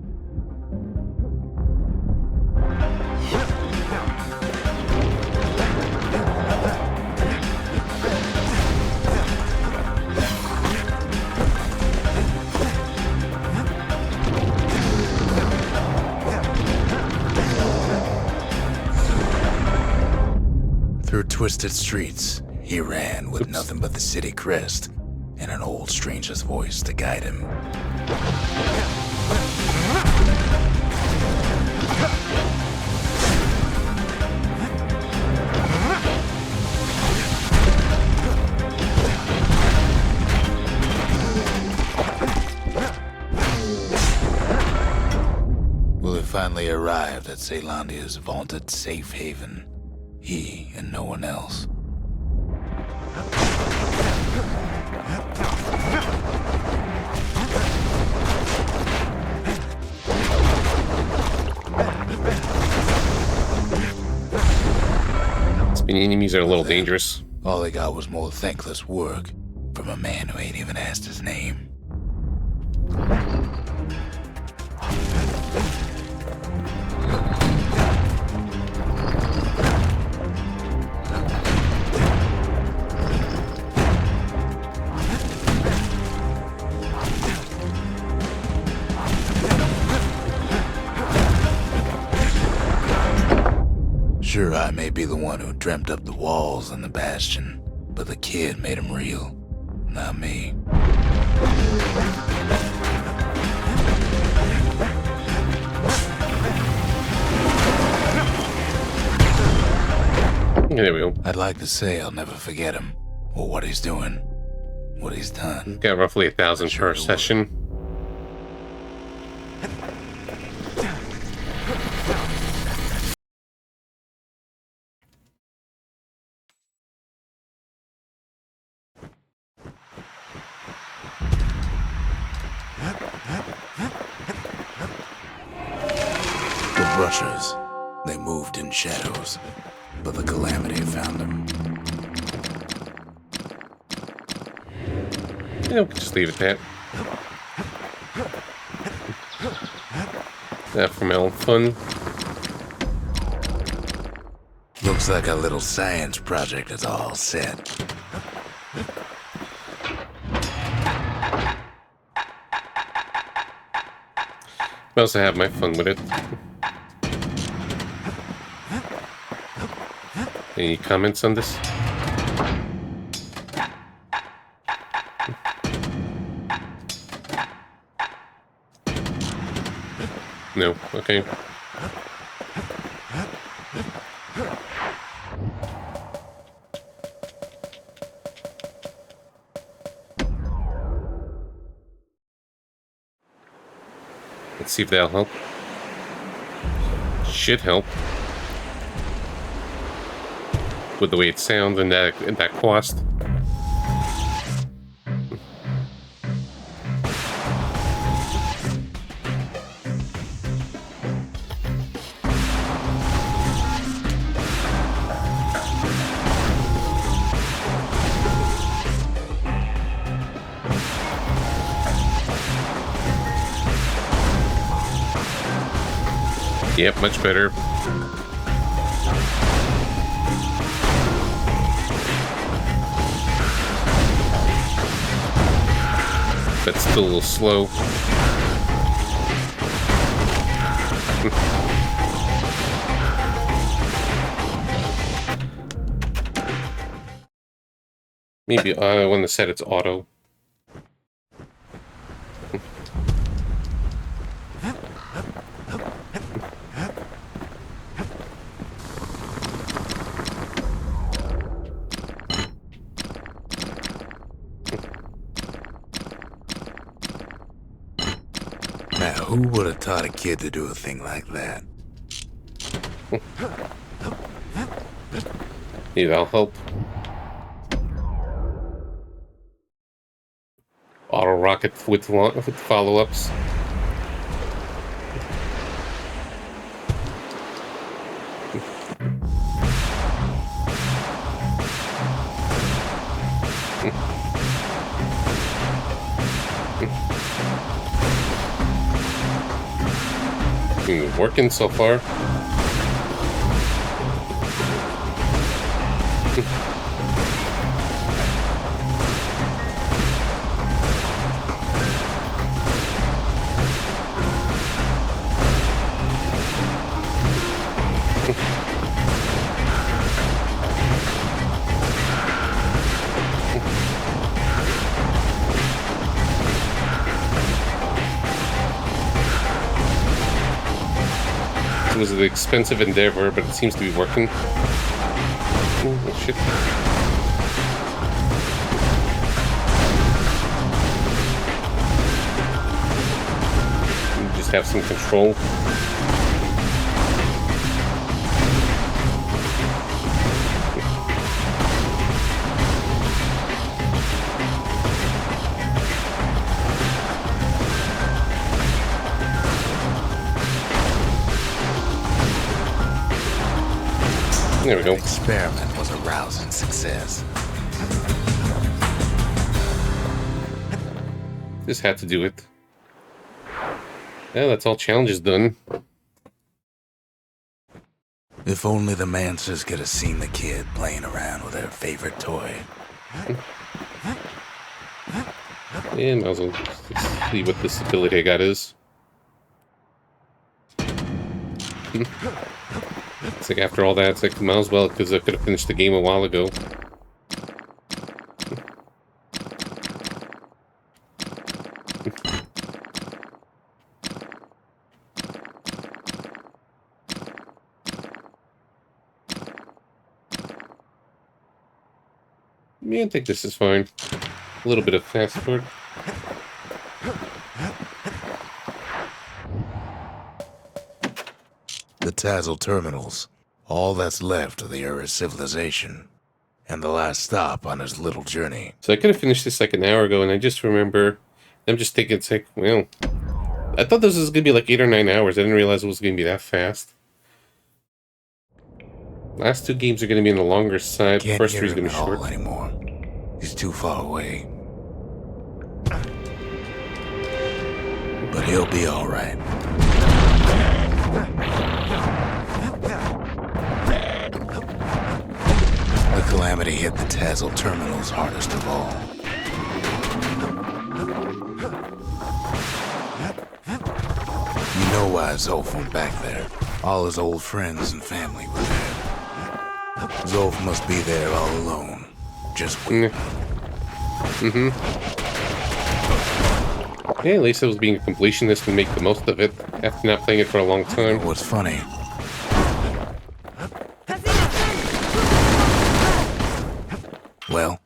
twisted streets, he ran with nothing but the city crest and an old stranger's voice to guide him. Will he finally arrived at Caelondia's vaunted safe haven? He and no one else. Spinning enemies are a little dangerous. All they got was more thankless work from a man who ain't even asked his name. Sure, I may be the one who dreamt up the walls and the Bastion, but the kid made them real, not me. There we go. I'd like to say I'll never forget him, or what he's doing, what he's done. Got roughly 1,000 per session. The Rushers, they moved in shadows, but the calamity found them. Yeah, we can just leave it at that. That for my own fun. Looks like a little science project is all set. I also have my fun with it. Any comments on this? No, okay. Let's see if that'll help. Should help. With the way it sounds and that cost. Yep, much better. But still a little slow. Maybe I want to set its auto. Now, who would have taught a kid to do a thing like that? Maybe that'll help. Auto rocket with follow-ups. Working so far. was an expensive endeavor, but it seems to be working. Oh, shit. Just have some control. There we go. The experiment was a rousing success. Just had to do it. Yeah, that's all challenges done. If only the Mansers could have seen the kid playing around with their favorite toy. Yeah, might as well just see what this ability I got is. It's like after all that, it's like might as well, because I could have finished the game a while ago. Yeah, I think this is fine. A little bit of fast forward. The Tazzle terminals. All that's left of the Ura's civilization. And the last stop on his little journey. So I could have finished this like an hour ago, and I just remember, I'm just thinking, it's like, well, I thought this was going to be like 8 or 9 hours. I didn't realize it was going to be that fast. Last two games are going to be on the longer side. Can't First hear three's him going to at be all short. anymore. He's too far away. But he'll be all right. The calamity hit the Tazzle terminals hardest of all. You know why Zolf went back there. All his old friends and family were there. Zolf must be there all alone. Just wait. Yeah, at least I was being a completionist and make the most of it after not playing it for a long time. What's funny? Well,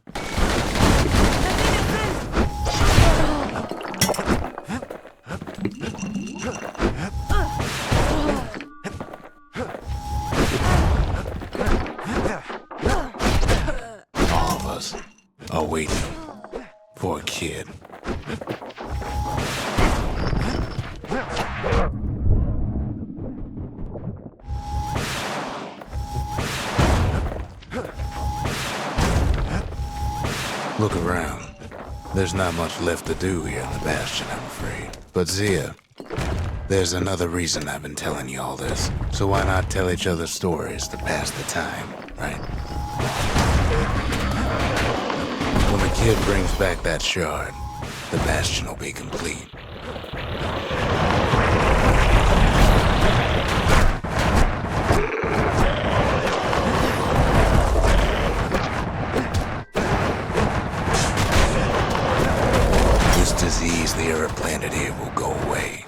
all of us are waiting for a kid. Look around. There's not much left to do here in the Bastion, I'm afraid. But Zia, there's another reason I've been telling you all this. So why not tell each other stories to pass the time, right? When the kid brings back that shard, the Bastion will be complete. This disease the Ura planted here will go away.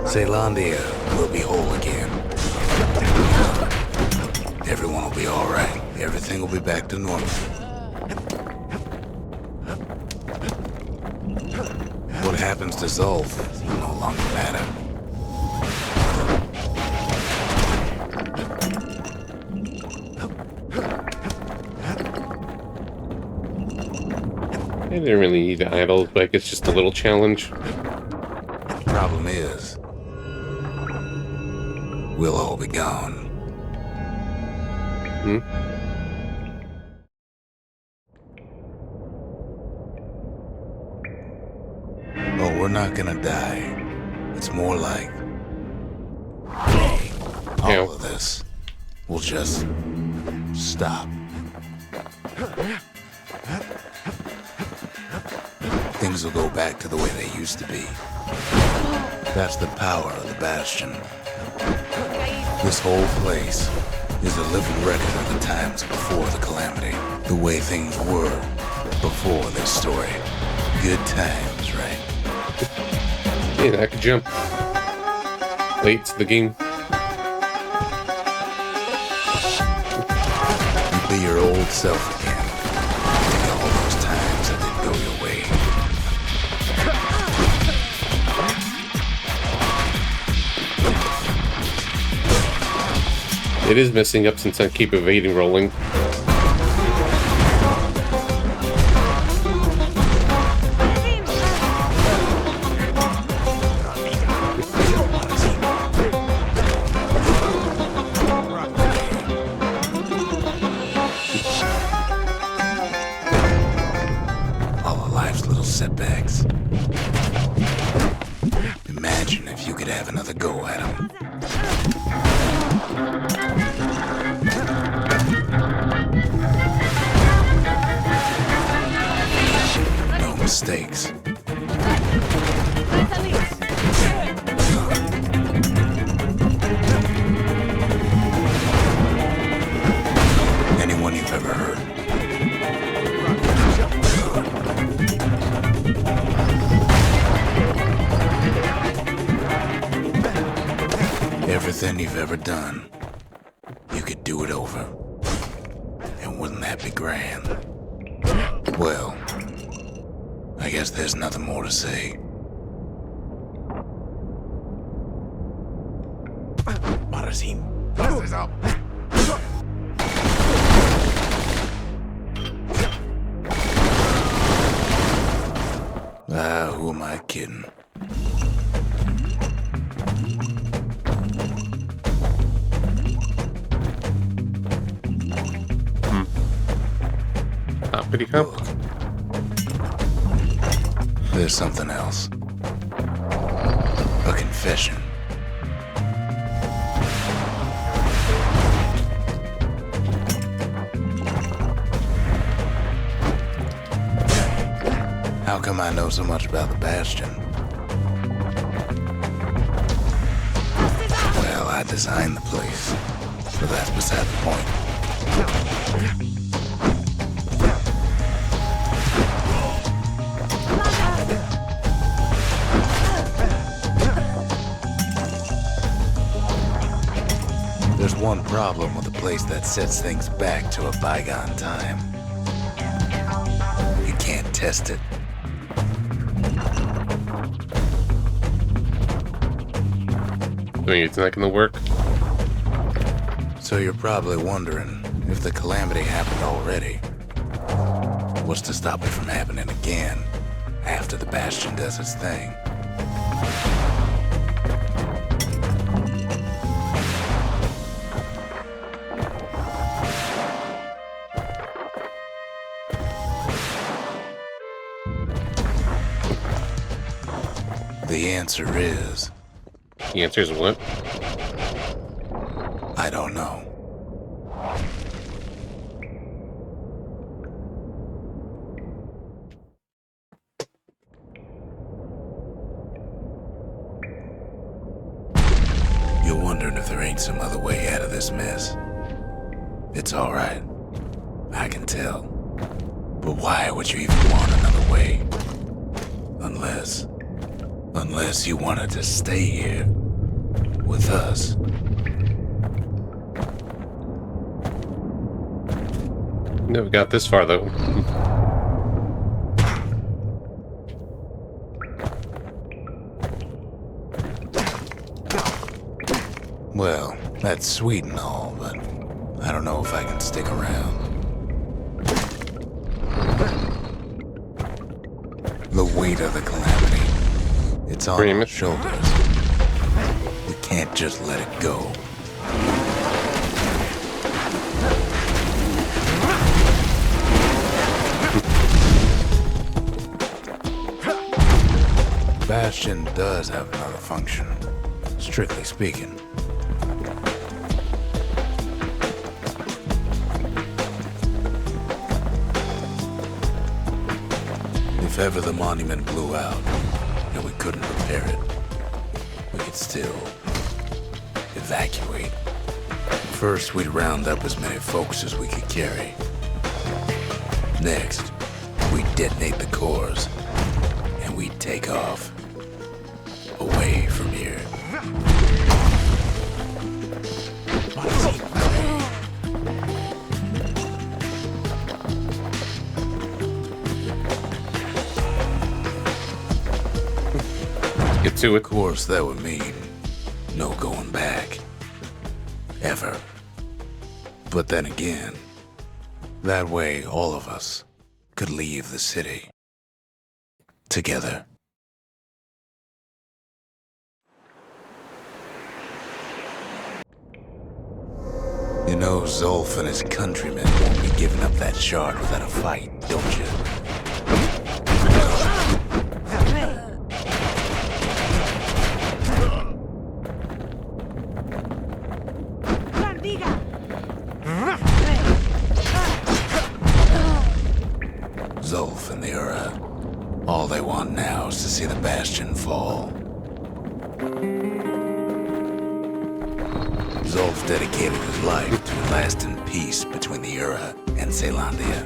Zealandia will be whole again. Everyone will be all right. Everything will be back to normal. What happens to Zolf will no longer matter. I didn't really need to idle, like it's just a little challenge. Problem is, we'll all be gone. Oh, we're not gonna die. It's more like Yeah. all of this will just stop. Things will go back to the way they used to be. That's the power of the Bastion. This whole place is a living record of the times before the calamity. The way things were before this story. Good times, right? Yeah, I could jump. Late to the game. You be your old self again. Think of all those times that didn't go your way. It is messing up since I keep evading rolling. All of life's little setbacks. Imagine if you could have another go at them. No mistakes. Anyone you've ever heard. Everything you've ever done, you could do it over. And wouldn't that be grand? Well, I guess there's nothing more to say. Marasim. Who am I kidding? Pretty cup. There's something else. A confession. How come I know so much about the Bastion? Well, I designed the place, but that's beside the point. There's one problem with a place that sets things back to a bygone time. You can't test it. I mean, it's not gonna work. So you're probably wondering if the calamity happened already. What's to stop it from happening again after the Bastion does its thing? The answer is... The answer is what? I don't know. You're wondering if there ain't some other way out of this mess. It's all right. I can tell. But why would you even want another way? Unless you wanted to stay here with us. Never got this far though. Well, that's sweet and all, but I don't know if I can stick around. The weight of the calamity. It's on our shoulders. We can't just let it go. Bastion does have another function, strictly speaking. If ever the monument blew out and we couldn't repair it, we could still evacuate. First, we'd round up as many folks as we could carry. Next, we'd detonate the cores, and we'd take off. Away from here. Get to it. Of course, that would mean no going back. Ever. But then again, that way all of us could leave the city. Together. You know Zolf and his countrymen won't be giving up that shard without a fight, don't you? Zolf and the Ura. All they want now is to see the Bastion fall. Zolf dedicated his life to a lasting peace between the Ura and Zealandia.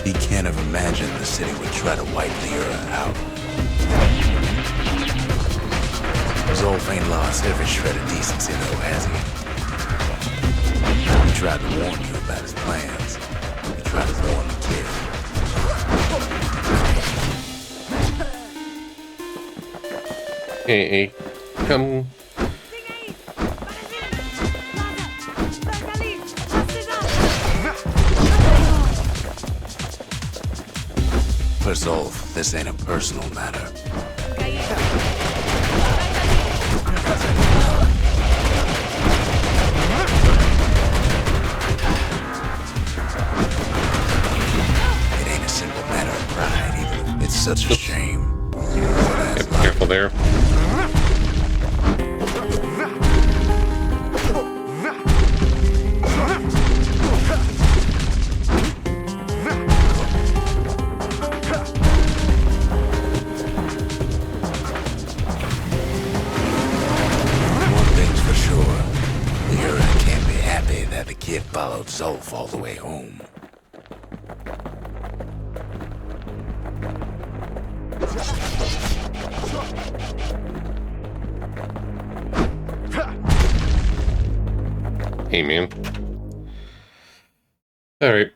He can't have imagined the city would try to wipe the Ura out. Zolf ain't lost every shred of decency though, has he? He tried to warn you about his plans. He tried to warn the kid. Hey, come. For Zolf, this ain't a personal matter. It ain't a simple matter of pride either. It's such a shame. Get careful there. Kid followed Zolf all the way home. Hey, man. Alright.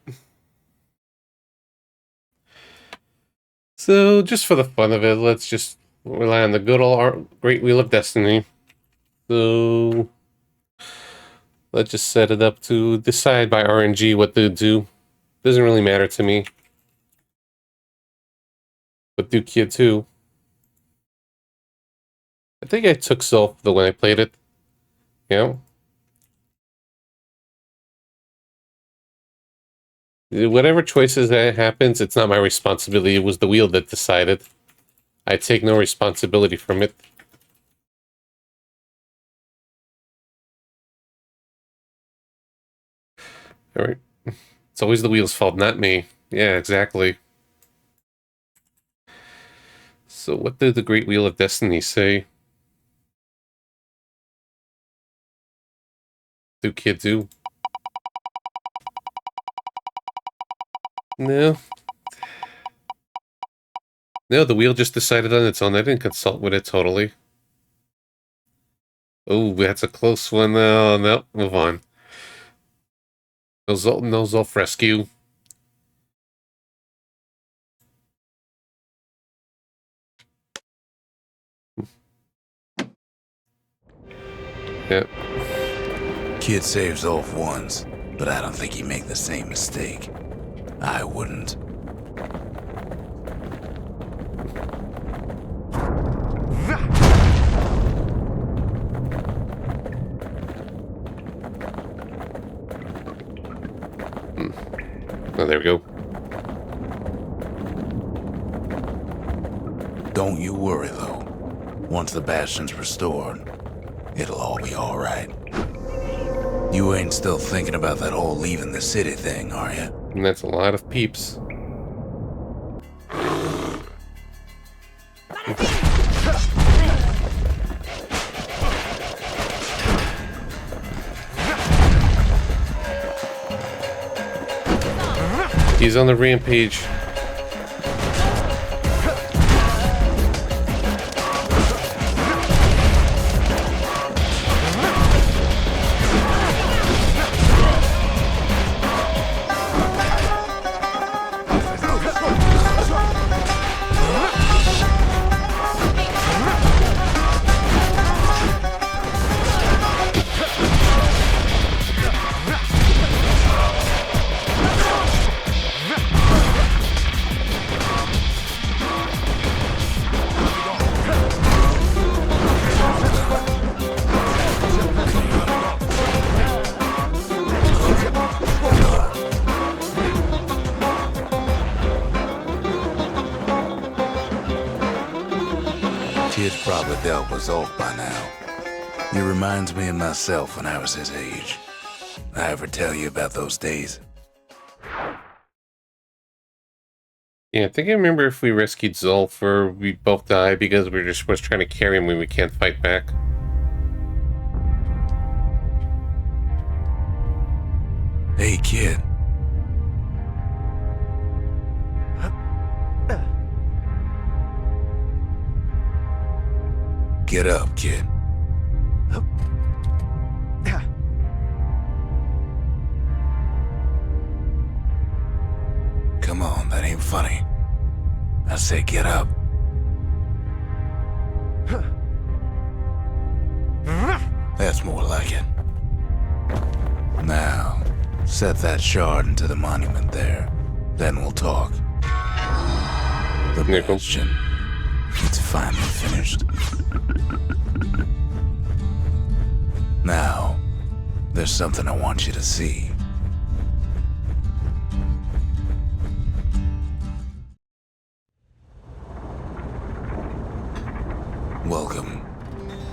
So, just for the fun of it, let's just rely on the good old Great Wheel of Destiny. So, let's just set it up to decide by RNG what to do. Doesn't really matter to me. But do Kid 2. I think I took Zolf though when I played it. Yeah. Whatever choices that happens, it's not my responsibility. It was the wheel that decided. I take no responsibility from it. Alright. It's always the wheel's fault, not me. Yeah, exactly. So what did the Great Wheel of Destiny say? Do Kid do? No. No, the wheel just decided on its own. I didn't consult with it totally. Oh, that's a close one. No, no, move on. No Zolf rescue. Yep. Kid saves Zolf once, but I don't think he'd make the same mistake. I wouldn't. Oh, there we go. Don't you worry, though. Once the Bastion's restored, it'll all be all right. You ain't still thinking about that whole leaving the city thing, are you? And that's a lot of peeps. He's on the rampage. Kid's probably dealt with Zolf by now. He reminds me of myself when I was his age. I ever tell you about those days? Yeah, I think I remember if we rescued Zolf or we both died because we were just supposed to try to carry him when we can't fight back. Hey, kid. Get up, kid. Come on, that ain't funny. I say get up. That's more like it. Now, set that shard into the monument there. Then we'll talk. The Nickel. Bastion. It's finally finished. Now, there's something I want you to see. Welcome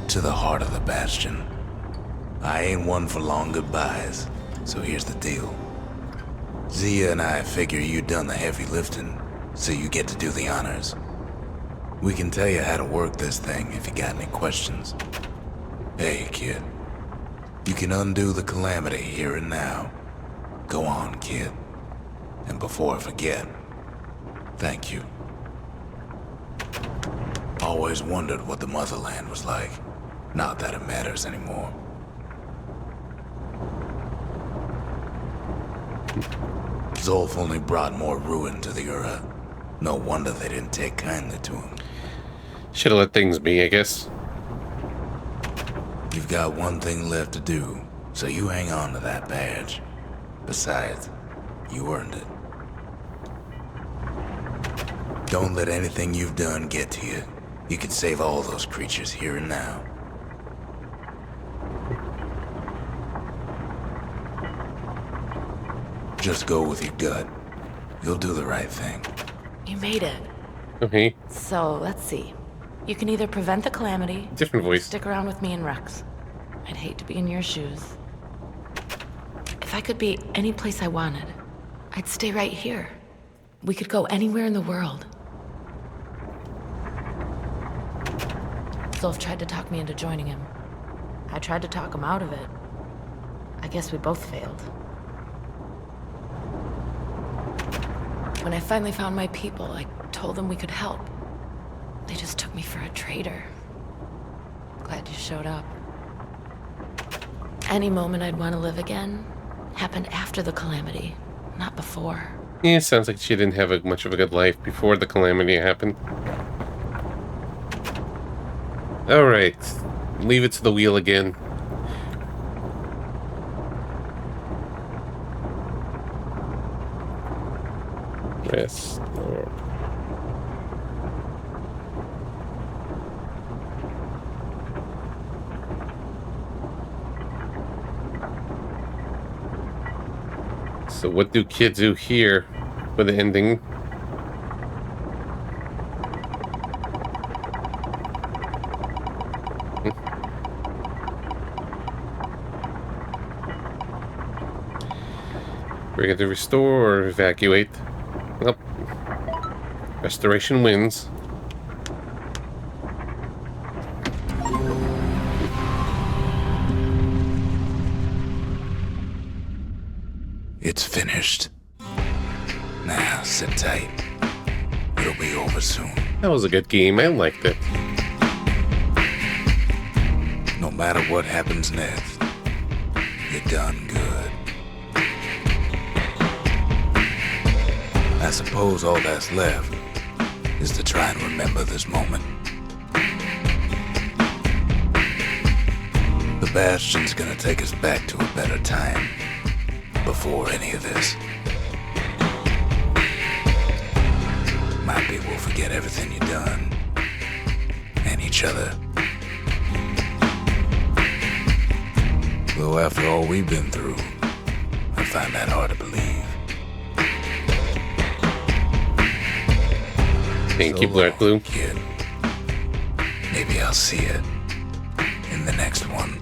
to the heart of the Bastion. I ain't one for long goodbyes, so here's the deal. Zia and I figure you done the heavy lifting, so you get to do the honors. We can tell you how to work this thing if you got any questions. Hey, kid. You can undo the calamity here and now. Go on, kid. And before I forget, thank you. Always wondered what the motherland was like. Not that it matters anymore. Zolf only brought more ruin to the Ura. No wonder they didn't take kindly to him. Should have let things be, I guess. You've got one thing left to do, so you hang on to that badge. Besides, you earned it. Don't let anything you've done get to you. You can save all those creatures here and now. Just go with your gut. You'll do the right thing. You made it. Okay, So, let's see. You can either prevent the calamity, different voice. stick around with me and Rex. I'd hate to be in your shoes. If I could be any place I wanted, I'd stay right here. We could go anywhere in the world. Zolf tried to talk me into joining him. I tried to talk him out of it. I guess we both failed. When I finally found my people, I told them we could help. They just took me for a traitor. Glad you showed up. Any moment I'd want to live again happened after the calamity, not before. Yeah, it sounds like she didn't have much of a good life before the calamity happened. Alright, leave it to the wheel again. Rest. So what do kids do here for the ending? We're going to restore or evacuate. Nope. Restoration wins. It's finished. Now, sit tight. It'll be over soon. That was a good game. I liked it. No matter what happens next, you're done good. I suppose all that's left is to try and remember this moment. The Bastion's gonna take us back to a better time before any of this. Might be we'll forget everything you've done and each other. Though after all we've been through, I find that hard to believe. Thank you, Black Blue. Kid. Maybe I'll see it in the next one.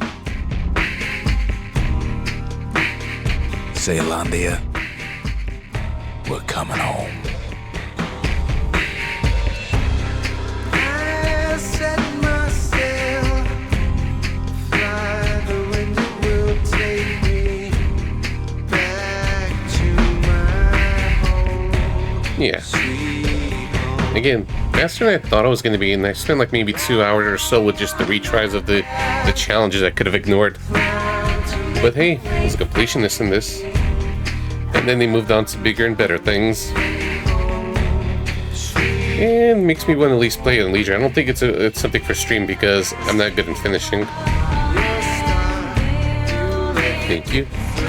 Zealandia, we're coming home. I set my sail, fly the wind, it will take me back to my home. Yeah. Sweet home. Again, faster than I thought it was going to be, and I spent like maybe 2 hours or so with just the retries of the challenges I could have ignored. But hey, there's a completionist in this. And then they moved on to bigger and better things. And makes me want to at least play it in leisure. I don't think it's something for stream because I'm not good in finishing. Thank you.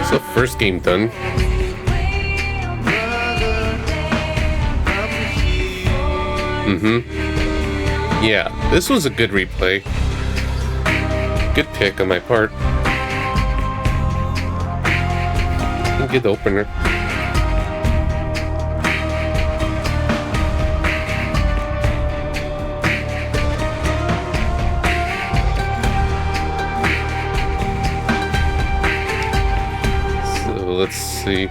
So first game done. Yeah, this was a good replay. Good pick on my part. Good opener. So let's see.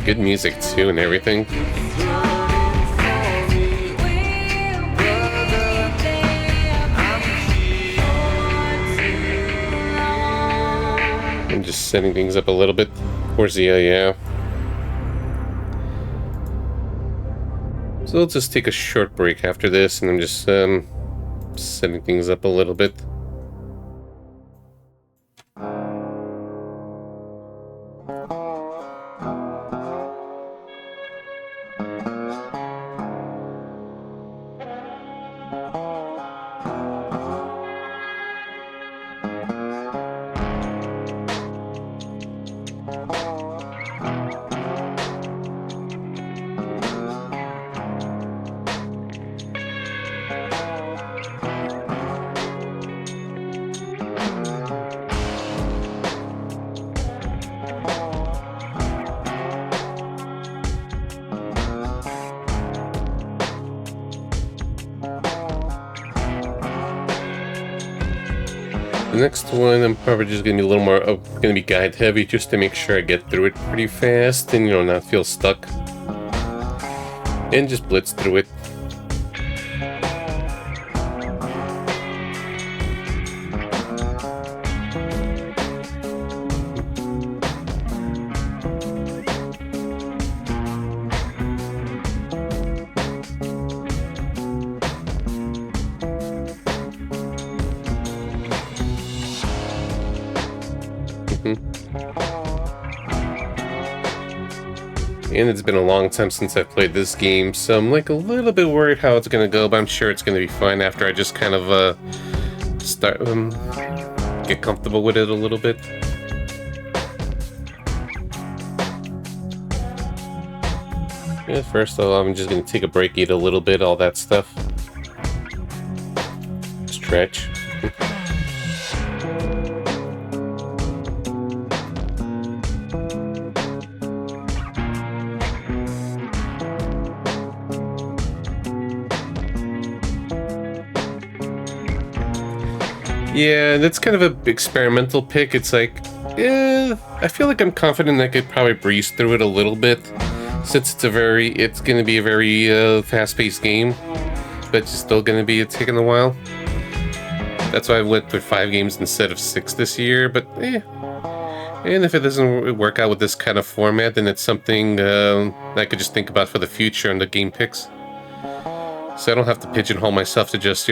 Good music too and everything. I'm just setting things up a little bit. Where's the yeah. So let's just take a short break after this, and I'm just setting things up a little bit. The next one, I'm probably just gonna be a little more, gonna be guide heavy, just to make sure I get through it pretty fast and, you know, not feel stuck. And just blitz through it. And it's been a long time since I've played this game, so I'm like a little bit worried how it's gonna go, but I'm sure it's gonna be fine after I just kind of start get comfortable with it a little bit. Yeah, first though, I'm just gonna take a break, eat a little bit, all that stuff. Stretch. Yeah, that's kind of a experimental pick. It's like, I feel like I'm confident I could probably breeze through it a little bit, since it's going to be a very fast-paced game, but it's still going to be taking a while. That's why I went with 5 games instead of 6 this year, but and if it doesn't work out with this kind of format, then it's something I could just think about for the future on the game picks. So I don't have to pigeonhole myself to just,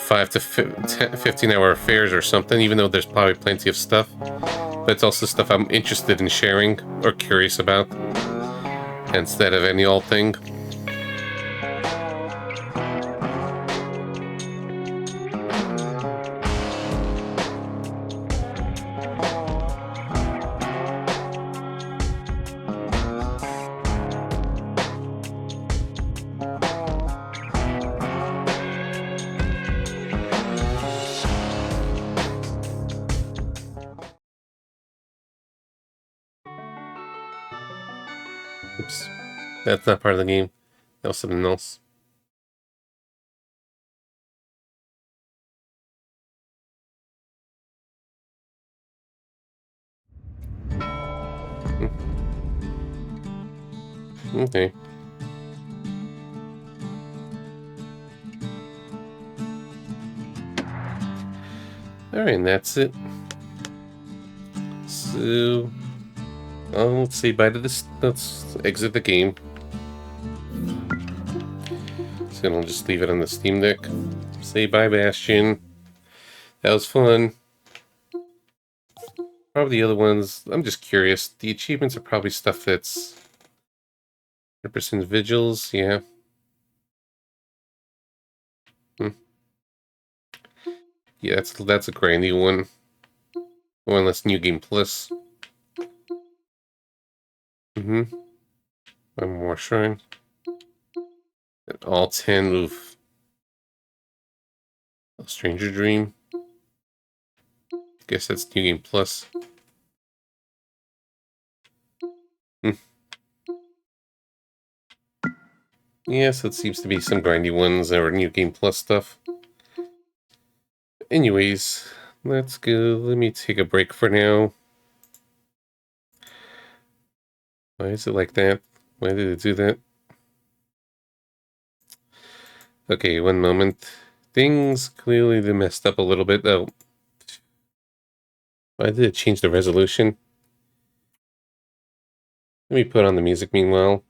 5 to 15-hour affairs or something, even though there's probably plenty of stuff. But it's also stuff I'm interested in sharing or curious about, instead of any old thing. Oops. That's not part of the game. That was something else. Okay. Alright, and that's it. So, let's say bye to this. Let's exit the game. So I'll just leave it on the Steam Deck. Say bye, Bastion. That was fun. Probably the other ones, I'm just curious. The achievements are probably stuff that's 100% vigils, yeah. Yeah, that's a grindy one. One less New Game Plus. One more shrine. And all 10 oof. A Stranger Dream. Guess that's New Game Plus. Yes, it seems to be some grindy ones or New Game Plus stuff. Anyways, let's go. Let me take a break for now. Why is it like that? Why did it do that? Okay, one moment. Things clearly they messed up a little bit. Oh. Why did it change the resolution? Let me put on the music meanwhile.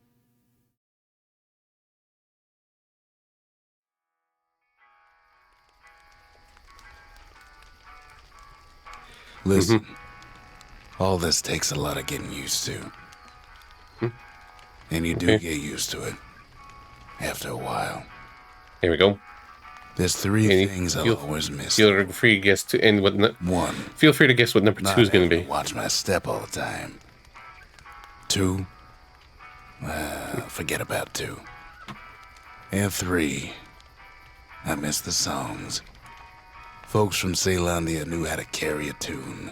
Listen, all this takes a lot of getting used to. And you do get used to it after a while. Here we go. There's 3 things I'll always miss. Feel free to guess to end what. 1. Feel free to guess what number 2 is going to be. Watch my step all the time. 2. Forget about 2. And 3. I miss the songs. Folks from Ceylondia knew how to carry a tune.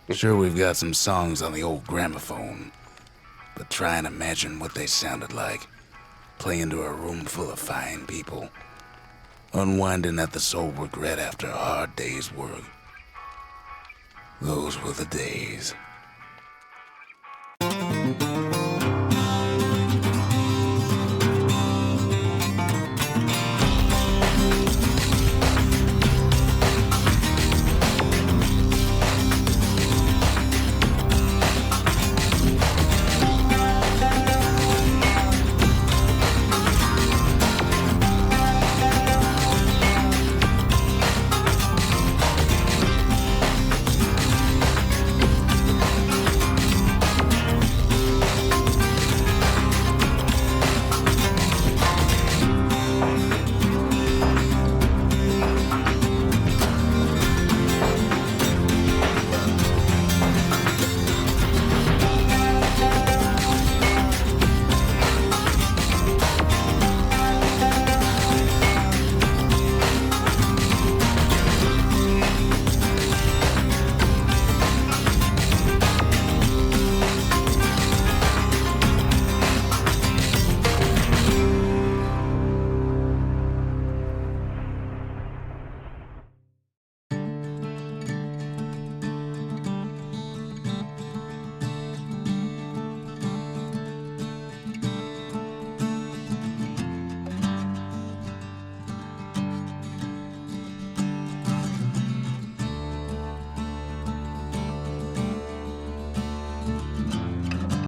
Sure, we've got some songs on the old gramophone, but try and imagine what they sounded like, playing to a room full of fine people, unwinding at the sole regret after a hard day's work. Those were the days.